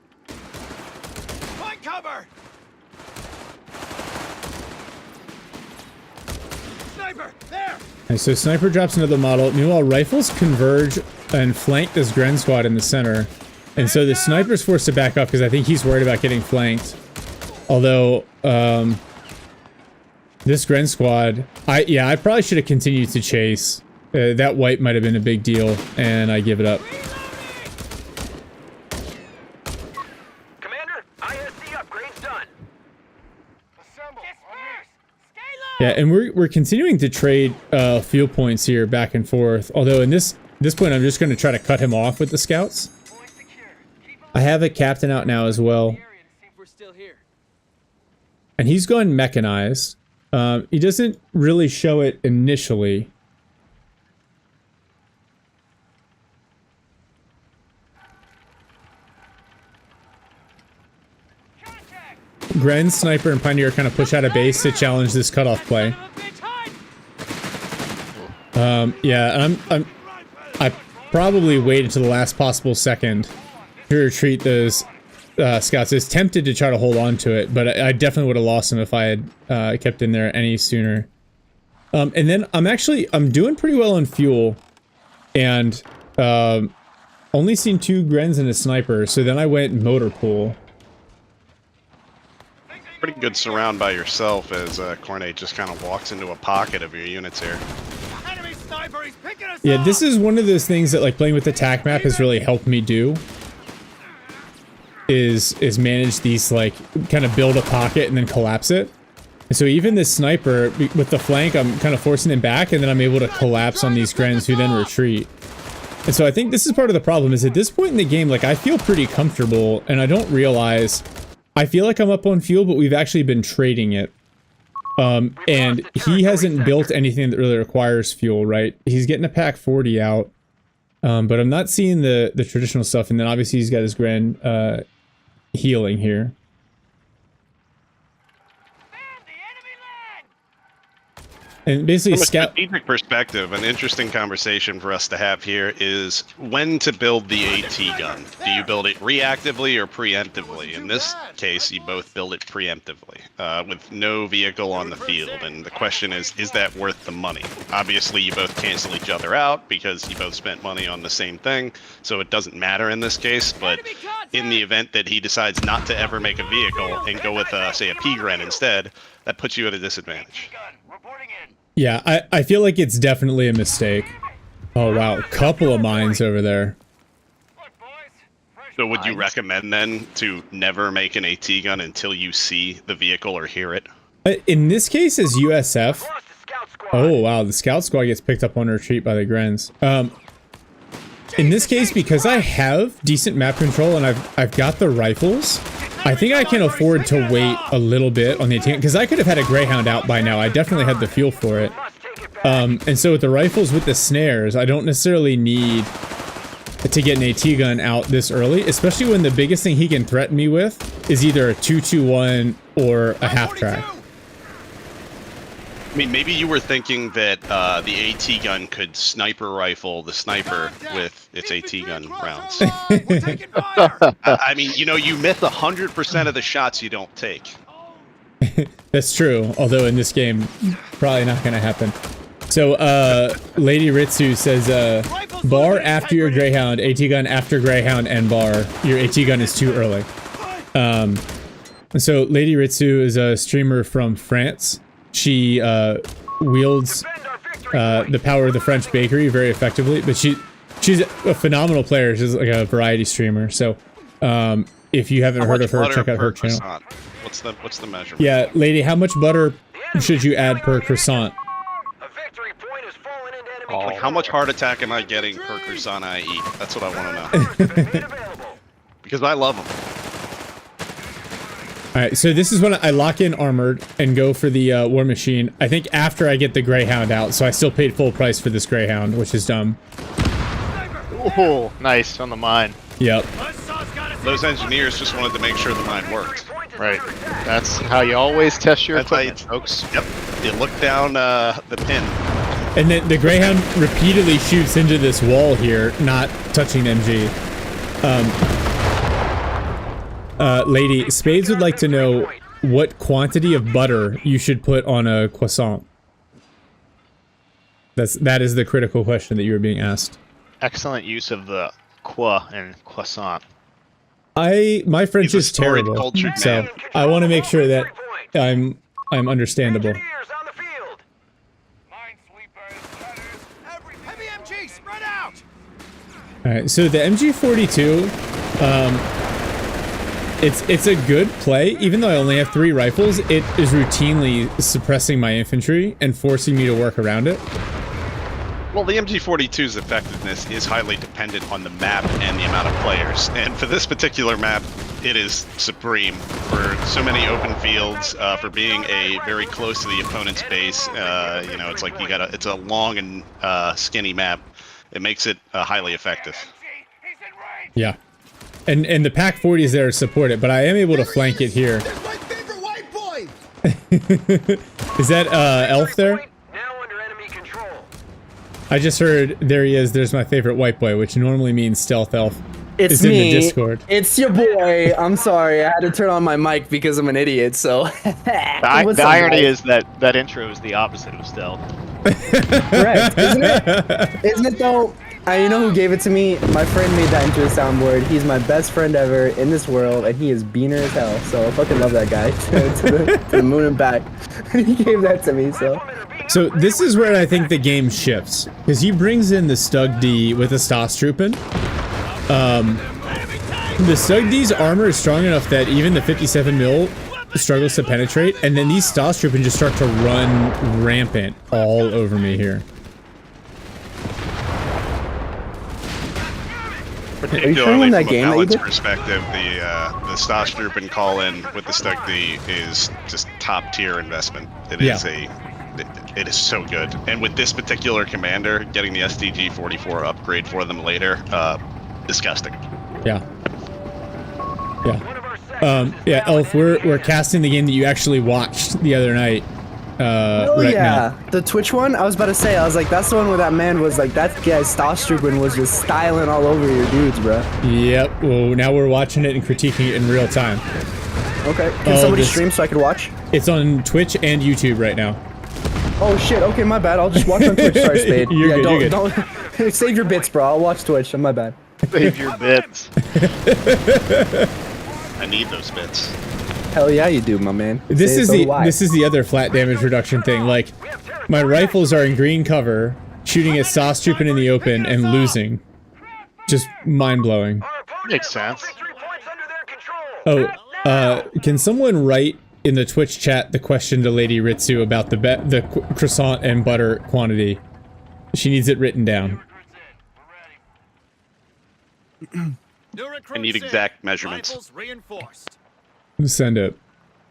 Find cover. Sniper, there. And so Sniper drops another model. Meanwhile, Rifles converge and flank this Gren squad in the center. And so the Sniper's forced to back up because I think he's worried about getting flanked. Although, this Gren squad, I probably should have continued to chase. That wipe might have been a big deal, and I give it up. Commander, ISC upgrades done. Assemble. Yeah, and we're continuing to trade fuel points here back and forth. Although in this point, I'm just going to try to cut him off with the scouts. I have a captain out now as well, and he's going mechanized. He doesn't really show it initially. Gren, Sniper, and Pioneer kind of push out of base to challenge this cutoff play. Yeah, and I probably waited to the last possible second to retreat those scouts. I was tempted to try to hold on to it, but I definitely would have lost him if I had kept in there any sooner. And then I'm doing pretty well on fuel, and only seen 2 Grens and a Sniper, so then I went motor pool. Pretty good surround by yourself as Cornate just kind of walks into a pocket of your units here. Enemy sniper, he's picking us Yeah, off. this is one of those things that like playing with the TAC map has really helped me do. Is manage these, like, kind of build a pocket and then collapse it. And so even this Sniper, with the flank, I'm kind of forcing him back, and then I'm able to collapse on these Grens who then retreat. And so I think this is part of the problem, is at this point in the game, like, I feel pretty comfortable, and I don't realize... I feel like I'm up on fuel, but we've actually been trading it. And he hasn't built anything that really requires fuel, right? He's getting a pack 40 out. But I'm not seeing the traditional stuff, and then obviously he's got his Gren healing here. And basically, From a scout. strategic perspective, an interesting conversation for us to have here is when to build the AT gun. Do you build it reactively or preemptively? In this case, you both build it preemptively, with no vehicle on the field. And the question is that worth the money? Obviously, you both cancel each other out because you both spent money on the same thing, so it doesn't matter in this case. But in the event that he decides not to ever make a vehicle and go with, say, a P-Gren instead, that puts you at a disadvantage. Yeah, I feel like it's definitely a mistake. Oh wow, couple of mines over there. So would you recommend then to never make an AT gun until you see the vehicle or hear it? In this case, as USF. Oh wow, the scout squad gets picked up on retreat by the Grens. In this case, because I have decent map control and I've got the rifles, I think I can afford to wait a little bit on the AT gun, because I could have had a Greyhound out by now. I definitely had the fuel for it. And so with the rifles with the snares, I don't necessarily need to get an AT gun out this early, especially when the biggest thing he can threaten me with is either a 2-2-1 or a half track. I mean, maybe you were thinking that the AT gun could sniper rifle the sniper with its AT gun rounds. We're taking fire. I mean, you know, you miss 100% of the shots you don't take. That's true, although in this game, probably not going to happen. So, Lady Ritsu says, bar after your Greyhound, AT gun after Greyhound, and bar. Your AT gun is too early. So, Lady Ritsu is a streamer from France. She wields the power of the French bakery very effectively. But she's a phenomenal player. She's like a variety streamer. So if you haven't heard of her, check out her channel. Croissant? What's the measurement? Yeah, lady, how much butter should you add per croissant? A victory point has fallen into enemy Like, how much heart attack am I getting per croissant I eat? That's what I want to know. available. Because I love them. Alright, so this is when I lock in armored and go for the war machine. I think after I get the Greyhound out, so I still paid full price for this Greyhound, which is dumb. Oh, nice on the mine. Yep. Those engineers just wanted to make sure the mine worked. Right. That's how you always test your That's how equipment, folks. Yep. You look down the pin. And then the Greyhound repeatedly shoots into this wall here, not touching MG. Lady, Spades would like to know what quantity of butter you should put on a croissant. That is the critical question that you were being asked. Excellent use of the qua and croissant. My French He's a is storied, terrible, cultured so man. I want to make sure that I'm understandable. Engineers on the field. Heavy MG, spread out! Alright, so the MG42, it's a good play. Even though I only have 3 rifles, it is routinely suppressing my infantry and forcing me to work around it. Well, the MG42's effectiveness is highly dependent on the map and the amount of players. And for this particular map, it is supreme. For so many open fields, for being very close to the opponent's base, you know, it's like it's a long and skinny map. It makes it highly effective. Yeah. And the Pack 40s there support it, but I am able to flank it here. There's my favorite white boy! Is that Elf there? Now under enemy control. I just heard there he is. There's my favorite white boy, which normally means Stealth Elf. It's in me. the Discord. It's your boy. I'm sorry. I had to turn on my mic because I'm an idiot. So The irony is that intro is the opposite of stealth. correct, isn't it? Isn't it though? You know who gave it to me? My friend made that into a soundboard. He's my best friend ever in this world, and he is beaner as hell. So I fucking love that guy to the moon and back. He gave that to me. So this is where I think the game shifts, because he brings in the Stug D with the Stosstroopin. The Stug D's armor is strong enough that even the 57mm struggles to penetrate, and then these Stosstroopin just start to run rampant all over me here. Particularly that from game a that you balance did? perspective, the Stosstroopin call-in with the Stug D is just top-tier investment. It is it is so good. And with this particular commander, getting the SDG-44 upgrade for them later, disgusting. Yeah. Yeah, Elf, we're casting the game that you actually watched the other night. Oh right yeah, now. the Twitch one. I was about to say. I was like, that's the one where that man was like, that guy's Stosstroopin was just styling all over your dudes, bro. Yep. Well, now we're watching it and critiquing it in real time. Okay. Can somebody stream so I could watch? It's on Twitch and YouTube right now. Oh shit. Okay, my bad. I'll just watch on Twitch. Sorry, Spade. You're good, you're don't save your bits, bro. I'll watch Twitch. My bad. Save your bits. I need those bits. Hell yeah, you do, my man. This is So do I. the other flat damage reduction thing. Like, my rifles are in green cover, shooting at Stosstroopin in the open and losing. Just mind blowing. Makes sense. 3 points under their control. Can someone write in the Twitch chat the question to Lady Ritsu about the croissant and butter quantity? She needs it written down. I need exact measurements. Reinforced. Send it.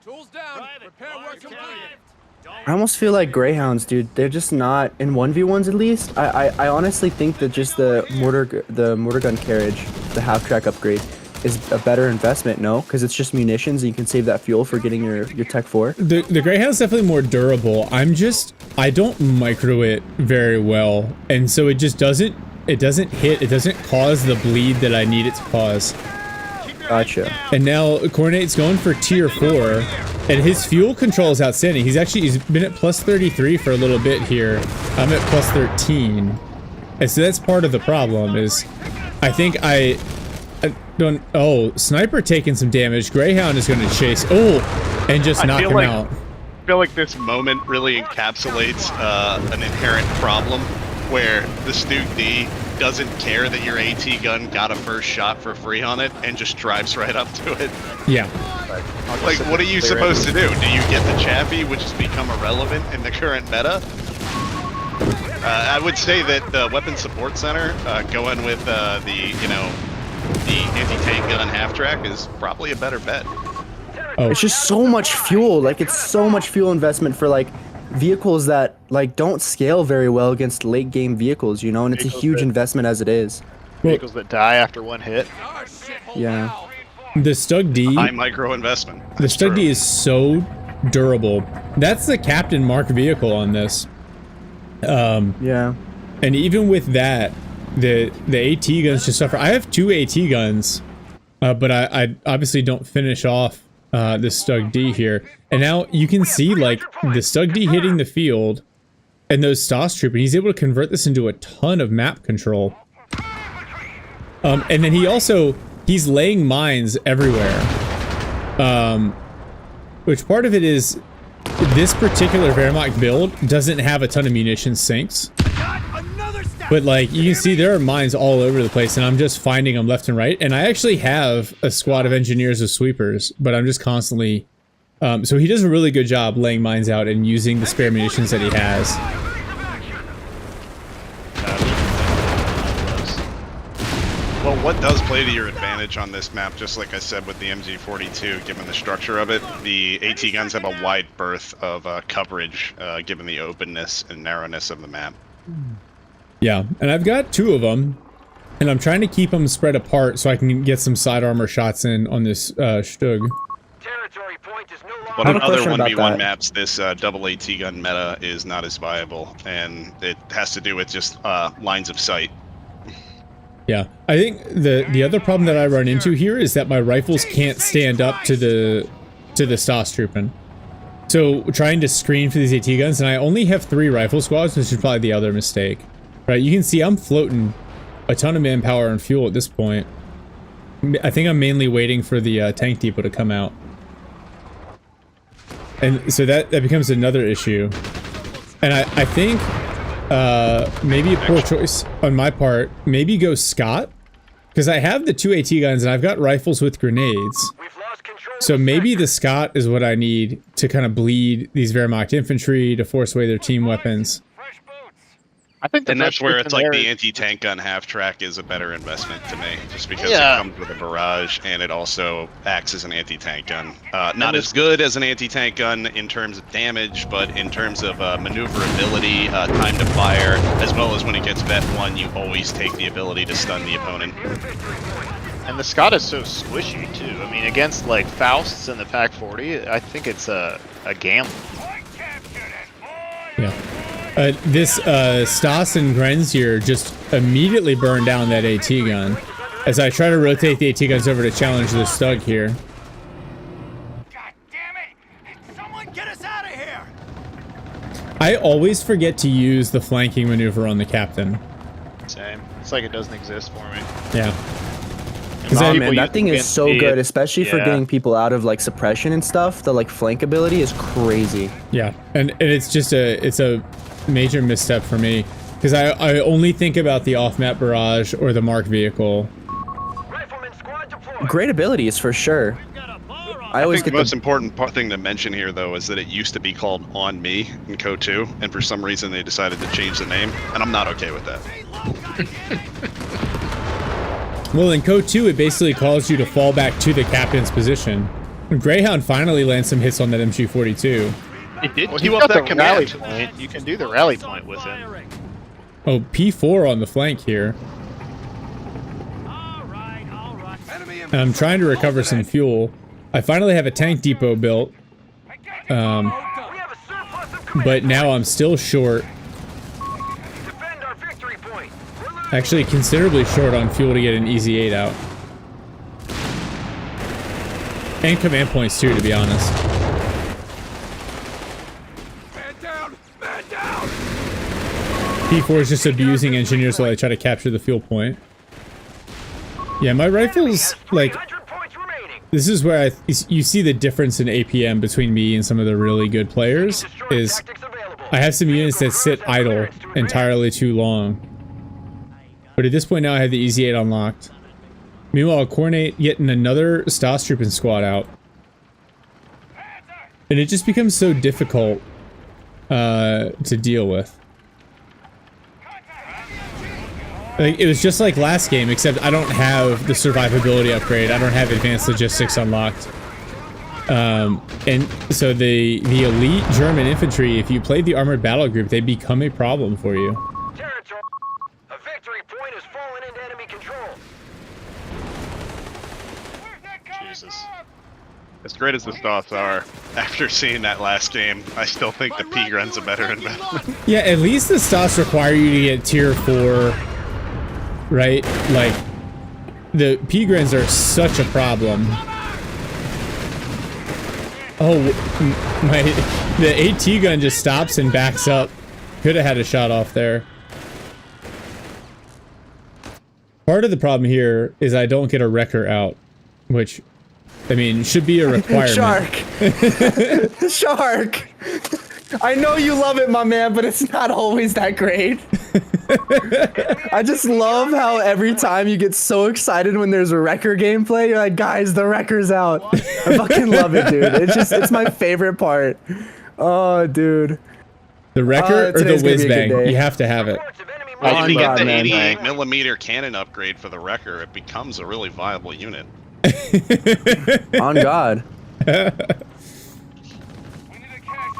Tools down. Repair work complete. I almost feel like Greyhounds, dude. They're just not in 1v1s at least. I honestly think that just the mortar gun carriage, the half track upgrade, is a better investment. No, because it's just munitions and you can save that fuel for getting your Tech 4. The Greyhound's definitely more durable. I don't micro it very well, and so it just doesn't hit. It doesn't cause the bleed that I need it to cause. Gotcha. And now Coordinate's going for tier 4, and his fuel control is outstanding. He's been at plus 33 for a little bit here. I'm at plus 13, and so that's part of the problem. Is I think I don't. Oh, Sniper taking some damage. Greyhound is going to chase. Oh, and just knock him out. I feel like this moment really encapsulates an inherent problem where the Stug D doesn't care that your AT gun got a first shot for free on it and just drives right up to it. Yeah. Like, what are you supposed to do? Do you get the Chaffee, which has become irrelevant in the current meta? I would say that the Weapon Support Center, going with the anti-tank gun half-track is probably a better bet. Oh. It's just so much fuel. Like, it's so much fuel investment for, like, vehicles that, like, don't scale very well against late-game vehicles, you know? And it's a huge investment as it is. Vehicles that die after one hit. Yeah. The Stug D. High micro investment. The Stug D is so durable. That's the Captain Mark vehicle on this. Yeah. And even with that, the AT guns just suffer. I have 2 AT guns, but I obviously don't finish off the Stug D here. And now you can see, like, the Stug D hitting the field and those Stas Troop, and he's able to convert this into a ton of map control. And then he's laying mines everywhere. Which part of it is this particular Wehrmacht build doesn't have a ton of munition sinks. But, like, you can see there are mines all over the place, and I'm just finding them left and right. And I actually have a squad of engineers with sweepers, but I'm just constantly... so he does a really good job laying mines out and using the spare munitions that he has. Well, what does play to your advantage on this map, just like I said with the MG42, given the structure of it, the AT guns have a wide berth of coverage, given the openness and narrowness of the map. Yeah, and I've got 2 of them, and I'm trying to keep them spread apart so I can get some side armor shots in on this Stug. Territory point is no But longer... on other question about 1v1 that. maps, this double AT gun meta is not as viable, and it has to do with just lines of sight. Yeah, I think the other problem that I run into here is that my rifles can't stand up to the Stas Troopin'. So trying to screen for these AT guns, and I only have 3 rifle squads, which is probably the other mistake. Right, you can see I'm floating a ton of manpower and fuel at this point. I think I'm mainly waiting for the tank depot to come out. And so that becomes another issue. And I think maybe a poor choice on my part, maybe go Scott, because I have the 2 AT guns and I've got rifles with grenades. So maybe the Scott is what I need to kind of bleed these Wehrmacht infantry to force away their team weapons. I think And that's where it's like the anti-tank gun half-track is a better investment to me, just because it comes with a barrage and it also acts as an anti-tank gun. Not as good as an anti-tank gun in terms of damage, but in terms of maneuverability, time to fire, as well as when it gets Vet 1, you always take the ability to stun the opponent. And the Scott is so squishy, too. I mean, against, like, Fausts and the Pac-40, I think it's a gamble. Yeah. This Stas and Grenz here just immediately burned down that AT gun as I try to rotate the AT guns over to challenge the Stug here. God damn it! Someone get us out of here! I always forget to use the flanking maneuver on the Captain. Same. It's like it doesn't exist for me. Yeah. Oh man, that thing is so good, especially for getting people out of like suppression and stuff. The like flank ability is crazy. Yeah, and it's just a major misstep for me because I only think about the off-map barrage or the Mark vehicle. Great abilities for sure. I always think get the most important thing to mention here, though, is that it used to be called On Me in CoH3, and for some reason they decided to change the name, and I'm not okay with that. Well, in CoH2, it basically calls you to fall back to the captain's position. Greyhound finally lands some hits on that MG42. It did. Well, He he got got the that rally command. point. You can do the rally point with him. Oh, P4 on the flank here. And I'm trying to recover some fuel. I finally have a tank depot built. But now I'm still short. Actually, considerably short on fuel to get an easy 8 out. And command points too, to be honest. Man down! Man down! P4 is just abusing engineers while I try to capture the fuel point. Yeah, my rifles, like, this is where you see the difference in APM between me and some of the really good players. Is I have some units that sit idle entirely too long. But at this point now I have the Easy 8 unlocked. Meanwhile, I'll coordinate getting another Stas Trooping squad out. And it just becomes so difficult to deal with. Like, it was just like last game, except I don't have the survivability upgrade. I don't have advanced logistics unlocked. And so the elite German infantry, if you play the armored battle group, they become a problem for you. Territory. A victory point has fallen into enemy control. Jesus. As great as the Stas are, after seeing that last game, I still think the P-Grun's a better investment. Yeah, at least the Stas require you to get tier 4, right? Like, the P-Grun's are such a problem. Oh, the AT gun just stops and backs up. Could have had a shot off there. Part of the problem here is I don't get a wrecker out, which, I mean, should be a requirement. Shark! Shark! I know you love it, my man, but it's not always that great. I just love how every time you get so excited when there's a wrecker gameplay, you're like, guys, the wrecker's out. I fucking love it, dude. It's my favorite part. Oh, dude. The wrecker or the whiz bang? You have to have it. If you get the man. 88mm cannon upgrade for the wrecker, it becomes a really viable unit. On God.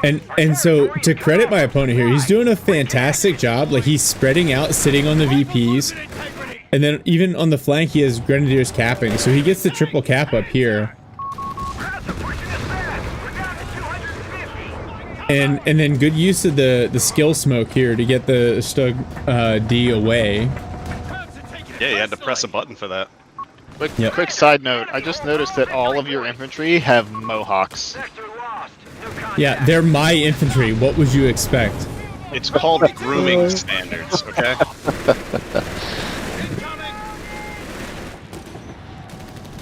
And so, to credit my opponent here, he's doing a fantastic job. Like, he's spreading out, sitting on the VPs. And then even on the flank, he has Grenadiers capping. So he gets the triple cap up here. And then good use of the skill smoke here to get the Stug D away. Yeah, you had to press a button for that. Quick side note, I just noticed that all of your infantry have mohawks. Yeah, they're my infantry. What would you expect? It's called grooming standards, okay?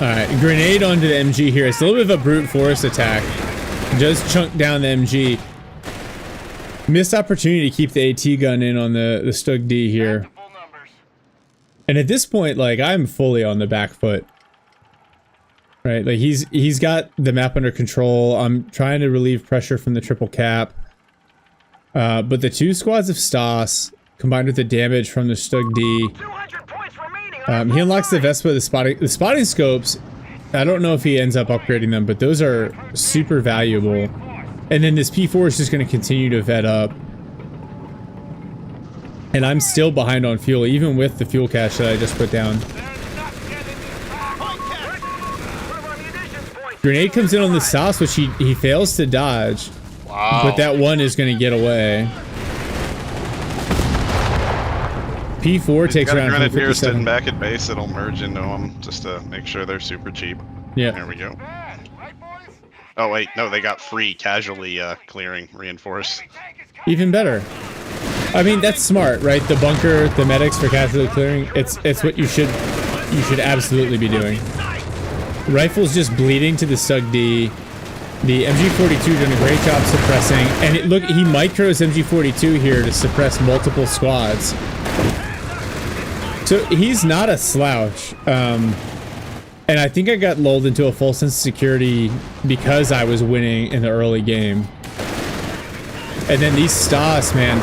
Alright, grenade onto the MG here. It's a little bit of a brute force attack. Just chunk down the MG. Missed opportunity to keep the AT gun in on the Stug D here. And at this point, like, I'm fully on the back foot. Right, like he's got the map under control. I'm trying to relieve pressure from the triple cap. But the 2 squads of Stas, combined with the damage from the Stug D, he unlocks the Vespa, the spotting scopes. I don't know if he ends up upgrading them, but those are super valuable. And then this P4 is just going to continue to vet up. And I'm still behind on fuel, even with the fuel cache that I just put down. Grenade comes in on the Stas, which he fails to dodge. Wow. But that one is going to get away. P4 takes around Grenadiers 57. sitting back at base, it'll merge into them just to make sure they're super cheap. Yeah. There we go. Oh wait, no, they got free casually clearing reinforced. Even better. I mean, that's smart, right? The bunker, the medics for casually clearing, it's what you should absolutely be doing. Rifle's just bleeding to the Stug D. The MG42 doing a great job suppressing, and look, he micros MG42 here to suppress multiple squads. So he's not a slouch. And I think I got lulled into a false sense of security because I was winning in the early game. And then these Stas, man,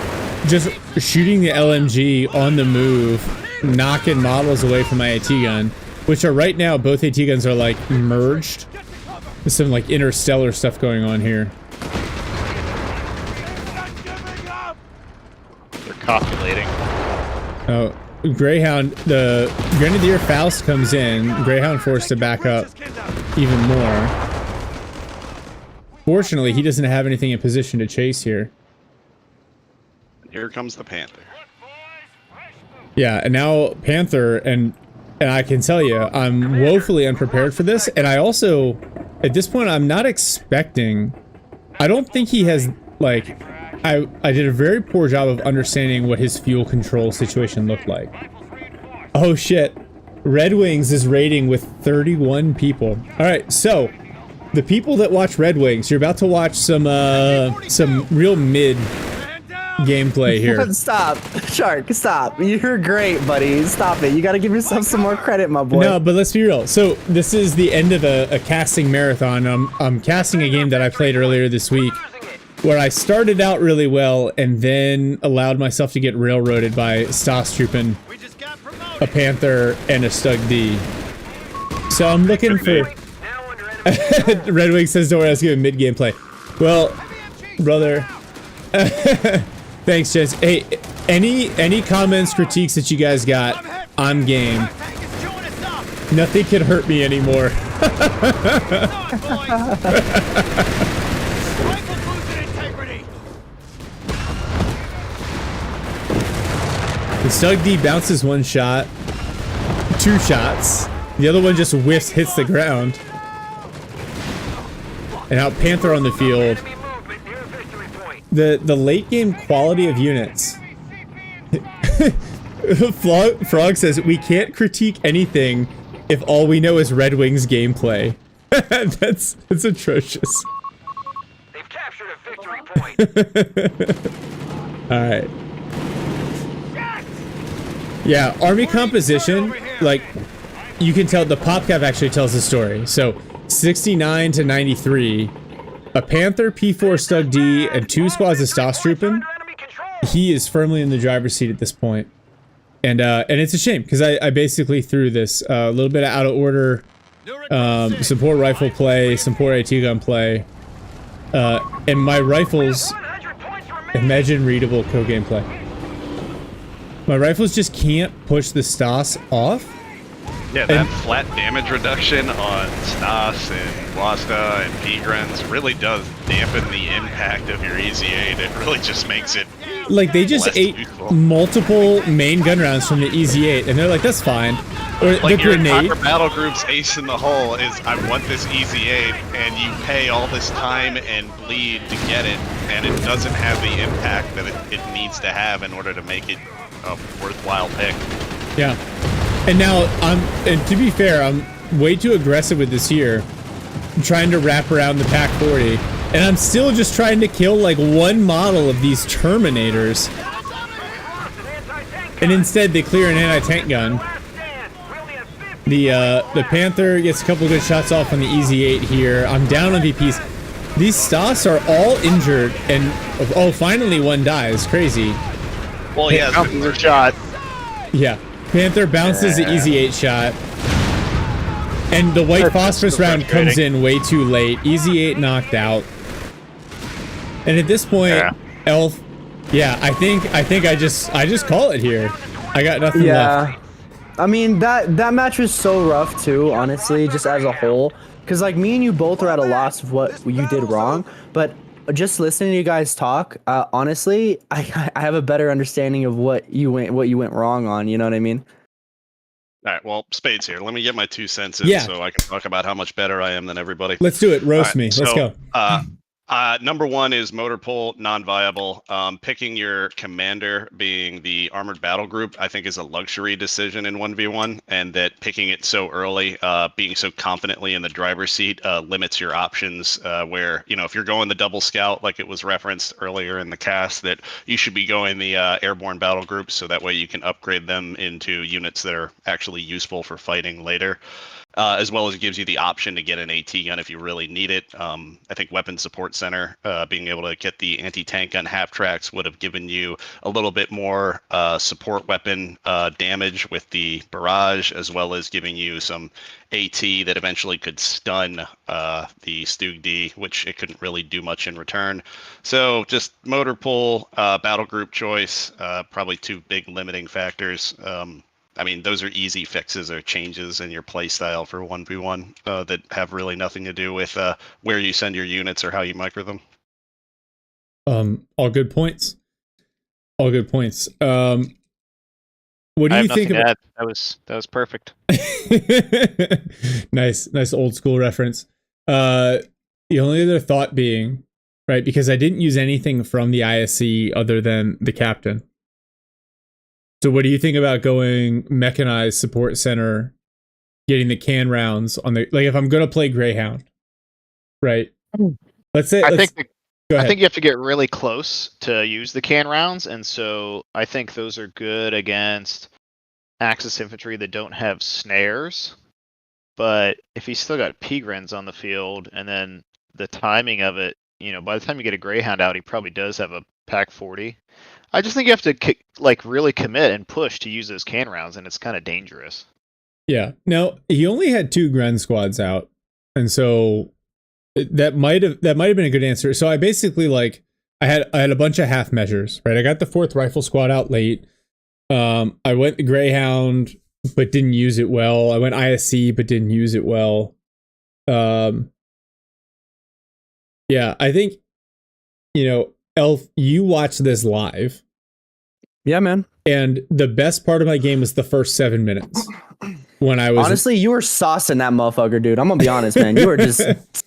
just shooting the LMG on the move, knocking models away from my AT gun, which are right now, both AT guns are like merged. There's some like interstellar stuff going on here. They're copulating. Oh, Greyhound, the Grenadier Faust comes in. Greyhound forced to back up even more. Fortunately, he doesn't have anything in position to chase here. Here comes the Panther. Yeah, and now Panther, and I can tell you, I'm woefully unprepared for this. And I also, at this point, I'm not expecting, I don't think he has, like, I did a very poor job of understanding what his fuel control situation looked like. Oh shit. Red Wings is raiding with 31 people. All right, so the people that watch Red Wings, you're about to watch some real mid gameplay here. Stop, Shark. Stop. You're great, buddy. Stop it. You got to give yourself some more credit, my boy. No, but let's be real. So this is the end of a casting marathon. I'm casting a game that I played earlier this week, where I started out really well and then allowed myself to get railroaded by Stostrupen, a Panther, and a Stug D. So I'm looking for... Red Wing says, don't worry, I was giving mid gameplay. Well, brother... Thanks, Jess. Hey, any comments, critiques that you guys got, I'm game. Nothing can hurt me anymore. The Stug D bounces one shot, 2 shots. The other one just whiffs, hits the ground. And now Panther on the field. The late game quality of units. Frog says, we can't critique anything if all we know is Red Wings gameplay. That's atrocious. They've captured a victory point. Alright. Yeah, army composition, like, you can tell, the PopCap actually tells the story. So, 69 to 93, a Panther, P4 Stug D, and 2 squads of Stostrupen. He is firmly in the driver's seat at this point. And it's a shame, because I basically threw this a little bit out of order, support rifle play, support AT gun play, and my rifles, imagine readable co-game play. My rifles just can't push the Stas off. Yeah, that flat damage reduction on Stas and Wasta and Pigrens really does dampen the impact of your EZ8. It really just makes it like they just ate useful. Multiple main gun rounds from the EZ8, and they're like, that's fine. Or Like the your grenade. entire battle group's ace in the hole is, I want this EZ8, and you pay all this time and bleed to get it, and it doesn't have the impact that it needs to have in order to make it a worthwhile pick. Yeah. And now and to be fair, I'm way too aggressive with this here. I'm trying to wrap around the Pack 40. And I'm still just trying to kill like one model of these Terminators. And instead they clear an anti-tank gun. The Panther gets a couple good shots off on the EZ8 here. I'm down on VPs. These Stas are all injured, and oh, finally one dies. Crazy. Well, he has a shot. Yeah. Panther bounces the EZ8 shot. And the white phosphorus round comes in way too late. EZ8 knocked out. And at this point, Elf, yeah, I think I just call it here. I got nothing left. I mean, that match was so rough too, honestly, just as a whole. Cause like me and you both are at a loss of what you did wrong, but just listening to you guys talk, honestly, I have a better understanding of what you went wrong on. You know what I mean? All right, well, Spade's here. Let me get my 2 cents in so I can talk about how much better I am than everybody. Let's do it. Roast me. Let's go. Number 1 is motor pull, non-viable. Picking your commander being the armored battle group, I think, is a luxury decision in 1v1, and that picking it so early, being so confidently in the driver's seat, limits your options. Where, you know, if you're going the double scout, like it was referenced earlier in the cast, that you should be going the airborne battle groups, so that way you can upgrade them into units that are actually useful for fighting later. As well as it gives you the option to get an AT gun if you really need it. I think Weapon Support Center, being able to get the anti-tank gun half tracks would have given you a little bit more support weapon damage with the barrage, as well as giving you some AT that eventually could stun the Stug D, which it couldn't really do much in return. So just motor pull, battle group choice, probably 2 big limiting factors. I mean, those are easy fixes or changes in your playstyle for 1v1 that have really nothing to do with where you send your units or how you micro them. All good points. All good points. What do you think about that? Was perfect. Nice old school reference. The only other thought being, right, because I didn't use anything from the ISC other than the captain. So what do you think about going mechanized support center getting the can rounds on the, like, if I'm gonna play Greyhound, right? Let's say I think go I ahead. think you have to get really close to use the can rounds, and so I think those are good against Axis infantry that don't have snares. But if he's still got Peagrens on the field, and then the timing of it, by the time you get a Greyhound out, he probably does have a Pack 40. I just think you have to really commit and push to use those can rounds, and it's kind of dangerous. Yeah. Now he only had 2 Gren squads out, and so that might have been a good answer. So I basically I had a bunch of half measures, right? I got the 4th rifle squad out late. I went the Greyhound, but didn't use it well. I went ISC, but didn't use it well. Yeah, I think, Elf, you watched this live. Yeah, man. And the best part of my game was the first 7 minutes. When I was honestly, you were saucing that motherfucker, dude. I'm gonna be honest, man. You were just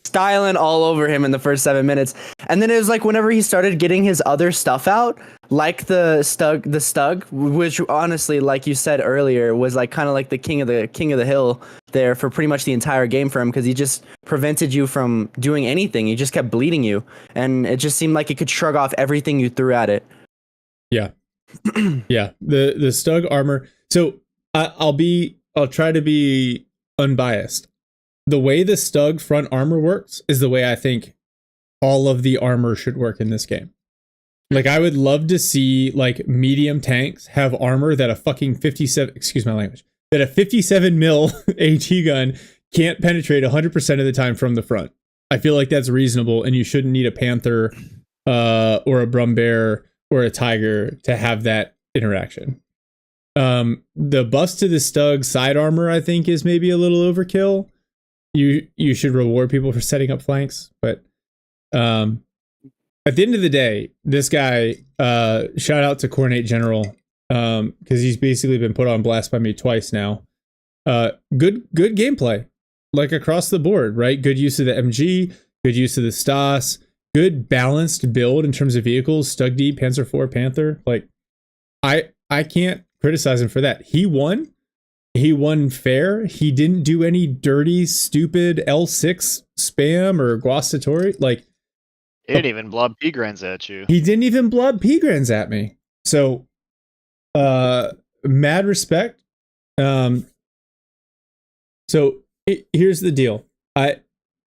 styling all over him in the first 7 minutes, and then it was like whenever he started getting his other stuff out, like the stug, which honestly, like you said earlier, was like kind of like the king of the hill there for pretty much the entire game for him, because he just prevented you from doing anything. He just kept bleeding you, and it just seemed like it could shrug off everything you threw at it. Yeah, yeah. The stug armor. So I'll try to be unbiased. The way the Stug front armor works is the way I think all of the armor should work in this game. Like, I would love to see medium tanks have armor that a fucking 57, excuse my language, that a 57 mil AT gun can't penetrate 100% of the time from the front. I feel like that's reasonable, and you shouldn't need a Panther or a Brumbear or a Tiger to have that interaction. The buffs to the Stug side armor, I think, is maybe a little overkill. You should reward people for setting up flanks, but at the end of the day, this guy, shout out to Coordinate General, because he's basically been put on blast by me twice now. Good gameplay, like across the board, right? Good use of the MG, good use of the Stas, good balanced build in terms of vehicles. Stug D, Panzer IV, Panther. Like, I can't criticize him for that. He won fair. He didn't do any dirty, stupid L6 spam or guastatori. Like, He didn't even blob Peagrens at you. he didn't even blob Peagrens at me. So, mad respect. Here's the deal. I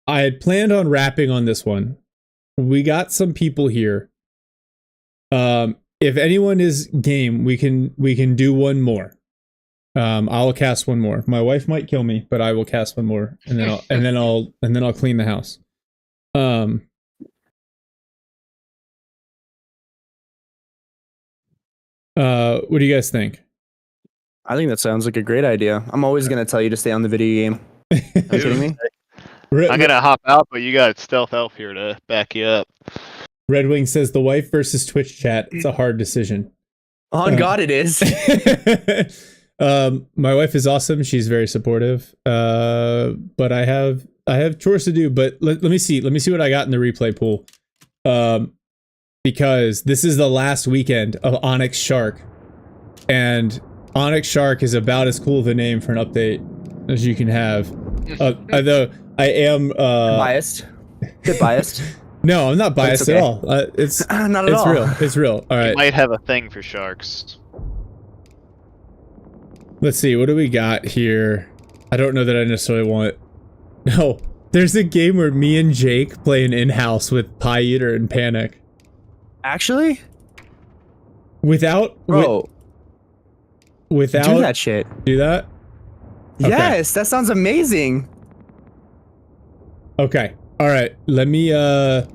had planned on wrapping on this one. We got some people here. If anyone is game, we can do one more. I'll cast one more. My wife might kill me, but I will cast one more, and then I'll clean the house. What do you guys think? I think that sounds like a great idea. I'm always gonna tell you to stay on the video game. Are you kidding me? I'm gonna hop out, but you got Stealth Elf here to back you up. Red Wing says the wife versus Twitch chat. It's a hard decision. On God, it is. My wife is awesome. She's very supportive. But I have chores to do. But let me see. Let me see what I got in the replay pool. Because this is the last weekend of Onyx Shark, and Onyx Shark is about as cool of a name for an update as you can have. Although I am biased. Bit biased. No, I'm not biased okay. at all. It's not at all. Real. It's real. All right. You might have a thing for sharks. Let's see. What do we got here? I don't know that I necessarily want. No, there's a game where me and Jake play an in-house with Pie Eater and Panic. Actually, without do that shit. Do that. Okay. Yes, that sounds amazing. Okay. All right. Let me set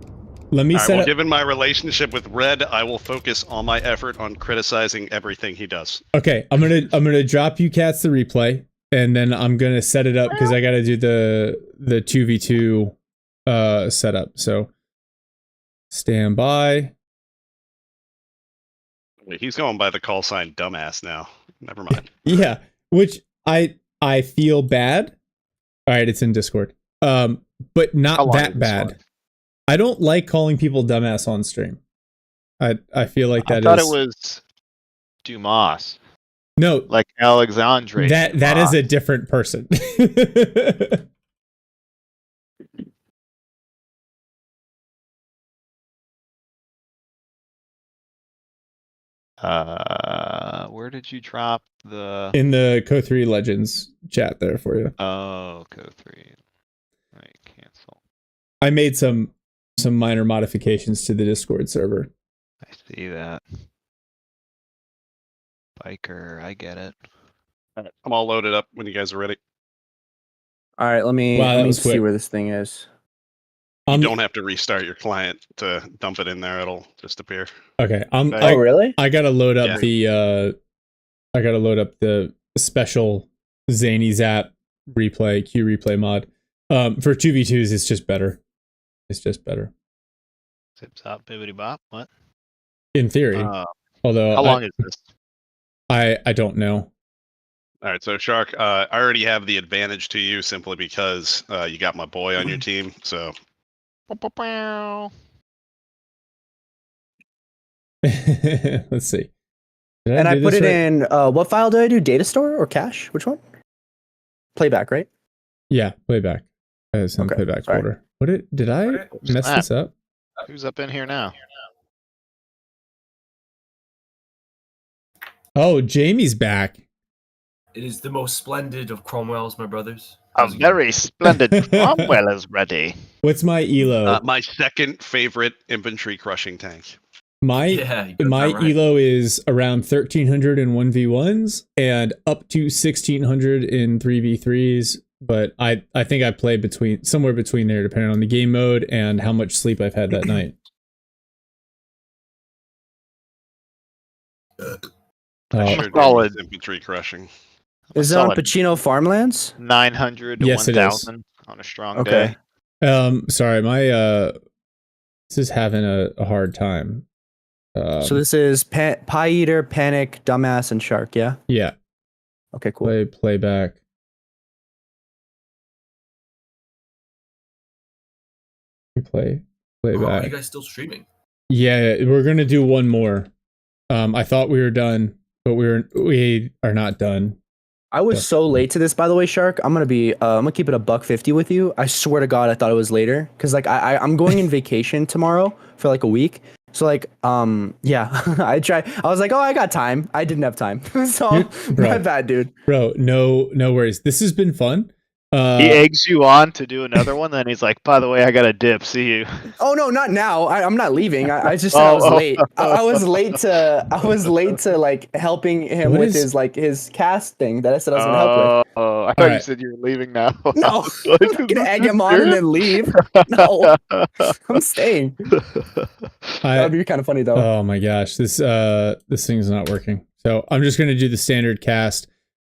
well, up. given my relationship with Red, I will focus all my effort on criticizing everything he does. Okay, I'm gonna drop you cats the replay, and then I'm gonna set it up because I gotta do the 2v2 setup. So stand by. Wait, he's going by the call sign dumbass now. Never mind. Yeah, which I feel bad. All right, it's in Discord. But not that bad. I don't like calling people dumbass on stream. I feel like that is. I thought it was Dumas. No, like Alexandre. that is a different person. Where did you drop the? In the CoH3 Legends chat there for you. Oh, CoH3. Right, cancel. I made some minor modifications to the Discord server. I see that. Biker, I get it. I'm all loaded up when you guys are ready. All right, let me Wow, that was see quick. where this thing is. You don't have to restart your client to dump it in there. It'll just appear. Okay. Oh, really? I gotta load up Yeah. the special Zany Zap replay, Q replay mod. For 2v2s, it's just better. It's just better. Zip zop bibbity bop. What? In theory. Although How long is this? I don't know. All right, so Shark, I already have the advantage to you simply because you got my boy on your team. So Let's see. And I put it in, what file do I do? Data store or cache? Which one? Playback, right? Yeah, playback. It's in playback folder. Did I mess this up? Who's up in here now? Oh, Jamie's back. It is the most splendid of Cromwells, my brothers. A very splendid Cromwell is ready. What's my elo? my second favorite infantry crushing tank. My elo is around 1300 in 1v1s and up to 1600 in 3v3s. But I think I play somewhere between there, depending on the game mode and how much sleep I've had that night. Solid infantry crushing. Is it on Pacino Farmlands? 900 to 1000 on a strong day. Sorry, my this is having a hard time. So this is Pie Eater, Panic, Dumbass, and Shark, yeah? Yeah. Okay, cool. Playback. Playback. Are you guys still streaming? Yeah, we're gonna do one more. I thought we were done, but we are not done. I was so late to this, by the way, Shark. I'm gonna keep it $150 with you. I swear to God, I thought it was later because like I'm going in vacation tomorrow for like a week. So like yeah, I was like, oh, I got time. I didn't have time. So my bad, dude. Bro, no worries. This has been fun. He eggs you on to do another one, then he's like, by the way, I got a dip. See you. Oh no, not now. I'm not leaving. I just said I was late. I was late to like helping him with his cast thing that I said I was gonna help with. Oh, I thought you said you were leaving now. No, I'm not gonna egg him on and then leave. No, I'm staying. That'd be kind of funny though. Oh my gosh, this thing's not working. So I'm just gonna do the standard cast.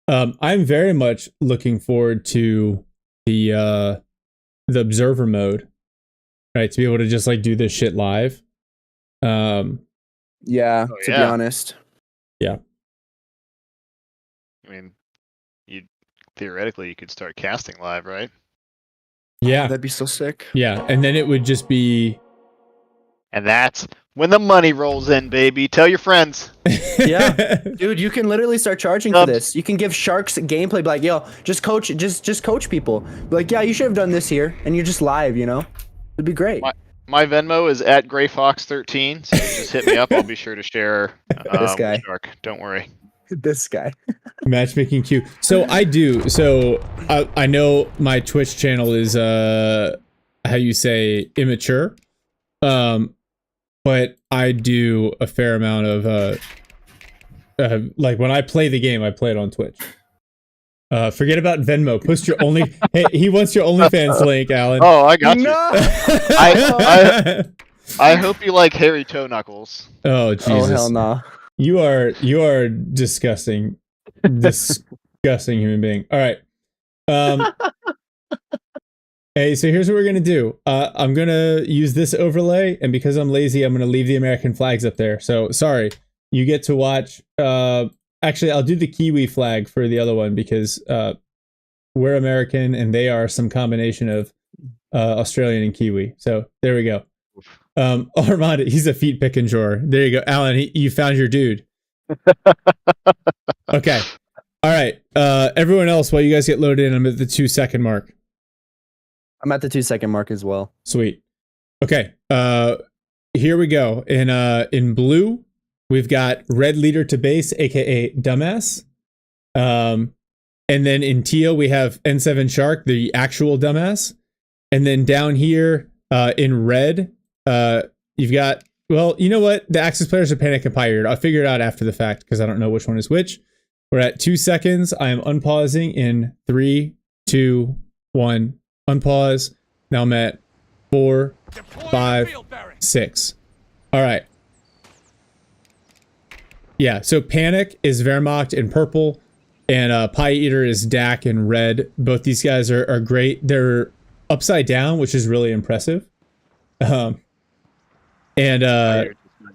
I'm very much looking forward to the observer mode, right? To be able to just like do this shit live. To be honest. Yeah. I mean, theoretically you could start casting live, right? Yeah. That'd be so sick. Yeah, and then it would just be. And that's when the money rolls in, baby. Tell your friends. Yeah, dude, you can literally start charging for this. You can give Sharks gameplay, be like, yo, just coach people. Be like, yeah, you should have done this here, and you're just live, you know? It'd be great. My Venmo is at GrayFox13, so just hit me up. I'll be sure to share this guy. Shark. Don't worry. This guy. Matchmaking Q. So I do. So I know my Twitch channel is how you say immature. But I do a fair amount of like when I play the game, I play it on Twitch. Forget about Venmo. Post your only. Hey, he wants your OnlyFans link, Alan. Oh, I got you. I hope you like hairy toe knuckles. Oh Jesus! Oh hell no! You are disgusting, disgusting human being. All right. Hey, so here's what we're gonna do. I'm gonna use this overlay, and because I'm lazy, I'm gonna leave the American flags up there. So sorry, you get to watch. Actually, I'll do the Kiwi flag for the other one because we're American and they are some combination of Australian and Kiwi. So there we go. Armand, he's a feet pick and drawer. There you go, Alan. You found your dude. Okay. All right. Everyone else, while you guys get loaded in, I'm at the 2-second mark. I'm at the 2-second mark as well. Sweet. Okay. Here we go. In blue, we've got red leader to base, aka dumbass. And then in teal, we have N7 Shark, the actual dumbass. And then down here, in red, you've got, well, you know what? The Axis players are Panic and Pirate. I'll figure it out after the fact because I don't know which one is which. We're at 2 seconds. I am unpausing in 3, 2, 1. Unpause. Now I'm at 4, 5, 6. All right. Yeah, so Panic is Wehrmacht in purple, and Pie Eater is Dak in red. Both these guys are great. They're upside down, which is really impressive.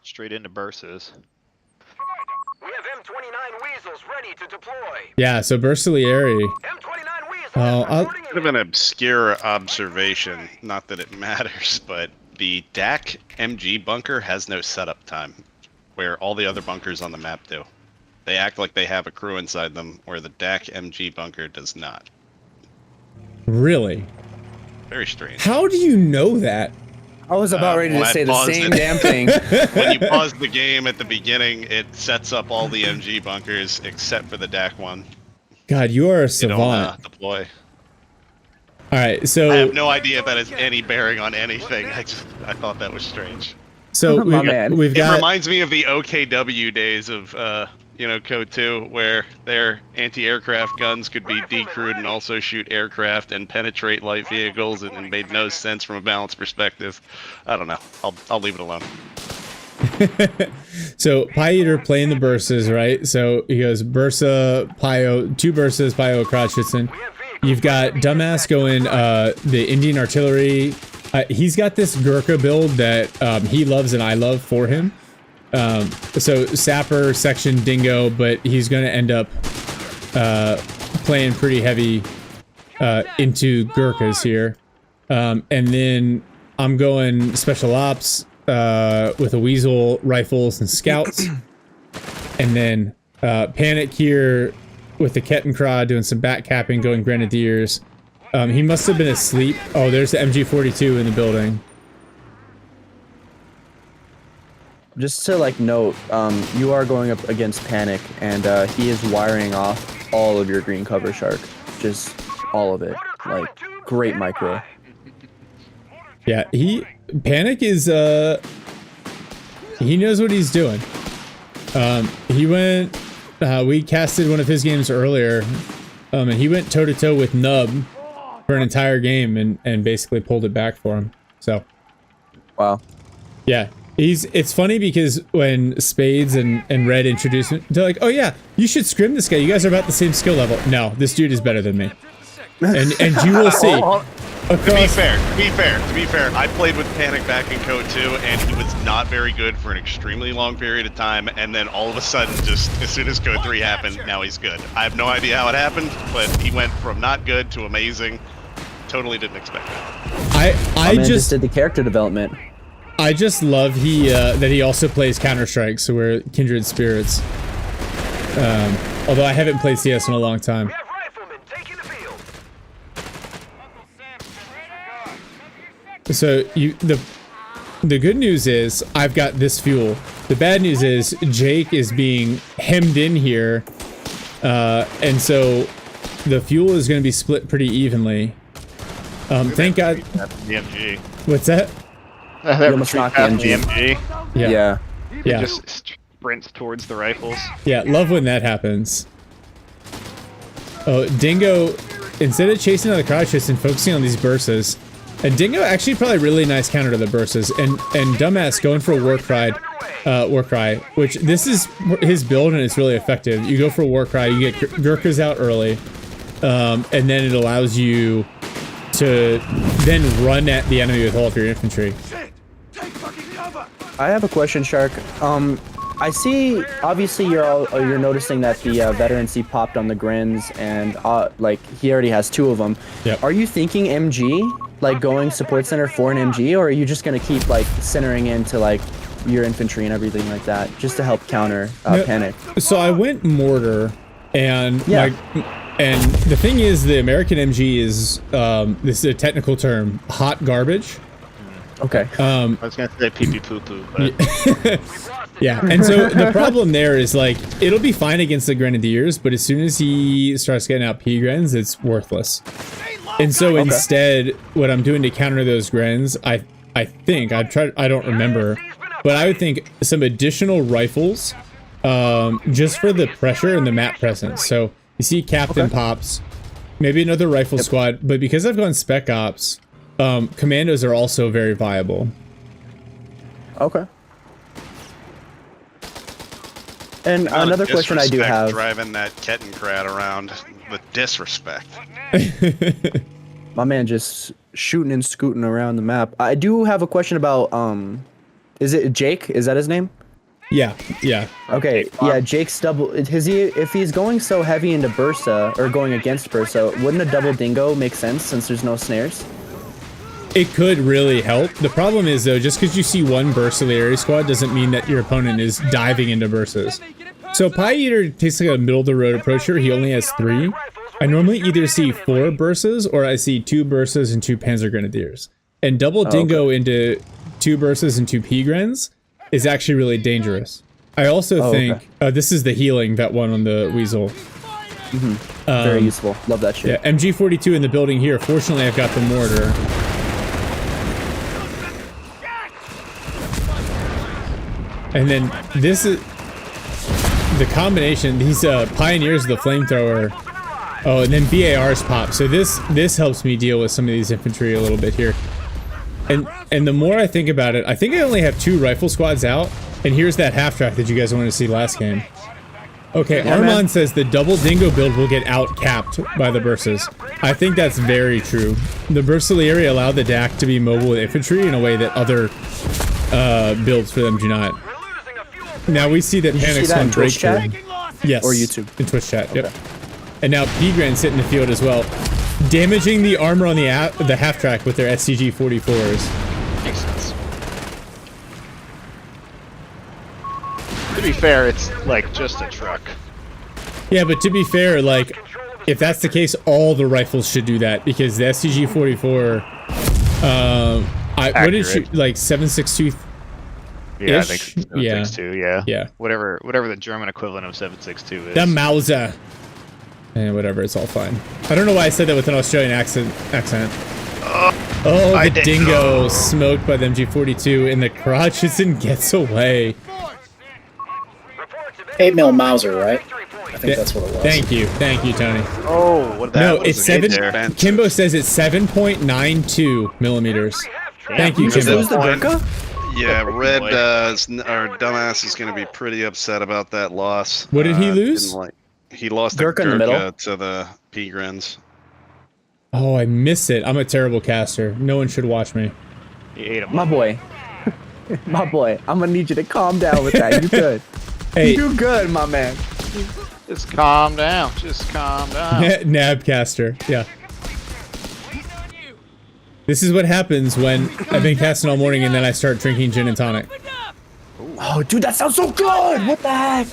Straight into bursts. We have M29 Weasels ready to deploy. Yeah, so Bursilieri. M29 Weasels. Kind of an obscure observation, not that it matters, but the Dak MG bunker has no setup time, where all the other bunkers on the map do. They act like they have a crew inside them, where the Dak MG bunker does not. Really? Very strange. How do you know that? I was about ready to say the same damn thing. When you pause the game at the beginning, it sets up all the MG bunkers except for the Dak one. God, you are a You don't savant. deploy. All right, so I have no idea if that has any bearing on anything. I thought that was strange. so My man. we've It got reminds me of the OKW days of CoH3, where their anti-aircraft guns could be decrewed and also shoot aircraft and penetrate light vehicles, and it made no sense from a balance perspective. I don't know. I'll leave it alone. So Pie Eater playing the bursts, right? So he goes Bursa, Pio, 2 bursts, Pio, Crotchitson. You've got Dumbass going the Indian artillery. He's got this Gurkha build that he loves and I love for him. So Sapper, Section, Dingo, but he's going to end up playing pretty heavy into Gurkhas here. And then I'm going Special Ops with a Weasel, Rifles, and Scouts. And then Panic here with the Kettenkra doing some back capping, going Grenadiers. He must have been asleep. Oh, there's the MG42 in the building. Just to like note, you are going up against Panic, and he is wiring off all of your green cover, Shark. Just all of it. Like, great micro. Yeah, Panic is he knows what he's doing. He went we casted one of his games earlier, and he went toe to toe with Nub for an entire game and basically pulled it back for him. So Wow. yeah, it's funny because when Spades and Red introduce him, they're like, oh yeah, you should scrim this guy, you guys are about the same skill level. No, this dude is better than me. And you will see. To be fair, I played with Panic back in CoH2, and he was not very good for an extremely long period of time, and then all of a sudden, just as soon as CoH3 happened, now he's good. I have no idea how it happened, but he went from not good to amazing. Totally didn't expect that. I just did the character development. I just love that he also plays Counter-Strike, so we're kindred spirits. Although I haven't played CS in a long time. We have riflemen taking the field. So the good news is I've got this fuel. The bad news is Jake is being hemmed in here, and so the fuel is going to be split pretty evenly. Thank God. The MG. What's that? You almost knocked the MG. Yeah. He just sprints towards the rifles. Yeah, love when that happens. Oh, Dingo, instead of chasing out the crouches and focusing on these bursts, and Dingo actually probably really nice counter to the bursts, and Dumbass going for a war cry, which this is his build and it's really effective. You go for a war cry, you get Gurkhas out early, and then it allows you to then run at the enemy with all of your infantry. I have a question, Shark. I see, obviously you're noticing that the veterancy popped on the grins, and like he already has 2 of them. Yep. Are you thinking MG, like going support center for an MG, or are you just gonna keep like centering into like your infantry and everything like that, just to help counter Panic? So I went mortar, And Yeah. and the thing is, the American MG is this is a technical term, hot garbage. Okay. I was gonna say pee pee poo poo, but Yeah, and so the problem there is like it'll be fine against the Grenadiers, but as soon as he starts getting out P-Grens, it's worthless. And so instead, what I'm doing to counter those Grens, I think I don't remember, but I would think some additional rifles, just for the pressure and the map presence. So you see Captain pops, maybe another rifle squad, but because I've gone Spec Ops, commandos are also very viable. Okay. And another question I do Disrespect have. driving that Kettenkrad around with disrespect. My man just shooting and scooting around the map. I do have a question about is it Jake? Is that his name? Yeah. Okay, yeah, Jake's double. If he's going so heavy into Bursa or going against Bursa, wouldn't a double dingo make sense since there's no snares? It could really help. The problem is though, just because you see one Bursalieri squad doesn't mean that your opponent is diving into Bursas. So Pie Eater takes like a middle of the road approach here. He only has 3. I normally either see 4 Bursas or I see 2 Bursas and 2 Panzer Grenadiers. And double dingo into 2 Bursas and 2 P-Grens is actually really dangerous. I also think this is the healing that one on the Weasel. Very useful. Love that shit. Yeah, MG42 in the building here. Fortunately, I've got the mortar. And then this is the combination. These Pioneers, the flamethrower. Oh, and then BARs pop. So this helps me deal with some of these infantry a little bit here. And the more I think about it, I think I only have 2 rifle squads out. And here's that half track that you guys wanted to see last game. Okay, Yeah, Armand man. says the double dingo build will get out capped by the Bursas. I think that's very true. The Bursalieri allow the DAC to be mobile with infantry in a way that other builds for them do not. Now we see that Did you see Panic's that in on Twitch breakthrough. chat? Yes. Or YouTube? In Twitch chat, yep. And now P-Grand's hitting the field as well. Damaging the armor on the half-track with their STG-44s. makes sense. To be fair, it's like just a truck. Yeah, but to be fair, like, if that's the case, all the rifles should do that, because the STG-44, what did she, like, 7.62? Yeah, I think 7.62, Yeah. yeah. Whatever the German equivalent of 7.62 is. The Mauser. And whatever, it's all fine. I don't know why I said that with an Australian accent. Oh, the dingo smoked by the MG42, and the Crotchetson gets away. 8mm Mauser, right? I think that's what it was. Thank you, Tony. Oh, what that No, was it's a hit 7. there. Kimbo says it's 7.92 millimeters. Thank you, Kimbo. Who's the Gurkha? Yeah, Red, our dumbass is going to be pretty upset about that loss. What did he lose? He lost Gurkha in the middle? to the P-Grens. Oh, I miss it. I'm a terrible caster. No one should watch me. He ate him. My boy. My boy. I'm gonna need you to calm down with that. You good. Hey, You good, my man. Just calm down. Just calm down. Nabcaster. Yeah. This is what happens when I've been casting all morning and then I start drinking gin and tonic. Oh, dude, that sounds so good. What the heck?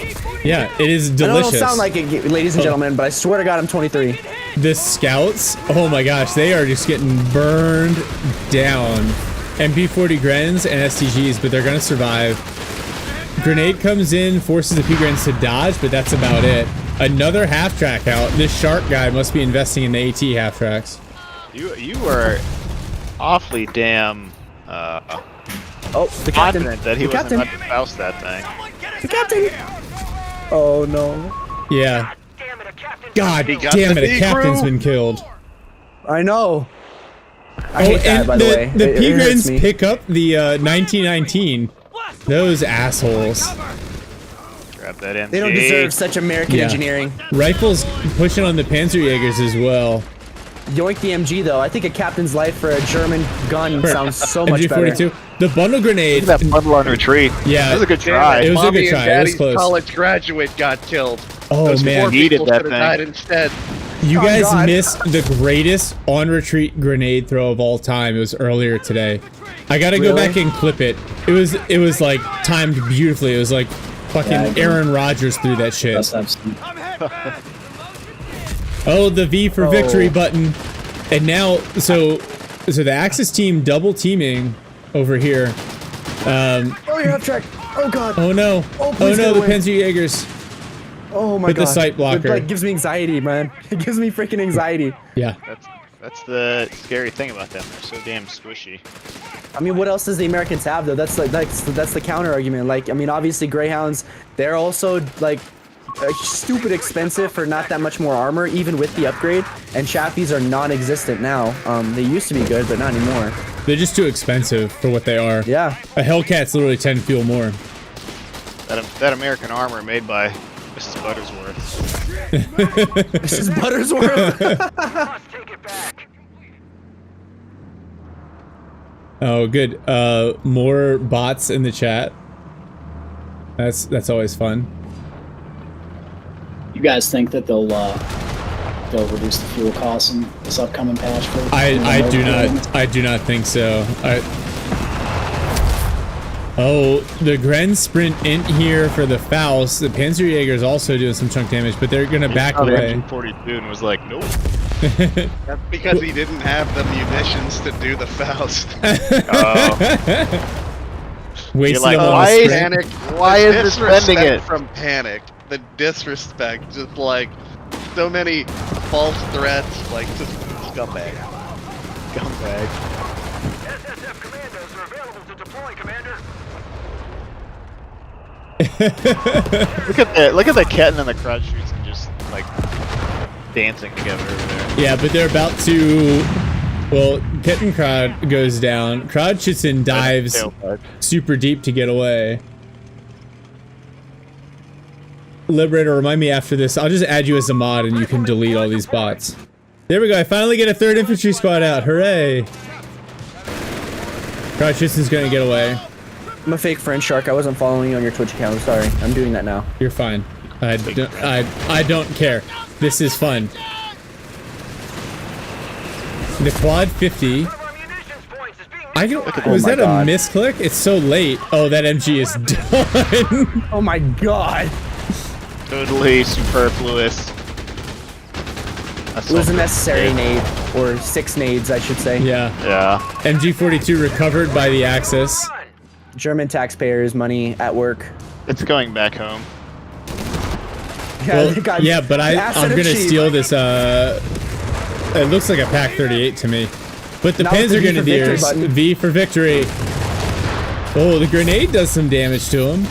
Yeah, it is I know it delicious. don't sound like it, ladies and gentlemen, but I swear to God, I'm 23. The scouts, oh my gosh, they are just getting burned down. MP40 Grens and STGs, but they're gonna survive. Grenade comes in, forces the P-Grens to dodge, but that's about it. Another half-track out. This shark guy must be investing in the AT half-tracks. You were awfully damn Oh, the captain. confident that he The wasn't captain. about to spouse that thing. The captain. Oh no. Yeah. God He got damn the it, a captain's B-crew. been killed. I know. I Oh, hate that, and by the way. the It hurts P-Grens me. pick up the 1919. Those assholes. Grab that MG. They don't deserve such American Yeah. engineering. Rifles pushing on the Panzerjägers as well. Yoink the MG though. I think a captain's life for a German gun sounds so much better. MG42. The bundle grenade. Look at that bundle on retreat. Yeah. That was a good try. It was a Mommy good and try. It was Daddy's close. college graduate got killed. Oh Those man. poor Needed people that should have thing. died instead. You guys God. missed the greatest on-retreat grenade throw of all time. It was earlier today. I gotta go Really? back and clip it. It was like timed beautifully. It was like fucking Yeah, I agree. Aaron Rodgers threw that shit. That's absolutely. Oh, the V for victory button. And now, so the Axis team double teaming over here. Oh, you're off track. Oh god. Oh no. Oh no, the Panzerjägers. Oh my With god. the sight blocker. It like gives me anxiety, man. It gives me freaking anxiety. Yeah. That's the scary thing about them. They're so damn squishy. I mean, what else does the Americans have though? That's the counter argument. Like, I mean, obviously Greyhounds, they're also like stupid expensive for not that much more armor, even with the upgrade. And Chaffies are non-existent now. They used to be good, but not anymore. They're just too expensive for what they are. Yeah. A Hellcat's literally 10 fuel more. That American armor made by Mrs. Buttersworth. Mrs. Buttersworth. Must take it back. Oh, good. More bots in the chat. That's always fun. You guys think that they'll reduce the fuel costs in this upcoming patch? I do not think so. Oh, the Gren sprint in here for the Faust. The Panzerjäger's also doing some chunk damage, but they're gonna back away. 42 and was like, nope. That's because he didn't have the munitions to do the Faust. Wasted like, them on why the is- sprint. Why is this spending it? From Panic, the disrespect, just like so many false threats, like just scumbag. Scumbag. SSF commandos are available to deploy, Commander. Look at the Ketten and the crowd shoots and just like dancing together over there. Yeah, but they're about to. Well, Kitten Crowd goes down. Crowd shoots and dives super deep to get away. Liberator, remind me after this. I'll just add you as a mod and you can delete all these bots. There we go. I finally get a 3rd infantry squad out. Hooray! Crowd shoots is gonna get away. I'm a fake friend, Shark. I wasn't following you on your Twitch account. I'm sorry. I'm doing that now. You're fine. I don't care. This is fun. The quad 50. Was that a misclick? It's so late. Oh, that MG is done. Oh my god. Totally superfluous. It was a necessary nade, or 6 nades, I should say. Yeah. Yeah. MG42 recovered by the Axis. German taxpayers' money at work. It's going back home. Well, they got yeah, but I'm asset gonna achieved. steal this. It looks like a Pack 38 to me. But the Now with the Panzer V for victory Grenadiers, button. V for victory. Oh, the grenade does some damage to him.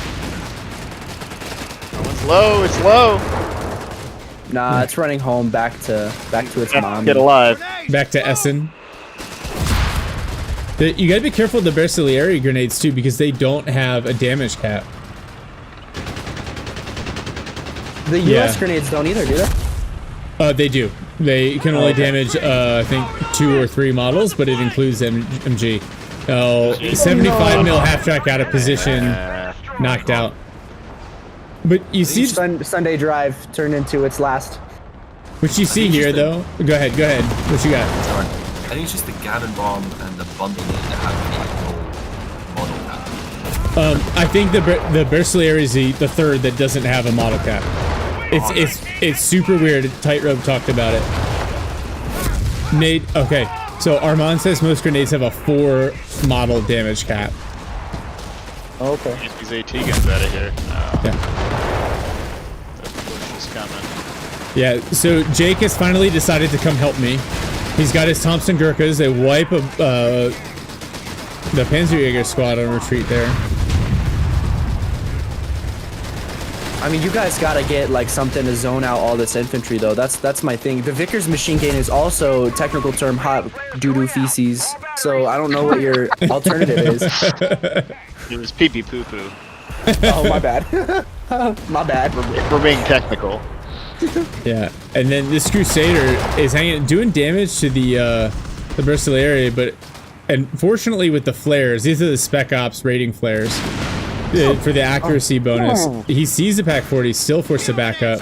It's low. It's low. Nah, it's running home back to its mom. Get alive. Back to Essen. You gotta be careful with the Bersaglieri grenades too, because they don't have a damage cap. The US grenades don't either, do they? They do. They can only damage, I think, 2 or 3 models, but it includes MG. Oh, 75 mil half track out of position, knocked out. But you see, Sunday Drive turned into its last. what you see here, though. Go ahead. What you got? Sorry. I think it's just the Gammon bomb and the bundle that have the model cap. I think the Bersaglieri is the 3rd that doesn't have a model cap. It's super weird. Tightrope talked about it. Nate, okay. So Armand says most grenades have a 4 model damage cap. Okay. Get these AT guns out of here. No. Yeah. The push is coming. Yeah. So Jake has finally decided to come help me. He's got his Thompson Gurkhas. They wipe the Panzerjäger squad on retreat there. I mean, you guys gotta get like something to zone out all this infantry, though. That's my thing. The Vickers machine gun is also technical term hot doo-doo feces. So I don't know what your alternative is. It was pee pee poo poo. Oh, my bad. My bad. We're being technical. Yeah, and then this Crusader is doing damage to the Bersaglieri, but unfortunately with the flares, these are the Spec Ops rating flares. For the accuracy bonus. He sees the Pack 40, still forced to back up.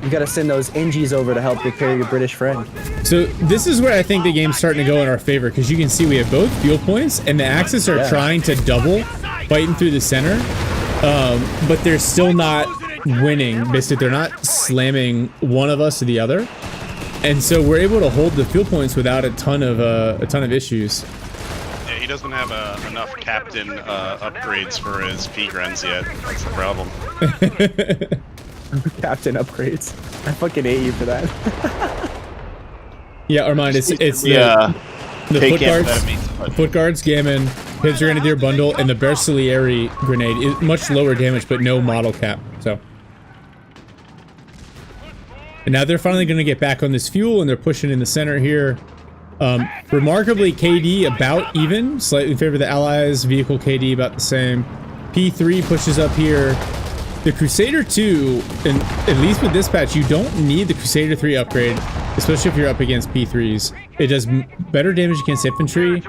You gotta send those NGs over to help repair your British friend. So this is where I think the game's starting to go in our favor, because you can see we have both fuel points, and the Axis are trying to double, fighting through the center. But they're still not winning. Basically, they're not slamming one of us or the other, and so we're able to hold the fuel points without a ton of issues. Yeah, he doesn't have enough captain upgrades for his P-Grens yet. That's the problem. Captain upgrades. I fucking hate you for that. Yeah, Armand, it's the foot guards, Gammon, Pids Grenadier bundle, and the Bersaglieri grenade is much lower damage, but no model cap. So, and now they're finally going to get back on this fuel, and they're pushing in the center here. Remarkably, KD about even, slightly in favor of the Allies. Vehicle KD about the same. P3 pushes up here. The Crusader 2, and at least with this patch, you don't need the Crusader 3 upgrade, especially if you're up against P3s. It does better damage against infantry,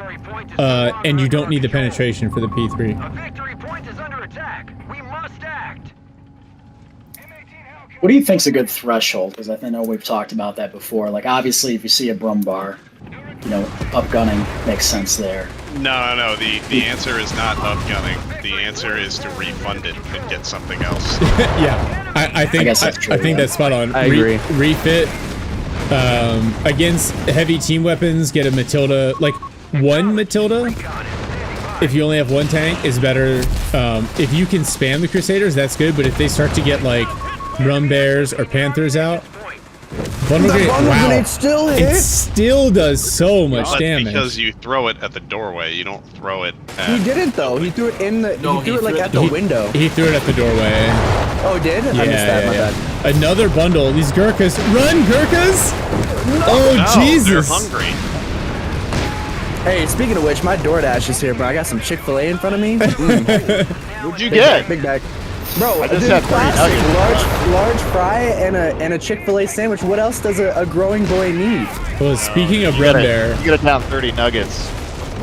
and you don't need the penetration for the P3. A victory point is under attack. We must act. What do you think's a good threshold? Because I know we've talked about that before. Like, obviously, if you see a Brumbar, you know, upgunning makes sense there. No. The answer is not upgunning. The answer is to refund it and get something else. Yeah, I think that's spot on. I agree. Refit against heavy team weapons. Get a Matilda, like one Matilda. If you only have one tank, is better. If you can spam the Crusaders, that's good. But if they start to get like Rum Bears or Panthers out. Bundle grenade still hits? It still does so much damage. Because you throw it at the doorway, you don't throw it at... He didn't though, he threw it in the... he threw it like at the window. He threw it at the doorway. Oh, did? Yeah, I missed that, my bad. Another bundle, these Gurkhas. Run, Gurkhas! No. Oh, Jesus! They're hungry. Hey, speaking of which, my DoorDash is here, bro. I got some Chick-fil-A in front of me. What'd you get? Big bag. Bro, I just had 3 nuggets. Large fry and a Chick-fil-A sandwich. What else does a growing boy need? Well, speaking of Red Bear... You get it down 30 nuggets.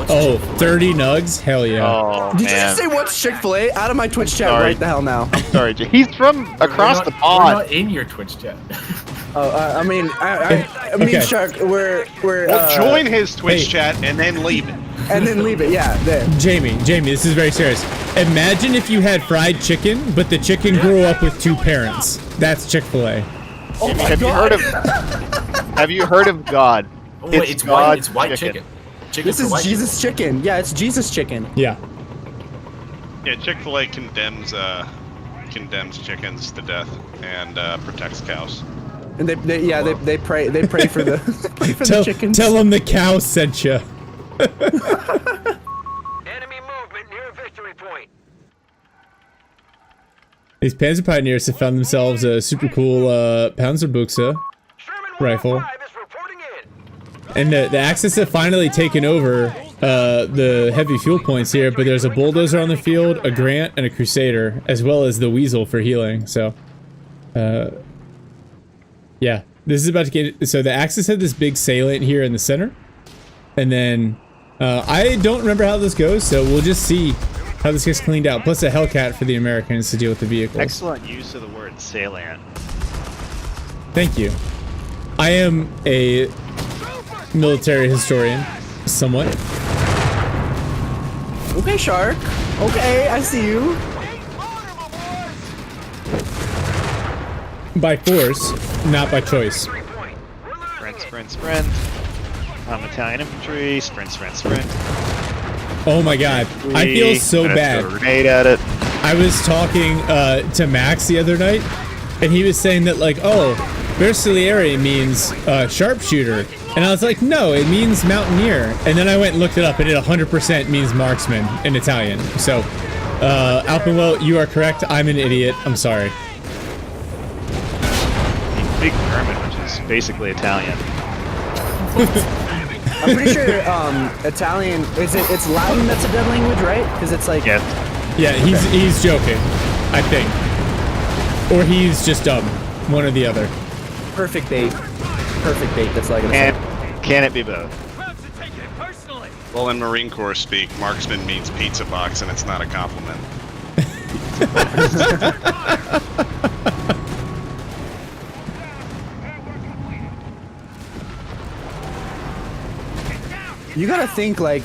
Oh, 30 nugs? Hell yeah. Oh, Did you just say what's Chick-fil-A? Out of my Twitch chat right the hell now. I'm sorry, He's from across the pond. We're not in your Twitch chat. I mean, Okay. Shark, we're join his Twitch chat and then leave it. And then leave it, yeah. There. Jamie, this is very serious. Imagine if you had fried chicken, but the chicken grew up with 2 parents. That's Chick-fil-A. Oh my Have God. you heard of God? Oh, wait, it's white chicken. This is Jesus chicken. Yeah, it's Jesus chicken. Yeah. Yeah, Chick-fil-A condemns chickens to death and protects cows. And they pray for the the chickens. Tell them the cow sent you. Enemy movement near victory point. These Panzer Pioneers have found themselves a super cool Panzerbuchse rifle. And the Axis have finally taken over the heavy fuel points here, but there's a Bulldozer on the field, a Grant, and a Crusader, as well as the Weasel for healing, so... yeah, this is about to get... So the Axis had this big salient here in the center, and then... I don't remember how this goes, so we'll just see how this gets cleaned out. Plus a Hellcat for the Americans to deal with the vehicles. Excellent use of the word salient. Thank you. I am a military historian, somewhat. Okay, Shark. Okay, I see you. By force, not by choice. Sprint. Italian infantry. Sprint. Oh my god, I feel so bad. Grenade at it. I was talking to Max the other night, and he was saying that like, oh, Bersaglieri means sharpshooter, and I was like, no, it means mountaineer. And then I went and looked it up, and it 100% means marksman in Italian. So, Alpenwell, you are correct. I'm an idiot. I'm sorry. Big German, which is basically Italian. I'm pretty sure Italian it's Latin that's a dead language, right? Because it's like yeah, he's joking, I think, or he's just dumb, one or the other. Perfect bait. That's like can it be both? Well, in Marine Corps speak, marksman means pizza box, and it's not a compliment. You gotta think, like,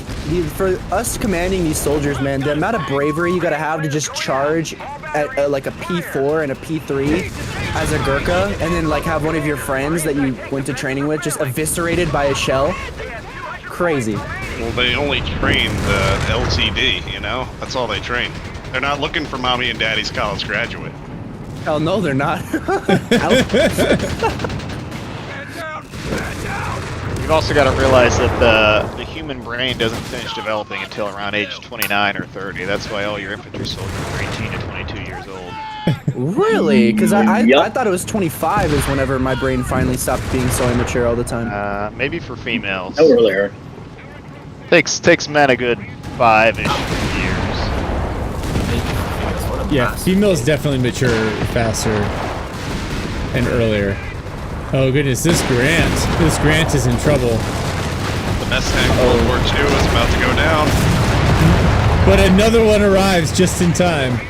for us commanding these soldiers, man, the amount of bravery you gotta have to just charge at like a P4 and a P3 as a Gurkha, and then like have one of your friends that you went to training with just eviscerated by a shell. Crazy. Well, they only train the LCD, you know? That's all they train. They're not looking for mommy and daddy's college graduate. Hell no, they're not. You've also got to realize that the human brain doesn't finish developing until around age 29 or 30. That's why all your infantry soldiers are 18 to 22 years old. Really? Because I thought it was 25 is whenever my brain finally stopped being so immature all the time. Maybe for females. No earlier. Takes men a good 5-ish years. Yeah, females definitely mature faster and earlier. Oh goodness, this Grant is in trouble. The best tank World War II is about to go down. But another one arrives just in time.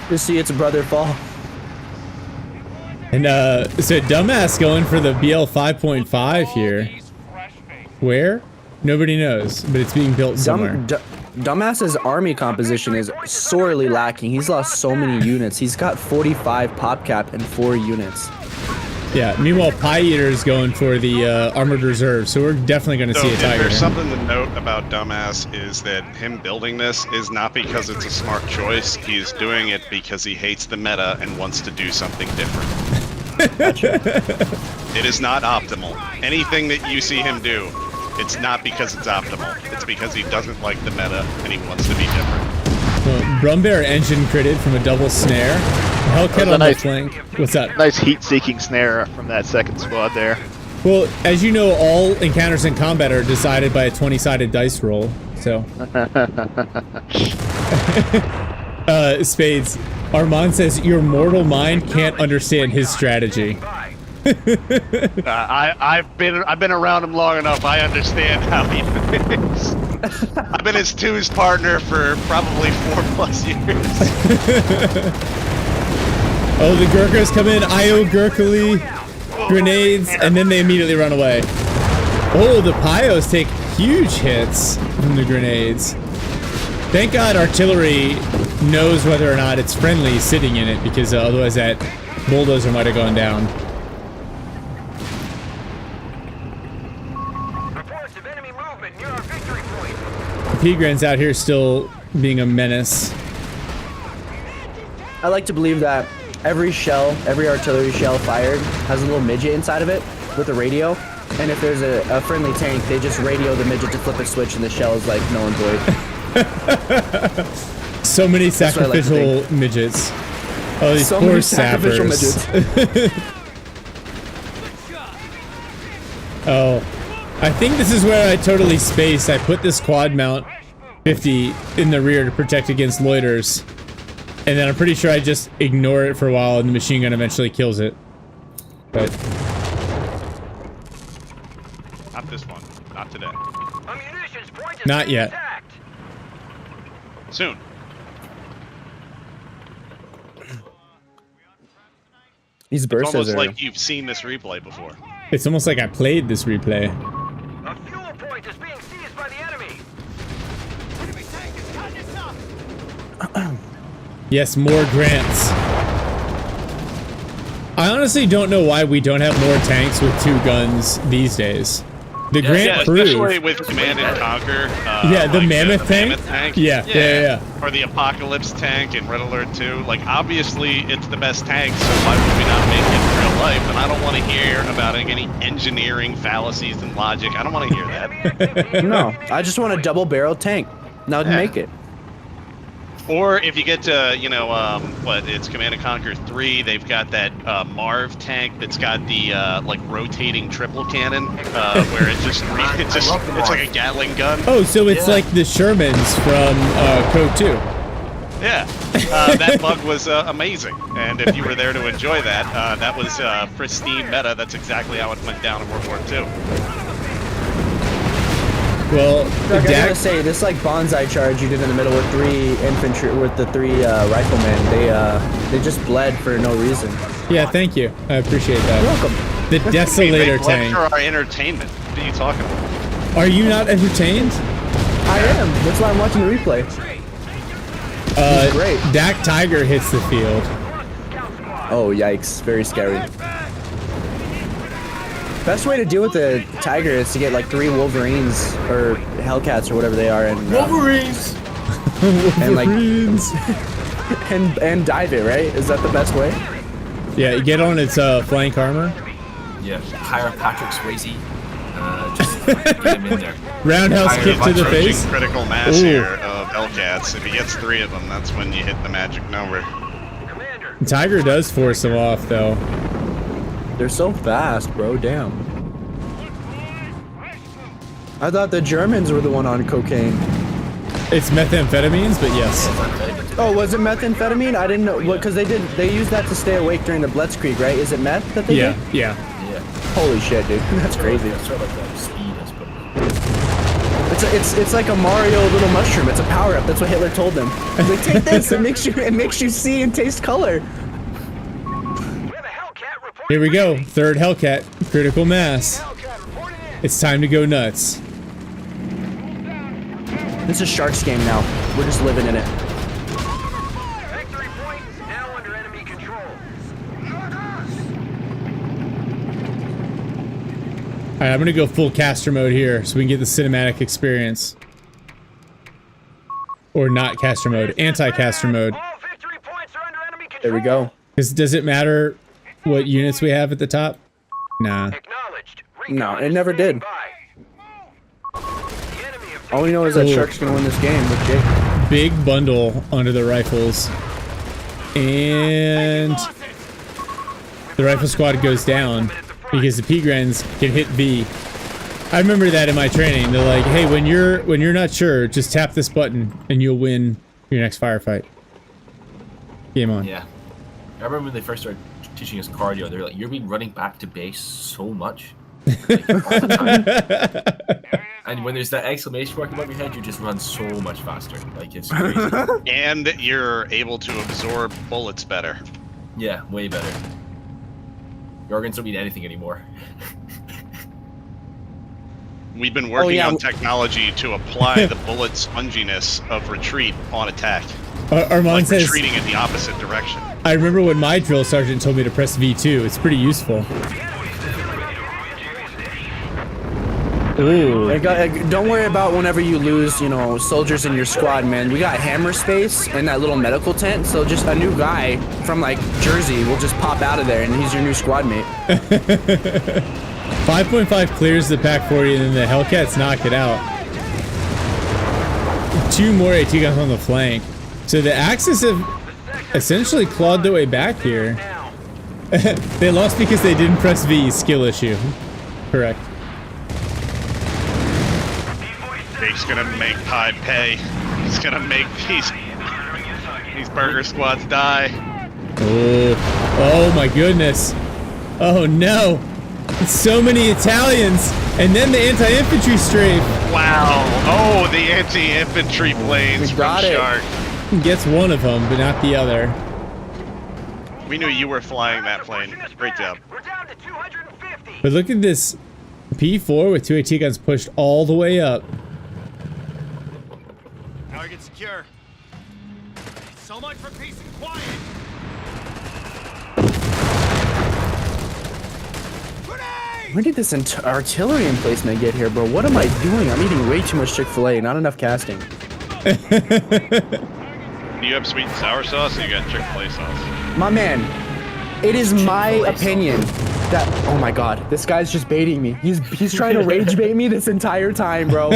To see its brother fall. And so Dumbass going for the BL 5.5 here. Where? Nobody knows, but it's being built somewhere. Dumbass's army composition is sorely lacking. He's lost so many units. He's got 45 pop cap and 4 units. Yeah, meanwhile, Pie Eater is going for the Armored Reserve, so we're definitely going to see a Tiger. If there's something to note about Dumbass is that him building this is not because it's a smart choice. He's doing it because he hates the meta and wants to do something different. It is not optimal. Anything that you see him do, it's not because it's optimal. It's because he doesn't like the meta and he wants to be different. Well, Brumbear engine critted from a double snare. Hellcat on the flank. What's that? Nice heat-seeking snare from that second squad there. Well, as you know, all encounters in combat are decided by a 20-sided dice roll, so. Spades. Armand says, your mortal mind can't understand his strategy. I've been around him long enough. I understand how he thinks. I've been his twos partner for probably 4+ years. Oh, the Gurkhas come in, IO Gurkhali, grenades, and then they immediately run away. Oh, the Pyos take huge hits from the grenades. Thank God artillery knows whether or not it's friendly sitting in it, because otherwise that bulldozer might have gone down. Reports of enemy movement near our victory point. Pigran's out here still being a menace. I like to believe that every artillery shell fired has a little midget inside of it with a radio. And if there's a friendly tank, they just radio the midget to flip a switch and the shell is like null and void. So many sacrificial midgets. Oh, these so poor many sacrificial sappers. midgets. Oh, I think this is where I totally spaced. I put this quad mount 50 in the rear to protect against loiters. And then I'm pretty sure I just ignore it for a while and the machine gun eventually kills it. But Not this one. Not today. A munitions point is not being yet. attacked. Soon. These It's bursts almost are... like you've seen this replay before. It's almost like I played this replay. A fuel point is being seized by the enemy. Enemy tank is cutting us up. Yes, more grants. I honestly don't know why we don't have more tanks with 2 guns these days. The Grant especially proved. with Command and Conquer. Yeah, the like Mammoth tank? Mammoth tank. Yeah. Or the Apocalypse tank in Red Alert 2. Like, obviously, it's the best tank, so why would we not make it in real life? And I don't want to hear about any engineering fallacies and logic. I don't want to hear that. No, I just want a double barrel tank. Now make it. Or if you get to, you know, it's Command & Conquer 3, they've got that Marv tank that's got the, like, rotating triple cannon, where it's like a Gatling gun. Oh, so it's like the Shermans from CoH3. Yeah, that bug was amazing, and if you were there to enjoy that, that was pristine meta. That's exactly how it went down in World War II. Well, Doug, I gotta say, this like bonsai charge you did in the middle with 3 infantry, with the 3 riflemen, they just bled for no reason. Yeah, thank you. I appreciate that. You're welcome. The Desolator They bled tank. for our entertainment. What are you talking about? Are you not entertained? I am. That's why I'm watching the replay. Great. Dak Tiger hits the field. Oh, yikes. Very scary. Best way to deal with the Tiger is to get like 3 Wolverines or Hellcats or whatever they are, and Wolverines! and like and dive it, right? Is that the best way? Yeah, you get on its flank armor. Yeah, hire Patrick Swayze. Just get him in there. Roundhouse kick to the face. Critical mass here of Hellcats. If he gets 3 of them, that's when you hit the magic number. Tiger does force them off, though. They're so fast, bro. Damn. I thought the Germans were the one on cocaine. It's methamphetamines, but yes. Oh, was it methamphetamine? I didn't know. Because they used that to stay awake during the Blitzkrieg, right? Is it meth that they did? Yeah. Holy shit, dude. That's crazy. It's sort of like that speed, I suppose. It's like a Mario little mushroom. It's a power up. That's what Hitler told them. He's like, take this. It makes you see and taste color. Here we go. 3rd Hellcat. Critical mass. It's time to go nuts. This is Sharks game now. We're just living in it. Victory point now under enemy control. Alright, I'm gonna go full caster mode here so we can get the cinematic experience. Or not caster mode. Anti-caster mode. All victory points are under enemy control. There we go. Does it matter what units we have at the top? Nah. Acknowledged. No, it never did. The enemy have All we know is that Sharks gonna win this game with Jake. Big bundle under the rifles. And the rifle squad goes down because the P-Grens can hit V. I remember that in my training. They're like, hey, when you're not sure, just tap this button and you'll win your next firefight. Game on. Yeah. I remember when they first started teaching us cardio, they're like, you'll be running back to base so much. Like, all the time. And when there's that exclamation mark above your head, you just run so much faster. Like, it's crazy. And you're able to absorb bullets better. Yeah, way better. Your organs don't mean anything anymore. We've been working on technology to apply the bullet sponginess of retreat on attack. Armand Like says, retreating in the opposite direction. I remember when my drill sergeant told me to press V2. It's pretty useful. Ooh. Don't worry about whenever you lose, you know, soldiers in your squad, man. We got hammer space in that little medical tent, so just a new guy from, like, Jersey will just pop out of there, and he's your new squad mate. 5.5 clears the Pack 40, and then the Hellcats knock it out. 2 more AT guns on the flank. So the Axis have essentially clawed their way back here. They lost because they didn't press V, skill issue. Correct. Jake's gonna make Pied pay. He's gonna make these burger squads die. Oh my goodness. Oh no. So many Italians. And then the anti-infantry strafe. Wow. Oh, the anti-infantry planes from Shark. Gets one of them, but not the other. We knew you were flying that plane. Great job. We're down to 250. But look at this P4 with 2 AT guns pushed all the way up. Target secure. So much for peace and quiet. Where did this artillery emplacement get here, bro? What am I doing? I'm eating way too much Chick-fil-A, not enough casting. Do you have sweet and sour sauce or you got Chick-fil-A sauce? My man, it is my opinion that, oh my god, this guy's just baiting me. He's trying to rage bait me this entire time, bro.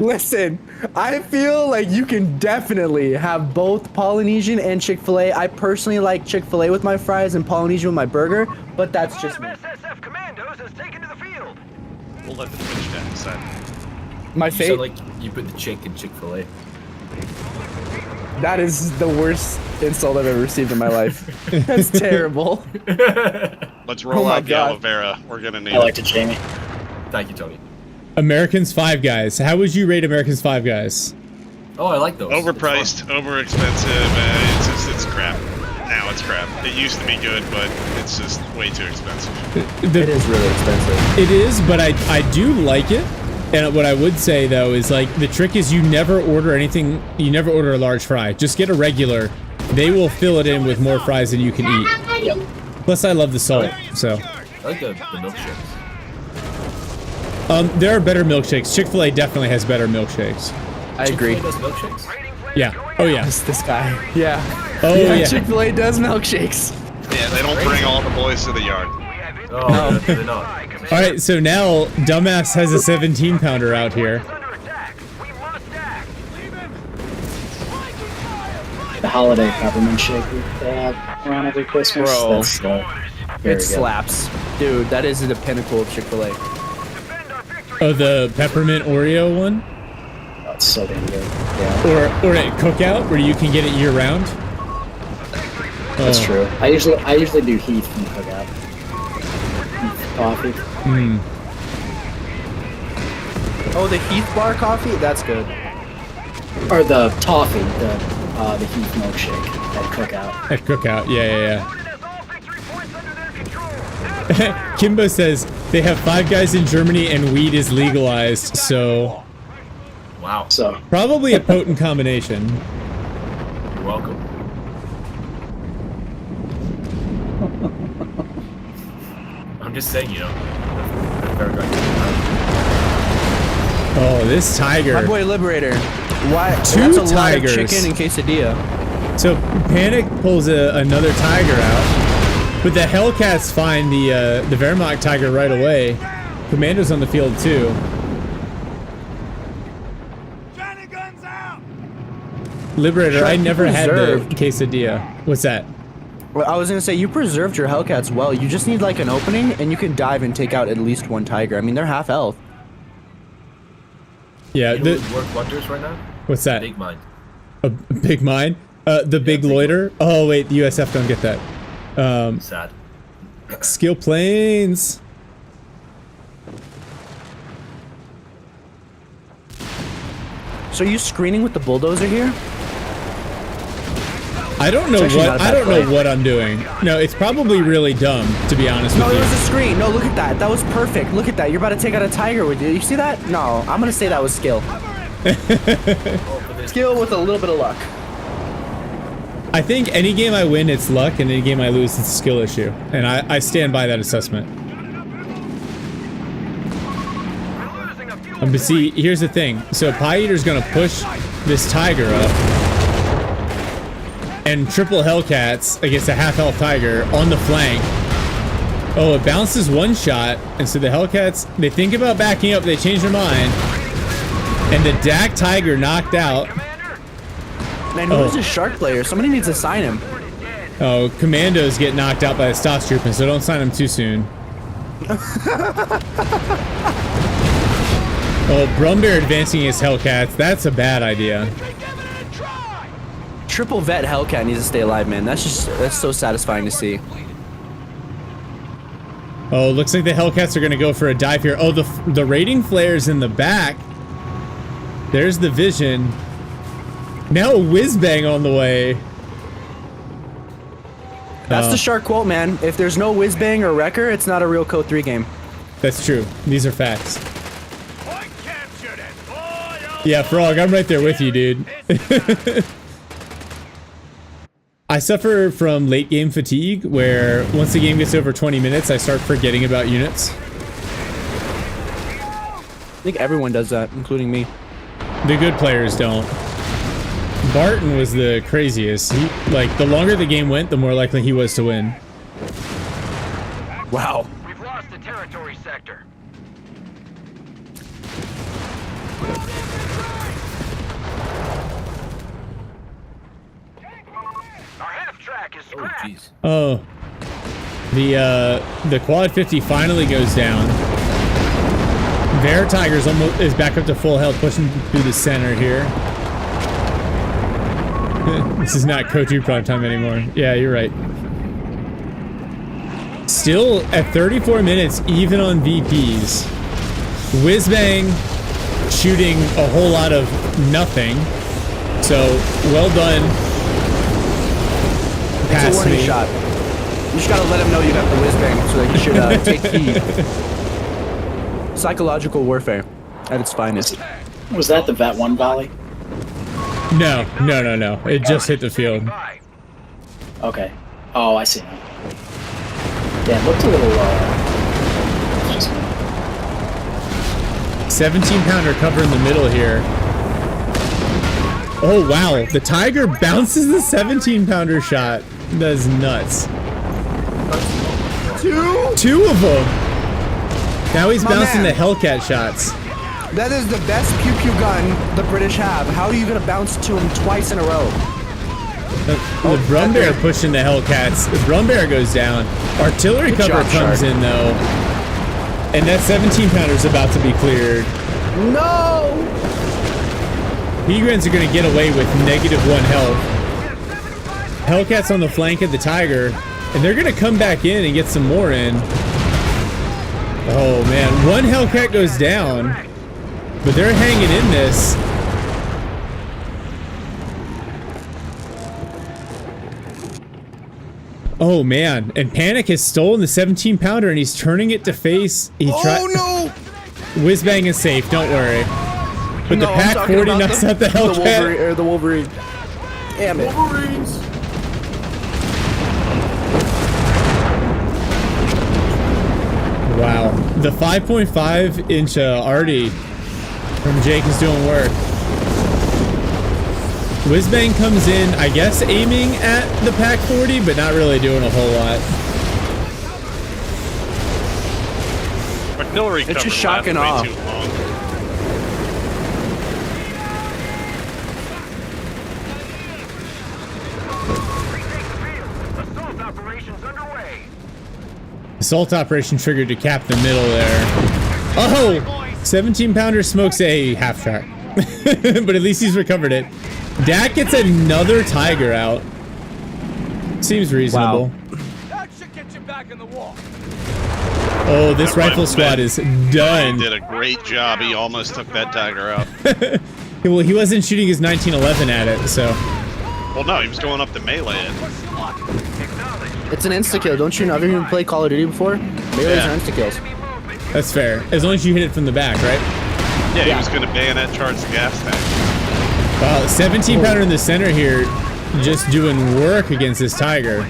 Listen, I feel like you can definitely have both Polynesian and Chick-fil-A. I personally like Chick-fil-A with my fries and Polynesian with my burger, but that's just me. SSF commandos has taken to the field. We'll let the Twitch chat decide. My You fate. sound like you put the chick in Chick-fil-A. That is the worst insult I've ever received in my life. That's terrible. Let's roll my out the God. aloe vera. We're gonna need I liked it, Jamie. Thank you, Tony. Americans 5 Guys. How would you rate Americans 5 Guys? Oh, I like those. Overpriced, overexpensive, it's crap. Now it's crap. It used to be good, but it's just way too expensive. It is really expensive. It is, but I do like it. And what I would say though is like the trick is you never order anything. You never order a large fry. Just get a regular. They will fill it in with more fries than you can eat. Yep. Plus, I love the salt. So I like the milkshakes. there are better milkshakes. Chick-fil-A definitely has better milkshakes. I agree. Chick-fil-A does milkshakes? Yeah. Oh yeah. This guy. Yeah. Oh yeah. Chick-fil-A does milkshakes. Yeah, they don't bring all the boys to the yard. Oh, they're not. All right. So now, dumbass has a 17-pounder out here. The holiday peppermint shake they have around every Christmas. Bro. That's, very It good. slaps. Dude, that is the pinnacle of Chick-fil-A. Oh, the peppermint Oreo one, That's so damn good. Yeah, or at Cookout where you can get it year round. that's Oh. true. I usually do Heath from Cookout. Heath coffee. Mm. Oh, the Heath Bar coffee? That's good. Or the toffee, the Heath milkshake at Cookout. At Cookout, yeah. Kimbo says they have Five Guys in Germany and weed is legalized, so Wow. So probably a potent combination. You're welcome. I'm just saying, you know. Oh, this tiger. My boy Liberator. Why? Two That's a lot of tigers. chicken and quesadilla. So Panic pulls another tiger out, but the Hellcats find the Wehrmacht tiger right away. Commando's on the field too. Johnny guns out! Liberator, I never had the Preserved. quesadilla. What's that? Well, I was gonna say you preserved your Hellcats well. You just need like an opening, and you can dive and take out at least one tiger. I mean, they're half health. Yeah. You know what would work wonders right now? What's that? Big mine. A big mine? The big loiter? Oh wait, the USF don't get that. Sad. Skill planes. So are you screening with the bulldozer here? I don't know It's actually not a I bad don't know play. what I'm doing. No, it's probably really dumb, to be honest No, with it you. was a screen. No, look at that. That was perfect. Look at that. You're about to take out a tiger with you. You see that? No, I'm gonna say that was skill. Skill with a little bit of luck. I think any game I win, it's luck, and any game I lose, it's a skill issue. And I stand by that assessment. But see, here's the thing. So Pie Eater's gonna push this tiger up, and triple Hellcats against a half-health tiger on the flank. Oh, it bounces one shot, and so the Hellcats, they think about backing up, they change their mind, and the Dak Tiger knocked out. Man, who is this shark player? Somebody needs to sign him. Oh, Commandos get knocked out by the Stock Troopers, so don't sign them too soon. Oh, Brumbear advancing his Hellcats, that's a bad idea. Triple vet Hellcat needs to stay alive, man. That's so satisfying to see. Oh, looks like the Hellcats are gonna go for a dive here. Oh, the raiding flares in the back. There's the vision. Now a whiz-bang on the way. That's the shark quote, man. If there's no whiz-bang or wrecker, it's not a real CoH3 game. That's true. These are facts. Yeah, Frog, I'm right there with you, dude. I suffer from late game fatigue, where once the game gets over 20 minutes, I start forgetting about units. I think everyone does that, including me. The good players don't. Barton was the craziest. He, like, the longer the game went, the more likely he was to win. Wow. We've lost the territory sector. Our half track is Oh, scrapped. jeez. Oh. The Quad 50 finally goes down. Bear Tiger's almost is back up to full health, pushing through the center here. This is not CoH3 prime time anymore. Yeah, you're right. Still at 34 minutes, even on VPs. Whizbang shooting a whole lot of nothing. So, well done. It's a past warning me. shot. You just gotta let him know you got the whiz bang, so they should take heed. Psychological warfare at its finest. Was that the Vet 1 volley? No. It just hit the field. Okay. Oh, I see now. Yeah, it looked a little, just 17-pounder cover in the middle here. Oh, wow. The Tiger bounces the 17-pounder shot. That is nuts. Two of them. Now he's bouncing the Hellcat shots. That is the best pew-pew gun the British have. How are you gonna bounce to him twice in a row? The Drum Bear pushing the Hellcats. The Drum Bear goes down. Artillery Good cover job, comes Shark. in though. And that 17-pounder is about to be cleared. No! Peagrams are going to get away with -1 health. Hellcats on the flank of the Tiger. And they're going to come back in and get some more in. Oh man, one Hellcat goes down. But they're hanging in this. Oh man, and Panic has stolen the 17-pounder and he's turning it to face. Oh no! Whizbang is safe, don't worry. But the No, I'm Pack talking 40 about knocks out the Hellcat. The Wolverine. Damn it. Wolverines! Wow, the 5.5-inch Artie from Jake is doing work. Whizbang comes in, I guess, aiming at the Pack 40, but not really doing a whole lot. Artillery It's cover just shocking lasts way off. too long. Assault operations underway. Assault operation triggered to cap the middle there. Oh! 17-pounder smokes a half track. But at least he's recovered it. Dak gets another Tiger out. Seems reasonable. That should get you back in the wall. Oh, this rifle squad is done. He did a great job. He almost took that Tiger out. Well, he wasn't shooting his 1911 at it, so. Well, no, he was going up to melee it. It's an insta-kill. Don't you know? Have you even played Call of Duty before? Melees Yeah. are insta-kills. That's fair. As long as you hit it from the back, right? Yeah, he was going to bayonet charge the gas tank. Wow, 17-pounder in the center here, just doing work against this Tiger.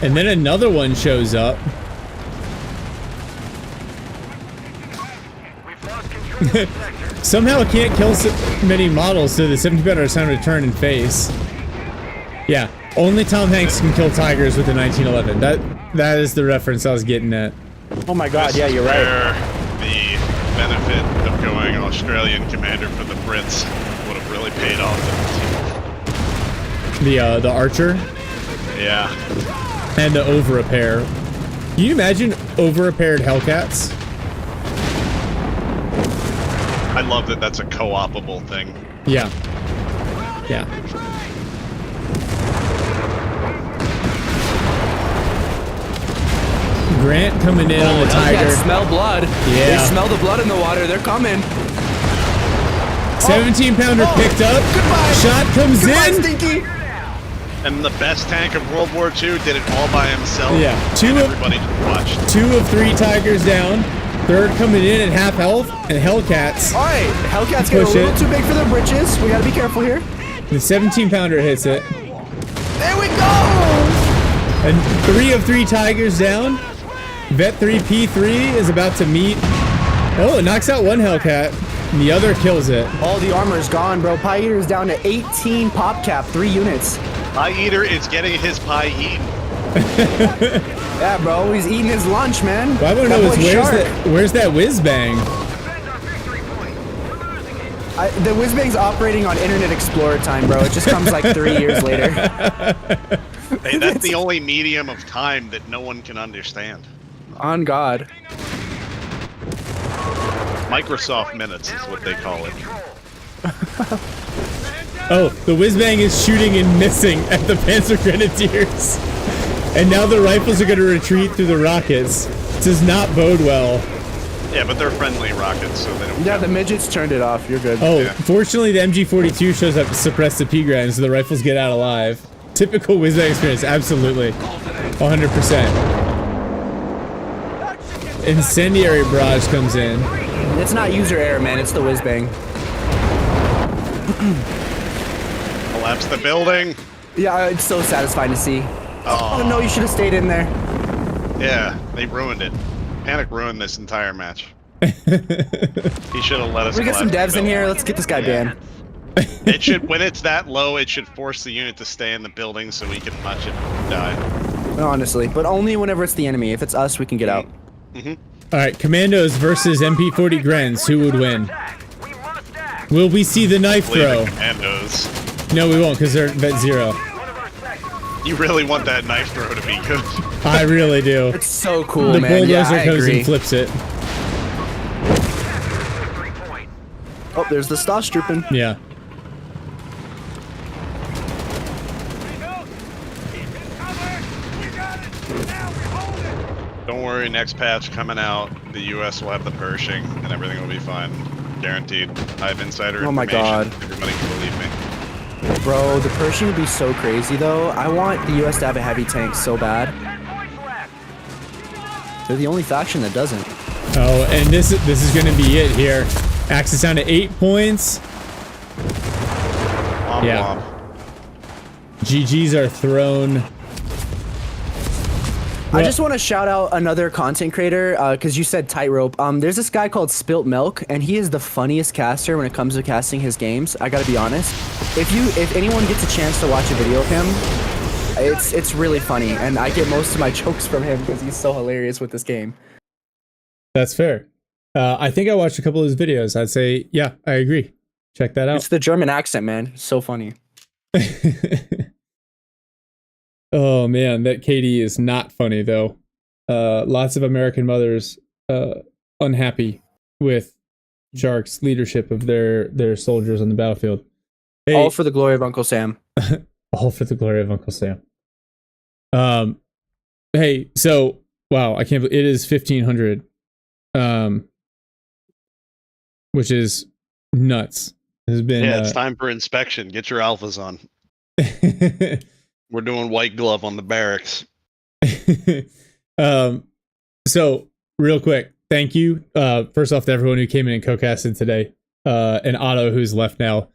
And then another one shows up. Somehow it can't kill so many models, so the 17-pounder is time to turn and face. Yeah, only Tom Hanks can kill Tigers with the 1911. That is the reference I was getting at. Oh my god, yeah, you're Where right. the benefit of going Australian commander for the Brits would have really paid off. The Archer Yeah. and the over-repair. Can you imagine over-repaired Hellcats? I love that that's a co-opable thing. Yeah. Yeah. Grant coming in on the Tiger. Smell blood. Yeah. They smell the blood in the water. They're coming. 17-pounder picked up. Goodbye. Shot comes Goodbye, in. Stinky. And the best tank of World War II did it all by himself. Yeah. And everybody just watched. 2 of 3 Tigers down. Third coming in at half health. And Hellcats. All right, Hellcats get a Push little it. too big for their britches. We gotta be careful here. The 17-pounder hits it. There we go. And 3 of 3 Tigers down. Vet 3 P3 is about to meet. Oh, it knocks out one Hellcat. And the other kills it. All the armor is gone, bro. Pie Eater's down to 18 pop cap, 3 units. Pie Eater is getting his pie eaten. Yeah, bro, he's eating his lunch, man. What I want to That know is boy's sharp. where's that whiz-bang? The Whizbang's operating on Internet Explorer time, bro. It just comes like 3 years later. Hey, that's the only medium of time that no one can understand. On God. Microsoft Minutes is what they call it. Oh, the whiz-bang is shooting and missing at the Panzer Grenadiers. And now the rifles are going to retreat through the rockets. This does not bode well. Yeah, but they're friendly rockets, so they don't. Yeah, count. the midgets turned it off. You're good. Oh, Yeah. fortunately, the MG42 shows up to suppress the P-Grand, so the rifles get out alive. Typical Whizbang experience, absolutely. 100%. Incendiary barrage comes in. It's not user error, man. It's the whiz-bang. Collapse the building. Yeah, it's so satisfying to see. Oh no, you should have stayed in there. Yeah, they ruined it. Panic ruined this entire match. He should have let us. We get some collapse devs the in here. building. Let's get this guy banned. It should, when it's that low, it should force the unit to stay in the building so we can watch it die. Honestly, but only whenever it's the enemy. If it's us, we can get out. All right, Commandos versus MP40 Grens. Who would win? Will we see the knife throw? The Commandos. No, we won't, because they're at 0. You really want that knife throw to be good. I really do. It's so cool, The man. bulldozer Yeah, I comes agree. and flips it. Oh, there's the Stosh trooping. Yeah. Don't worry, next patch coming out, the US will have the Pershing, and everything will be fine. Guaranteed. I have insider Oh my information. God. Everybody can believe me. Bro, the Pershing would be so crazy, though. I want the US to have a heavy tank so bad. They're the only faction that doesn't. Oh, and this is going to be it here. Axis down to 8 points. Womp Yeah. womp. GGs are thrown. I just want to shout out another content creator, because you said tightrope. There's this guy called Spilt Milk, and he is the funniest caster when it comes to casting his games. I gotta be honest. If anyone gets a chance to watch a video of him, it's really funny, and I get most of my jokes from him because he's so hilarious with this game. That's fair. I think I watched a couple of his videos. I'd say, yeah, I agree. Check that out. It's the German accent, man. It's so funny. Oh man, that KD is not funny though. Lots of American mothers unhappy with Shark's leadership of their soldiers on the battlefield. Hey, All for the glory of Uncle Sam. all for the glory of Uncle Sam. Hey, so wow, I can't believe it is 1500. Which is nuts. It has been Yeah, it's time for inspection. Get your alphas on. We're doing white glove on the barracks. So real quick, thank you. First off to everyone who came in and co-casted today. And Otto, who's left now.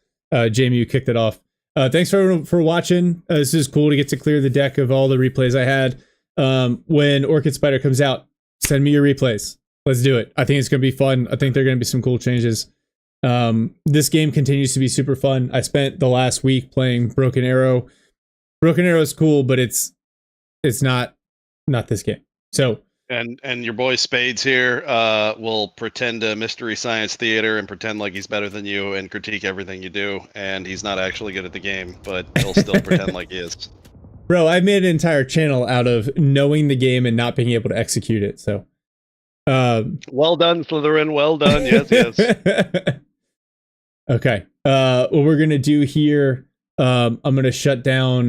Jamie, who kicked it off. Thanks for everyone for watching. This is cool to get to clear the deck of all the replays I had. When Orchid Spider comes out, send me your replays. Let's do it. I think it's going to be fun. I think there are going to be some cool changes. This game continues to be super fun. I spent the last week playing Broken Arrow. Broken Arrow is cool, but it's not this game. So And your boy Spades here will pretend to Mystery Science Theater and pretend like he's better than you and critique everything you do, and he's not actually good at the game, but he'll still pretend like he is. Bro, I made an entire channel out of knowing the game and not being able to execute it. So Well done, Slytherin. Well done. Yes, yes. Okay. What we're gonna do here, I'm gonna shut down